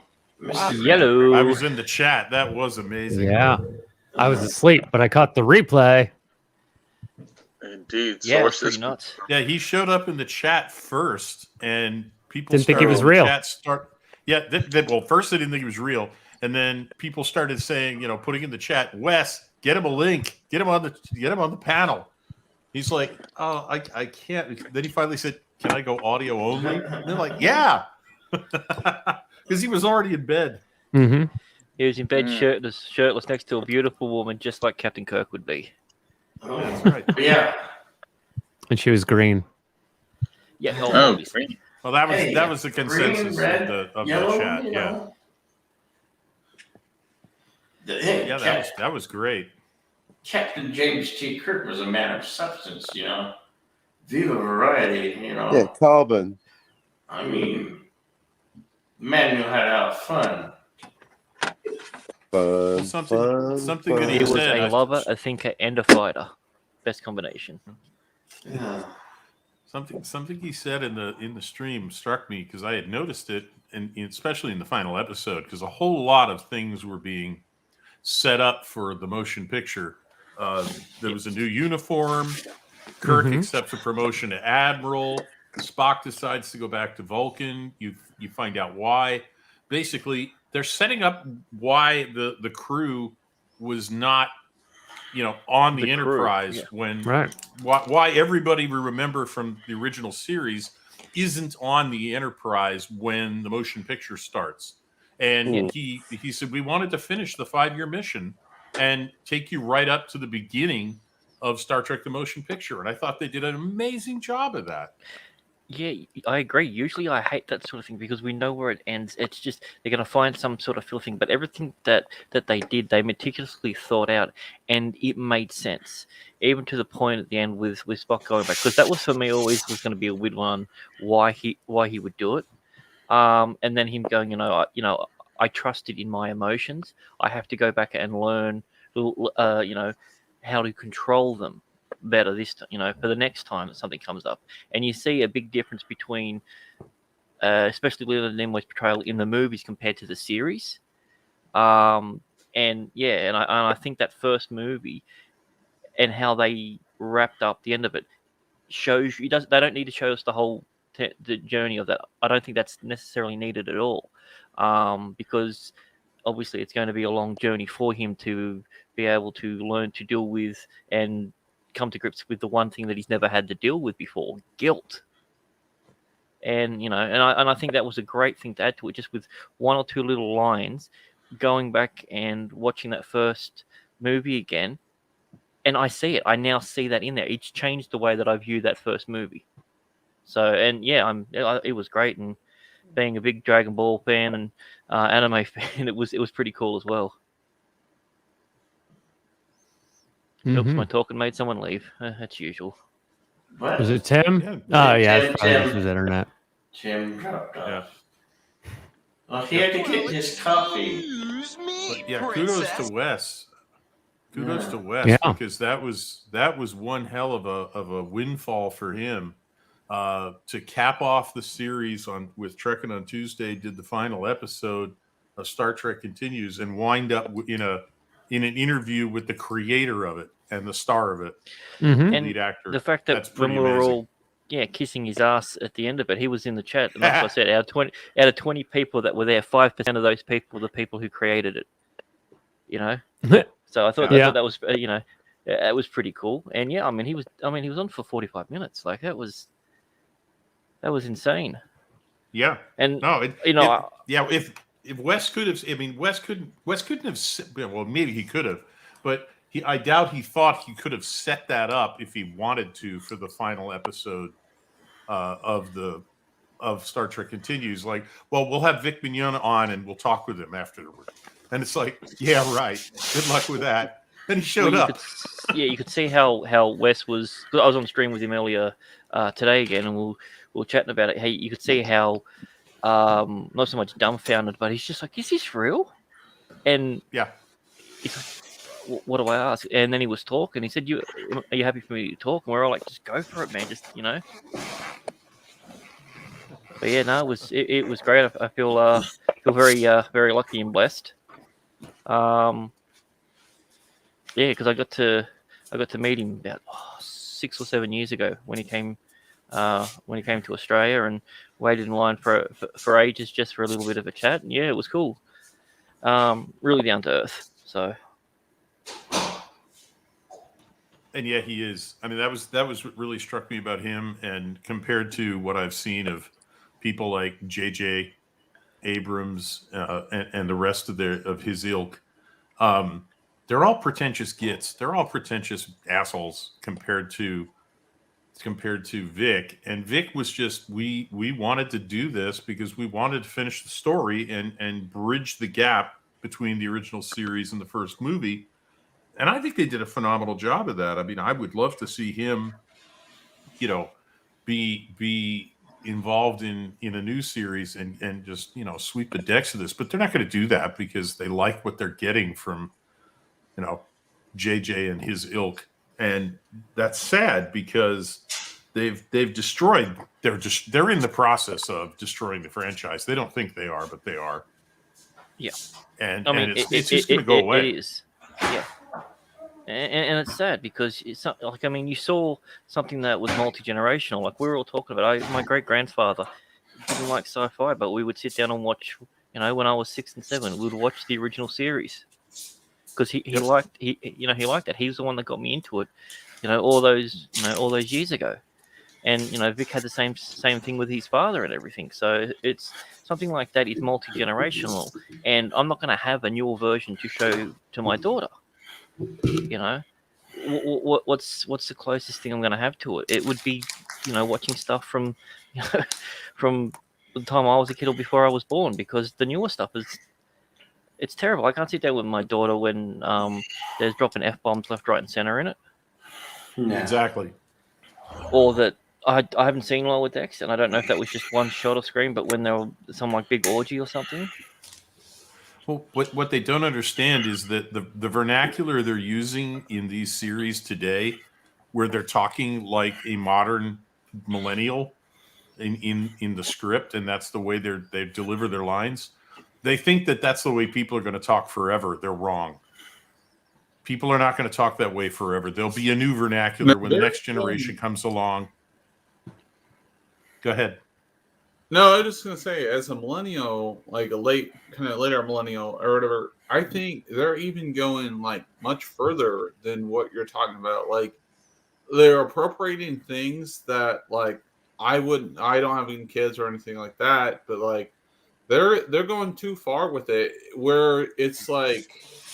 Yellow. I was in the chat. That was amazing. Yeah, I was asleep, but I caught the replay. Indeed. Yeah, Sources. nuts. Yeah, he showed up in the chat first, and people Didn't think he started was in the real. Chat well, first they didn't think he was real, and then people started saying, putting in the chat, Wes, get him a link, get him on the panel. He's like, oh, I can't. Then he finally said, can I go audio only? And they're like, yeah, because he was already in bed. Mm-hmm. He was in bed shirtless next to a beautiful woman, just like Captain Kirk would be. Oh, that's right. Yeah. And she was green. Yeah. Green. Well, that was the consensus green, red, of yellow, the chat. you Yeah. know. Yeah, that was great. Captain James T. Kirk was a man of substance, Viva variety, Yeah, carbon. I mean, men knew how to have fun. Well, something that He he was said. a lover, a thinker, and a fighter. Best combination. Yeah. Something he said in the stream struck me because I had noticed it, and especially in the final episode, because a whole lot of things were being set up for the motion picture. There was a new uniform. Kirk accepts a promotion to admiral. Spock decides to go back to Vulcan. You find out why. Basically, they're setting up why the crew was not, on the Enterprise when why everybody we remember from the original series isn't on the Enterprise when the motion picture starts. And he said we wanted to finish the 5-year mission and take you right up to the beginning of Star Trek the Motion Picture, and I thought they did an amazing job of that. Yeah, I agree. Usually I hate that sort of thing because we know where it ends. It's just they're going to find some sort of filling, but everything that they did, they meticulously thought out, and it made sense. Even to the point at the end with Spock going back, because that was for me always was going to be a weird one. Why he would do it, and then him going, I trusted in my emotions. I have to go back and learn, how to control them better this time, for the next time that something comes up. And you see a big difference between, especially Leonard Nimoy's portrayal in the movies compared to the series. And I think that first movie and how they wrapped up the end of it shows you. They don't need to show us the whole the journey of that. I don't think that's necessarily needed at all, because obviously it's going to be a long journey for him to be able to learn to deal with and come to grips with the one thing that he's never had to deal with before, guilt. And I think that was a great thing to add to it, just with one or two little lines, going back and watching that first movie again, and I now see that in there. It's changed the way that I view that first movie. So, and yeah, it was great, and being a big Dragon Ball fan and anime fan, it was pretty cool as well. Oops, my talking made someone leave. That's usual. Was it Tim? Yeah, it's probably just his internet. Tim dropped off. Well, he had to get his coffee. But yeah, kudos to Wes. Kudos to Wes, because that was one hell of a windfall for him. To cap off the series with Trekking on Tuesday, did the final episode of Star Trek Continues, and wind up in an interview with the creator of it and the star of it, the lead actor. The fact that when we were all kissing his ass at the end of it, he was in the chat, and that's what I said. Out of 20 people that were there, 5% of those people were the people who created it. So I thought that was it was pretty cool. And he was on for 45 minutes. Like that was insane. Yeah. And if Wes could have, Wes couldn't have. Well, maybe he could have, but I doubt he thought he could have set that up if he wanted to for the final episode of Star Trek Continues. Like, well, we'll have Vic Mignogna on and we'll talk with him afterward. And it's like, yeah, right. Good luck with that. And he showed up. You could see how Wes was. I was on stream with him earlier today again, and we were chatting about it. Hey, you could see how not so much dumbfounded, but he's just like, "Is this real?" And he's like, "What do I ask?" And then he was talking. He said, "Are you happy for me to talk?" And we're all like, "Just go for it, man. Just But yeah, no, it was great. I feel very very lucky and blessed. Because I got to meet him about 6 or 7 years ago when he came to Australia, and waited in line for ages just for a little bit of a chat. And it was cool. Really down to earth. So. And yeah, he is. I mean, that was what really struck me about him, and compared to what I've seen of people like J.J. Abrams and the rest of his ilk. They're all pretentious gits. They're all pretentious assholes compared to Vic. And Vic was just, we wanted to do this because we wanted to finish the story and bridge the gap between the original series and the first movie. And I think they did a phenomenal job of that. I mean, I would love to see him, be involved in a new series and just sweep the decks of this, but they're not going to do that because they like what they're getting from JJ and his ilk, and that's sad because they're in the process of destroying the franchise. They don't think they are, but they are. Yeah, and it's just going to go away. It is, yeah. And it's sad because it's not like, I mean, you saw something that was multi-generational. Like we were all talking about. My great grandfather didn't like sci-fi, but we would sit down and watch. When I was 6 and 7, we would watch the original series because he liked that. He was the one that got me into it. All those years ago. And Vic had the same thing with his father and everything. So it's something like that is multi-generational, and I'm not going to have a newer version to show to my daughter. What's the closest thing I'm going to have to it? It would be watching stuff from from the time I was a kid or before I was born, because the newer stuff it's terrible. I can't sit down with my daughter when there's dropping F-bombs left, right, and center in it. No. Exactly. Or that I haven't seen Lower Decks, and I don't know if that was just one shot of screen, but when there was some like big orgy or something. Well, what they don't understand is that the vernacular they're using in these series today, where they're talking like a modern millennial in the script, and that's the way they deliver their lines. They think that that's the way people are going to talk forever. They're wrong. People are not going to talk that way forever. There'll be a new vernacular when the next generation comes along. Go ahead. No, I was just gonna say, as a millennial, like a later millennial or whatever, I think they're even going like much further than what you're talking about. Like they're appropriating things that like I don't have any kids or anything like that, but like they're going too far with it, where it's like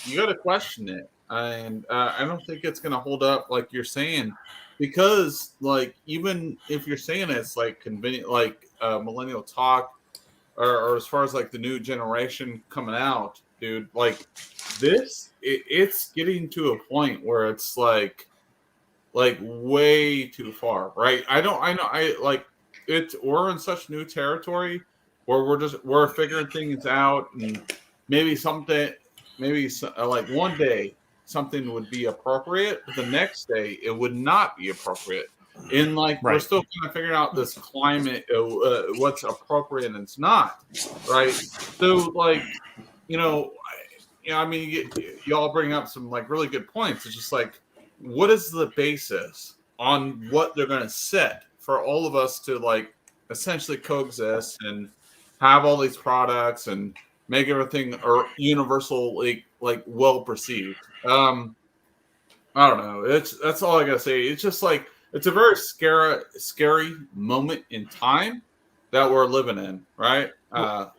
you got to question it, and I don't think it's gonna hold up like you're saying. Because, like, even if you're saying it's like convenient, like millennial talk, or as far as like the new generation coming out, dude, like it's getting to a point where it's like way too far, right? We're in such new territory where we're figuring things out, and maybe like one day something would be appropriate, but the nelike day it would not be appropriate. And like we're still kind of figuring out this climate, what's appropriate and it's not, right? So like, I mean, y'all bring up some like really good points. It's just like, what is the basis on what they're going to set for all of us to like essentially coexist and have all these products and make everything or universally like well perceived. I don't know. That's all I gotta say. It's just like it's a very scary moment in time that we're living in, right?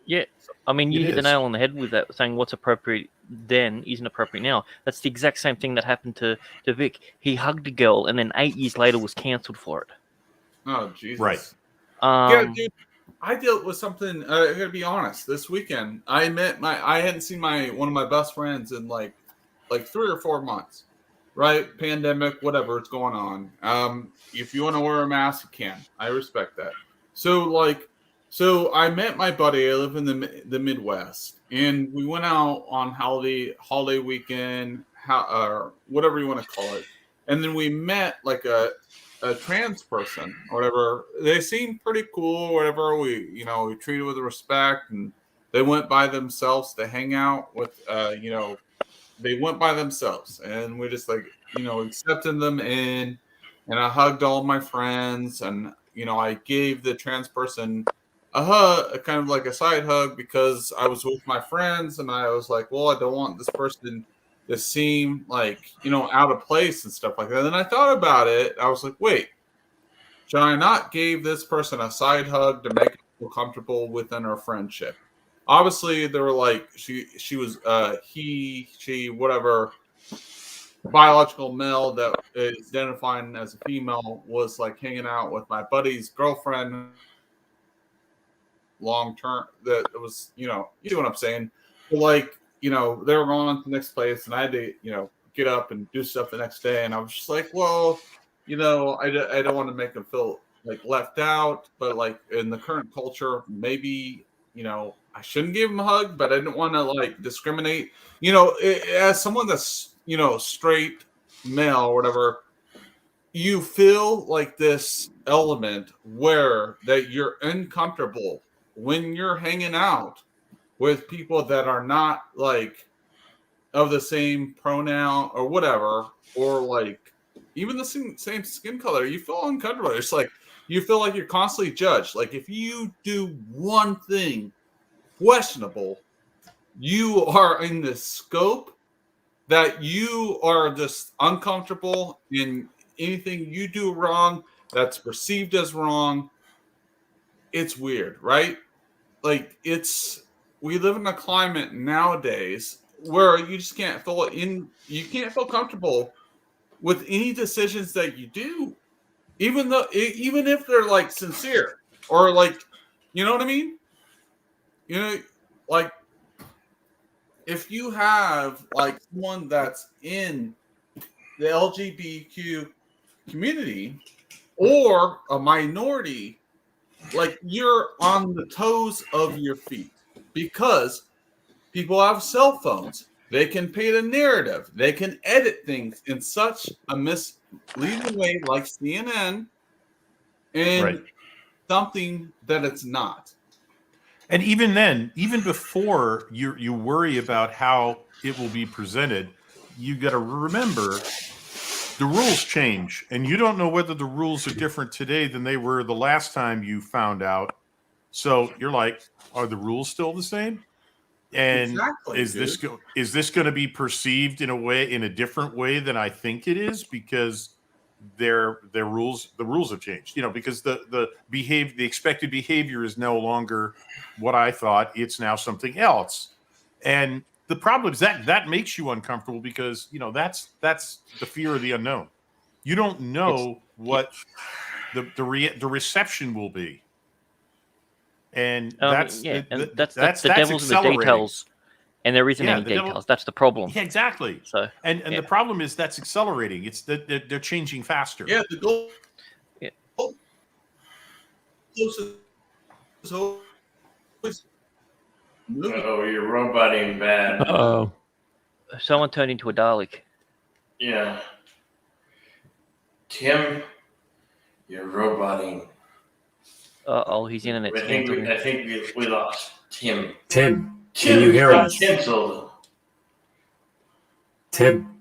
Yeah, I mean, you hit the nail on the head with that, saying what's appropriate then isn't appropriate now. That's the exact same thing that happened to Vic. He hugged a girl, and then 8 years later was cancelled for it. Oh Jesus! Right. Yeah, dude. I dealt with something. I gotta be honest. This weekend, I hadn't seen one of my best friends in like 3 or 4 months. Right, pandemic, whatever, it's going on. If you want to wear a mask, you can. I respect that. So I met my buddy. I live in the Midwest, and we went out on holiday weekend, or whatever you want to call it. And then we met like a trans person or whatever. They seemed pretty cool or whatever. We treated with respect, and they went by themselves to hang out with they went by themselves, and we just like accepted them in, and I hugged all my friends, and I gave the trans person a hug, a kind of like a side hug, because I was with my friends, and I was like, well, I don't want this person to seem like out of place and stuff like that. And then I thought about it. I was like, wait, should I not give this person a side hug to make them feel comfortable within our friendship? Obviously, they were like she was she whatever biological male that is identifying as a female was like hanging out with my buddy's girlfriend long term. That was you know what I'm saying. But like they were going on to the next place, and I had to get up and do stuff the next day, and I was just like, well, I don't want to make them feel like left out, but like in the current culture, maybe I shouldn't give him a hug, but I didn't want to like discriminate. As someone that's straight male or whatever, you feel like this element where that you're uncomfortable when you're hanging out with people that are not like of the same pronoun or whatever, or like even the same skin color. You feel uncomfortable. It's like you feel like you're constantly judged. Like if you do one thing questionable, you are in the scope that you are just uncomfortable in anything you do wrong that's perceived as wrong. It's weird, right? Like we live in a climate nowadays where you just can't you can't feel comfortable with any decisions that you do, even if they're like sincere or like, you know what I mean? Like if you have like someone that's in the LGBTQ community or a minority, like you're on the toes of your feet because people have cell phones. They can paint a narrative. They can edit things in such a misleading way, like CNN, and something that it's not. And even then, even before you worry about how it will be presented, you got to remember the rules change, and you don't know whether the rules are different today than they were the last time you found out. So you're like, are the rules still the same? And exactly, is this going to be perceived in a different way than I think it is, because the rules have changed, because the expected behavior is no longer what I thought. It's now something else. And the problem is that makes you uncomfortable because that's the fear of the unknown. You don't know what the reception will be, and that's the devil's in the details, and there isn't any details. That's the problem. Yeah, exactly. So the problem is that's accelerating. It's that they're changing faster. Yeah, the goal. Yeah. Oh, you're roboting bad. Uh-oh. Someone turned into a Dalek. Yeah. Tim, you're roboting. Uh-oh, his internet's canceled. I think we lost Tim. Tim, can you hear us? Canceled. Tim,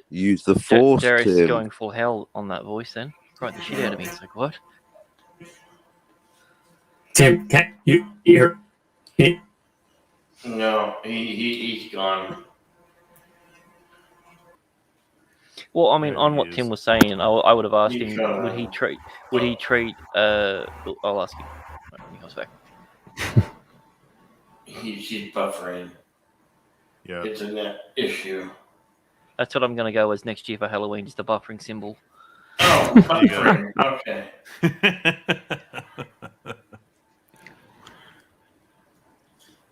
use the force, Darius is Tim. going full hell on that voice then. Right the shit out of me. It's like, what? Tim, can you hear me? No, he's gone. Well, I mean, on what Tim was saying, I would have asked him, gone. would he treat I'll ask him when he comes back. She's buffering. Yeah. It's a net issue. That's what I'm going to go as next year for Halloween, just a buffering symbol. Oh, buffering. Okay.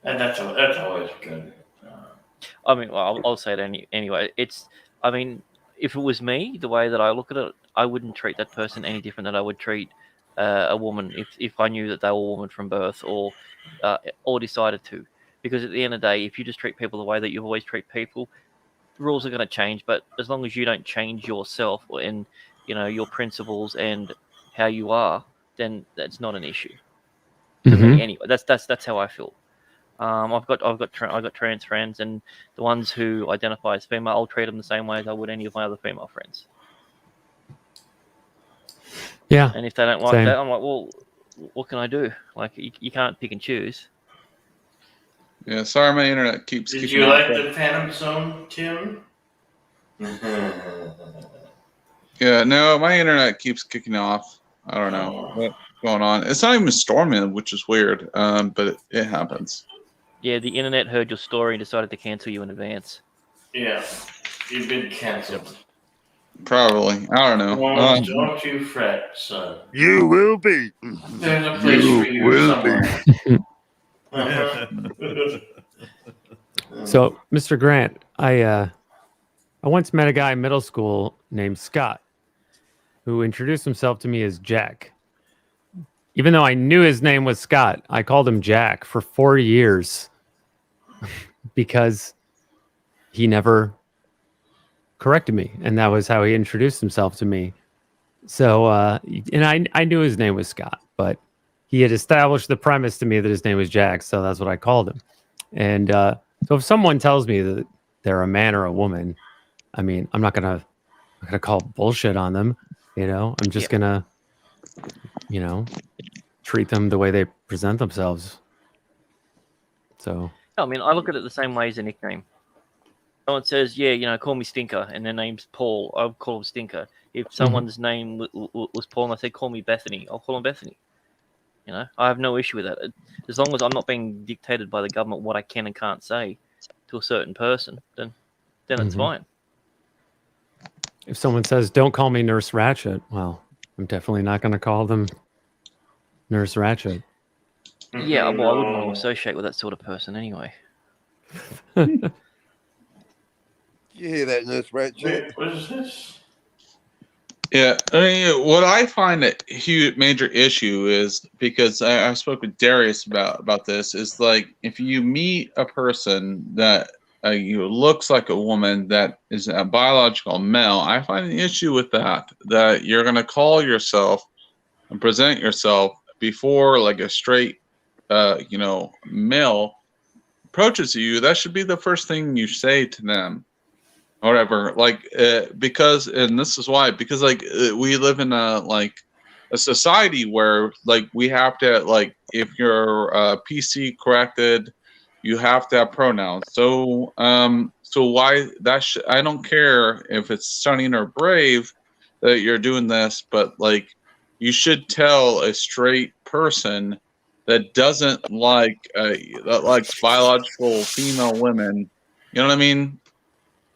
And that's always good. I mean, well, I'll say it anyway. I mean, if it was me, the way that I look at it, I wouldn't treat that person any different than I would treat a woman if I knew that they were a woman from birth or decided to. Because at the end of the day, if you just treat people the way that you always treat people, the rules are going to change. But as long as you don't change yourself and your principles and how you are, then that's not an issue to me. Anyway, that's how I feel. I've got trans friends, and the ones who identify as female, I'll treat them the same way as I would any of my other female friends. Yeah. And if they don't like that, I'm like, well, what can I do? Like, you can't pick and choose. Yeah, sorry, my internet keeps. Did you like the Phantom Zone, Tim? Yeah, no, my internet keeps kicking off. I don't know what's going on. It's not even storming, which is weird, but it happens. Yeah, the internet heard your story and decided to cancel you in advance. Yeah, you've been canceled. Probably. I don't know. Well, don't you fret, son. You will be. There's a place for you somewhere. So, Mr. Grant, I once met a guy in middle school named Scott, who introduced himself to me as Jack. Even though I knew his name was Scott, I called him Jack for 4 years because he never corrected me, and that was how he introduced himself to me. So, and I knew his name was Scott, but he had established the premise to me that his name was Jack, so that's what I called him. And so if someone tells me that they're a man or a woman, I mean, I'm not gonna call bullshit on them. I'm just gonna, treat them the way they present themselves. So. I mean, I look at it the same way as a nickname. Someone says, call me Stinker, and their name's Paul, I'll call him Stinker. If someone's name was Paul and I say, call me Bethany, I'll call him Bethany. I have no issue with that. As long as I'm not being dictated by the government what I can and can't say to a certain person, then it's fine. If someone says, don't call me Nurse Ratchet, well, I'm definitely not going to call them Nurse Ratchet. Yeah, well, I wouldn't want to associate with that sort of person anyway. You hear that, Nurse Ratchet? What is this? Yeah, I mean, what I find a huge major issue is because I spoke with Darius about this. Is like if you meet a person that looks like a woman that is a biological male, I find an issue with that you're going to call yourself and present yourself before like a straight, male approaches you. That should be the first thing you say to them. Whatever, because, and this is why, because we live in a society where we have to if you're PC corrected, you have to have pronouns. So why I don't care if it's stunning or brave that you're doing this, but you should tell a straight person that doesn't that likes biological female women. You know what I mean?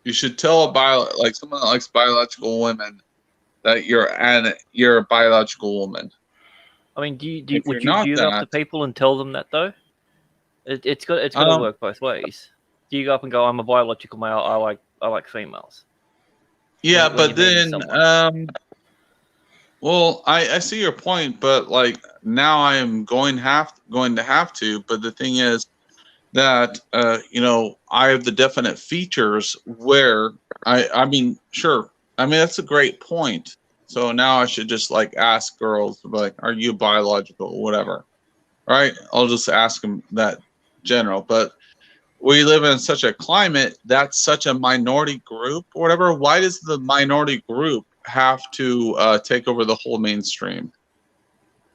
You should tell someone that likes biological women that you're a biological woman. I mean, do you go up to people and tell them that though? It's got to work both ways. Do you go up and go, I'm a biological male, I like females? Yeah, but then well, I see your point, but now I am going to have to. But the thing is that I have the definite features where I mean, sure. I mean, that's a great point. So now I should just ask girls, are you biological or whatever? Right? I'll just ask them that general. But we live in such a climate that's such a minority group or whatever. Why does the minority group have to take over the whole mainstream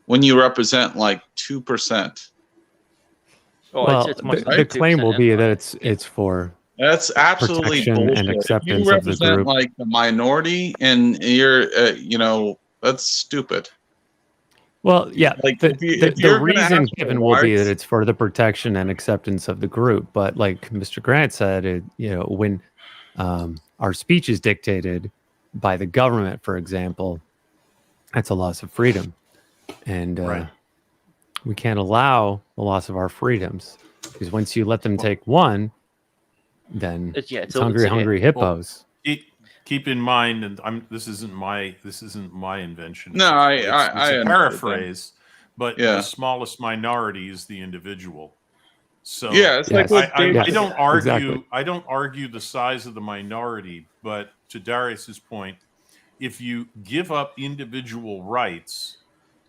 when you represent 2%? Well, the claim will be that it's for that's absolutely bullshit. And acceptance you of the represent group. the minority, and you're that's stupid. Well, yeah, if the you're reason given will be that it's for the protection and acceptance of the group. But like Mr. Grant said, when our speech is dictated by the government, for example, that's a loss of freedom, and we can't allow the loss of our freedms, because once you let them take one, then it's hungry hippos. Well, keep in mind, and this isn't my invention. No, it's a paraphrase, but yeah. The smallest minority is the individual. So yeah, it's I don't argue. Exactly. I don't argue the size of the minority, but to Darius's point, if you give up individual rights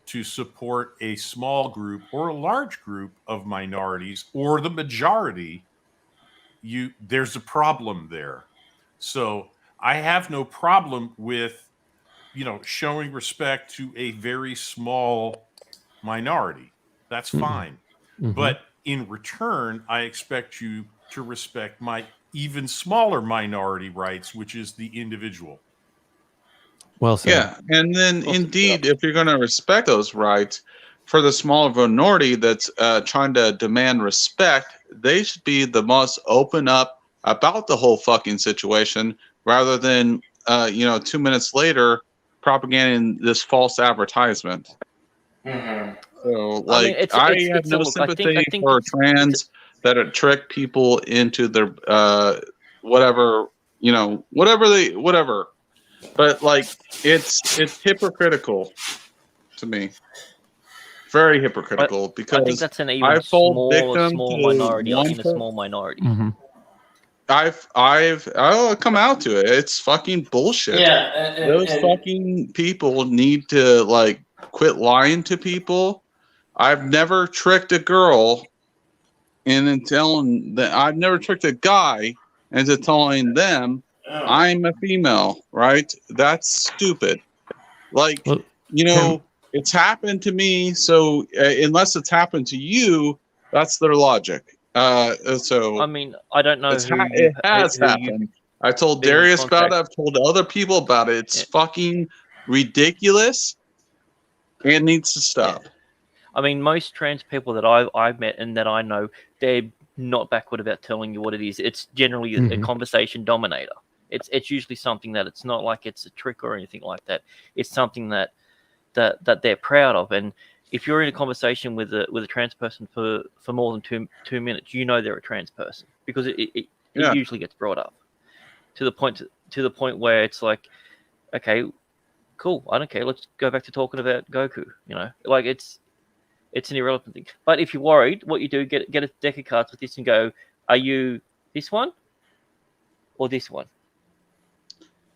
to support a small group or a large group of minorities or the majority, there's a problem there. So I have no problem with showing respect to a very small minority. That's fine. Mm-hmm. But in return, I expect you to respect my even smaller minority rights, which is the individual. Well said. Yeah, and then indeed, if you're going to respect those rights, for the smaller minority that's trying to demand respect, they should be the most open up about the whole fucking situation, rather than 2 minutes later propagating this false advertisement. Mm-hmm. So, I have no sympathy for trans that trick people into their whatever. But like, it's hypocritical to me. Very hypocritical because I think that's an even I've told small victim minority. to In a small minority. I'll come out to it. It's fucking bullshit. Yeah, Those fucking people need to like quit lying to people. I've never tricked a girl into telling that I've never tricked a guy into telling them I'm a female, right? That's stupid. Like, it's happened to me, so unless it's happened to you, that's their logic. So I mean, I don't know it has happened. I told been in Darius about it. contact- I've told other people about it. It's fucking ridiculous and needs to stop. I mean, most trans people that I've met and that I know, they're not backward about telling you what it is. It's generally a conversation dominator. It's usually something that it's not like it's a trick or anything like that. It's something that they're proud of. And if you're in a conversation with a trans person for more than two minutes, you know they're a trans person because it usually gets brought up to the point where it's like, okay, cool, I don't care. Let's go back to talking about Goku. You know, like it's an irrelevant thing. But if you're worried, what you do, get a deck of cards with this and go, are you this one or this one?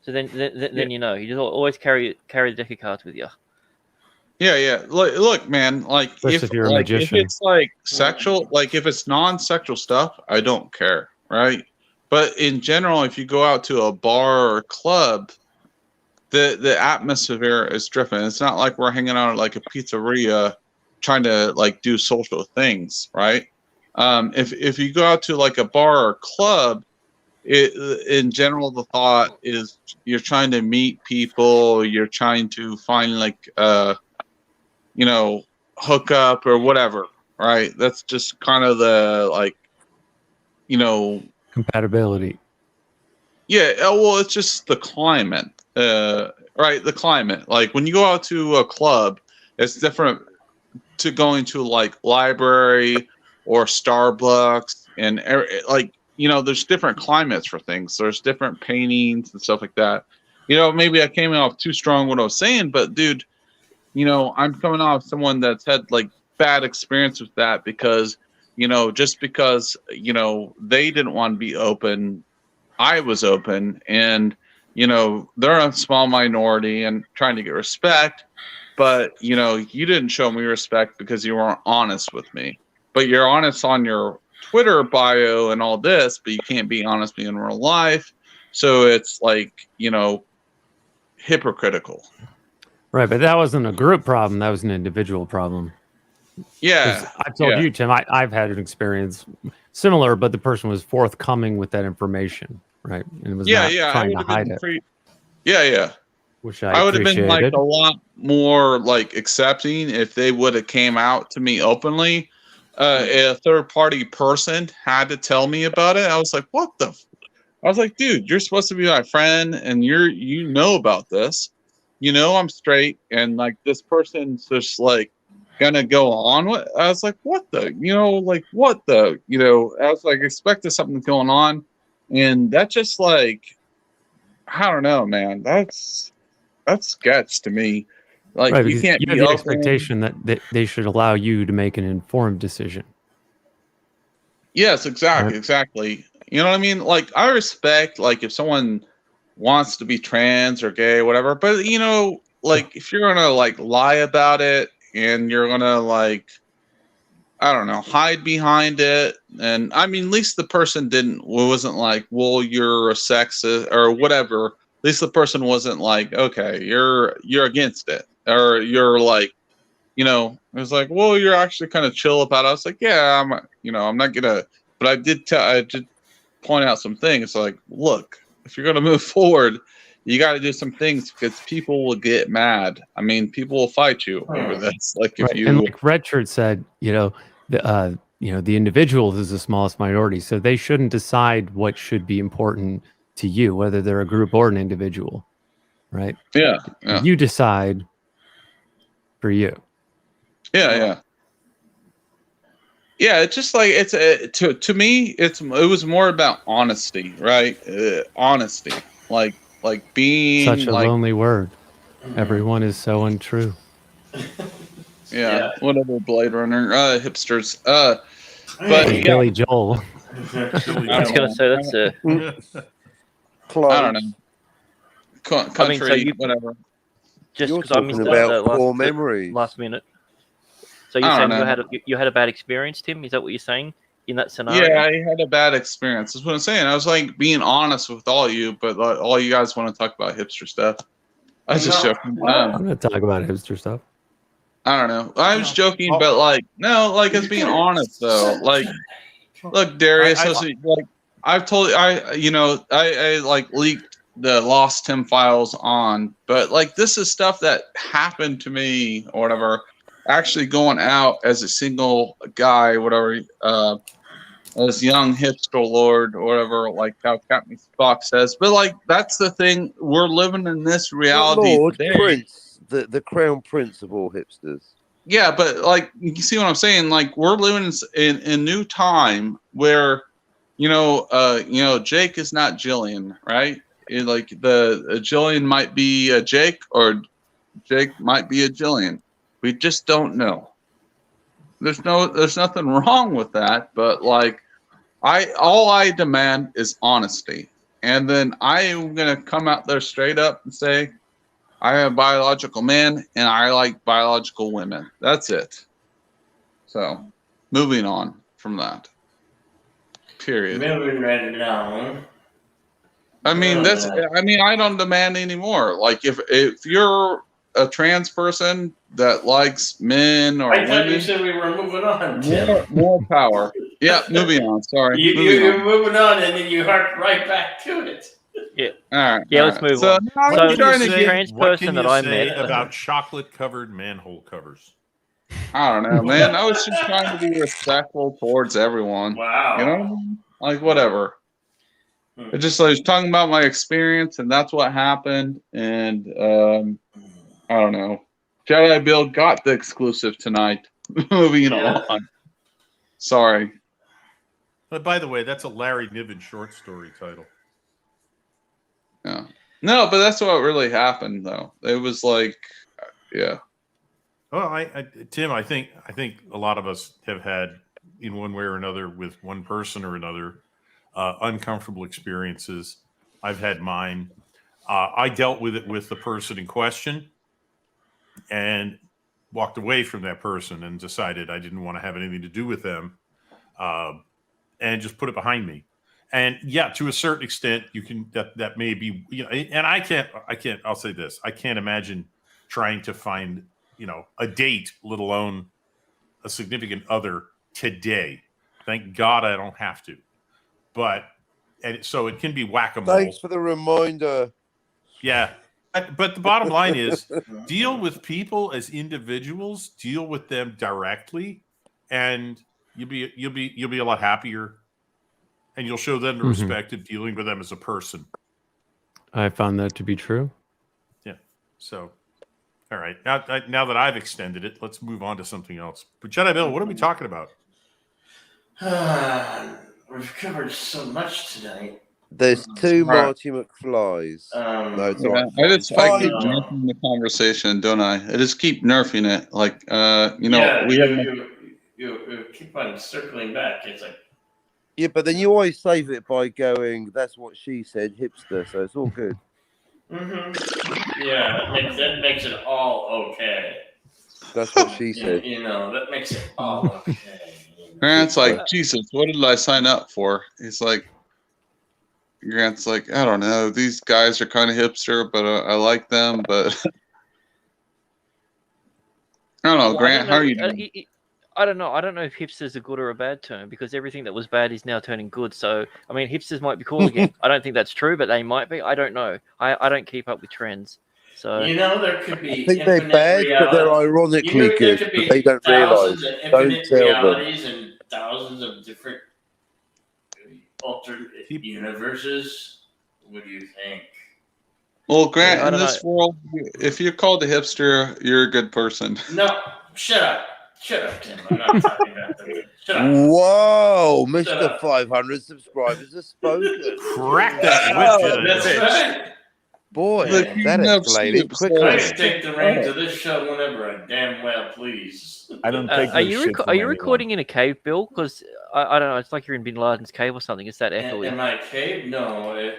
So then you know, you just always carry the deck of cards with you. Yeah. Look, man. Like if you're a magician. if it's like sexual, like if it's non-sexual stuff, I don't care, right? But in general, if you go out to a bar or a club, the atmosphere is different. It's not like we're hanging out at like a pizzeria, trying to like do social things, right? If you go out to like a bar or club, in general, the thought is you're trying to meet people, you're trying to find like hook up or whatever, right? That's just kind of the like, compatibility. Yeah, well, it's just the climate, right? The climate. Like when you go out to a club, it's different to going to like library or Starbucks and there's different climates for things. There's different paintings and stuff like that. Maybe I came off too strong what I was saying, but dude, I'm coming off someone that's had like bad experience with that because, just because, they didn't want to be open, I was open, and, they're a small minority and trying to get respect, but, you didn't show me respect because you weren't honest with me. But you're honest on your Twitter bio and all this, but you can't be honest in real life. So it's like, hypocritical. Right, but that wasn't a group problem. That was an individual problem. Yeah. I told you, Tim, I've had an experience similar, but the person was forthcoming with that information, right? And it was not trying to hide it. Yeah. Which I would have been like appreciated. a lot more like accepting if they would have came out to me openly. A third party person had to tell me about it. I was like, what the? I was like, dude, you're supposed to be my friend, and you know about this. I'm straight, and like this person's just like gonna go on with. I was like, what the? What the? I was like expecting something going on, and that just like, I don't know, man. That's sketch to me. Like Right, you can't you be have the open. expectation that they should allow you to make an informed decision. Yes, exactly, Right. exactly. You know what I mean? Like I respect like if someone wants to be trans or gay or whatever, but like if you're gonna like lie about it and you're gonna like, I don't know, hide behind it, and I mean at least the person wasn't like, well, you're a sexist or whatever. At least the person wasn't like, okay, you're against it, or you're like, it was like, well, you're actually kind of chill about it. I was like, yeah, I'm not gonna, but I did point out some things like, look, if you're gonna move forward, you got to do some things because people will get mad. I mean, people will fight you over this. Like if And like Red Shirt said, the individual is the smallest minority, so they shouldn't decide what should be important to you, whether they're a group or an individual, right? Yeah. You decide for you. Yeah. It's just like to me, it was more about honesty, right? Honesty, like like being Such a like lonely word. Everyone is so untrue. yeah, whatever Blade Runner hipsters. But Like yeah, Billy Joel. I was going to say that's a. I don't know. Country, I mean, so you whatever. just You're because I missed talking about the core memories. last minute. So you're I saying don't you had a bad experience, Tim? Is that what you're saying in that scenario? Yeah, I had a bad experience. That's what I'm saying. I was like being honest with all you, but like, all you guys want to talk about hipster stuff. I was just joking. I'm going to talk about hipster stuff. I don't know. I was joking, but like no, like as being honest though. Like, look, Darius, I've told I like leaked the Lost Tim files on, but like this is stuff that happened to me or whatever. Actually, going out as a single guy, whatever, as young hipster lord or whatever, like how Captain Spock says. But like that's the thing, we're living in this reality Lord today. Prince, the crown prince of all hipsters. Yeah, but like you see what I'm saying? Like we're living in a new time where, Jake is not Jillian, right? Like the Jillian might be a Jake, or Jake might be a Jillian. We just don't know. There's nothing wrong with that, but like all I demand is honesty. And then I am gonna come out there straight up and say, I am a biological man and I like biological women. That's it. So moving on from that. Period. Moving right along. I mean, I don't demand anymore. Like if you're a trans person that likes men or I thought women, you said we were moving on, Tim. more power. Yeah, moving on. Sorry. You're moving on, and then you hark right back to it. Yeah. All right. Yeah, all let's right. move So, on. now So I'm trying to the get trans What person can that you I say met about chocolate-covered manhole covers? I don't know, man. I was just trying to be respectful towards everyone. Wow. You know, like whatever. I was talking about my experience, and that's what happened. And I don't know. Jedi Bill got the exclusive tonight. Moving on. Sorry. But by the way, that's a Larry Niven short story title. Yeah. No, but that's what really happened, though. It was like, yeah. Well, Tim, I think a lot of us have had, in one way or another, with one person or another, uncomfortable experiences. I've had mine. I dealt with it with the person in question, and walked away from that person and decided I didn't want to have anything to do with them, and just put it behind me. And yeah, to a certain extent, you can that may be, and I can't. I'll say this: I can't imagine trying to find a date, let alone a significant other today. Thank God I don't have to. So it can be whack-a-mole. Thanks for the reminder. Yeah. But the bottom line is, deal with people as individuals, deal with them directly, and you'll be a lot happier, and you'll show them the respect of dealing with them as a person. I found that to be true. Yeah. So, all right. Now that I've extended it, let's move on to something else. But Jedi Bill, what are we talking about? We've covered so much tonight. There's two Marty McFlys. No, it's all right. I keep nerfing the conversation, don't I? I just keep nerfing it. Like, you keep on circling back. It's like, yeah, but then you always save it by going, that's what she said, hipster, so it's all good. Yeah, that makes it all okay. That's what she said. That makes it all okay. Grant's like, Jesus, what did I sign up for? He's like, Grant's like, I don't know. These guys are kind of hipster, but I like them. But I don't know, Grant. How are you doing? I don't know. I don't know if hipster's a good or a bad term, because everything that was bad is now turning good. So, I mean, hipsters might be cool again. I don't think that's true, but they might be. I don't know. I don't keep up with trends. So there could be. I think they're bad, but they're ironically good. But they don't realize. Don't tell them. And thousands of different alternate universes. What do you think? Well, Grant, in this world, if you're called a hipster, you're a good person. No, shut up. Shut up, Tim. I'm not talking about that. Shut up. Whoa, Mr. 500 subscribers have spoken. Crack that whip, That's right. Boy, Yeah. that escalated quickly. I can take the reins of this show whenever I damn well please. I don't Are you recording in a cave, Bill? Because I don't know. It's like you're in Bin Laden's cave or something. It's that echoey. Am I a cave? No.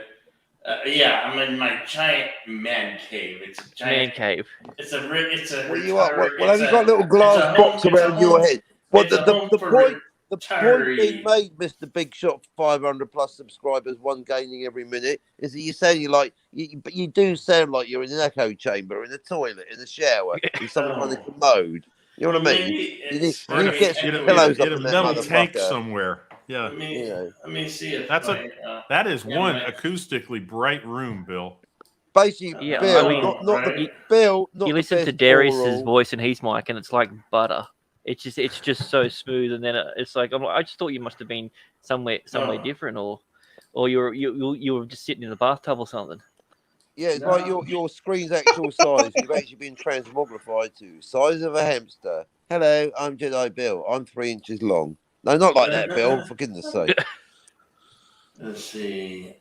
Yeah, I'm in my giant man cave. It's a giant Man cave. It's a Well, you are. Well, have you got a little glass box around your head? Well, the point being made, Mr. Big Shot, 500 plus subscribers, one gaining every minute, is that but you do sound like you're in an echo chamber, in a toilet, in a shower, in some kind of commode. You know what I mean? You need to get some pillows up in a in that metal tank motherfucker. somewhere. Yeah. Let me see if that is one acoustically bright room, Bill. Basically, Yeah, Bill, I mean, not the Bill. Not you the listen to best Darius's overall. voice and his mic, and it's like butter. It's just so smooth, and then it's like I just thought you must have been somewhere different, or you were just sitting in the bathtub or something. Yeah, it's like your screen's actual size. You've actually been transmogrified to size of a hamster. Hello, I'm Jedi Bill. I'm 3 inches long. No, not like that, Bill. For goodness' sake. Let's see.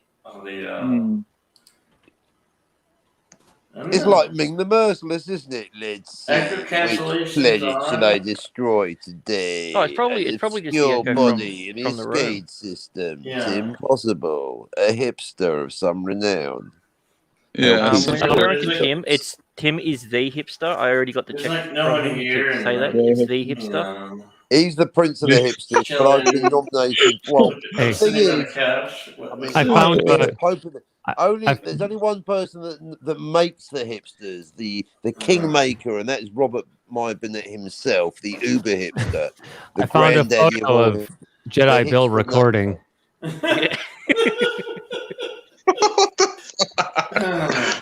It's like Ming the Merciless, isn't it? Let's see. Echo Which cancellation's planet on. should I destroy today? Oh, it's probably just your the echo body in from his the room. skate system. Yeah. It's impossible. A hipster of some renown. Yeah. Tim is the hipster. I already got the check like no from one him here to say and, that it's the hipster. He's the prince of the hipsters, but I've been nominated. Well, the thing is, there's only one person that makes the hipsters, the kingmaker, and that is Robert Myburnett himself, the uber hipster. I found a photo of Jedi Bill recording.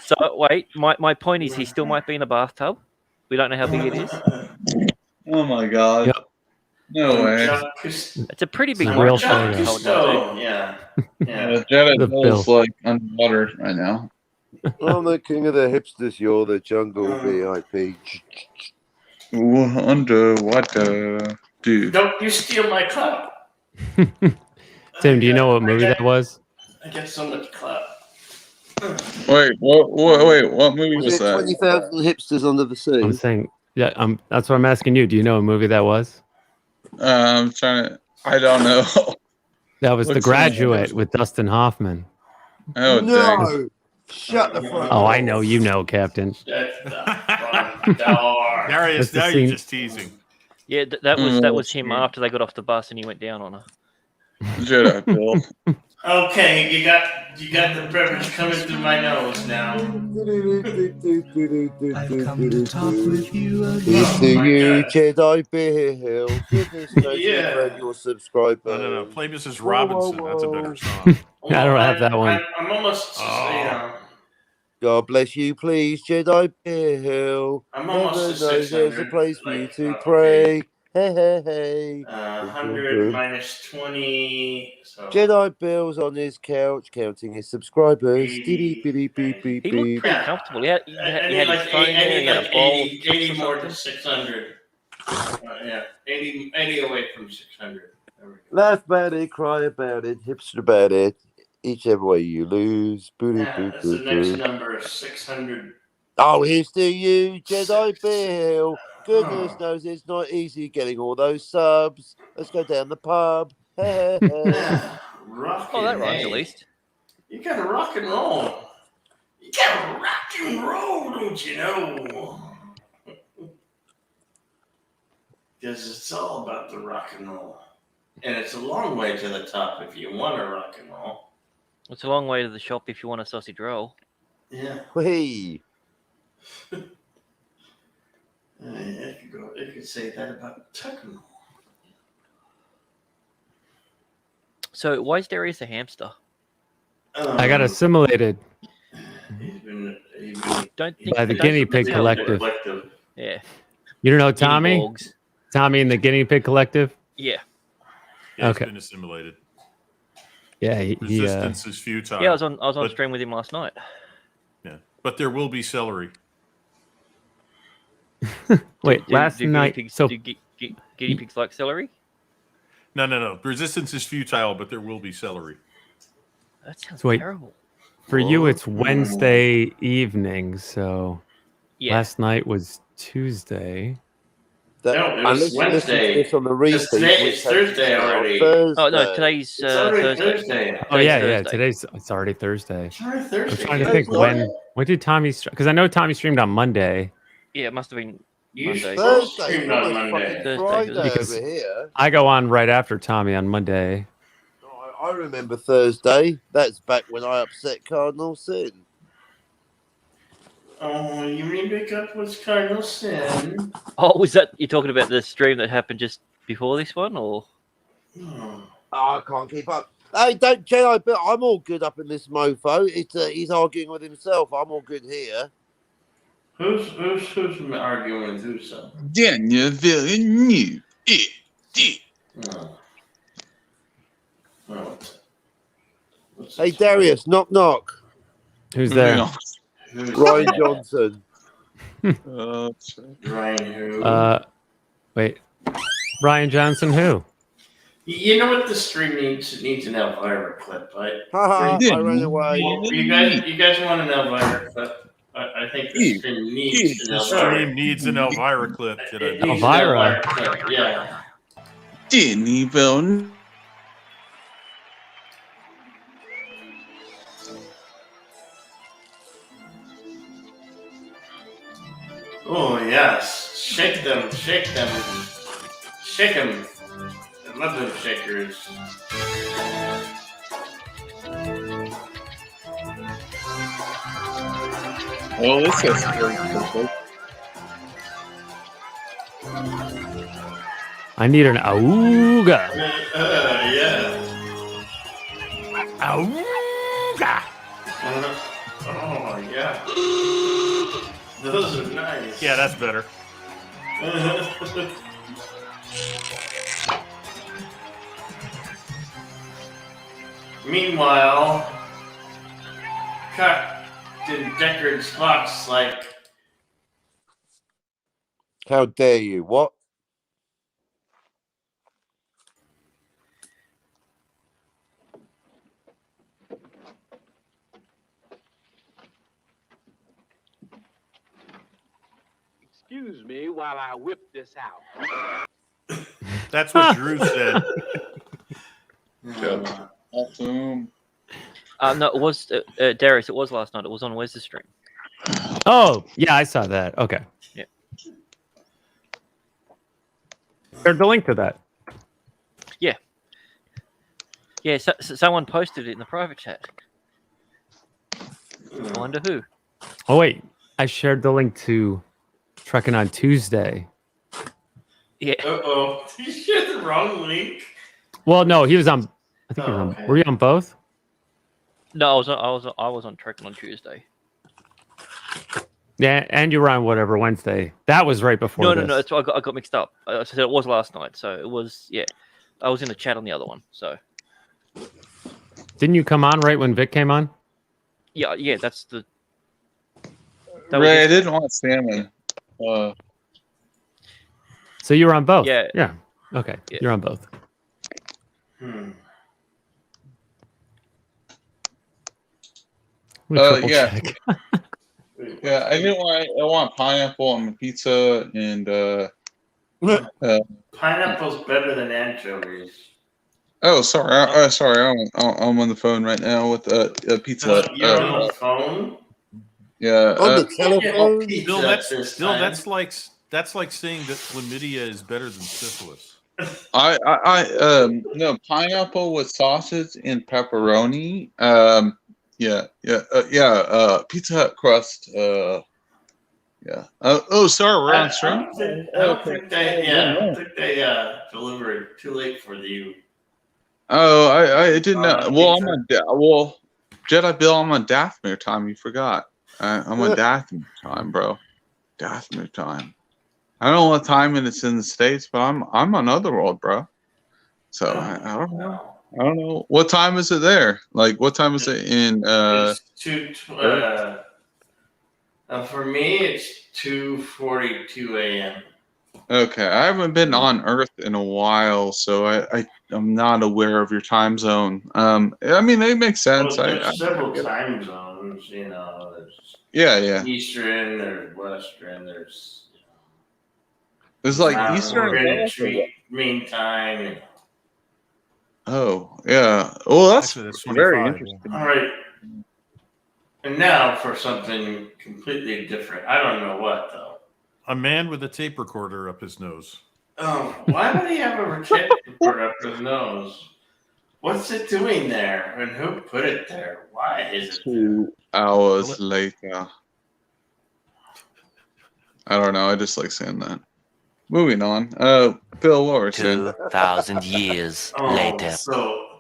So wait, my point is he still might be in a bathtub. We don't know how big it is. Oh my god. Yep. No way. It's a pretty big real photo. Yeah. Jedi Bill's like underwater right now. I'm the king of the hipsters. You're the jungle VIP. Underwater, dude. Don't you steal my cup. Tim, do you know what movie that was? I get so much clap. Wait, what movie was it that? 20,000 hipsters under the sea. I'm saying, yeah, that's what I'm asking you. Do you know what movie that was? I'm trying to. I don't know. That was The What's Graduate with Dustin Hoffman. Oh, no! dang. Shut the fuck up. Oh, I know you know, Captain. Darius, That's the now scene. you're just teasing. Yeah, that was him after they got off the bus and he went down on her. Jedi Bill. Okay, you got the beverage coming through my nose now. I've come to talk with you again. It's to you, Jedi Bill. Goodness knows Yeah. your subscriber. No. Play Mrs. Robinson. That's a better song. I don't have that one. I'm almost. God bless you, please, Jedi Bill. I'm Heaven almost to knows there's a 600, place for you to pray. Hey. 100 minus 20. So Jedi Bill's on his couch counting his subscribers. He looked pretty comfortable. He had his like phone there. He had a bowl. 80 more than 600. Yeah, 80 away from 600. Laugh about it, cry about it, hipster about it. Whichever way you lose. That's the next number, 600. Oh, here's to you, Jedi Bill. Goodness knows it's not easy getting all those subs. Let's go down the pub. Rock Oh, that rhymes at least. You gotta rock and roll. You gotta rock and roll, don't you know? Because it's all about the rock and roll. And it's a long way to the top if you want to rock and roll. It's a long way to the shop if you want a sausage roll. Yeah. Hey. I could say that about Tucker. So why is Darius a hamster? I got assimilated He's been by the Guinea Pig Collective. Yeah. You don't know Guinea Tommy? pigs. Tommy and the Guinea Pig Collective? Yeah. Yeah, Okay. It's been assimilated. Yeah, he Resistance is futile. Yeah, I was on stream with him last night. Yeah, but there will be celery. Wait, last do night. Guinea pigs, So do guinea pigs like celery? No. Resistance is futile, but there will be celery. That sounds So wait. terrible. For you, it's Wednesday evening. So last night was Tuesday. Unless you listen to this on the repeat, It's Thursday already. Oh no, today's It's already Thursday. Oh yeah, Thursday. it's already Thursday. It's already Thursday. I'm trying to think when did Tommy? Because I know Tommy streamed on Monday. Yeah, it must have been You Monday. streamed on Monday. Because I go on right after Tommy on Monday. I remember Thursday. That's back when I upset Cardinal Sin. Oh, you mean pick up with Cardinal Sin? Oh, was that you're talking about the stream that happened just before this one, or? Oh, I can't keep up. Hey, don't Jedi, but I'm all good up in this mofo. He's arguing with himself. I'm all good here. Who's arguing with who? So Daniel Villeneuve. Hey, Darius, knock knock. Who's there? Ryan Johnson. Ryan who? Wait. Ryan Johnson who? You know what the stream needs an Elvira clip, right? Haha, I ran away. You guys want an Elvira clip? I think the stream needs an Elvira clip. It needs an Elvira clip, yeah. Danny Villeneuve. Oh yes, shake them, shake them, shake them. I love them shakers. Well, this is scary. I need an auga. Yeah. Auga. Oh yeah. Those are nice. Yeah, that's better. Meanwhile, Captain Deckard's Spock's like, How dare you? What? Excuse me while I whip this out. That's what Drew said. Awesome. No, it was Darius. It was last night. It was on Where's the Stream. Oh, yeah, I saw that. Okay. Yeah. There's the link to that. Yeah. Yeah, someone posted it in the private chat. I wonder who. Oh, wait. I shared the link to Trekking on Tuesday. Yeah. Uh-oh. You shared the wrong link. Well, no, he was on. I think he was on. Okay. Were you on both? No, I was on Trekking on Tuesday. Yeah, and you were on whatever Wednesday. That was right before. No. It's, I got mixed up. I said it was last night, so it was. Yeah, I was in the chat on the other one. So. Didn't you come on right when Vic came on? Yeah. That's the. Ray, I didn't want salmon. So you were on both? Yeah. Yeah. Okay. Yeah. You're on both. Yeah. Yeah, I didn't want. I want pineapple on my pizza and. Pineapple's better than anchovies. Oh, sorry. Sorry. I'm on the phone right now with Pizza Hut. You're on the phone? Yeah. On the telephone? That's like saying that chlamydia is better than syphilis. No, pineapple with sausage and pepperoni. Pizza Hut crust. Yeah. Oh, sorry, we're on stream. I don't think they deliver it too late for you. Oh, I didn't know. Well, Jedi Bill, I'm on Dathomir time. You forgot. I'm on Dathomir time, bro. Dathomir time. I don't know what time it's in the States, but I'm on Otherworld, bro. So I don't know. I don't know. What time is it there? Like, what time is it in? For me, it's 2:42 a.m. Okay, I haven't been on Earth in a while, so I'm not aware of your time zone. I mean, it makes sense. Well, there's several time zones, you know. There's yeah. Eastern, there's Western, there's It's like Mountain Eastern. Mean Time. Oh, yeah. Well, that's very 25, interesting. All right. And now for something completely different. I don't know what though. A man with a tape recorder up his nose. Oh, why would he have a tape recorder up his nose? What's it doing there? And who put it there? Why is it 2 hours later. I don't know. I just like saying that. Moving on. Bill, what were you saying? 2,000 years later. So,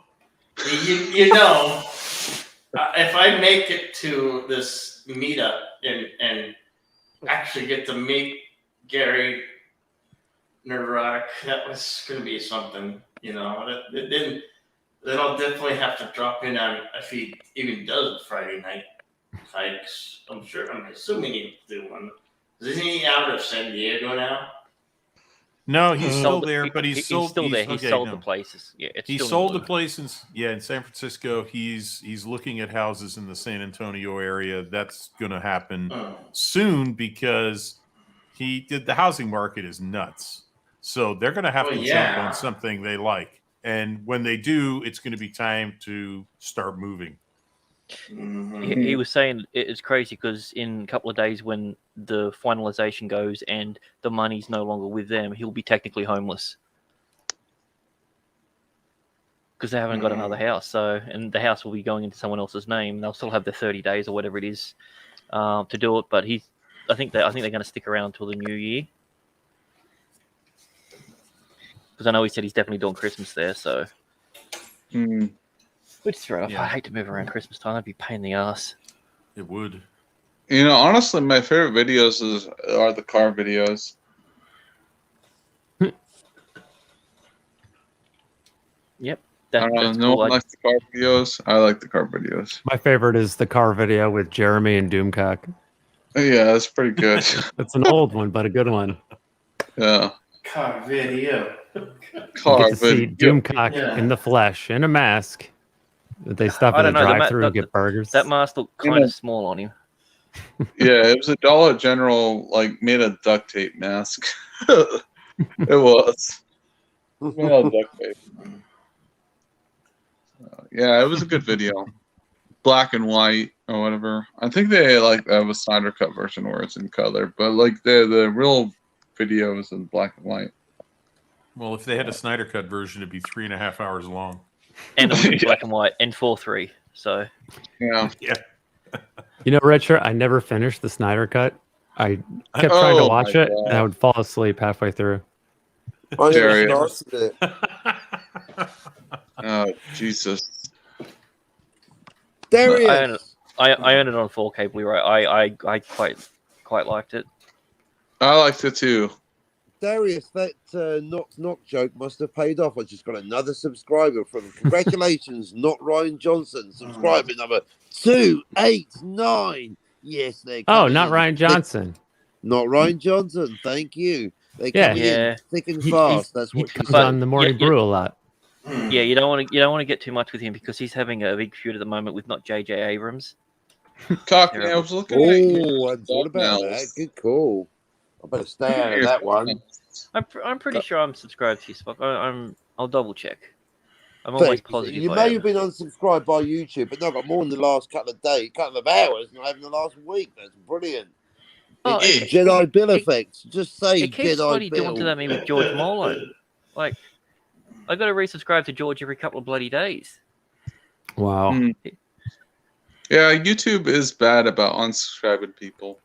you know, if I make it to this meetup and actually get to meet Gary Neurotic, that was going to be something, you know. Then I'll definitely have to drop in on if he even does Friday night hikes. I'm assuming he'll do one. Isn't he out of San Diego now? No, he's still there, but he's still there. He sold the places. Yeah, he sold the place in San Francisco. He's looking at houses in the San Antonio area. That's going to happen soon because the housing market is nuts. So they're going to have to jump on something they like, and when they do, it's going to be time to start moving. He was saying it's crazy because in a couple of days when the finalization goes and the money's no longer with them, he'll be technically homeless because they haven't got another house. So, and the house will be going into someone else's name. They'll still have their 30 days or whatever it is to do it. But I think they're going to stick around until the new year because I know he said he's definitely doing Christmas there. So. Which is fair enough. I hate to move around Christmas time. That'd be a pain in the ass. It would. You know, honestly, my favorite videos are the car videos. Yep. No one likes the car videos. I like the car videos. My favorite is the car video with Jeremy and Doomcock. Yeah, that's pretty good. It's an old one, but a good one. Yeah. Car video. You get to see Doomcock in the flesh, in a mask. They stop at a drive-through and get burgers. That mask looked kind of small on him. Yeah, it was a Dollar General, like, made a duct tape mask. It was. Made out of duct tape. Yeah, it was a good video. Black and white or whatever. I think they have a Snyder Cut version where it's in color, but like the real video is in black and white. Well, if they had a Snyder Cut version, it'd be 3.5 hours long. And it would be black and white and 4:3. So yeah. You know, Richard, I never finished the Snyder Cut. I kept trying to watch it, and I would fall asleep halfway through. I never started it. Oh, Jesus. There he is. I own it on 4K Blu-ray. I quite liked it. I liked it too. Darius, that knock joke must have paid off. I just got another subscriber from congratulations, not Ryan Johnson. Subscriber number 289. Yes, they. Oh, not Ryan Johnson. Not Ryan Johnson. Thank you. They come in thick and fast. That's what he comes on the morning brew a lot. Yeah, you don't want to get too much with him because he's having a big feud at the moment with not J.J. Abrams. Cockney, I was looking at you. I thought about that. Good call. I better stay out of that one. I'm pretty sure I'm subscribed to you, Spock. I'll double check. I'm always positive. You may have been unsubscribed by YouTube, but no, I've got more in the last couple of hours, not even the last week. That's brilliant. Oh, Jedi Bill effect. Just say it keeps Jedi Bill. doing to that me with George Molo. Like, I got to resubscribe to George every couple of bloody days. Wow. Yeah, YouTube is bad about unsubscribing people,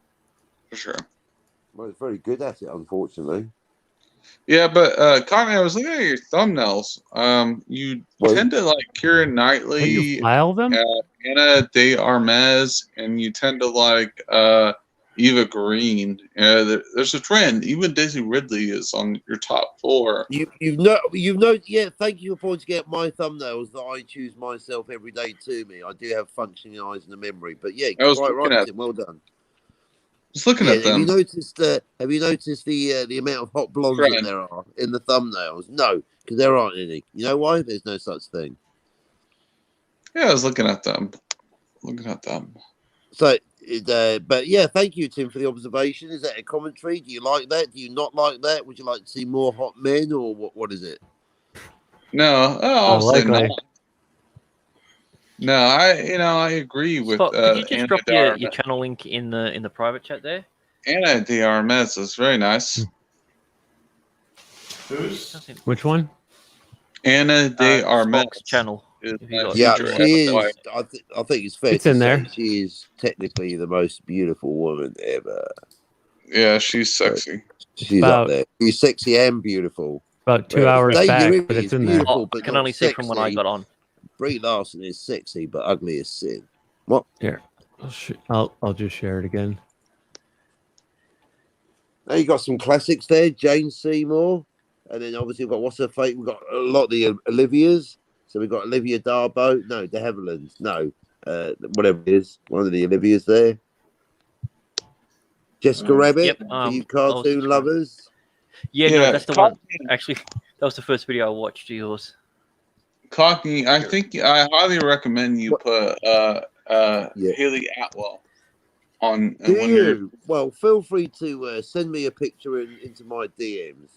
for sure. Well, it's very good at it, unfortunately. Yeah, but Cockney, I was looking at your thumbnails. You tend to like Keira Knightley, Can you file them? Ana de Armas, and you tend to like Eva Green. There's a trend. Even Daisy Ridley is on your top 4. You've noted. Yeah, thank you for pointing out my thumbnails that I choose myself every day to me. I do have functioning eyes and a memory, but yeah, I was quite looking right, at Tim. Well done. Just looking at them. Have you noticed the amount of hot blondes that there are in the thumbnails? No, because there aren't any. You know why? There's no such thing. Yeah, I was looking at them. So, but yeah, thank you, Tim, for the observation. Is that a commentary? Do you like that? Do you not like that? Would you like to see more hot men, or what is it? No, obviously not. No, I agree with. Spock, could you just Anna drop your channel link in the private chat there? Anna de Armas is very nice. Which one? Anna de Armas Spock's channel. Yeah, she is. I think it's fair It's to in say there. she is technically the most beautiful woman ever. Yeah, she's sexy. She's up there. She's sexy and beautiful. About 2 hours back, but it's in there. beautiful, I but can not only see from when I sexy. got on. Brie Larson is sexy, but ugly as sin. What? Here, I'll just share it again. Now you got some classics there, Jane Seymour, and then obviously we've got what's her fate. We've got a lot of the Olivias. So we've got Olivia Darbo, no, De Havilland, no, whatever it is, one of the Olivias there. Jessica Rabbit, Yep, for you cartoon lovers. Yeah, no, that's the one. Actually, that was the first video I watched of yours. Cockney, I think I highly recommend you put Haley Atwell on. Do you? Well, feel free to send me a picture into my DMs.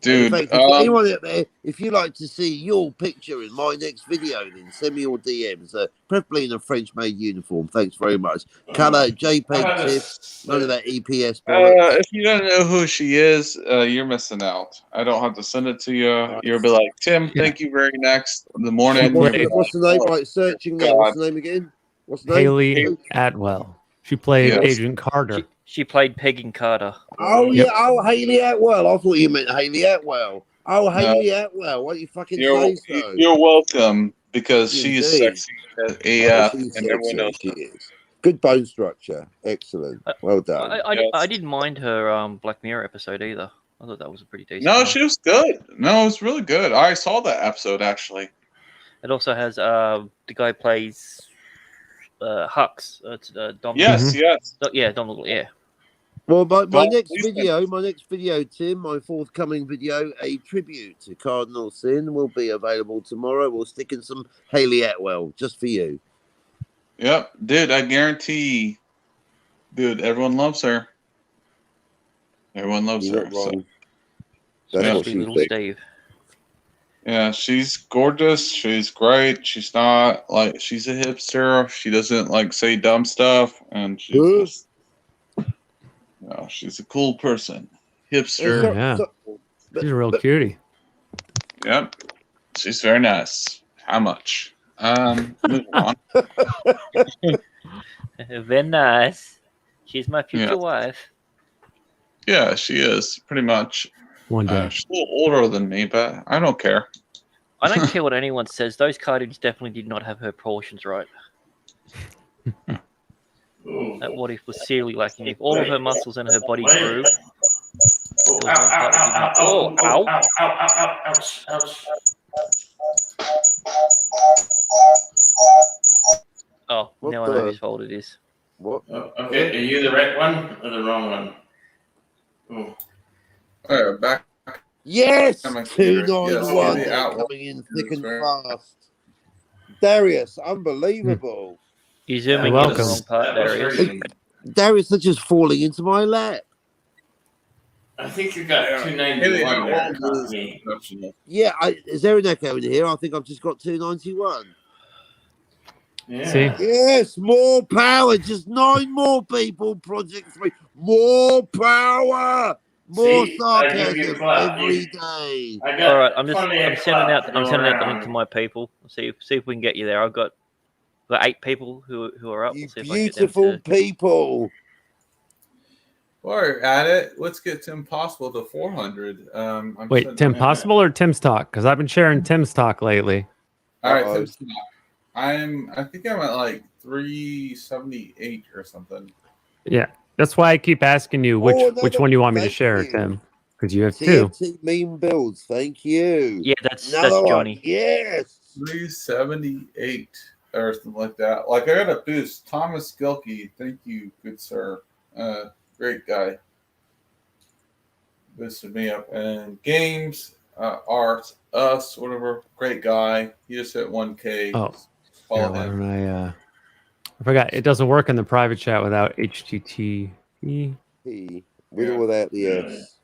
Dude, in fact, if anyone out there, if you'd like to see your picture in my next video, then send me your DMs, preferably in a French-made uniform. Thanks very much. Colour, JPEG, TIFF, none of that EPS. If you don't know who she is, you're missing out. I don't have to send it to you. You'll be like, Tim, thank you very next. In the morning. What's the name? Right, searching now. What's the name again? What's the name? Haley Atwell. She played Agent Carter. She played Peggy Carter. Oh, yeah. Oh, Haley Atwell. I thought you meant Haley Atwell. Oh, Haley Atwell. Why don't you fucking say so? You're welcome, because she is Indeed. sexy as AF, she's and everyone sexy. knows She is. Good bone structure. Excellent. Well done. I didn't mind her Black Mirror episode either. I thought that was a pretty decent. No, one. she was good. No, it was really good. I saw that episode, actually. It also has the guy plays Hux. It's Dom. Yes, yes. Yeah, Donald. Yeah. Well, my next video, Tim, my forthcoming video, a tribute to Cardinal Sin, will be available tomorrow. We'll stick in some Haley Atwell just for you. Yep, dude, I guarantee, dude, everyone loves her. Everyone loves her. So. That's what she little thinks. Steve. Yeah, she's gorgeous. She's great. She's not like she's a hipster. She doesn't like say dumb stuff, and she's just, she's a cool person. Hipster. Yeah, she's a real cutie. Yep, she's very nice. How much? Moving on. Very nice. She's my future wife. Yeah, she is pretty much. One day. She's a little older than me, but I don't care. I don't care what anyone says. Those cartoons definitely did not have her proportions right. That what if was seriously lacking. If all of her muscles and her body grew. Ow! Ouch! Oh, now I know whose fault it is. What? Okay, are you the right one or the wrong one? Oh. Back. Yes! Yes, 291 yeah, coming in thick and fast. Darius, unbelievable. You're zooming in the wrong part, Darius. Darius, they're just falling into my lap. I think you got 291 there, Cockney. Yeah, is there an echo in here? I think I've just got 291. Yeah. See? Yes, more power. Just 9 more people. Project 3. More power. More sarcasm every day. All right, I'm sending out the link to my people. See if we can get you there. I've got 8 people who are up. You see if I can get them beautiful to... people. Or at it. Let's get Tim Possible to 400. Wait, Tim Possible or Tim's Talk? Because I've been sharing Tim's Talk lately. All right, Tim's Talk. I think I'm at like 378 or something. Yeah, that's why I keep asking you which one you want me to share, Tim. Because you have 2. TNT meme builds. Thank you. Yeah, that's Another Johnny. One. Yes. 378 or something like that. Like I got a boost. Thomas Gilkey, thank you, good sir. Great guy. Boosted me up. And games, art, us, whatever. Great guy. He just hit 1K. Oh, Follow why him. don't I forgot it doesn't work in the private chat without HTTP. With or without the S.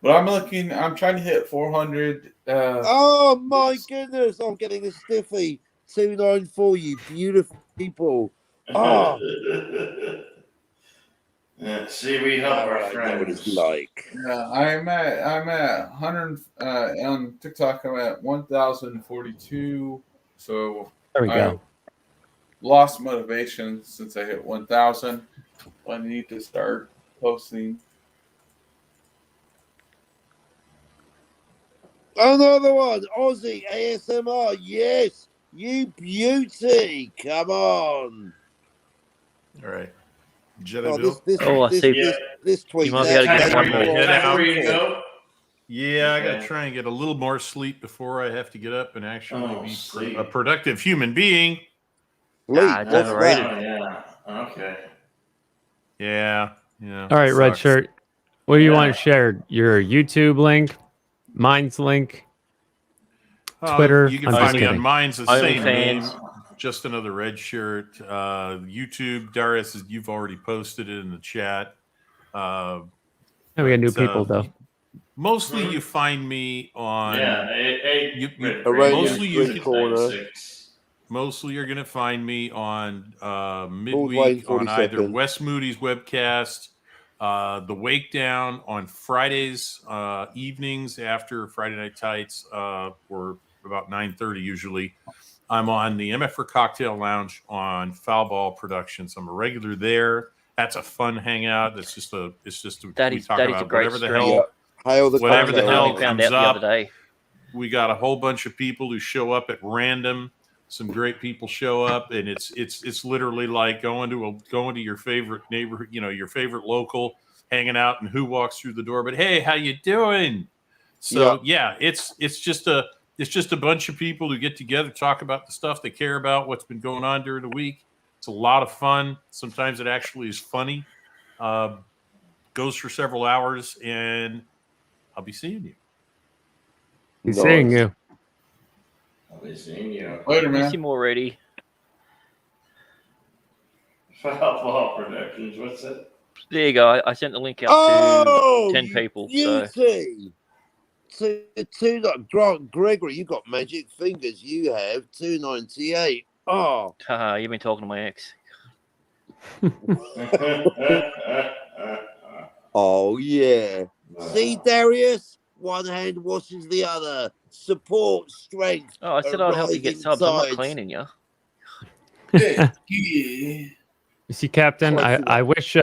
But I'm trying to hit 400. Oh my goodness! I'm getting a stiffy. 294, you beautiful people. Oh, See, we help our I know what friends. it's like. Yeah, I'm at 100 on TikTok. I'm at 1,042. So There we I go. lost motivation since I hit 1,000. I need to start posting. Another one, Aussie ASMR. Yes, you beauty. Come on. All right. Jedi Oh, Bill. this tweet. You might be able to get one more. Head out. Go? Yeah, I got to Okay. try and get a little more sleep before I have to get up and actually be sleep. a productive human being. It's overrated. Oh, yeah. Okay. Yeah. All right, Red sucks. Shirt. What do you want shared? Your YouTube link, mine's link, Twitter. You can I'm find just me kidding. on mine's the same name. OnlyFans. Just another red shirt. YouTube, Darius, you've already posted it in the chat. Yeah, we got new people though. Mostly you find me on. Mostly you're going to find me on midweek on either Wes Moody's webcast, the Wake Down on Fridays evenings after Friday Night Tights, or about 9:30 usually. I'm on the MF for Cocktail Lounge on Foul Ball Productions. I'm a regular there. That's a fun hangout. It's just we talk about whatever the hell comes up. We got a whole bunch of people who show up at random. Some great people show up, and it's literally like going to your favorite neighborhood, your favorite local, hanging out, and who walks through the door. But hey, how you doing? So yeah, it's just a bunch of people who get together, talk about the stuff they care about, what's been going on during the week. It's a lot of fun. Sometimes it actually is funny. Goes for several hours, and I'll be seeing you. He's seeing you. I'll be seeing you. Later, man. Miss him already. Foul Ball Productions. What's that? There you go. I sent the link out to 10 people. Beauty. Grant Gregory, you got magic fingers. You have 298. Oh, you've been talking to my ex. Oh yeah. See, Darius, one hand washes the other. Support, strength. Oh, I said I'd help you get subs. I'm not cleaning you. You see, Captain, I wish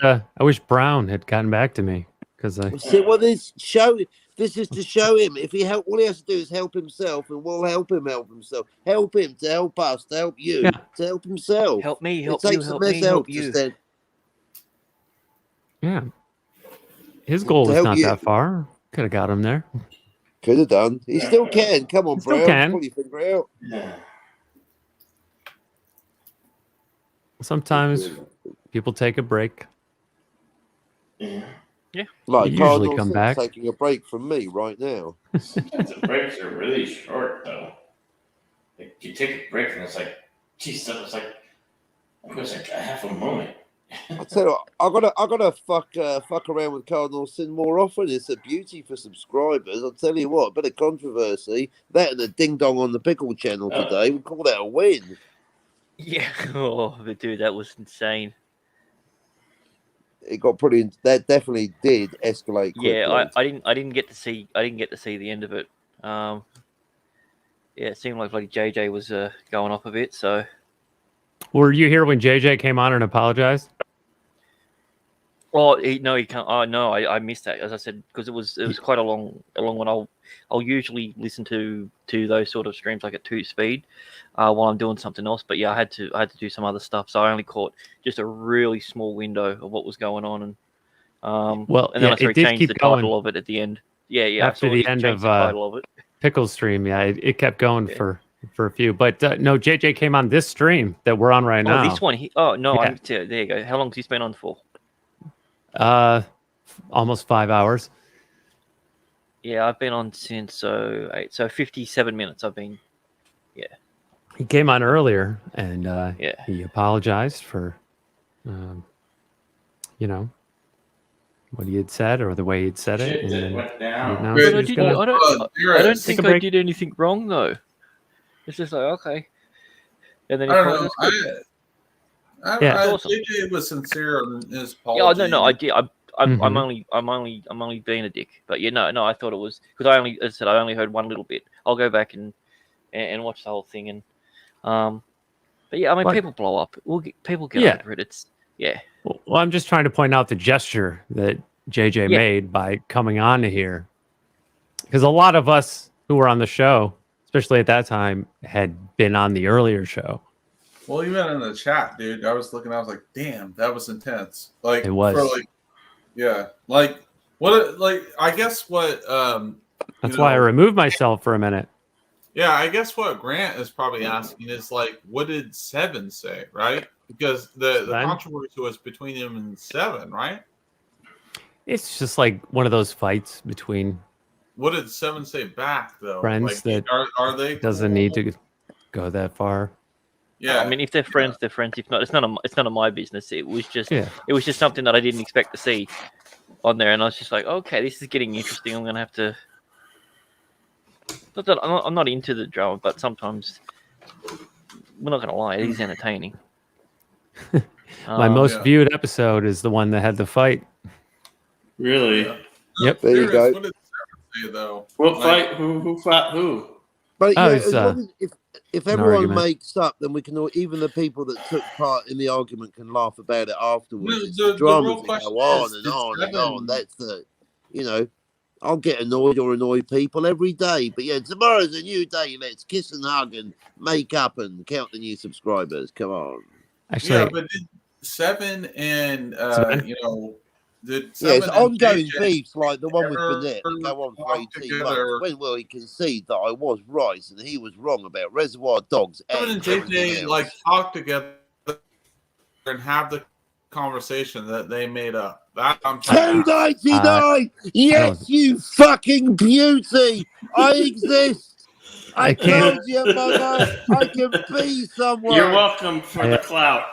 Brown had gotten back to me because I see. Well, this is to show him if all he has to do is help himself, and we'll help him help himself. Help him to help us, to help you, to help himself. Help me, help it you, takes help some me, help you. Then. Yeah, his goal is not that far. Could have got him there. Could have done. He still can. Come on, Still Brown. can. Probably figure it out. Yeah. Sometimes people take a break. Yeah. Yeah. Like They usually Cardinal come Sin's back. taking a break from me right now. Sometimes the breaks are really short, though. Like, you take a break, and it's like, geez, that was like, it was like a half a moment. I tell you what, I gotta fuck around with Cardinal Sin more often. It's a beauty for subscribers. I'll tell you what, a bit of controversy. That and the ding dong on the pickle channel today. We call that a win. Yeah. Oh, but dude, that was insane. It got pretty. That definitely did escalate quickly. Yeah, I didn't get to see the end of it. Yeah, it seemed like bloody JJ was going off a bit. So. Were you here when JJ came on and apologized? Well, he can't. Oh no, I missed that, as I said, because it was quite a long one. I'll usually listen to those sort of streams like at 2 speed while I'm doing something else. But yeah, I had to do some other stuff, so I only caught just a really small window of what was going on, and and then I saw he changed the title of it at the end. Yeah. After the end of Pickle's stream, it kept going for a few. But no, JJ came on this stream that we're on right now. Oh, this one. There you go. How long has he been on for? Almost 5 hours. Yeah, I've been on since so 57 minutes. I've been. Yeah. He came on earlier, and Yeah. he apologized for, what he had said or the way he'd said it. Shit And that then went he down. announced But he I was didn't. gonna I don't take think a I break. did anything wrong though. It's just like okay. And then he I don't know. apologized. Yeah. It's awesome. JJ was sincere in his Yeah, apology. no, I did. I'm Mhm. only being a dick. But yeah, no, I thought it was because as I said, I only heard one little bit. I'll go back and watch the whole thing and But yeah, I mean, But- people blow up. People get Yeah. over it. It's yeah. Well, I'm just trying to point out the gesture that JJ Yeah. made by coming on to here. Because a lot of us who were on the show, especially at that time, had been on the earlier show. Well, even in the chat, dude, I was looking. I was like, "Damn, that was intense." Like, It was. for like, yeah, like what? Like, I guess what? That's why I removed myself for a minute. Yeah, I guess what Grant is probably asking is like, what did Seven say, right? Because the Seven? controversy was between him and Seven, right? It's just like one of those fights between What did Seven say back though? friends Like, that are they doesn't need to go that far. Yeah. I mean, if they're friends, they're friends. If not, it's none of my business. It was just Yeah. it was just something that I didn't expect to see on there, and I was just like, okay, this is getting interesting. I'm gonna have to. Not that I'm not into the drama, but sometimes we're not gonna lie, it is entertaining. My most viewed episode is the one that had the fight. Really? Yep. There you go. What did Seven say though? What Like- fight? Who fought who? But Oh, yeah, it's, as long as if an everyone argument. makes up, then we can all, even the people that took part in the argument can laugh about it afterwards. No, It's the the dramas real that question go on is, and did on and Seven- on. That's the, I'll get annoyed or annoy people every day. But yeah, tomorrow's a new day. Let's kiss and hug and make up and count the new subscribers. Come on. Actually, yeah, but did Seven and Seven? did Yeah, Seven it's and ongoing JJ beefs like the one with ever Burnett that go on for walk 18 together? months. When will he concede that I was right and he was wrong about Reservoir Dogs Seven and and everything JJ else? like talk together and have the conversation that they made up. That I'm trying to ask. 1099! Yes, you fucking beauty! I exist! I can't- told you, mother! I can be someone! You're welcome for I- the clout.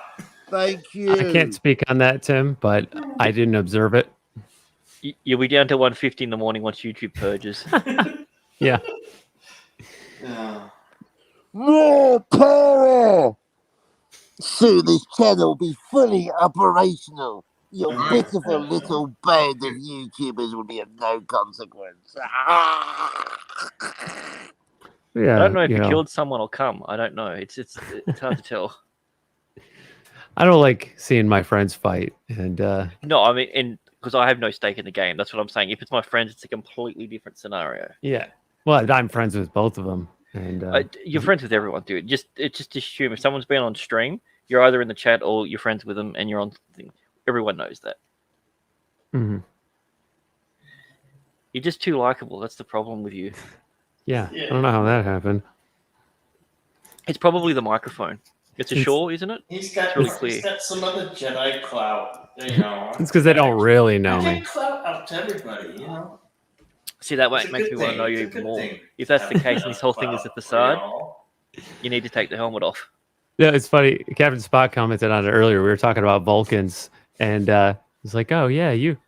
Thank you. I can't speak on that, Tim, but I didn't observe it. You'll be down to 1:50 in the morning once YouTube purges. Yeah. More power! Soon this channel will be fully operational. Your pitiful little band of YouTubers will be of no consequence. Yeah. I don't know if you you know, killed someone or come. I don't know. It's hard to tell. I don't like seeing my friends fight, and No, I mean, and because I have no stake in the game. That's what I'm saying. If it's my friends, it's a completely different scenario. yeah. Well, I'm friends with both of them, and You're friends with everyone, dude. Just assume if someone's been on stream, you're either in the chat or you're friends with them, and you're on thing. Everyone knows that. mhm. You're just too likable. That's the problem with you. Yeah. I don't know how that happened. It's probably the microphone. It's a It's- Shaw, isn't it? He's got It's really clear. he's got some other Jedi clout. You know. It's because they don't really know I me. get clout out to everybody. You know. See, that It's a makes good me want to thing. know It's you a even good more. thing. If that's the case, and this whole thing is a facade, you need to take the helmet off. Yeah, it's funny. Captain Spock commented on it earlier. We were talking about Vulcans, and he's like, "Oh yeah, you're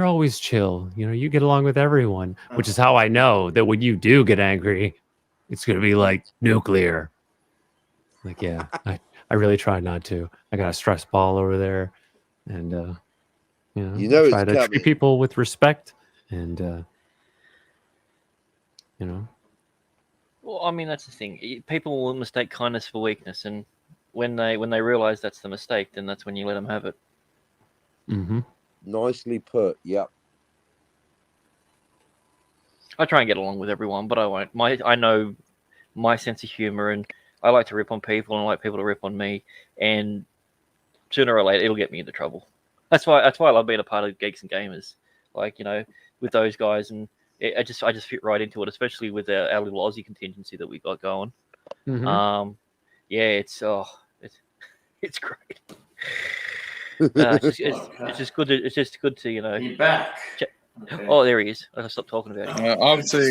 always chill. You know, you get along with everyone," which is how I know that when you do get angry, it's gonna be like nuclear. Like, yeah, I really try not to. I got a stress ball over there, and You know I it's try to coming. treat people with respect, and you know, Well, I mean, that's the thing. People will mistake kindness for weakness, and when they realize that's the mistake, then that's when you let them have it. mm-hmm. Nicely put. Yep. I try and get along with everyone, but I won't. I know my sense of humor, and I like to rip on people, and I like people to rip on me, and sooner or later it'll get me into trouble. That's why I love being a part of Geeks and Gamers, like with those guys, and I just fit right into it, especially with our little Aussie contingency that we got going. Mhm. Yeah, it's great. It's just good. It's just good to Be back. Okay. Oh, there he is. I gotta stop talking about him. Obviously,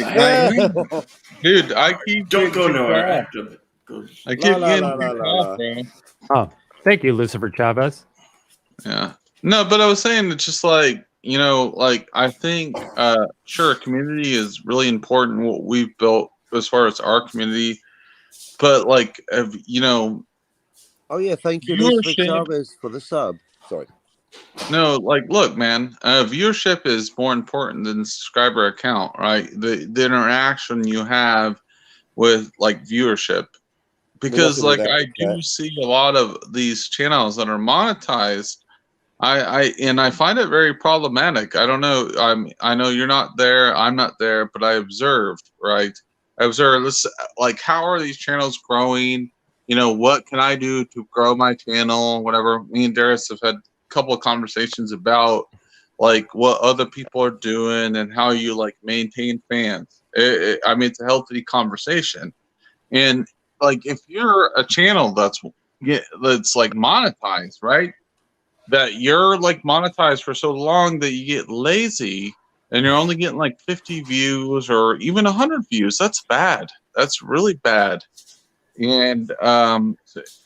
dude, I keep Don't go getting nowhere. I keep getting kicked off, bro. Oh, thank you, Lucifer Chavez. Yeah. No, but I was saying it's just like, like I think sure, community is really important, what we've built as far as our community. But like Oh yeah, thank you, Lucifer viewership. Chavez, for the sub. Sorry. No, like look, man, viewership is more important than subscriber account, right? The interaction you have with like viewership. Because like I do see a lot of these channels that are monetized. I find it very problematic. I don't know. I know you're not there. I'm not there, but I observed, right? I observed. Like, how are these channels growing? What can I do to grow my channel? Whatever. Me and Darius have had a couple of conversations about like what other people are doing and how you like maintain fans. I mean, it's a healthy conversation, and like if you're a channel that's like monetized, right? That you're like monetized for so long that you get lazy and you're only getting like 50 views or even 100 views. That's bad. That's really bad. And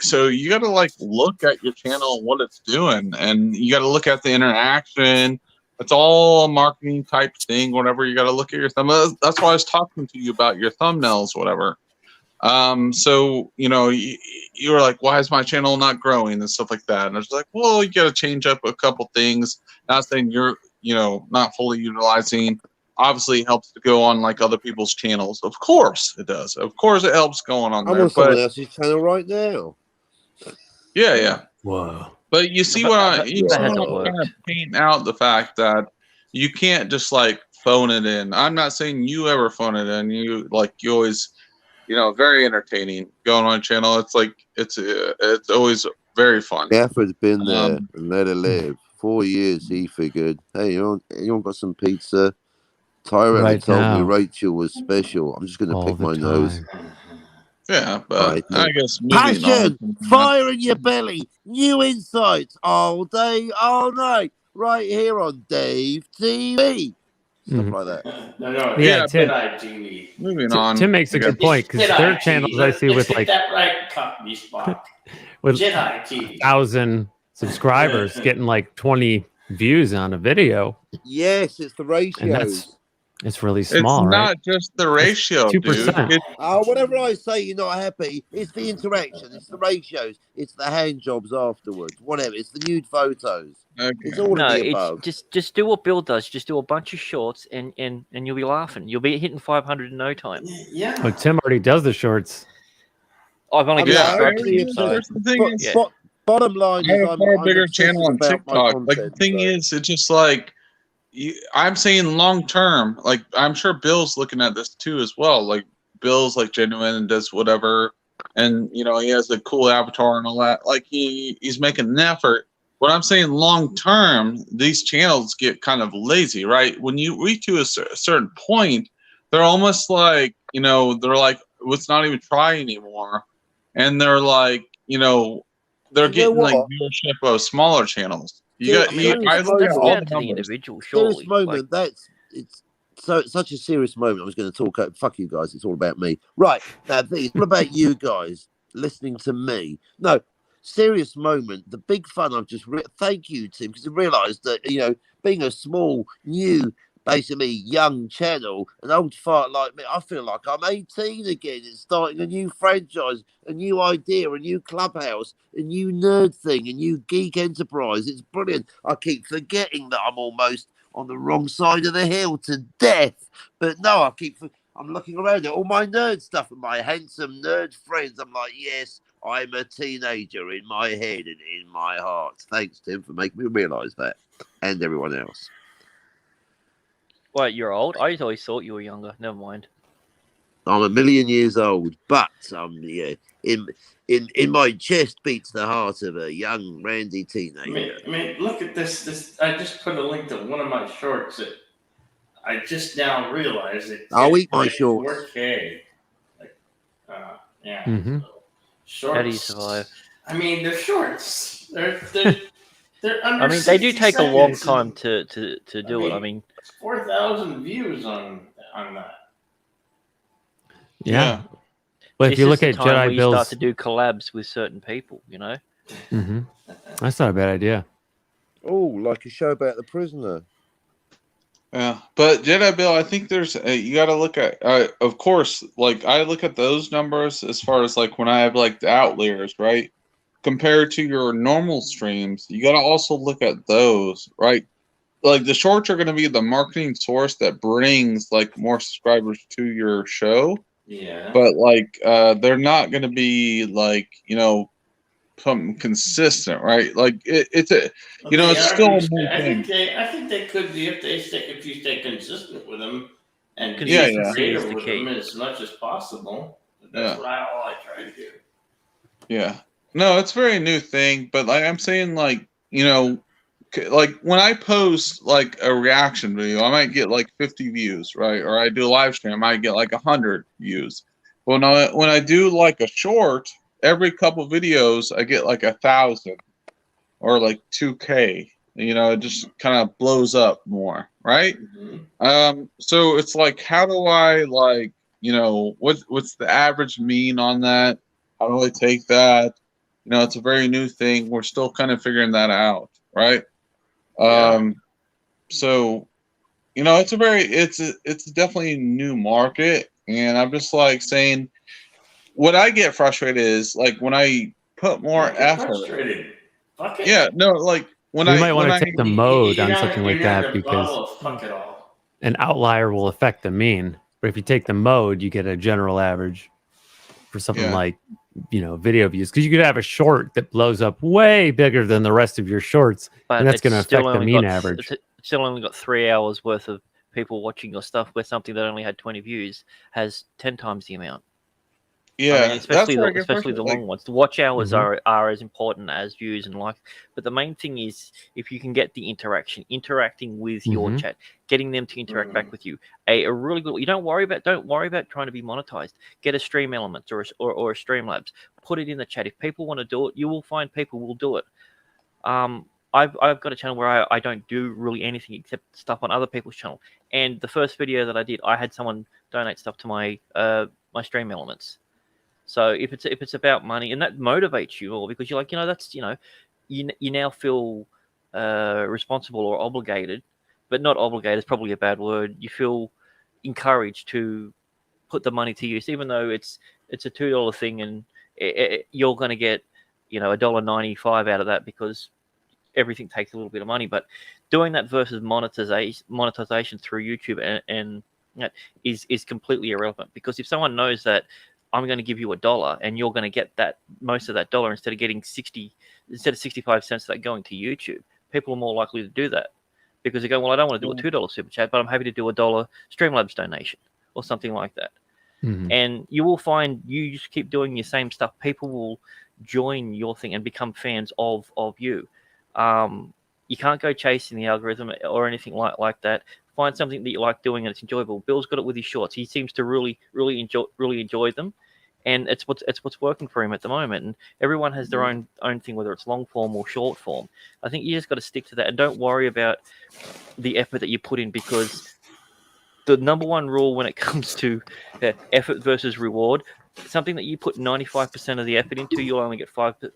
so you got to like look at your channel and what it's doing, and you got to look at the interaction. It's all a marketing type thing. Whatever, you got to look at your thumbnails. That's why I was talking to you about your thumbnails, whatever. So you were like, why is my channel not growing and stuff like that? And I was like, well, you got to change up a couple things. Not saying you're not fully utilizing. Obviously, it helps to go on like other people's channels. Of course, it does. Of course, it helps going on I'm there. on someone else's channel right now. Yeah. Whoa. But you see what I'm kind of painting out the fact that you can't just like phone it in. I'm not saying you ever phone it in. You always. Very entertaining going on channel. It's like it's always very fun. Gafford's been there and let it live. 4 years, he figured, hey, you want got some pizza? Tyrella Right told me now. Rachel was special. I'm just going to pick my nose. Yeah, but I guess moving passion, on. fire in your belly, new insights all day, all night, right here on Dave TV. Stuff like that. No, Yeah, it's Tim. TV. Moving on. Tim makes a good point because there are channels I see with Let's like get that right, Cockney Spock. with Jedi TV. 1,000 subscribers getting like 20 views on a video. Yes, it's the And ratios. it's really small, it's right? not just the ratio, 2%. dude. Whenever I say you're not happy, it's the interaction, it's the ratios, it's the hand jobs afterwards, whatever. It's the nude photos. Okay. It's all of the above. Just do what Bill does. Just do a bunch of shorts, and you'll be laughing. You'll be hitting 500 in no time. Yeah. Oh, Tim already does the shorts. I've only subscribed to him, so Here's the thing is, bottom line I is have a far bigger channel on about my TikTok. Like content, the thing so. is, it's just like I'm saying long term. Like I'm sure Bill's looking at this too as well. Like Bill's like genuine and does whatever, and he has a cool avatar and all that. Like he's making an effort. What I'm saying long term, these channels get kind of lazy, right? When you reach to a certain point, they're almost like they're like, let's not even try anymore, and they're like they're getting like viewership of smaller channels. I look at all the numbers. Serious moment. It's such a serious moment. I was going to talk. Fuck you guys. It's all about me. Right now, it's all about you guys listening to me. No, serious moment. The big fun I've just. Thank you, Tim, because I realised that being a small new. Basically, young channel, an old fart like me, I feel like I'm 18 again. It's starting a new franchise, a new idea, a new clubhouse, a new nerd thing, a new geek enterprise. It's brilliant. I keep forgetting that I'm almost on the wrong side of the hill to death. But no, I'm looking around at all my nerd stuff and my handsome nerd friends. I'm like, yes, I'm a teenager in my head and in my heart. Thanks, Tim, for making me realise that, and everyone else. Wait, you're old? I always thought you were younger. Never mind. I'm a million years old, but in my chest beats the heart of a young, randy teenager. I mean, look at this. I just put a link to one of my shorts that I just now realized it. I'll eat my shorts. 4K. Yeah. Mm-hmm. So, shorts. How do you survive? I mean, they're shorts. They're They're under I mean, they do 60 take a long seconds. time to do it. I mean, 4,000 views on that. Yeah. But if this you is look the at time where Jedi you start Bill's, to do collabs with certain people. You know. that's not a bad idea. Oh, like a show about the prisoner. Yeah, but Jedi Bill, I think there's you got to look at, of course, like I look at those numbers as far as like when I have like the outliers, right? Compared to your normal streams, you got to also look at those, right? Like the shorts are going to be the marketing source that brings like more subscribers to your show. Yeah. But like they're not going to be like, something consistent, right? Like it's a, They it's are still a cons- new I thing. think they could be if you stay consistent with them and be Consistency creative is the with key. them as much as possible. That's all I try to do. Yeah. No, it's a very new thing, but like I'm saying, like, like when I post like a reaction video, I might get like 50 views, right? Or I do a live stream, I might get like 100 views. Well, no, when I do like a short, every couple videos, I get like 1,000 or like 2K. It just kind of blows up more, right? So it's like, how do I like, what's the average mean on that? How do I take that? It's a very new thing. We're still kind of figuring that out, right? So, it's definitely a new market, and I'm just like saying, what I get frustrated is like when I put more effort. Frustrated. Fuck it. Yeah, no, like when You might want to take the mode on something like that because fuck it all. an outlier will affect the mean. But if you take the mode, you get a general average for something like, video views. Because you could have a short that blows up way bigger than the rest of your shorts, But and that's going to it's still affect the only mean got average. it's still only got 3 hours worth of people watching your stuff, where something that only had 20 views has 10 times the amount. Yeah, I mean, especially that's where I get especially the frustrated, long ones. The watch hours Mhm. are as important as views and likes. But the main thing is if you can get the interacting with your Mhm. chat, getting them to interact back with you. A really good. You don't worry about trying to be monetized. Get a stream elements or a Streamlabs. Put it in the chat. If people want to do it, you will find people will do it. I've got a channel where I don't do really anything except stuff on other people's channel. And the first video that I did, I had someone donate stuff to my my stream elements. So if it's about money, and that motivates you more, because you're like, that's you now feel responsible or obligated, but not obligated is probably a bad word. You feel encouraged to put the money to use, even though it's a $2 thing, and you're going to get $1.95 out of that because everything takes a little bit of money. But doing that versus monetization through YouTube and is completely irrelevant, because if someone knows that I'm going to give you $1 and you're going to get that most of that dollar instead of 65 cents of that going to YouTube, people are more likely to do that because they go, well, I don't want to do a $2 super chat, but I'm happy to do $1 Streamlabs donation or something like that. Mhm. And you will find you just keep doing your same stuff, people will join your thing and become fans of you. You can't go chasing the algorithm or anything like that. Find something that you like doing and it's enjoyable. Bill's got it with his shorts. He seems to really enjoy them, and it's what's working for him at the moment. And everyone has their own thing, whether it's long form or short form. I think you just got to stick to that and don't worry about the effort that you put in, because the number one rule when it comes to effort versus reward, something that you put 95% of the effort into, you'll only get 5%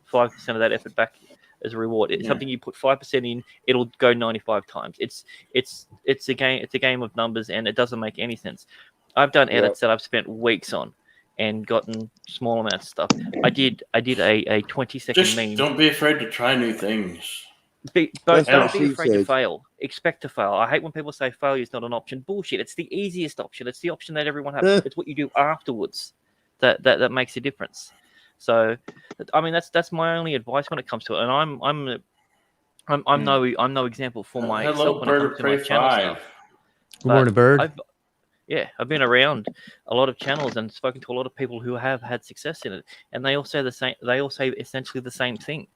of that effort back as a reward. It's something you put 5% in, it'll go 95 times. It's a game. It's a game of numbers, and it doesn't make any sense. I've done edits that I've spent weeks on and gotten small amounts of stuff. I did a 20-second Just meme. don't be afraid to try new things. Don't be afraid to fail. Expect to fail. I hate when people say failure is not an option. Bullshit. It's the easiest option. It's the option that everyone has. It's what you do afterwards that makes a difference. So, I mean, that's my only advice when it comes to it. And I'm no example for myself Hello, when it Bird comes of to my Prey channel 5. stuff. Good morning, Bird. I've been around a lot of channels and spoken to a lot of people who have had success in it, and they all say the same. They all say essentially the same thing.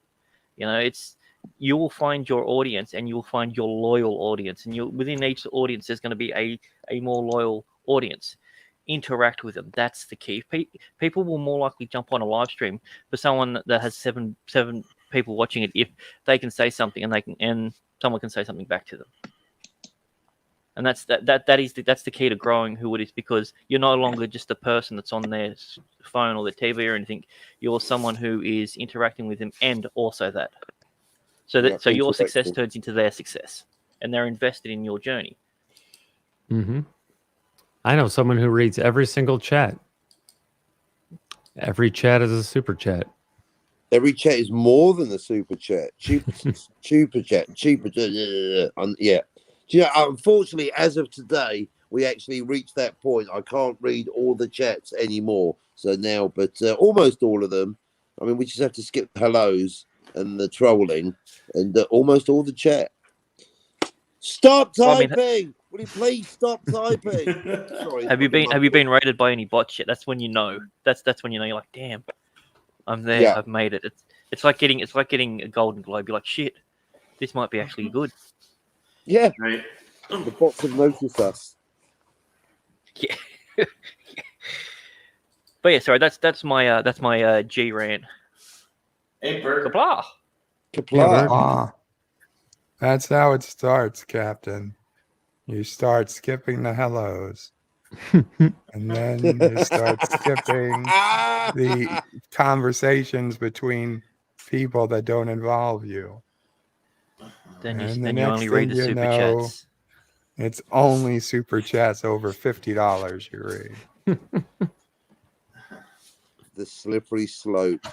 You will find your audience, and you will find your loyal audience, and within each audience there's going to be a more loyal audience. Interact with them. That's the key. People will more likely jump on a live stream for someone that has seven people watching it if they can say something and someone can say something back to them. And that's the key to growing who it is, because you're no longer just a person that's on their phone or their TV or anything. You're someone who is interacting with them, and also that. So your success turns into their success, and they're invested in your journey. Mm-hmm. I know someone who reads every single chat. Every chat is a super chat. Every chat is more than a super chat. Super chat. Yeah. Do you know, unfortunately, as of today, we actually reached that point. I can't read all the chats anymore. So now, but almost all of them. I mean, we just have to skip the hellos and the trolling and almost all the chat. Stop typing! Will you please stop typing? Sorry. Have you been rated by any bots yet? That's when you know. That's when you know you're like, damn, I'm there. Yeah. I've made it. It's like getting a Golden Globe. You're like, shit, this might be actually good. Yeah. Right. The bots have noticed us. Yeah. But yeah, sorry. That's my G rant. Hey, Bert. Kapla. Kapla. That's how it starts, Captain. You start skipping the hellos. And then you start skipping the conversations between people that don't involve you. Then And you only read the super chats. It's only super chats over $50 you read. The slippery slope.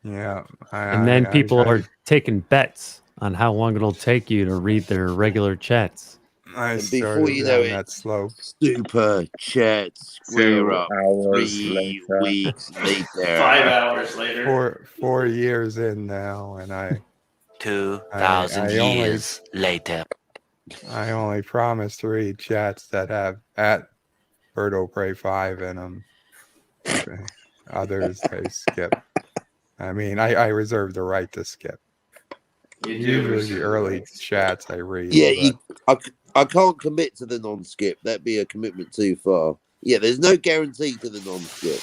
Yeah. And then people are taking bets on how long it'll take you to read their regular chats. And before you know it, super chat square up 3 weeks later. 5 hours later. 4 years in now, and I 2,000 years later. I only promise to read chats that have at Birdo Prey 5 in them. Others they skip. I mean, I reserve the right to skip. Usually the early chats I read. Yeah, I can't commit to the non-skip. That'd be a commitment too far. Yeah, there's no guarantee to the non-skip.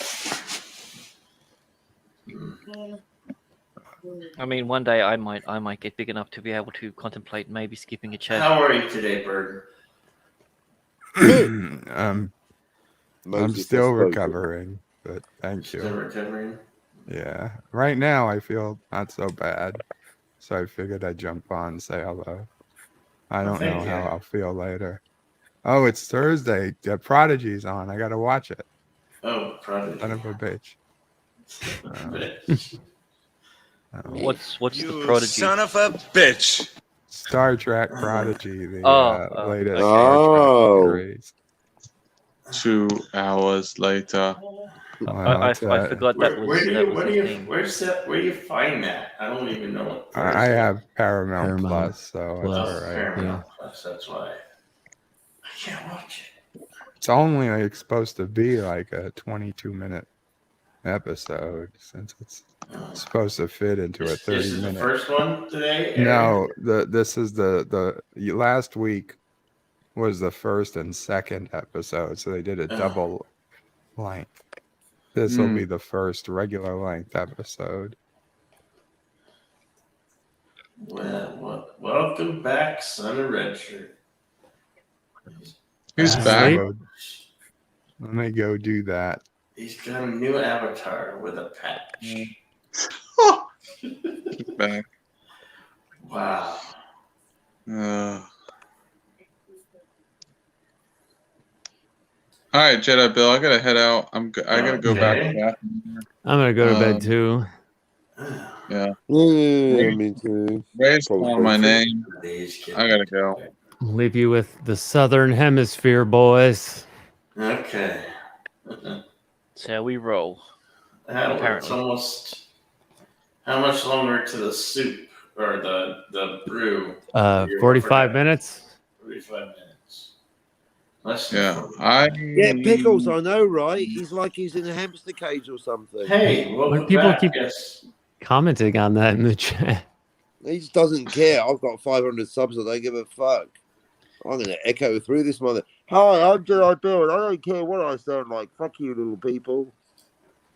I mean, one day I might get big enough to be able to contemplate maybe skipping a chat. How are you today, Bird? I'm still recovering, but thank you. Still recovering? Yeah. Right now I feel not so bad. So I figured I'd jump on and say hello. I don't know how I'll feel later. Oh, it's Thursday. Prodigy's on. I gotta watch it. Oh, Prodigy. Son of a bitch. What's the Prodigy? Son of a bitch. Star Trek Prodigy, the latest Oh. Star Trek series. 2 hours later. I forgot that was a thing. Where do you find that? I don't even know. I have Paramount Plus, so it's all right. Paramount Plus, that's why. I can't watch it. It's only like supposed to be like a 22-minute episode, since it's supposed to fit into a 30-minute. This is the first one today? No, this is the last week was the first and second episode, so they did a double length. This will be the first regular length episode. Well, welcome back, son of Redshirt. Who's back? Let me go do that. He's got a new avatar with a patch. He's back. Wow. All right, Jedi Bill, I gotta head out. I gotta go back to that. I'm gonna go to bed too. Yeah. Me too. Ray's calling my name. I gotta go. I'll leave you with the Southern Hemisphere, boys. Okay. That's how we roll. It's almost. How much longer to the soup or the brew? 45 minutes. 45 minutes. Yeah, Yeah, Pickles, I know, right? He's like he's in a hamster cage or something. Hey, Why people keep commenting on that in the chat? He just doesn't care. I've got 500 subs. I don't give a fuck. I'm going to echo through this mother. Hi, I'm Jedi Bill, and I don't care what I sound like. Fuck you, little people.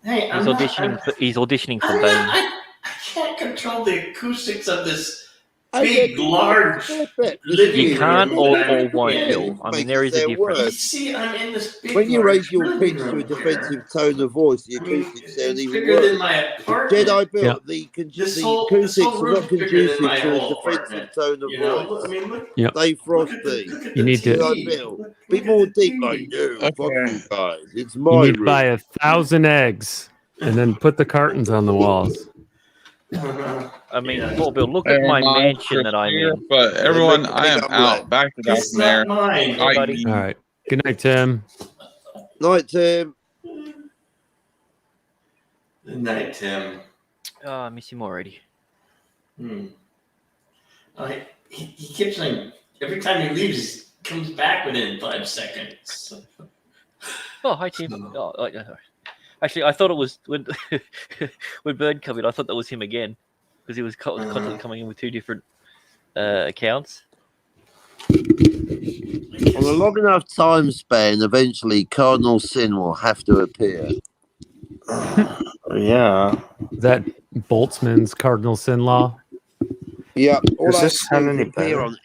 Hey, he's auditioning for Bane. I can't control the acoustics of this And big, large living You can't room. or, that I'm or won't, in. Bill. I mean, Makes there it is a sound difference. You worse. see, I'm in this big, When you large raise your living pitch to a room defensive here. tone of voice, the I mean, acoustics sound it's even bigger than worse. my The apartment. Jedi Yeah. built the acoustics are not room's bigger than conducive my to a whole defensive apartment. tone of You know, voice. I mean, look, Yep. Dave look at Frosty. the You need to. Jedi TV. Bill. Be more deep, like, no, fuck Okay. you guys. It's You my need to buy room. 1,000 eggs and then put the cartons on the walls. I mean, Yeah. poor Bill, look Hey, at my my mansion that I'm here, in. but Yeah, everyone, make the I big am omelette. out. Back to that It's from there. not mine. Hey, buddy. All right. Good night, Tim. Night, Tim. Good night, Tim. Oh, I miss him already. He keeps saying every time he leaves, he comes back within 5 seconds. Oh, hi, Tim. Actually, I thought it was when when Bird came in. I thought that was him again because he was constantly coming in with two different accounts. On a long enough time span, eventually Cardinal Sin will have to appear. Yeah. Is that Boltzmann's cardinal sin law? Yeah. All Does I have this to sound do is any appear better? on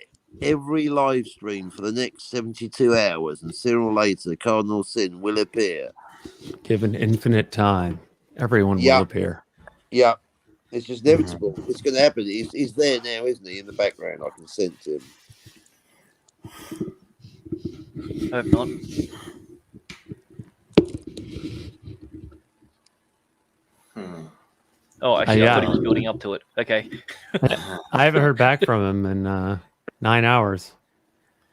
every live stream for the next 72 hours, and sooner or later, Cardinal Sin will appear. Given infinite time, everyone will Yeah. appear. Yeah. It's just inevitable. It's going to happen. He's there now, isn't he? In the background, I can sense him. I hope not. Oh, actually, I thought he was building up to it. Okay. I haven't heard back from him in 9 hours.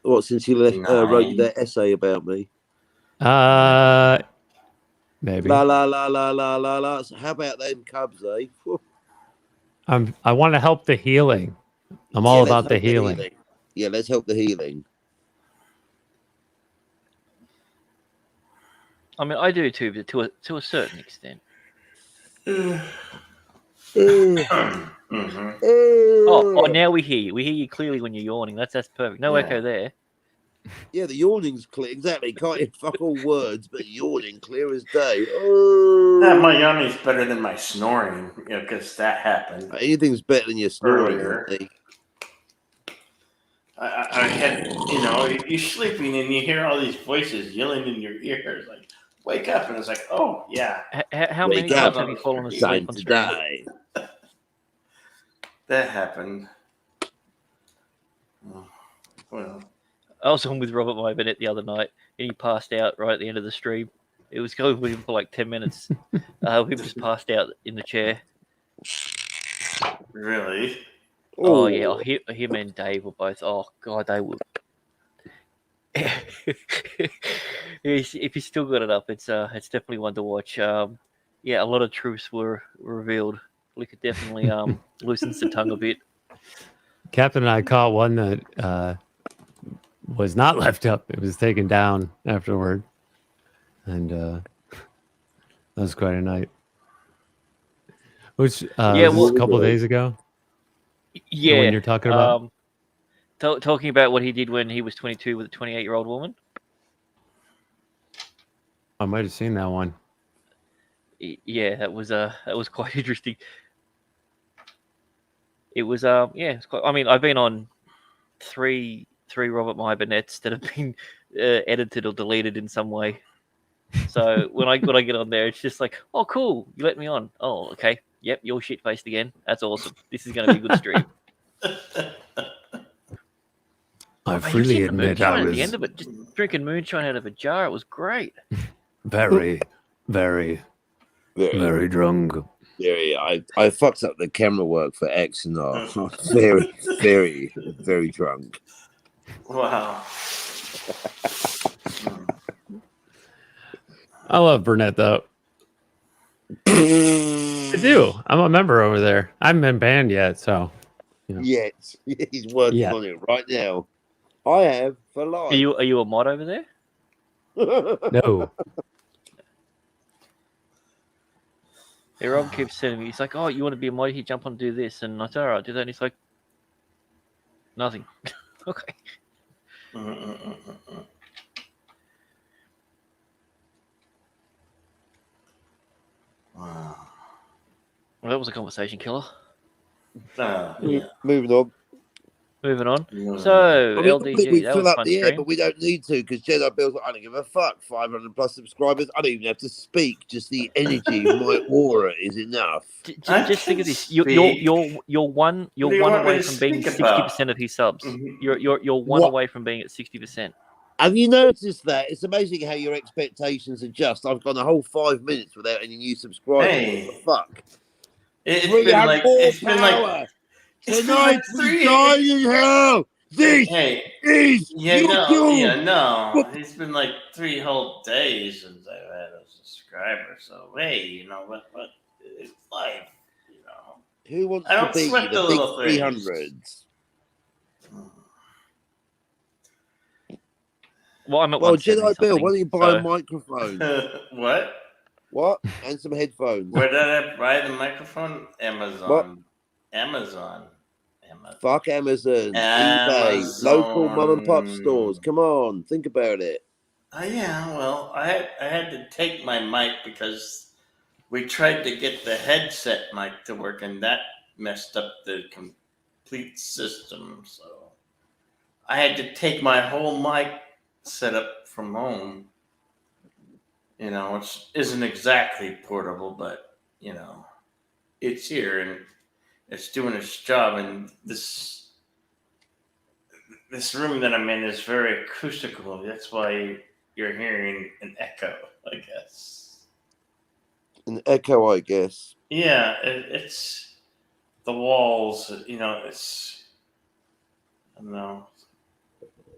What, since you wrote that essay about me? Maybe. La la la la la la la. So how about them Cubs, eh? Whew. I want to help the healing. I'm all about the healing. Yeah, let's help the healing. I mean, I do too, but to a certain extent. Oh, now we hear you. We hear you clearly when you're yawning. That's perfect. No echo there. Yeah, the yawning's clear. Exactly. Can't hear fuck all words, but yawning clear as day. Oh. Yeah, my yawning's better than my snoring, because that happened. Anything's better than your snoring. Earlier. I had, you're sleeping and you hear all these voices yelling in your ears, like, wake up. And it's like, oh, yeah. How many times have you fallen asleep on stream? That happened. Well, I was on with Robert My Bennett the other night, and he passed out right at the end of the stream. It was going with him for like 10 minutes. We just passed out in the chair. Really? Oh, yeah. Him and Dave were both. Oh, God, they were. If you still got it up, it's definitely one to watch. Yeah, a lot of truths were revealed. We could definitely loosens the tongue a bit. Captain and I caught one that was not left up. It was taken down afterward. And that was quite a night. Which was a couple of days ago? Yeah. The one you're talking about? Talking about what he did when he was 22 with a 28-year-old woman. I might have seen that one. Yeah, that was quite interesting. It was it's quite. I mean, I've been on three Robert My Bennetts that have been edited or deleted in some way. So when I get on there, it's just like, oh, cool, you let me on. Oh, okay, yep, you're shit faced again. That's awesome. This is going to be a good stream. I freely admit I at was the end of it, just drinking moonshine out of a jar. It was great. very, very, very drunk. I fucked up the camera work for X and R. Very, very, very drunk. Wow. I love Burnett though. I do. I'm a member over there. I haven't been banned yet, so. Yet he's working on it right now. I have for life. Are you a mod over there? No. Yeah, Rob keeps sending me. He's like, "Oh, you want to be a mod? He jump on and do this," and I said, "All right, do that." And he's like, "Nothing." Okay. Wow. Well, that was a conversation killer. Moving on. Moving on. I So, mean, LDG, we that fill was a up fun the air, stream. but we don't need to because Jedi Bill's like, I don't give a fuck. 500 plus subscribers. I don't even have to speak. Just the energy, my aura is enough. Just think of this: you're one away from being 60% of his subs. You're one away from being at 60%. Have you noticed that? It's amazing how your expectations adjust. I've gone a whole 5 minutes without any new subscribers. Hey. What the fuck? It's We been have like more it's been like power. it's been Tonight like we 3 dine in hell. This is YouTube. no. It's been like 3 whole days since I've had a subscriber. So hey, you know what? It's life. You know. Who wants I to don't be sweat the the big little things. 300s? Well, I'm at Well, 170 Jedi Bill, something, why don't you buy a so- microphone? What? What? And some headphones. Where did I buy the microphone? Amazon. What? Amazon. Fuck Amazon, eBay, local mom and pop stores. Come on, think about it. Yeah, well, I had to take my mic because we tried to get the headset mic to work, and that messed up the complete system. So I had to take my whole mic setup from home. You know, which isn't exactly portable, but you know, it's here and it's doing its job. And this room that I'm in is very acoustical. That's why you're hearing an echo, I guess. An echo, I guess. Yeah, it's the walls. You know, it's I don't know.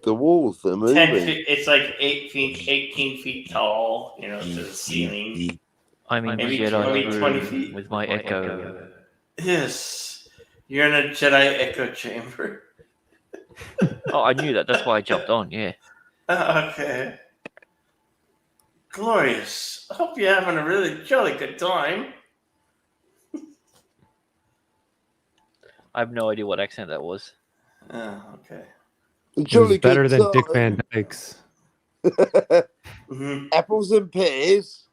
The walls, they're 10 moving. feet. It's like 18 feet tall. You know, to the ceiling. I'm in maybe Jedi 20 room feet with my echo. Yes, you're in a Jedi echo chamber. Oh, I knew that. That's why I jumped on. Yeah. Okay. Glorious. I hope you're having a really jolly good time. I have no idea what accent that was. Oh, okay. It was better than Dick Van Dyke's. Apples and pears.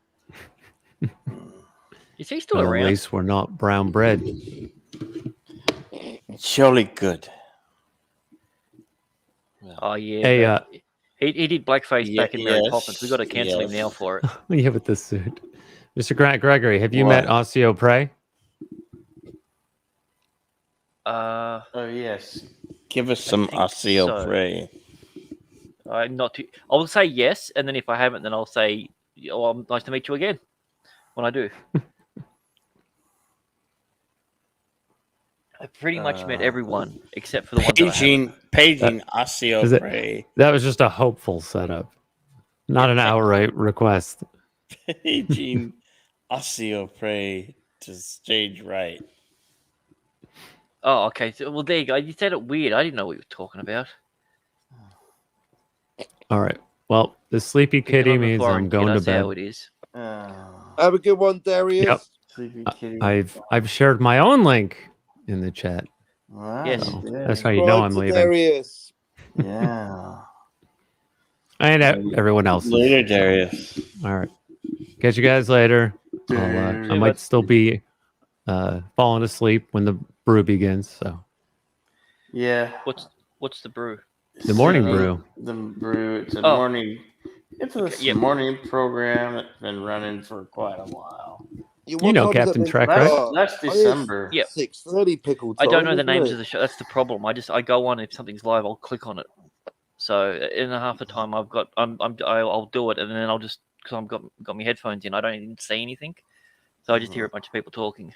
Is he still But at around? least we're not brown bread. Jolly good. Oh yeah. Hey, but he did blackface back in Mary yes, Poppins. We got to cancel him yes. now for it. Yeah, with this suit. Mr. Grant Gregory, have you What? met Osseo Prey? Uh, Oh yes. Give us some think Osseo so. Prey. I'm not too. I will say yes, and then if I haven't, then I'll say, "Oh, nice to meet you again." When I do, I pretty much met everyone except for the ones that I haven't. Paging Osseo Is it- Prey. That was just a hopeful setup, not an outright request. Paging Osseo Prey to stage right. Oh, okay. So, well, there you go. You said it weird. I didn't know what you were talking about. All right. Well, the sleepy kitty I'm a means foreign I'm kid, going I to see how bed. it is. Have a good one, Darius. Yep. Sleepy kitty. I've shared my own link in the chat. Wow, Yes. you did. That's how you know I'm to leaving. Darius. Yeah. And everyone else. Later, Darius. All right. Catch you guys later. I might still be falling asleep when the brew begins. So Yeah. What's the brew? the morning brew. The brew. It's a Oh. morning. It's a yep. morning program that's been running for quite a while. You know Captain Trek, right? Last December. Yep. 6:30 pickle I time. don't know the isn't names it? of the show. That's the problem. I go on if something's live, I'll click on it. So in half the time I'll do it, and then I'll just because I've got my headphones in, I don't even see anything, so I just hear a bunch of people talking.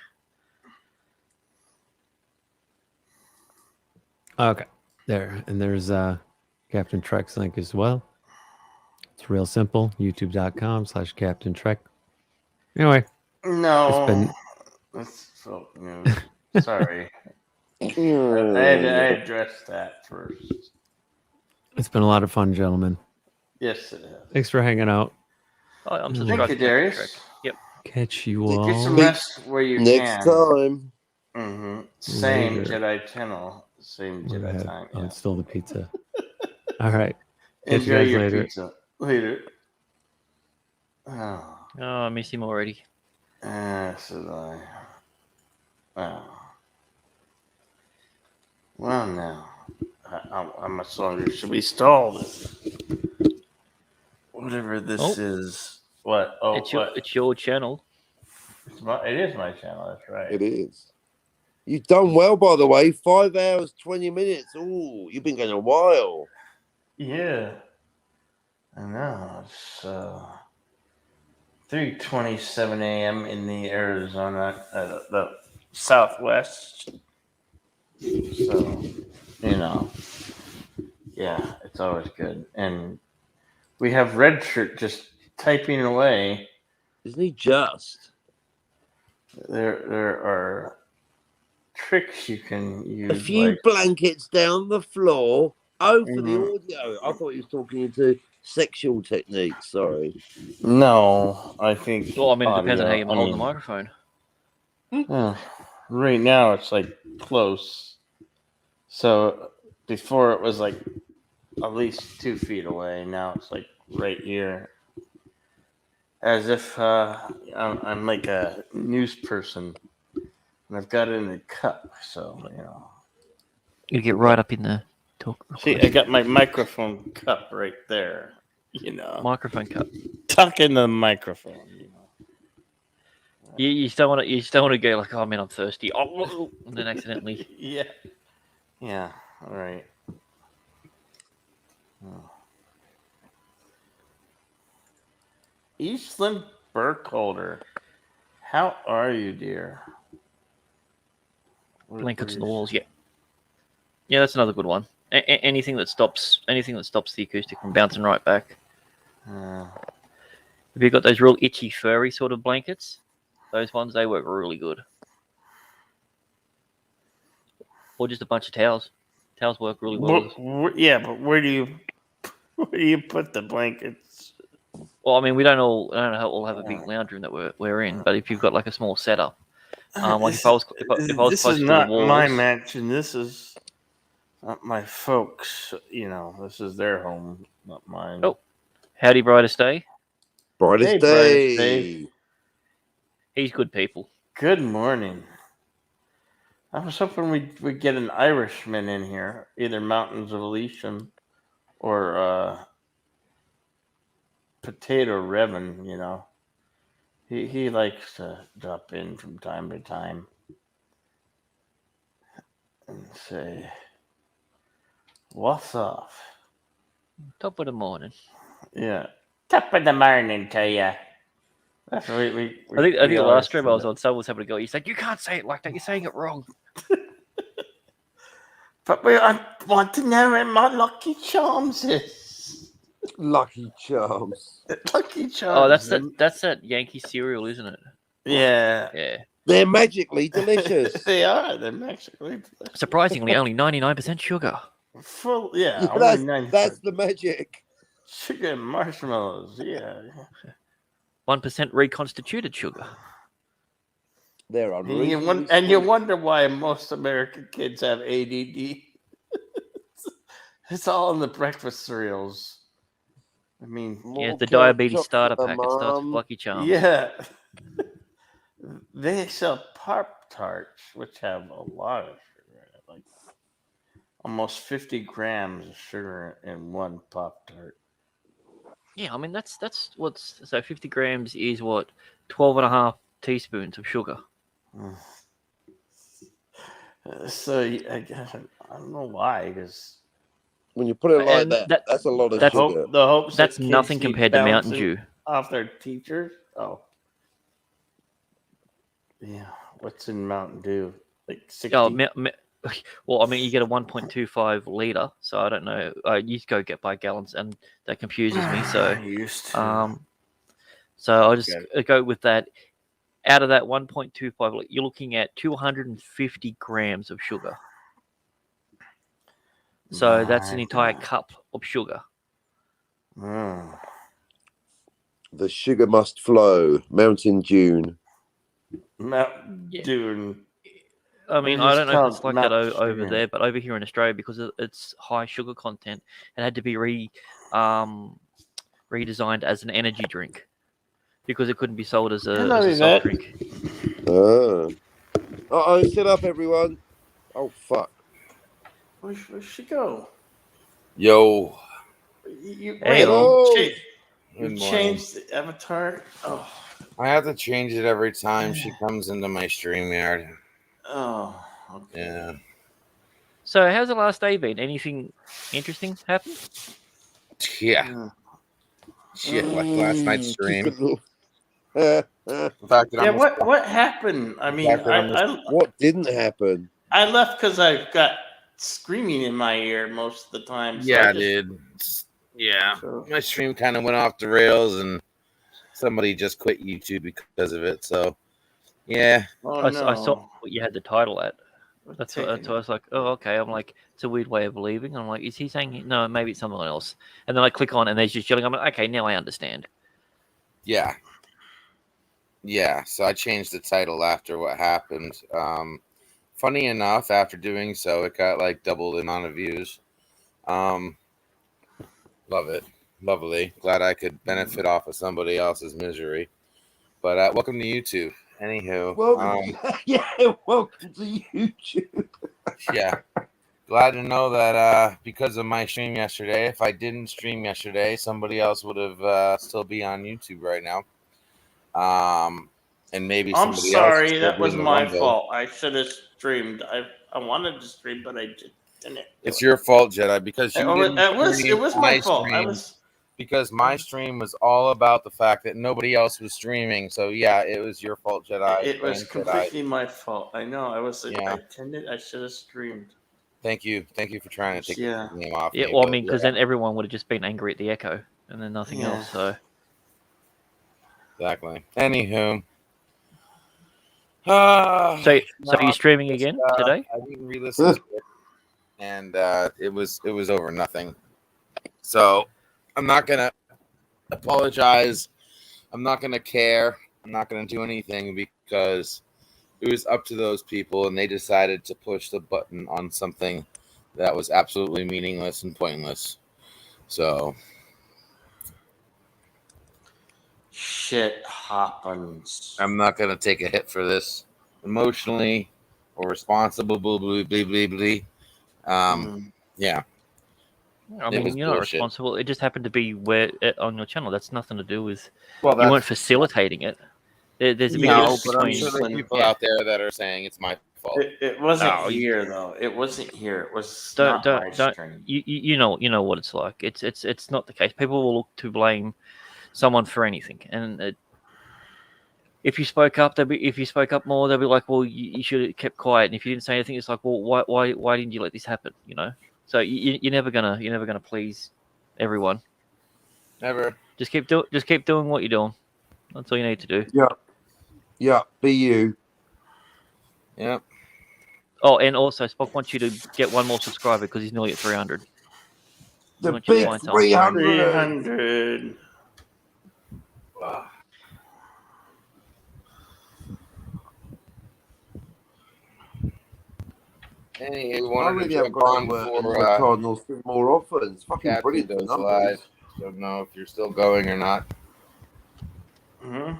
Okay. There. And there's Captain Trek's link as well. It's real simple. YouTube.com/Captain Trek. Anyway. No. It's been That's so news. Sorry. I addressed that first. It's been a lot of fun, gentlemen. Yes, it is. Thanks for hanging out. Oh, I'm Thank subscribed you, to Captain Darius. Trek. Yep. Catch you all Get some rest where you Next can. time. Same Later. Jedi channel. Same Jedi time. Oh, Yeah. it's still the pizza. All right. Catch you Enjoy guys your later. pizza. Later. Oh. Oh, I miss him already. So did I. Oh. Well, now I'm a longer. Should we stall this? Whatever this is. What? Oh, it's your channel. It is my channel. That's right. It is. You've done well, by the way. 5 hours, 20 minutes. Oh, you've been going a while. Yeah. I know. It's 3:27 a.m. in the Arizona, the Southwest. So, yeah, it's always good. And we have Red Shirt just typing away. Isn't he just? There are tricks you can use. A few blankets down the floor. Oh, for the audio. I thought he was talking into sexual techniques. Sorry. No, I think. Well, I mean, it depends on how you hold the microphone. Right now, it's like close. So before it was like at least 2 feet away. Now it's like right here. As if I'm like a news person. And I've got it in a cup. So, You get right up in the talk. See, I got my microphone cup right there. Microphone cup. Tuck in the microphone. You still want to go like, oh man, I'm thirsty. Oh, and then accidentally. Yeah. Yeah. All right. Eastland Burkholder, how are you, dear? Blankets on the walls. Yeah. Yeah, that's another good one. Anything that stops the acoustic from bouncing right back. Have you got those real itchy, furry sort of blankets? Those ones, they work really good. Or just a bunch of towels. Towels work really well. Yeah, but where do you put the blankets? Well, I mean, we don't all have a big lounge room that we're in, but if you've got like a small setup, like if I was this close is to not the walls, my mansion. This is not my folks. This is their home, not mine. Oh, howdy, brightest day. Brightest day. He's good people. Good morning. I was hoping we'd get an Irishman in here, either Mountains of Elysium or Potato Revan. He likes to drop in from time to time and say, "What's up?" Top of the morning. Yeah, top of the morning to you. That's what I think the last stream I was on, someone was having to go. He's like, "You can't say it like that. You're saying it wrong." But I want to know where my Lucky Charms is. Lucky Charms. Lucky Charms. Oh, that's that Yankee cereal, isn't it? Yeah. Yeah. They're magically delicious. They are. They're magically delicious. Surprisingly, only 99% sugar. Full, yeah. That's the magic. Sugar and marshmallows. Yeah. 1% reconstituted sugar. They're unreal. And you wonder why most American kids have ADD. It's all in the breakfast cereals. I mean, yeah, the diabetes starter packet starts with Lucky Charms. Yeah. They sell Pop Tarts, which have a lot of sugar in it, like almost 50 grams of sugar in one Pop Tart. Yeah, I mean that's what's so 50 grams is what 12.5 teaspoons of sugar. So I don't know why, because when you put it like that, that's a lot of sugar. The hopes that's nothing compared to Mountain Dew. Off their teachers. Oh, yeah. What's in Mountain Dew? Like 60. Well, I mean, you get a 1.25 liter, so I don't know. I used to go by gallons, and that confuses me. So, so I'll just go with that. Out of that 1.25, you're looking at 250 grams of sugar. So that's an entire cup of sugar. Mm. The sugar must flow. Mountain Dew. Mountain Dew. I mean, I don't know if it's like that over there, but over here in Australia, because it's high sugar content, it had to be redesigned as an energy drink because it couldn't be sold as a soft drink. Uh-oh, sit up, everyone. Oh, fuck. Where'd she go? Yo. You Hello. you Good morning. changed the avatar. Oh. I have to change it every time she comes into my StreamYard. Oh. Okay. Yeah. So, how's the last day been? Anything interesting happened? Yeah. Shit, like last night's stream. The fact that Yeah. I'm What happened? I mean, what didn't happen? I left because I've got screaming in my ear most of the time. So Yeah, dude. Yeah. My stream kind of went off the rails and somebody just quit YouTube because of it. So, yeah. Oh, I saw what you had the title at. That's what I was like, oh, okay. I'm like, it's a weird way of believing. I'm like, is he saying no? Maybe it's someone else. And then I click on, and there's just yelling. I'm like, okay, now I understand. Yeah. Yeah. So I changed the title after what happened. Funny enough, after doing so, it got like double the amount of views. Love it. Lovely. Glad I could benefit off of somebody else's misery. But welcome to YouTube. Anywho. Welcome, welcome to YouTube. Yeah. Glad to know that because of my stream yesterday, if I didn't stream yesterday, somebody else would have still be on YouTube right now. And maybe I'm somebody sorry. else That was my Rumble. fault. I should have streamed. I wanted to stream, but I didn't. It's your fault, Jedi, because you didn't It stream was my fault. stream, because my stream was all about the fact that nobody else was streaming. So yeah, it was your fault, Jedi. It was Jedi. completely my fault. I know. I Yeah. I should have streamed. Thank you for trying to take Yeah. the name off. Yeah, me, well, I but mean, because then everyone would have just been angry at the Echo, and then nothing Yeah. else. So exactly. Anywho. So you're streaming again today? I didn't re-listen to it, and it was over nothing. So I'm not gonna apologize. I'm not gonna care. I'm not gonna do anything because it was up to those people, and they decided to push the button on something that was absolutely meaningless and pointless. So Shit happens. I'm not gonna take a hit for this emotionally or responsible. Blah, blah, blah, blah, blah. Yeah. I mean, you're not responsible. It just happened to be on your channel. That's nothing to do with. Well, you weren't facilitating it. There's a big difference but I'm between. sure there's people out there that are saying it's my fault. It wasn't No, here though. It wasn't here. It was Don't not my don't. stream. You know what it's like. It's not the case. People will look to blame someone for anything, and if you spoke up, if you spoke up more, they'll be like, well, you should have kept quiet. And if you didn't say anything, it's like, well, why didn't you let this happen? You know. So you're never gonna please everyone. Never. Just keep doing what you're doing. That's all you need to do. Yeah. Be you. Yep. Oh, and also Spock wants you to get one more subscriber because he's nearly at 300. The big 300. 300. Hey, I wanted really to have jump got on to work for the Cardinals more often. It's fucking Captain brilliant. The Does numbers. Live. Don't know if you're still going or not. Mm-hmm.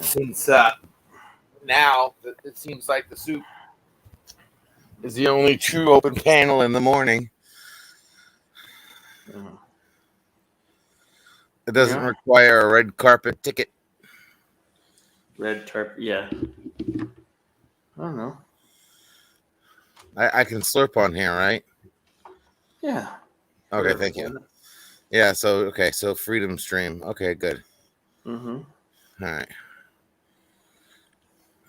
Since now it seems like the soup is the only true open panel in the morning. It doesn't require a red carpet ticket. Red tarp. Yeah. I don't know. I can slurp on here, right? Yeah. Okay, thank you. Yeah, so Freedom Stream. Okay, good. Mm-hmm. All right.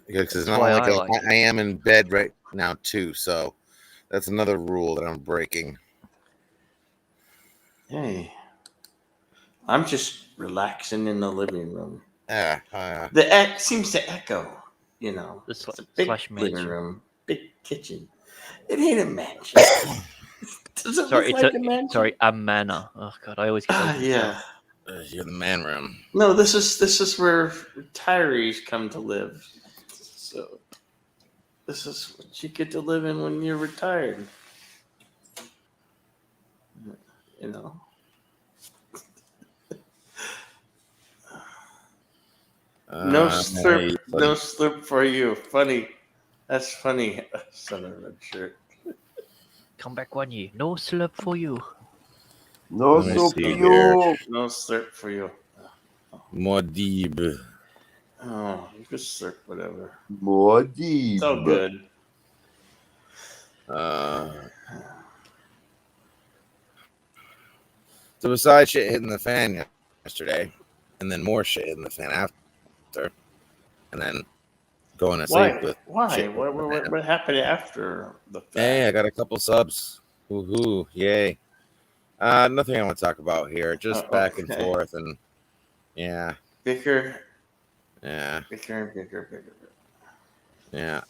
Because it's That's not why like I like I am in bed right now too, so that's another rule that I'm breaking. Hey, I'm just relaxing in the living room. Yeah. The seems to echo. You know, it's a big slash living mansion. room, big kitchen. It ain't a mansion. Does it Sorry, look like a mansion? a manor. Oh god, I always get those mixed Yeah. up. You're the man room. No, this is where retirees come to live. So this is what you get to live in when you're retired. You know. No slurp for you. Funny. That's funny. Son of a shirt. Come back 1 year. No slurp for you. No Let me soup see for here. you. No slurp for you. Modib. Oh, you can slurp whatever. More It's deep. all good. So besides shit hitting the fan yesterday, and then more shit hitting the fan after, and then going to sleep with Why? shit. What happened after the fact? Hey, I got a couple subs. Woohoo! Yay! Nothing I want to talk about here. Just back and Okay. forth, and yeah, Bicker. yeah, Bicker. yeah.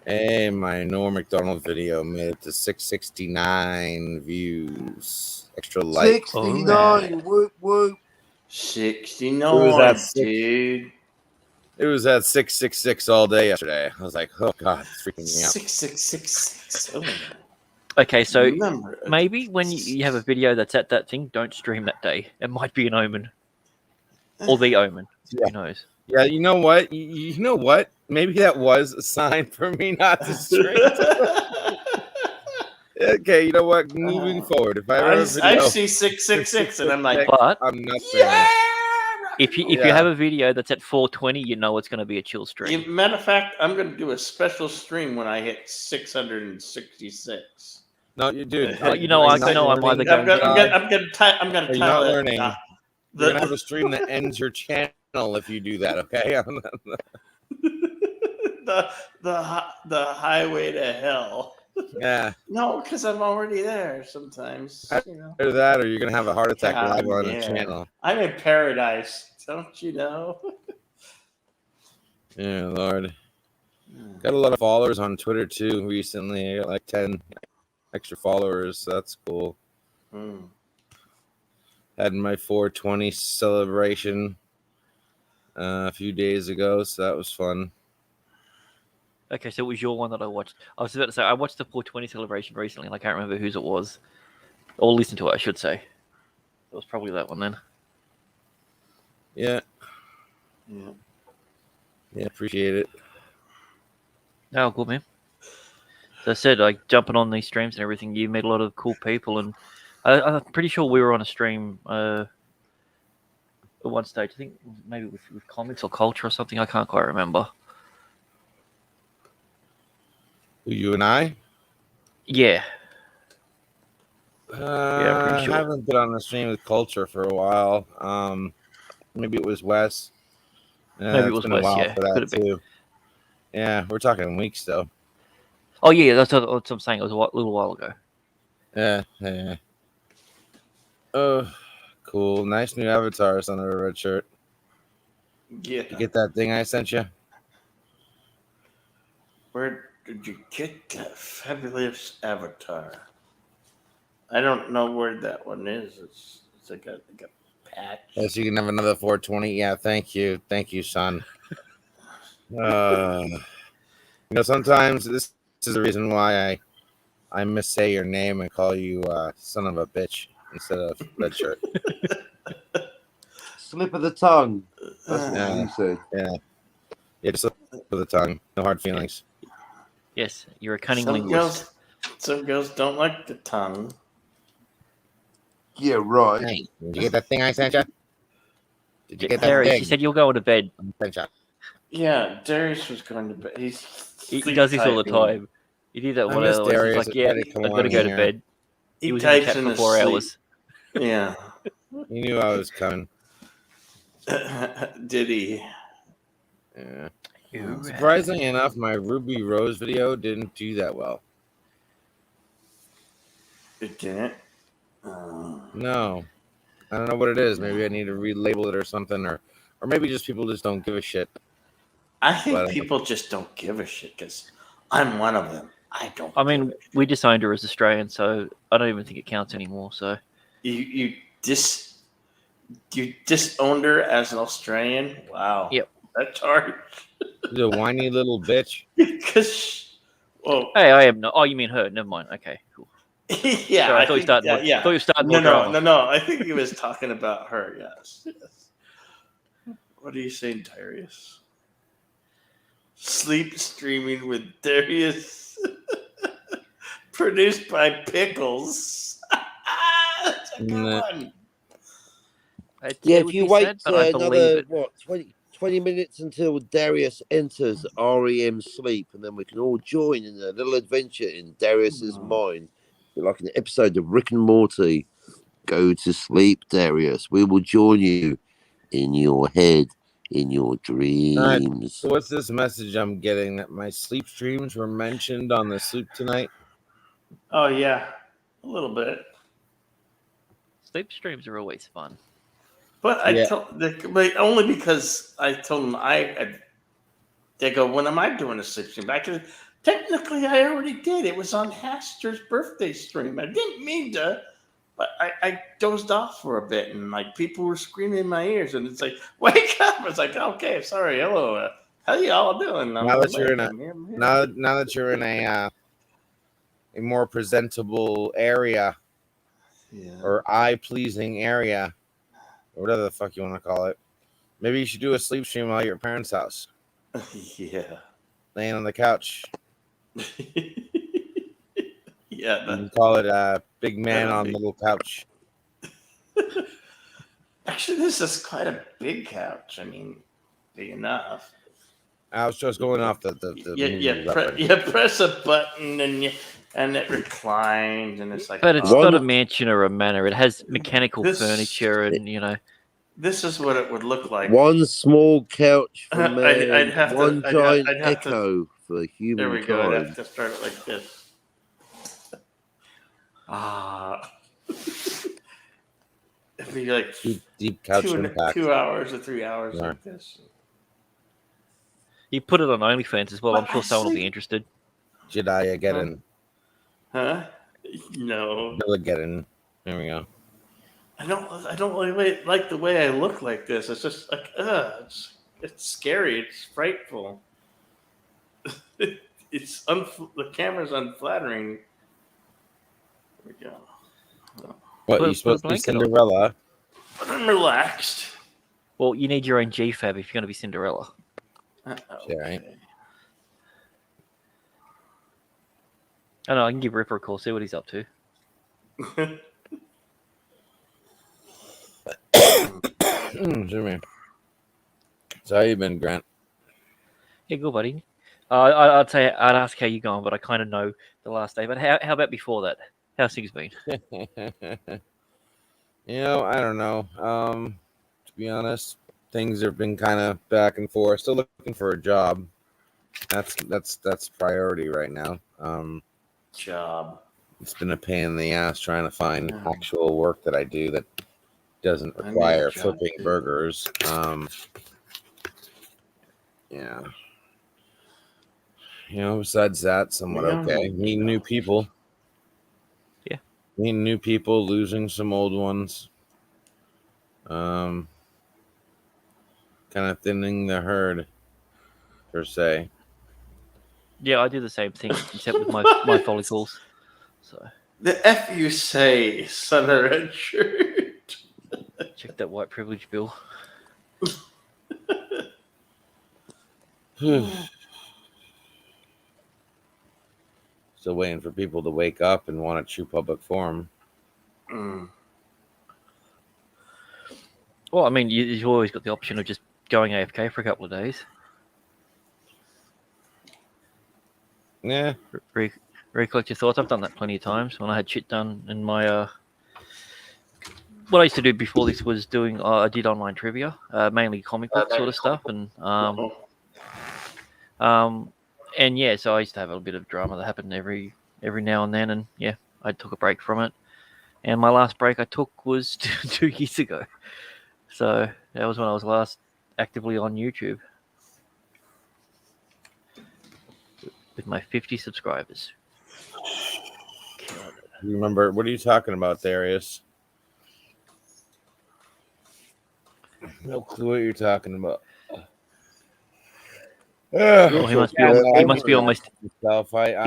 Hey, my Norm McDonald video made it to 669 views. Extra like. 69. Whoop, whoop. 69, dude. It was at 666 all day yesterday. I was like, oh god, it's freaking me out. 6666. Oh. Okay, so Remember, maybe when you have a video that's at that thing, don't stream that day. It might be an omen. Or the omen. Yeah. Who knows? Yeah, you know what? You know what? Maybe that was a sign for me not to stream. Okay, you know what? Moving forward, if I ever have a video, I see 666 and I'm like, But I'm not streaming. if you have a video that's at 420, you know it's going to be a chill stream. Matter of fact, I'm going to do a special stream when I hit 666. No, you do. I'm either going. I'm going to You're not learning. You're going to have a stream that ends your channel if you do that. Okay. the highway to hell. Yeah. No, because I'm already there sometimes. Either that, or you're going to have a heart attack live on the yeah. channel. I'm in paradise. Don't you know? Yeah, Lord. Got a lot of followers on Twitter too recently. I got like 10 extra followers, so that's cool. Had my 420 celebration a few days ago, so that was fun. Okay, so it was your one that I watched. I was about to say, I watched the 420 celebration recently, and I can't remember whose it was. Or listened to it, I should say. It was probably that one then. Yeah. Yeah, appreciate it. Oh, good, man. As I said, like, jumping on these streams and everything, you met a lot of cool people, and I'm pretty sure we were on a stream at one stage. I think maybe with comics or culture or something. I can't quite remember. You and I? Yeah. I'm pretty sure. I haven't been on the stream with culture for a while. Maybe it was Wes. Maybe it was Wes, yeah. For that too. Yeah, we're talking weeks though. Oh yeah, that's what I'm saying. It was a little while ago. Yeah. Oh, cool. Nice new avatars on a red shirt. Yeah. You get that thing I sent you? Where did you get that fabulous avatar? I don't know where that one is. It's like a patch. Yes, you can have another 420. Yeah, thank you, son. Sometimes this is the reason why I missay your name and call you son of a bitch instead of red shirt. Slip of the tongue. That's what you said. Yeah, just slip of the tongue. No hard feelings. Yes, you're a cunning linguist. Some girls don't like the tongue. Yeah, right. Hey, did you get that thing I sent you? Did you get that Harry, thing? she said you're going to bed. Yeah, Darius was going to bed. He does this all the time. He did that one hour. He's like, yeah, I've got to go to bed. He was in the chat for 4 hours. Yeah. He knew I was coming. Did he? Yeah. Surprisingly enough, my Ruby Rose video didn't do that well. It didn't? No. I don't know what it is. Maybe I need to relabel it or something, or maybe just people just don't give a shit. I think people just don't give a shit because I'm one of them. I mean, we disowned her as Australian, so I don't even think it counts anymore. So you disowned her as an Australian? Wow. Yep. That's hard. She's a whiny little bitch. Because, hey, I am not. Oh, you mean her? Never mind. Okay, cool. Yeah, Sorry, I thought you started. Yeah. I thought you started more drama. No. I think he was talking about her. Yes. What are you saying, Darius? Sleep streaming with Darius. Produced by Pickles. That's a good one. Yeah, It if would you be wait sad, but I believe another it. what 20 minutes until Darius enters REM sleep, and then we can all join in a little adventure in Darius's mind, like an episode of Rick and Morty. Go to sleep, Darius. We will join you in your head, in your dreams. So what's this message I'm getting that my sleep streams were mentioned on the Sleep Tonight? Oh yeah, a little bit. Sleep streams are always fun. But but only because I told them they go, when am I doing a sleep stream? Technically, I already did. It was on Haster's birthday stream. I didn't mean to, but I dozed off for a bit, and like people were screaming in my ears, and it's like, wake up! I was like, okay, sorry, hello, how y'all doing? Now that you're in a more presentable area, or eye-pleasing area, or whatever the fuck you want to call it, maybe you should do a sleep stream while you're at your parents' house. Yeah. Laying on the couch. Yeah. You can call it Big Man on Little Couch. Actually, this is quite a big couch. I mean, big enough. I was just going off the you press a button and it reclines, and it's like. But it's not a mansion or a manor. It has mechanical furniture, and This is what it would look like. One small couch for man, I'd have one to, giant I'd have echo for humankind. There we go. I'd have to start it like this. It'd be like deep couch 2 hours or 3 hours like this. You put it on OnlyFans as well. I'm sure someone will be interested. Jedi Geddon. Huh? No. Geddon. There we go. I don't really like the way I look like this. It's just like, it's scary. It's frightful. The camera's unflattering. There we go. What, you supposed to be Cinderella? But I'm relaxed. Well, you need your own GFAB if you're going to be Cinderella. Yeah, right. I know, I can give Ripper a call, see what he's up to. So how you been, Grant? Yeah, good, buddy. I'd ask how you going, but I kind of know the last day. But how about before that? How's things been? I don't know. To be honest, things have been kind of back and forth. Still looking for a job. That's priority right now. Job. It's been a pain in the ass trying to find actual work that I do that doesn't require flipping burgers. Yeah. Besides that, somewhat okay. Meeting new people. Yeah. Meeting new people, losing some old ones. Kind of thinning the herd, per se. Yeah, I do the same thing, except with my follicles. So the F you say, son of red shirt. Check that white privilege bill. Still waiting for people to wake up and want a true public forum. Well, I mean, you've always got the option of just going AFK for a couple of days. Yeah. Recollect your thoughts. I've done that plenty of times when I had shit done in my. What I used to do before this was doing. I did online trivia, mainly comic book sort of stuff, and yeah. So I used to have a bit of drama that happened every now and then, and yeah, I took a break from it. And my last break I took was 2 years ago. So that was when I was last actively on YouTube. With my 50 subscribers. You remember, what are you talking about, Darius? No clue what you're talking about. Well, he must be almost. He's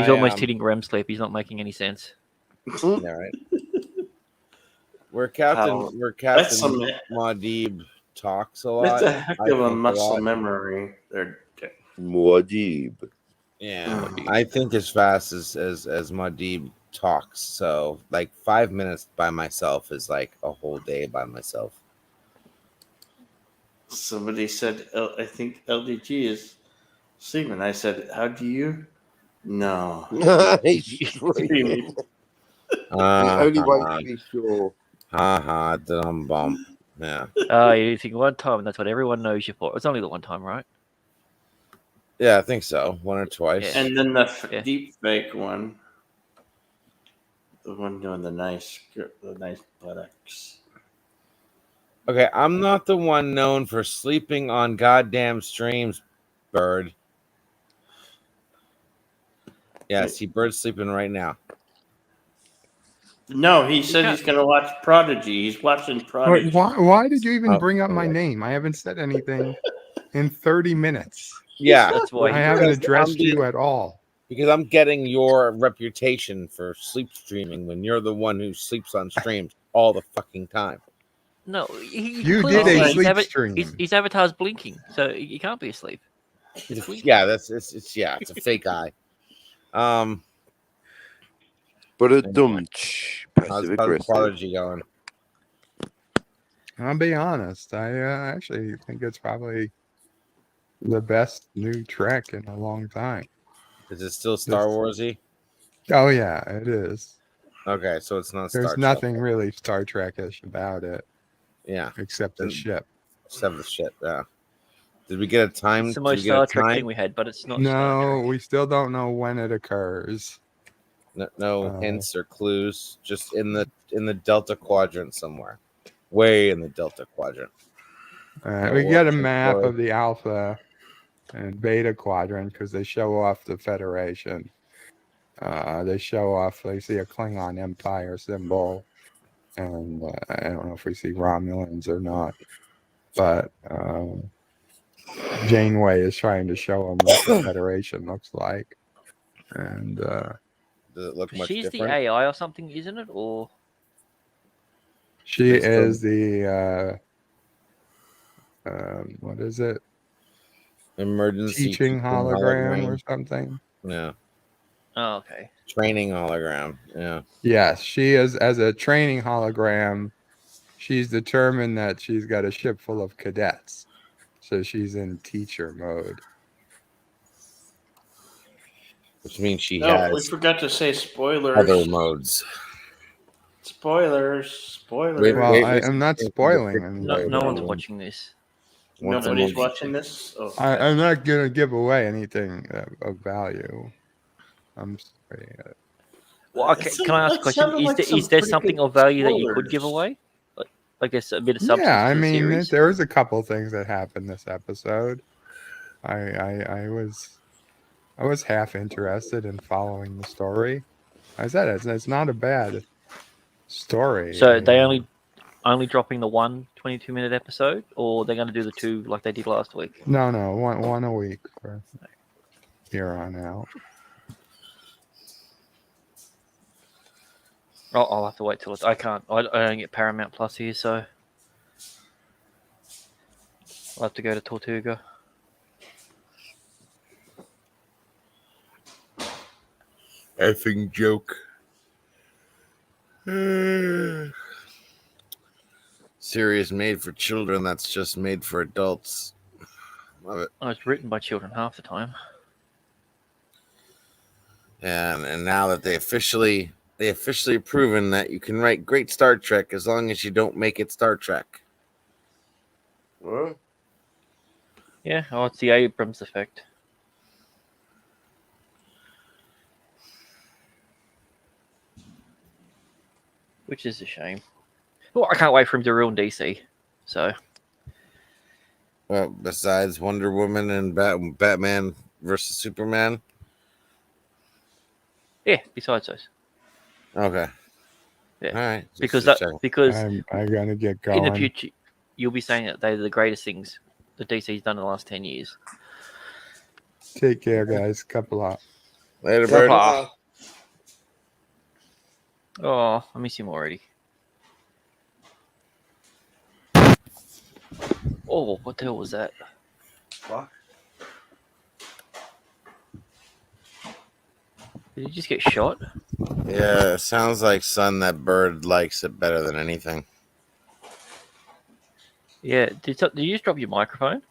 almost hitting REM sleep. He's not making any sense. Yeah, right. We're Captain Muad'Dib talks a lot. That's a heck of a muscle memory there, Muad'Dib. Yeah, I think as fast as Muad'Dib talks. So like 5 minutes by myself is like a whole day by myself. Somebody said, I think LDG is sleeping. I said, how do you? No. He's sleeping. Uh, Only way to be sure. Dum bump. Yeah. You think one time, that's what everyone knows you for. It's only the one time, right? Yeah, I think so. One or twice. And then the deep fake one. The one doing the nice buttocks. Okay, I'm not the one known for sleeping on goddamn streams, Bird. Yeah, see, Bird's sleeping right now. No, he said he's going to watch Prodigy. He's watching Prodigy. Why did you even Oh, bring up my okay. name? I haven't said anything in 30 minutes. Yeah, that's why I haven't addressed you at all. Because I'm getting your reputation for sleep streaming when you're the one who sleeps on streams all the fucking time. No, You did a sleep stream. His avatar's blinking, so he can't be asleep. Yeah, it's a fake eye. But a dumch. Passive aggressive. Prodigy going. I'll be honest. I actually think it's probably the best new Trek in a long time. Is it still Star Warsy? Oh yeah, it is. Okay, so it's not. There's Star nothing Trek. really Star Trek-ish about it. Yeah, except the ship. Except the ship. Yeah. Did we get a time? It's the most Star Trek thing we had, but it's not. No, we still don't know when it occurs. No hints or clues. Just in the Delta Quadrant somewhere, way in the Delta Quadrant. We get a map of the Alpha and Beta Quadrant because they show off the Federation. They show off. They see a Klingon Empire symbol, and I don't know if we see Romulans or not, but Janeway is trying to show them what the Federation looks like, and. Does it look much She's different? the AI or something, isn't it? Or she is the what is it? Emergency teaching hologram or something. Yeah. Oh, okay. Training hologram. Yeah. Yes, she is as a training hologram. She's determined that she's got a ship full of cadets, so she's in teacher mode. Which means she We has forgot to say spoilers. other modes. Spoilers. I'm not spoiling. no one's watching this. Nobody's watching this. Oh, I'm not gonna give away anything of value. I'm sorry. Well, okay, can I ask a question? Is there something of value that you could give away? Like, I guess a bit of substance. Yeah, I to the mean, series? there was a couple things that happened this episode. I was half interested in following the story. I said it's not a bad story. So they only dropping the 22-minute episode, or they're going to do the two like they did last week? No, one a week for here on out. I'll have to wait till it's. I don't get Paramount Plus here, so I'll have to go to Tortuga. Effing joke. Series made for children that's just made for adults. Love it. Oh, it's written by children half the time. And now that they officially proven that you can write great Star Trek as long as you don't make it Star Trek. What? Yeah, it's the Abrams effect. Which is a shame. Well, I can't wait for him to ruin DC. So. Well, besides Wonder Woman and Batman versus Superman. Yeah, besides those. Okay. Yeah. All right. Because I'm gonna get going. in the future, you'll be saying that they're the greatest things that DC's done in the last 10 years. Take care, guys. Couple of Later, Bird. Oh, I miss him already. Oh, what the hell was that? Fuck. Did he just get shot? Yeah, it sounds like son. That bird likes it better than anything. Yeah. Did you just drop your microphone?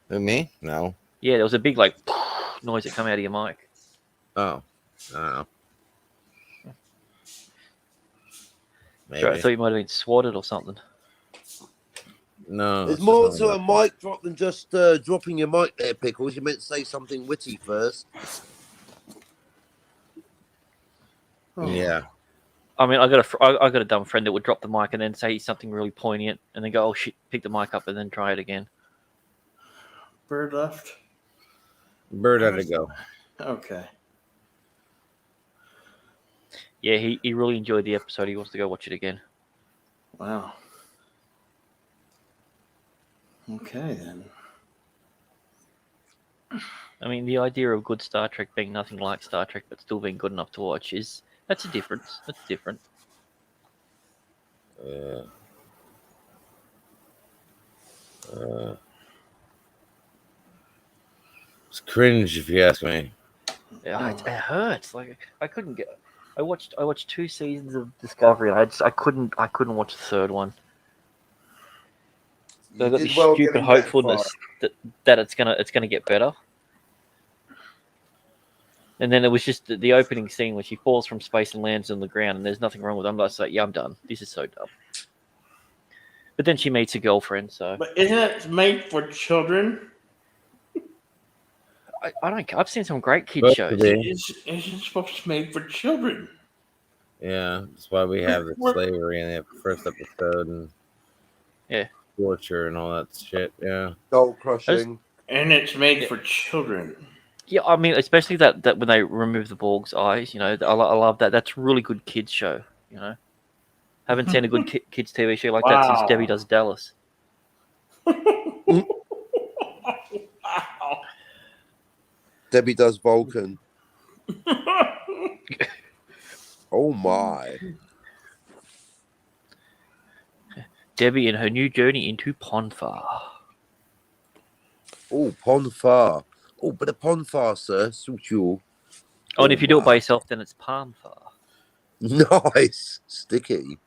Who, me? No. Yeah, there was a big like noise that come out of your mic. Oh, I don't know. Maybe. Sure, I thought you might have been swatted or something. No. There's it's more just to a not my- mic drop than just dropping your mic there, Pickles. You meant to say something witty first. Yeah. I mean, I got a dumb friend that would drop the mic and then say something really poignant, and then go, "Oh shit!" Pick the mic up and then try it again. Bird left. Bird had to go. Okay. Yeah, he really enjoyed the episode. He wants to go watch it again. Wow. Okay then. I mean, the idea of good Star Trek being nothing like Star Trek, but still being good enough to watch that's a difference. That's different. It's cringe if you ask me. Yeah, it hurts. Like I couldn't get. I watched 2 seasons of Discovery, and I couldn't watch the third one. So I got this stupid hopefulness that it's gonna get better. And then it was just the opening scene when she falls from space and lands on the ground, and there's nothing wrong with it. I'm like, yeah, I'm done. This is so dumb. But then she meets a girlfriend, so. But isn't it made for children? I don't. I've seen some great kids shows. It's supposed to be made for children. Yeah, that's why we have the slavery in the first episode and torture and all that shit. Yeah, soul crushing, and it's made for children. Yeah, I mean, especially that when they remove the Borg's eyes, I love that. That's a really good kids show. Haven't seen a good kids TV show like that since Debbie Does Dallas. Debbie Does Vulcan. Oh my. Debbie and her new journey into Ponfar. Oh, Ponfar. Oh, but a Ponfar, sir. Suit you. Oh, and if you do it by yourself, then it's Palmfar. Nice. Sticky.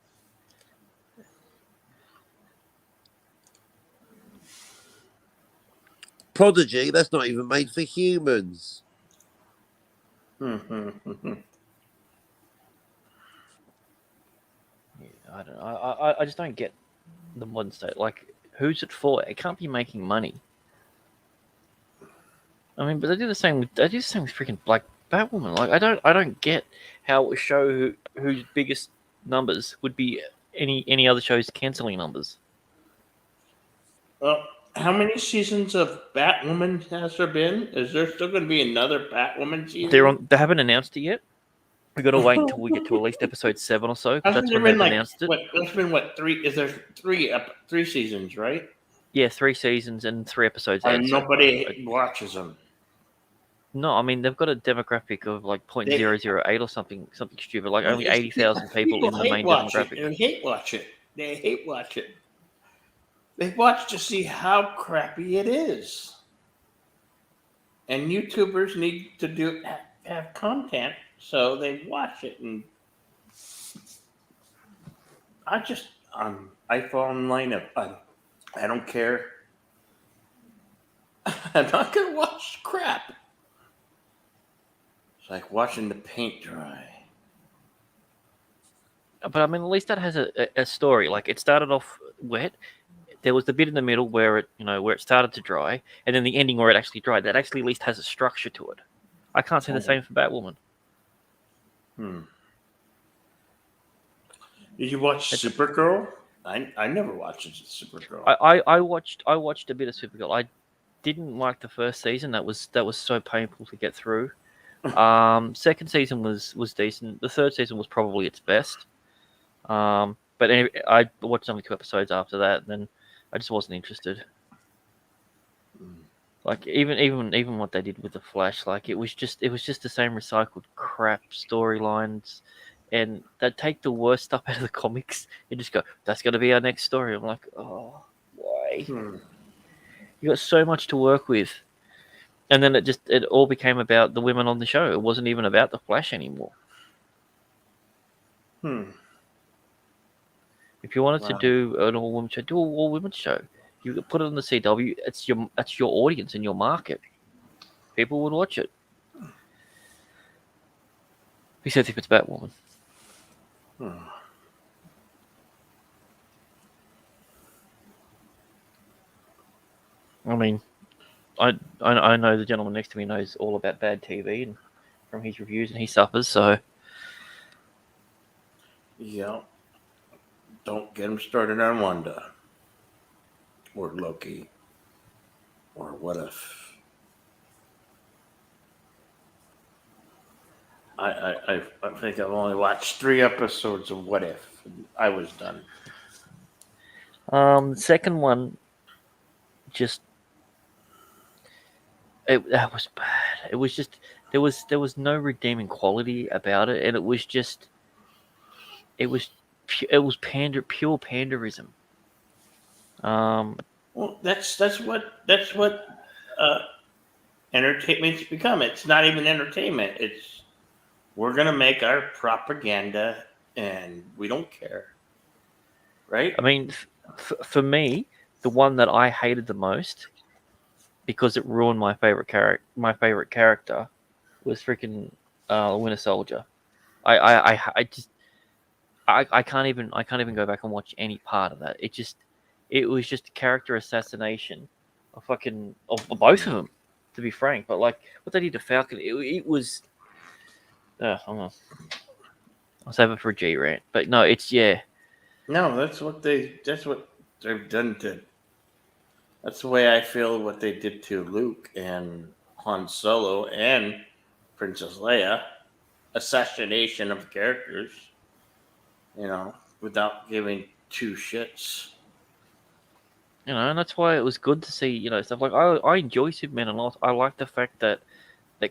Prodigy, that's not even made for humans. I don't know. I just don't get the modern state. Like, who's it for? It can't be making money. I mean, but they do the same with freaking like Batwoman. Like, I don't get how a show whose biggest numbers would be any other show's canceling numbers. How many seasons of Batwoman has there been? Is there still going to be another Batwoman season? They haven't announced it yet. We got to wait until we get to at least episode 7 or so. That's when they've announced it. There's been three? Is there three seasons, right? Yeah, 3 seasons and 3 episodes. And nobody watches them. No, I mean they've got a demographic of like 0.008 or something stupid. Like only 80,000 people in the main demographic. They hate watch it. They hate watch it. They watch to see how crappy it is. And YouTubers need to have content, so they watch it. And I fall in line of I don't care. I'm not gonna watch crap. It's like watching the paint dry. But I mean, at least that has a story. Like it started off wet. There was the bit in the middle where it started to dry, and then the ending where it actually dried. That actually at least has a structure to it. I can't say the same for Batwoman. Did you watch Supergirl? I never watched Supergirl. I watched a bit of Supergirl. I didn't like the first season. That was so painful to get through. Second season was decent. The third season was probably its best. But anyway, I watched only 2 episodes after that, and then I just wasn't interested. Like even what they did with the Flash, like it was just the same recycled crap storylines, and they'd take the worst stuff out of the comics and just go, "That's going to be our next story." I'm like, oh, why? You got so much to work with. And then it all became about the women on the show. It wasn't even about the Flash anymore. If you wanted to do an all-women show, do an all-women show. You could put it on the CW. It's your audience and your market. People would watch it. Except if it's Batwoman. I mean, I know the gentleman next to me knows all about bad TV and from his reviews, and he suffers. So Yeah. Don't get him started on Wanda or Loki or What If. I think I've only watched 3 episodes of What If. I was done. the second one, that was bad. It was just there was no redeeming quality about it, and it was pure panderism. Well, that's what entertainment's become. It's not even entertainment. It's we're gonna make our propaganda, and we don't care, right? I mean, for me, the one that I hated the most because it ruined my favorite character was freaking Winter Soldier. I can't even go back and watch any part of that. It was just a character assassination of both of them, to be frank. But like what they did to Falcon, it was. I'll save it for a G rant. But no, No, that's what they've done to. That's the way I feel what they did to Luke and Han Solo and Princess Leia. Assassination of characters, without giving 2 shits. And that's why it was good to see, stuff like I enjoy Superman a lot. I like the fact that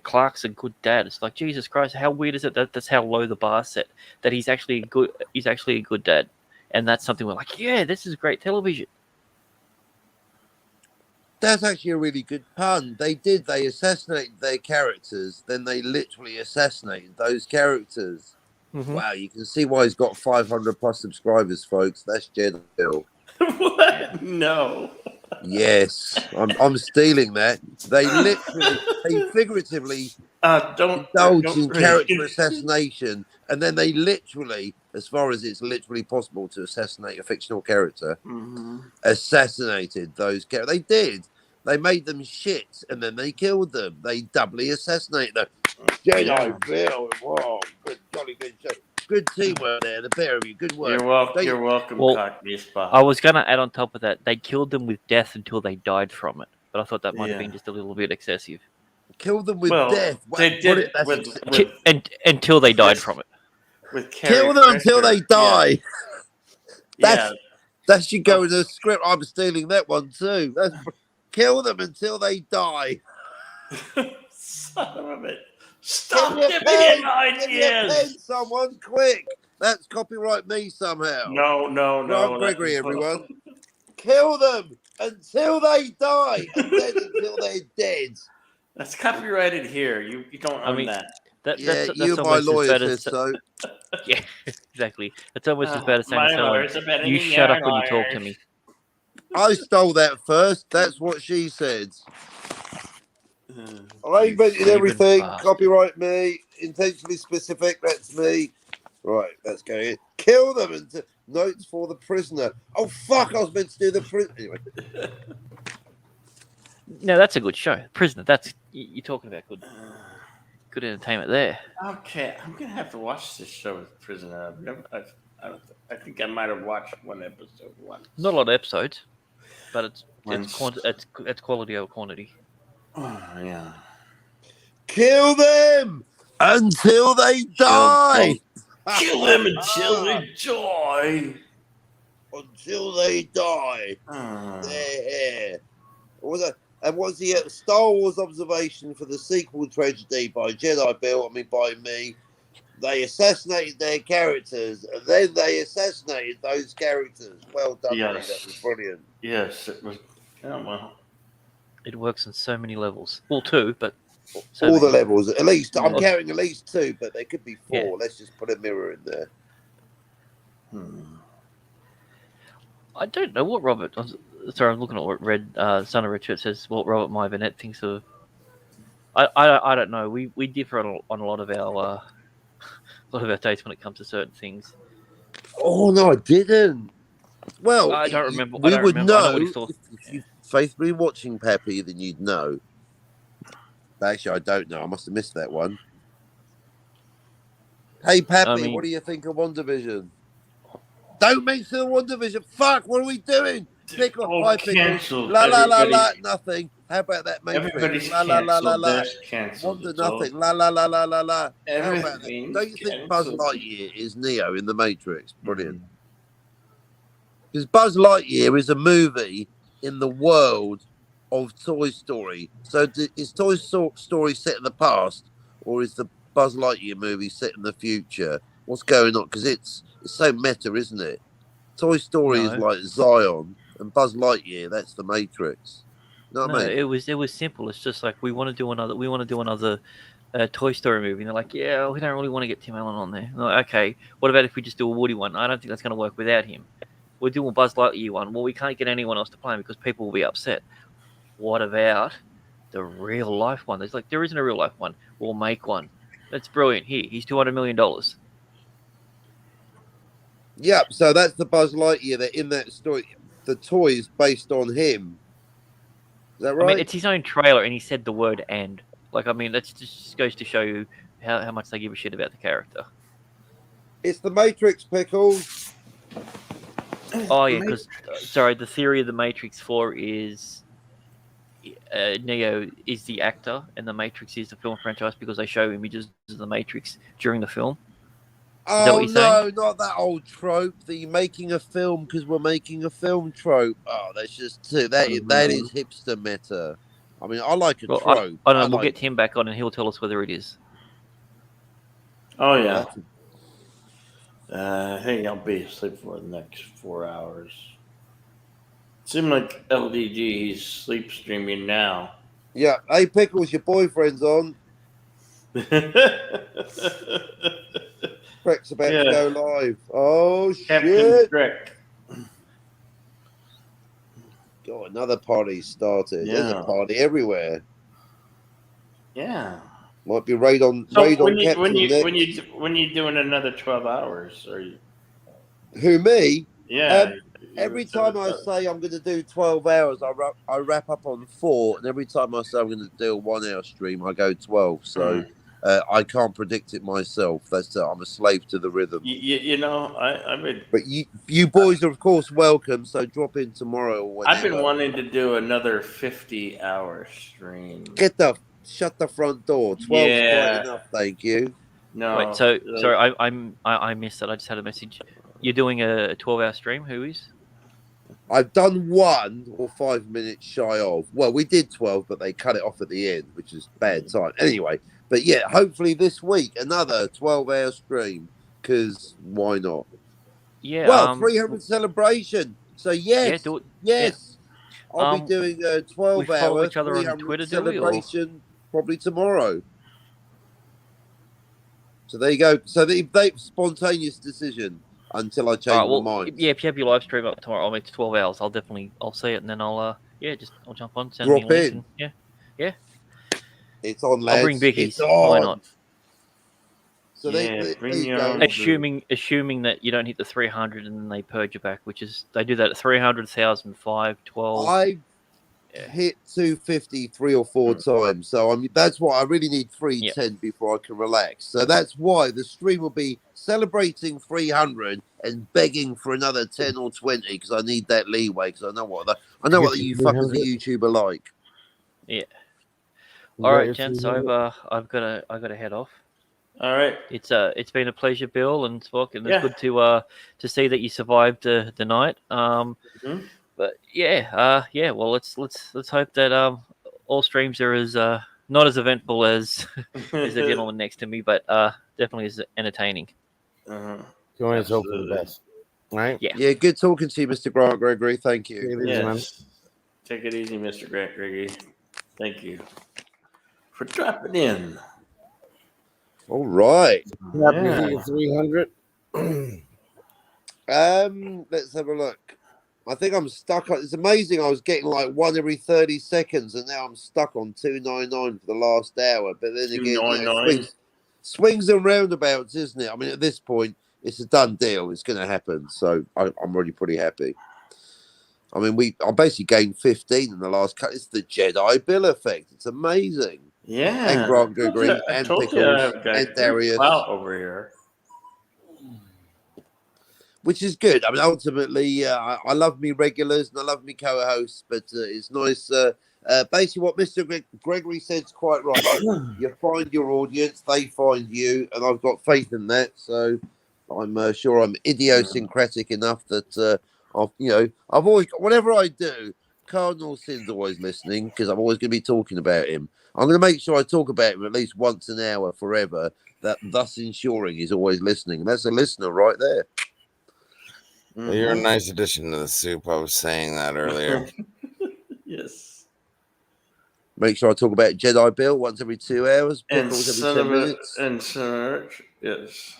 Clark's a good dad. It's like Jesus Christ, how weird is it that that's how low the bar set that he's actually a good dad, and that's something we're like, yeah, this is great television. That's actually a really good pun. They assassinated their characters, then they literally assassinated those characters. Mm-hmm. Wow, you can see why he's got 500 plus subscribers, folks. That's Jedi Bill. What? No. Yes, I'm stealing that. They figuratively indulge in character assassination, and then they literally, as far as it's literally possible to assassinate a fictional character, assassinated those characters. They did. They made them shit, and then they killed them. They doubly assassinated them. Jedi Bill, whoa, good show. Good teamwork there, the pair of you. Good work. You're welcome, Well, Cockney Spock. I was going to add on top of that, they killed them with death until they died from it. But I thought that might have been just a little bit excessive. Kill them with death. They did until they died from it. Kill them until they die. That should go in the script. I'm stealing that one too. Kill them until they die. Son of a bitch. Stop giving me ideas. Someone quick. That's copyright me somehow. No. Ron Gregory, everyone. Kill them until they die, and then until they're dead. That's copyrighted here. You don't own that. That's you my lawyer says so. Yeah, exactly. That's almost as bad as saying my someone, lawyers are better you than shut your up when you talk to lawyers. me. I stole that first. That's what she said. I invented everything. Copyright me. Intentionally specific. That's me. Right, that's going in. Kill them and notes for the prisoner. Oh fuck! I was meant to do the prisoner. Anyway. No, that's a good show. Prisoner. That's you're talking about good entertainment there. Okay, I'm gonna have to watch this show with Prisoner. I think I might have watched one episode once. Not a lot of episodes, but it's quality over quantity. Oh, yeah. Kill them until they die. Kill them until they die. Until they die. There. What was that? And what's the Star Wars observation for the sequel tragedy by Jedi Bill? I mean, by me. They assassinated their characters, and then they assassinated those characters. Well done, Yes. Lee. That was brilliant. Yes, it was. Oh, well. It works on so many levels. Well, 2, but so All the many. levels, at least. I'm Yeah. counting at least 2, but there could be 4. Yeah. Let's just put a mirror in there. I don't know what Robert. I'm looking at what Red Son of Richard says. What Robert Myvanet thinks of. I don't know. We differ on a lot of our tastes when it comes to certain things. Oh no, I didn't. Well, I don't remember. We would remember. I know know what he thought. if you've faithfully watching Peppy, then you'd know. Actually, I don't know. I must have missed that one. Hey, Peppy, what do you think of WandaVision? Don't mention the WandaVision. Fuck, what are we doing? Pick up my cancelled. La la la la, nothing. How about that, mate? Everybody's La la la la cancelled. la. There's cancelled. Wanda, nothing. La la la la la la. How about that? Everything's Don't you think Buzz cancelled. Lightyear is Neo in the Matrix? Brilliant. Because Buzz Lightyear is a movie in the world of Toy Story. So is Toy Story set in the past, or is the Buzz Lightyear movie set in the future? What's going on? Because it's so meta, isn't it? Toy Story is like Zion, and Buzz Lightyear, that's the Matrix. You know what I mean? it was simple. It's just like we want to do another Toy Story movie. And they're like, yeah, we don't really want to get Tim Allen on there. And like, okay, what about if we just do a Woody one? I don't think that's going to work without him. We're doing a Buzz Lightyear one. Well, we can't get anyone else to play him because people will be upset. What about the real life one? There's like, there isn't a real life one. We'll make one. That's brilliant. He's $200 million. Yep, so that's the Buzz Lightyear that in that story, the toy is based on him. Is that right? I mean, it's his own trailer, and he said the word "and." Like, I mean, that just goes to show you how much they give a shit about the character. It's the Matrix, Pickles. Oh yeah, because sorry, the theory of the Matrix 4 is Neo is the actor, and the Matrix is the film franchise because they show images of the Matrix during the film. Is that what Oh you're saying? no, not that old trope. The making a film because we're making a film trope. Oh, that's just that is hipster meta. I mean, I like a Well, trope. I don't know. We'll get Tim back on, and he'll tell us whether it is. Oh yeah. Hey, I'll be asleep for the next 4 hours. Seems like LDG, he's sleep streaming now. Yeah. Hey, Pickles, your boyfriend's on. Breck's about to go live. Oh, Captain shit. Breck. God, another party started. There's a party everywhere. Yeah. Might be raid on So Captain when you doing another 12 hours? Are you? Who, me? Yeah. Every time I say I'm going to do 12 hours, I wrap up on 4, and every time I say I'm going to do a 1 hour stream, I go 12. So I can't predict it myself. I'm a slave to the rhythm. You know, I've been. But you boys are of course welcome. So drop in tomorrow. Or whenever. I've been wanting to do another 50-hour stream. Shut the front door. 12's quite enough, thank you. No. Wait, sorry, I missed that. I just had a message. You're doing a 12-hour stream. Who is? I've done 1 or 5 minutes shy of. Well, we did 12, but they cut it off at the end, which is bad time. Anyway, but yeah, hopefully this week another 12-hour stream. Because why not? Yeah. Well, 300 celebration. So yes, yes. Yeah. I'll be doing a 12 we follow hour each other on 300 Twitter, do we, or? celebration probably tomorrow. So there you go. So they spontaneous decision until I change my mind. Yeah, if you have your live stream up tomorrow, I'll make it 12 hours. I'll see it, and then I'll jump on, send Drop me a link, in. and, yeah. It's on, lads. I'll bring Vicky's. It's on. Why not? So bring your own assuming that you don't hit the 300 and then they purge you back, which is they do that at 300, 1,005, 12. I hit 250 3 or 4 times, so that's why I really need 310 before I can relax. So that's why the stream will be celebrating 300 and begging for another 10 or 20 because I need that leeway because I know what you fuckers at YouTube are like. Yeah. All right, gents. I've got to head off. All right. It's been a pleasure, Bill and Spock, and it's good to see that you survived the night. But well, let's hope that all streams are as not as eventful as the gentleman next to me, but definitely as entertaining. Join us hope for the best, right? Yeah. Good talking to you, Mr. Grant Gregory. Thank you. Yes. Take it easy, Mr. Grant Gregory. Thank you for dropping in. All right. Yeah. 300. Let's have a look. I think I'm stuck on. It's amazing. I was getting like one every 30 seconds, and now I'm stuck on 299 for the last hour. But then again, 299. Swings and roundabouts, isn't it? I mean, at this point, it's a done deal. It's going to happen. So I'm really pretty happy. I mean, I basically gained 15 in the last cut. It's the Jedi Bill effect. It's amazing. Yeah. And Grant Gregory I and told you Pickles I've got and good Darius. clout over here. Which is good. I mean, ultimately, I love me regulars and I love me co-hosts, but it's nice. Basically, what Mr. Gregory said is quite right. You find your audience, they find you, and I've got faith in that. So I'm sure I'm idiosyncratic enough that I've always whatever I do. Cardinal Sin's always listening because I'm always going to be talking about him. I'm going to make sure I talk about him at least once an hour forever. Thus ensuring he's always listening. And that's a listener right there. You're a nice addition to the soup. I was saying that earlier. Yes. Make sure I talk about Jedi Bill once every 2 hours. And Pickles every son 10 of minutes. and son of yes.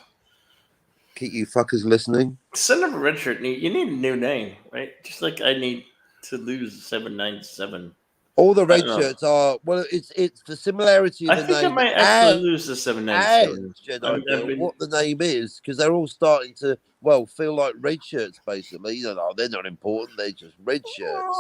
Keep you fuckers listening. Son of Richard, you need a new name, right? Just like I need to lose 797. All the red shirts are it's the similarity of I the think I name might actually and, lose the 797. and Jedi Bill. What the name is because they're all starting to feel like red shirts basically. You know, they're not important. They're just red shirts.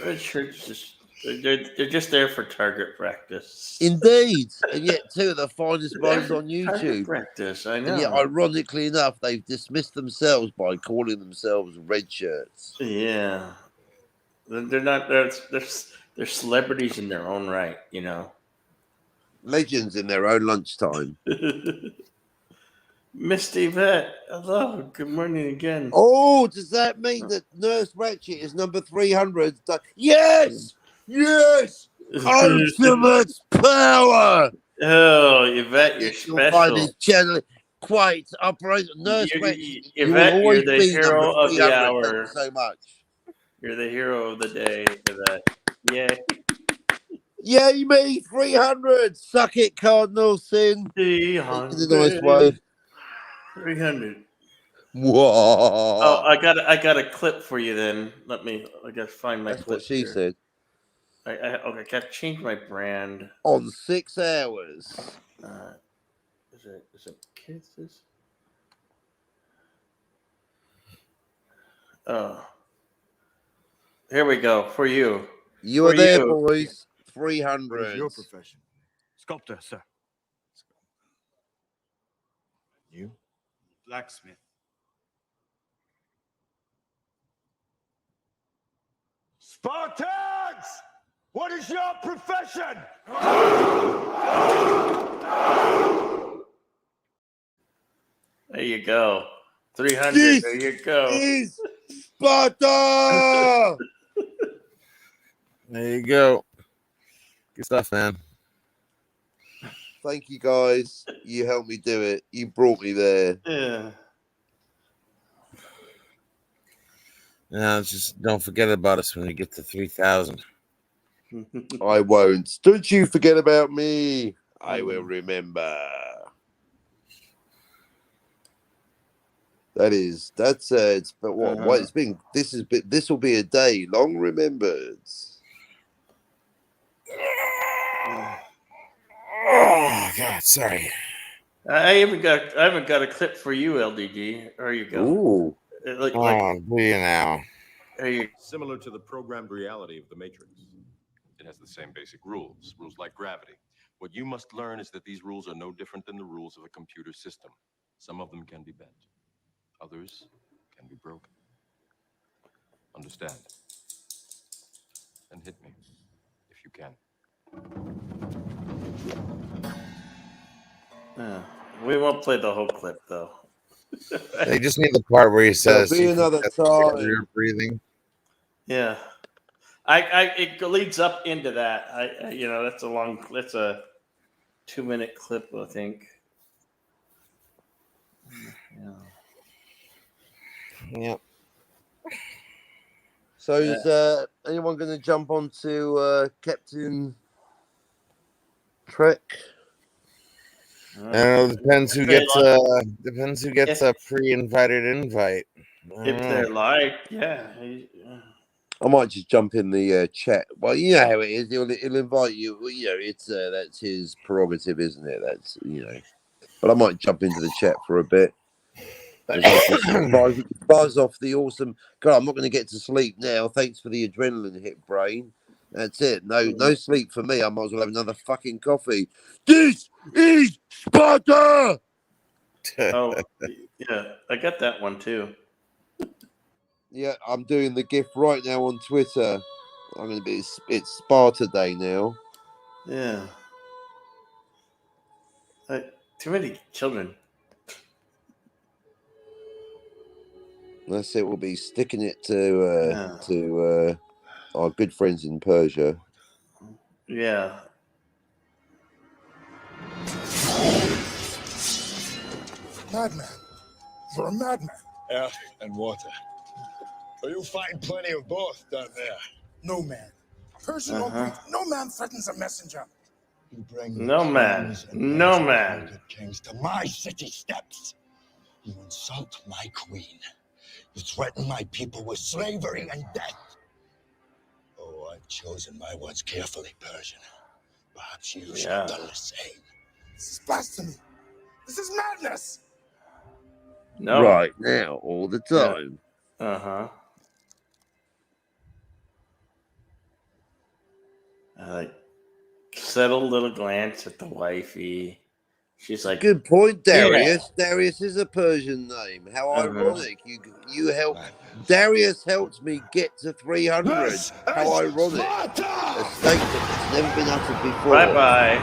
Red shirts they're just there for target practice. Indeed, and yet two of the finest They're minds for on target YouTube. practice, I know. And yet, ironically enough, they've dismissed themselves by calling themselves red shirts. Yeah, they're not. They're celebrities in their own right, you know. Legends in their own lunchtime. Misty Vet, hello, good morning again. Oh, does that mean that Nurse Ratchet is number 300? Yes! Yes! Ultimate power! Oh, Yvette, you're You'll find special. this channel quite upright. Nurse Ratchet, you will Yvette, always you're the be number hero of 300. the hour. Thank you so much. You're the hero of the day, Yvette. Yay. Yay me, 300! Suck it, Cardinal Sin. 300. In a nice way. 300. Whoa. Oh, I got a clip for you then. I gotta find my That's clip what she here. said. I gotta change my brand. On 6 hours. Is it kisses? Oh. Here we go for you. You are there, boys. 300. What is your profession? Sculptor, sir. You? Blacksmith. Spartans! What is your profession? There you go. 300. This there you go. is Sparta! There you go. Good stuff, man. Thank you, guys. You helped me do it. You brought me there. Yeah. Yeah, just don't forget about us when you get to 3,000. I won't. Don't you forget about me. I will remember. That's it's but what it's been this will be a day long remembered. Oh God, sorry. I haven't got a clip for you, LDG. There you go. Ooh. Now. There you. Similar to the programmed reality of the Matrix. It has the same basic rules like gravity. What you must learn is that these rules are no different than the rules of a computer system. Some of them can be bent. Others can be broken. Understand? And hit me, if you can. We won't play the whole clip though. They just need the part where he says There'll be another time. You're breathing. Yeah, it leads up into that. That's a 2-minute clip, I think. Yeah. Yep. So is anyone going to jump onto Captain Trek? I don't know. Depends who gets a pre-invited invite. I don't If know. they're like, yeah. I might just jump in the chat. Well, you know how it is. He'll invite you. Well, you know, it's that's his prerogative, isn't it? That's But I might jump into the chat for a bit. Buzz off the awesome. God, I'm not going to get to sleep now. Thanks for the adrenaline hit, brain. That's it. No sleep for me. I might as well have another fucking coffee. This is Sparta. Oh, yeah. I got that one too. Yeah, I'm doing the GIF right now on Twitter. I'm going to be. It's Sparta Day now. Yeah. Too many children. That's it. We'll be sticking it to our good friends in Persia. Yeah. Madman. For a madman. Air and water. But you'll find plenty of both down there. No man. Persian or Greek, no man threatens a messenger. You bring No man. kings and No men from man. conquered kings to my city steps. You insult my queen. You threaten my people with slavery and death. Oh, I've chosen my words carefully, Persian. Perhaps you should have done the same. This is blasphemy. This is madness. No. Right now, all the time. Yeah. Settled little glance at the wifey. She's like, good point, Darius. Yeah. Darius is a Persian name. How ironic. You helped. Darius helped me get to 300. How ironic. A statement that's never been uttered before. Bye-bye.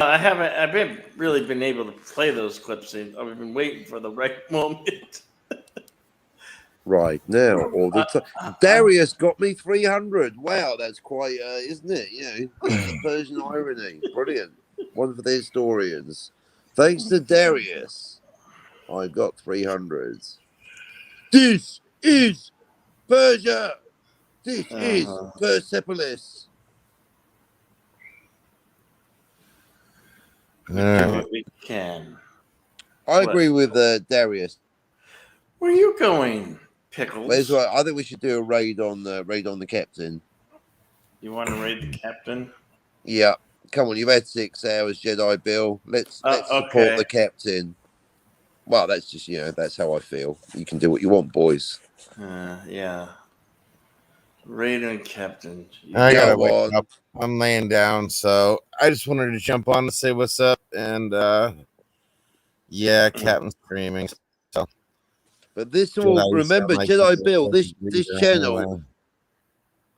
I've really been able to play those clips. I've been waiting for the right moment. Right now, all the time. Darius got me 300. Wow, that's quite, isn't it? You know, it's the Persian irony. Brilliant. One for the historians. Thanks to Darius, I got 300. This is Persia. This is Persepolis. We do what we can. I agree with Darius. Where are you going, Pickles? I think we should do a raid on the captain. You want to raid the captain? Yeah, come on. You've had 6 hours, Jedi Bill. Let's support the captain. Well, that's just that's how I feel. You can do what you want, boys. Yeah. Raid and captain. I gotta wake up. I'm laying down, so I just wanted to jump on to say what's up. And Captain's screaming. So. But this will remember, Jedi Bill. This channel.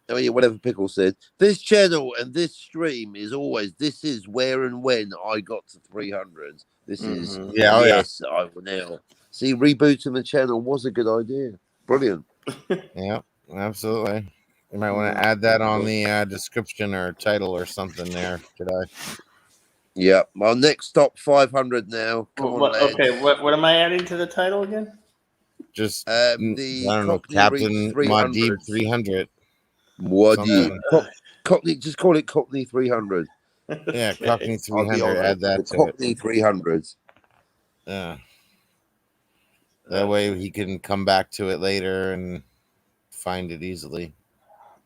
Oh yeah, whatever Pickle said. This channel and this stream is always. This is where and when I got to 300. This is yes. I will now see rebooting the channel was a good idea. Brilliant. Yeah, absolutely. You might want to add that on the description or title or something there, Jedi. Yeah, my next top 500 now. Come on, lads. Okay, what am I adding to the title again? Just the I don't know, Captain Muad'Dib 300. Muad'Dib. Cockney, just call it Cockney 300. Yeah, Cockney 300. Add that to Cockney 300. Yeah. That way he can come back to it later and find it easily.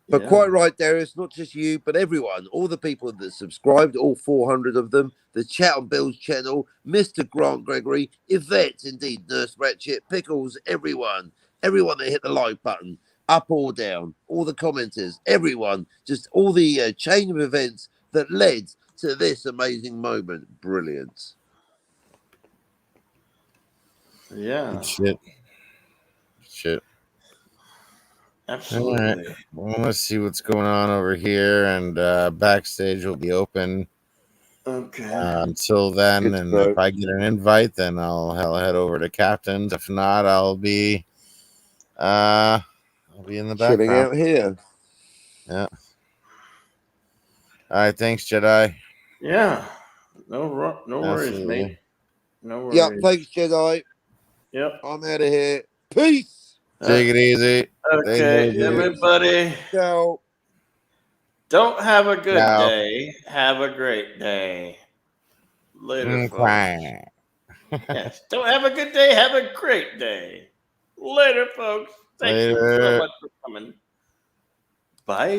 But quite right, Darius, not just you, but everyone, all the people that subscribed, all 400 of them, the chat on Bill's channel, Mr. Grant Gregory, Yvette, indeed, Nurse Ratchet, Pickles, everyone that hit the like button, up or down, all the commenters, everyone, just all the chain of events that led to this amazing moment. Brilliant. Yeah. Shit. Absolutely. All right. Well, let's see what's going on over here, and backstage will be open. Okay. Until then, and if I get an invite, then I'll head over to Captain's. If not, I'll be in the background. Chilling out here. Yeah. All right. Thanks, Jedi. Yeah. No worries, mate. No worries. Yeah, thanks, Jedi. Yep. I'm out of here. Peace. Take it easy. Okay, everybody. Ciao. Don't have a good Ciao. day. Have a great day. Later, folks. Quack. Yes. Don't have a good day. Have a great day. Later, folks. Thank you so Later. much for coming. Bye.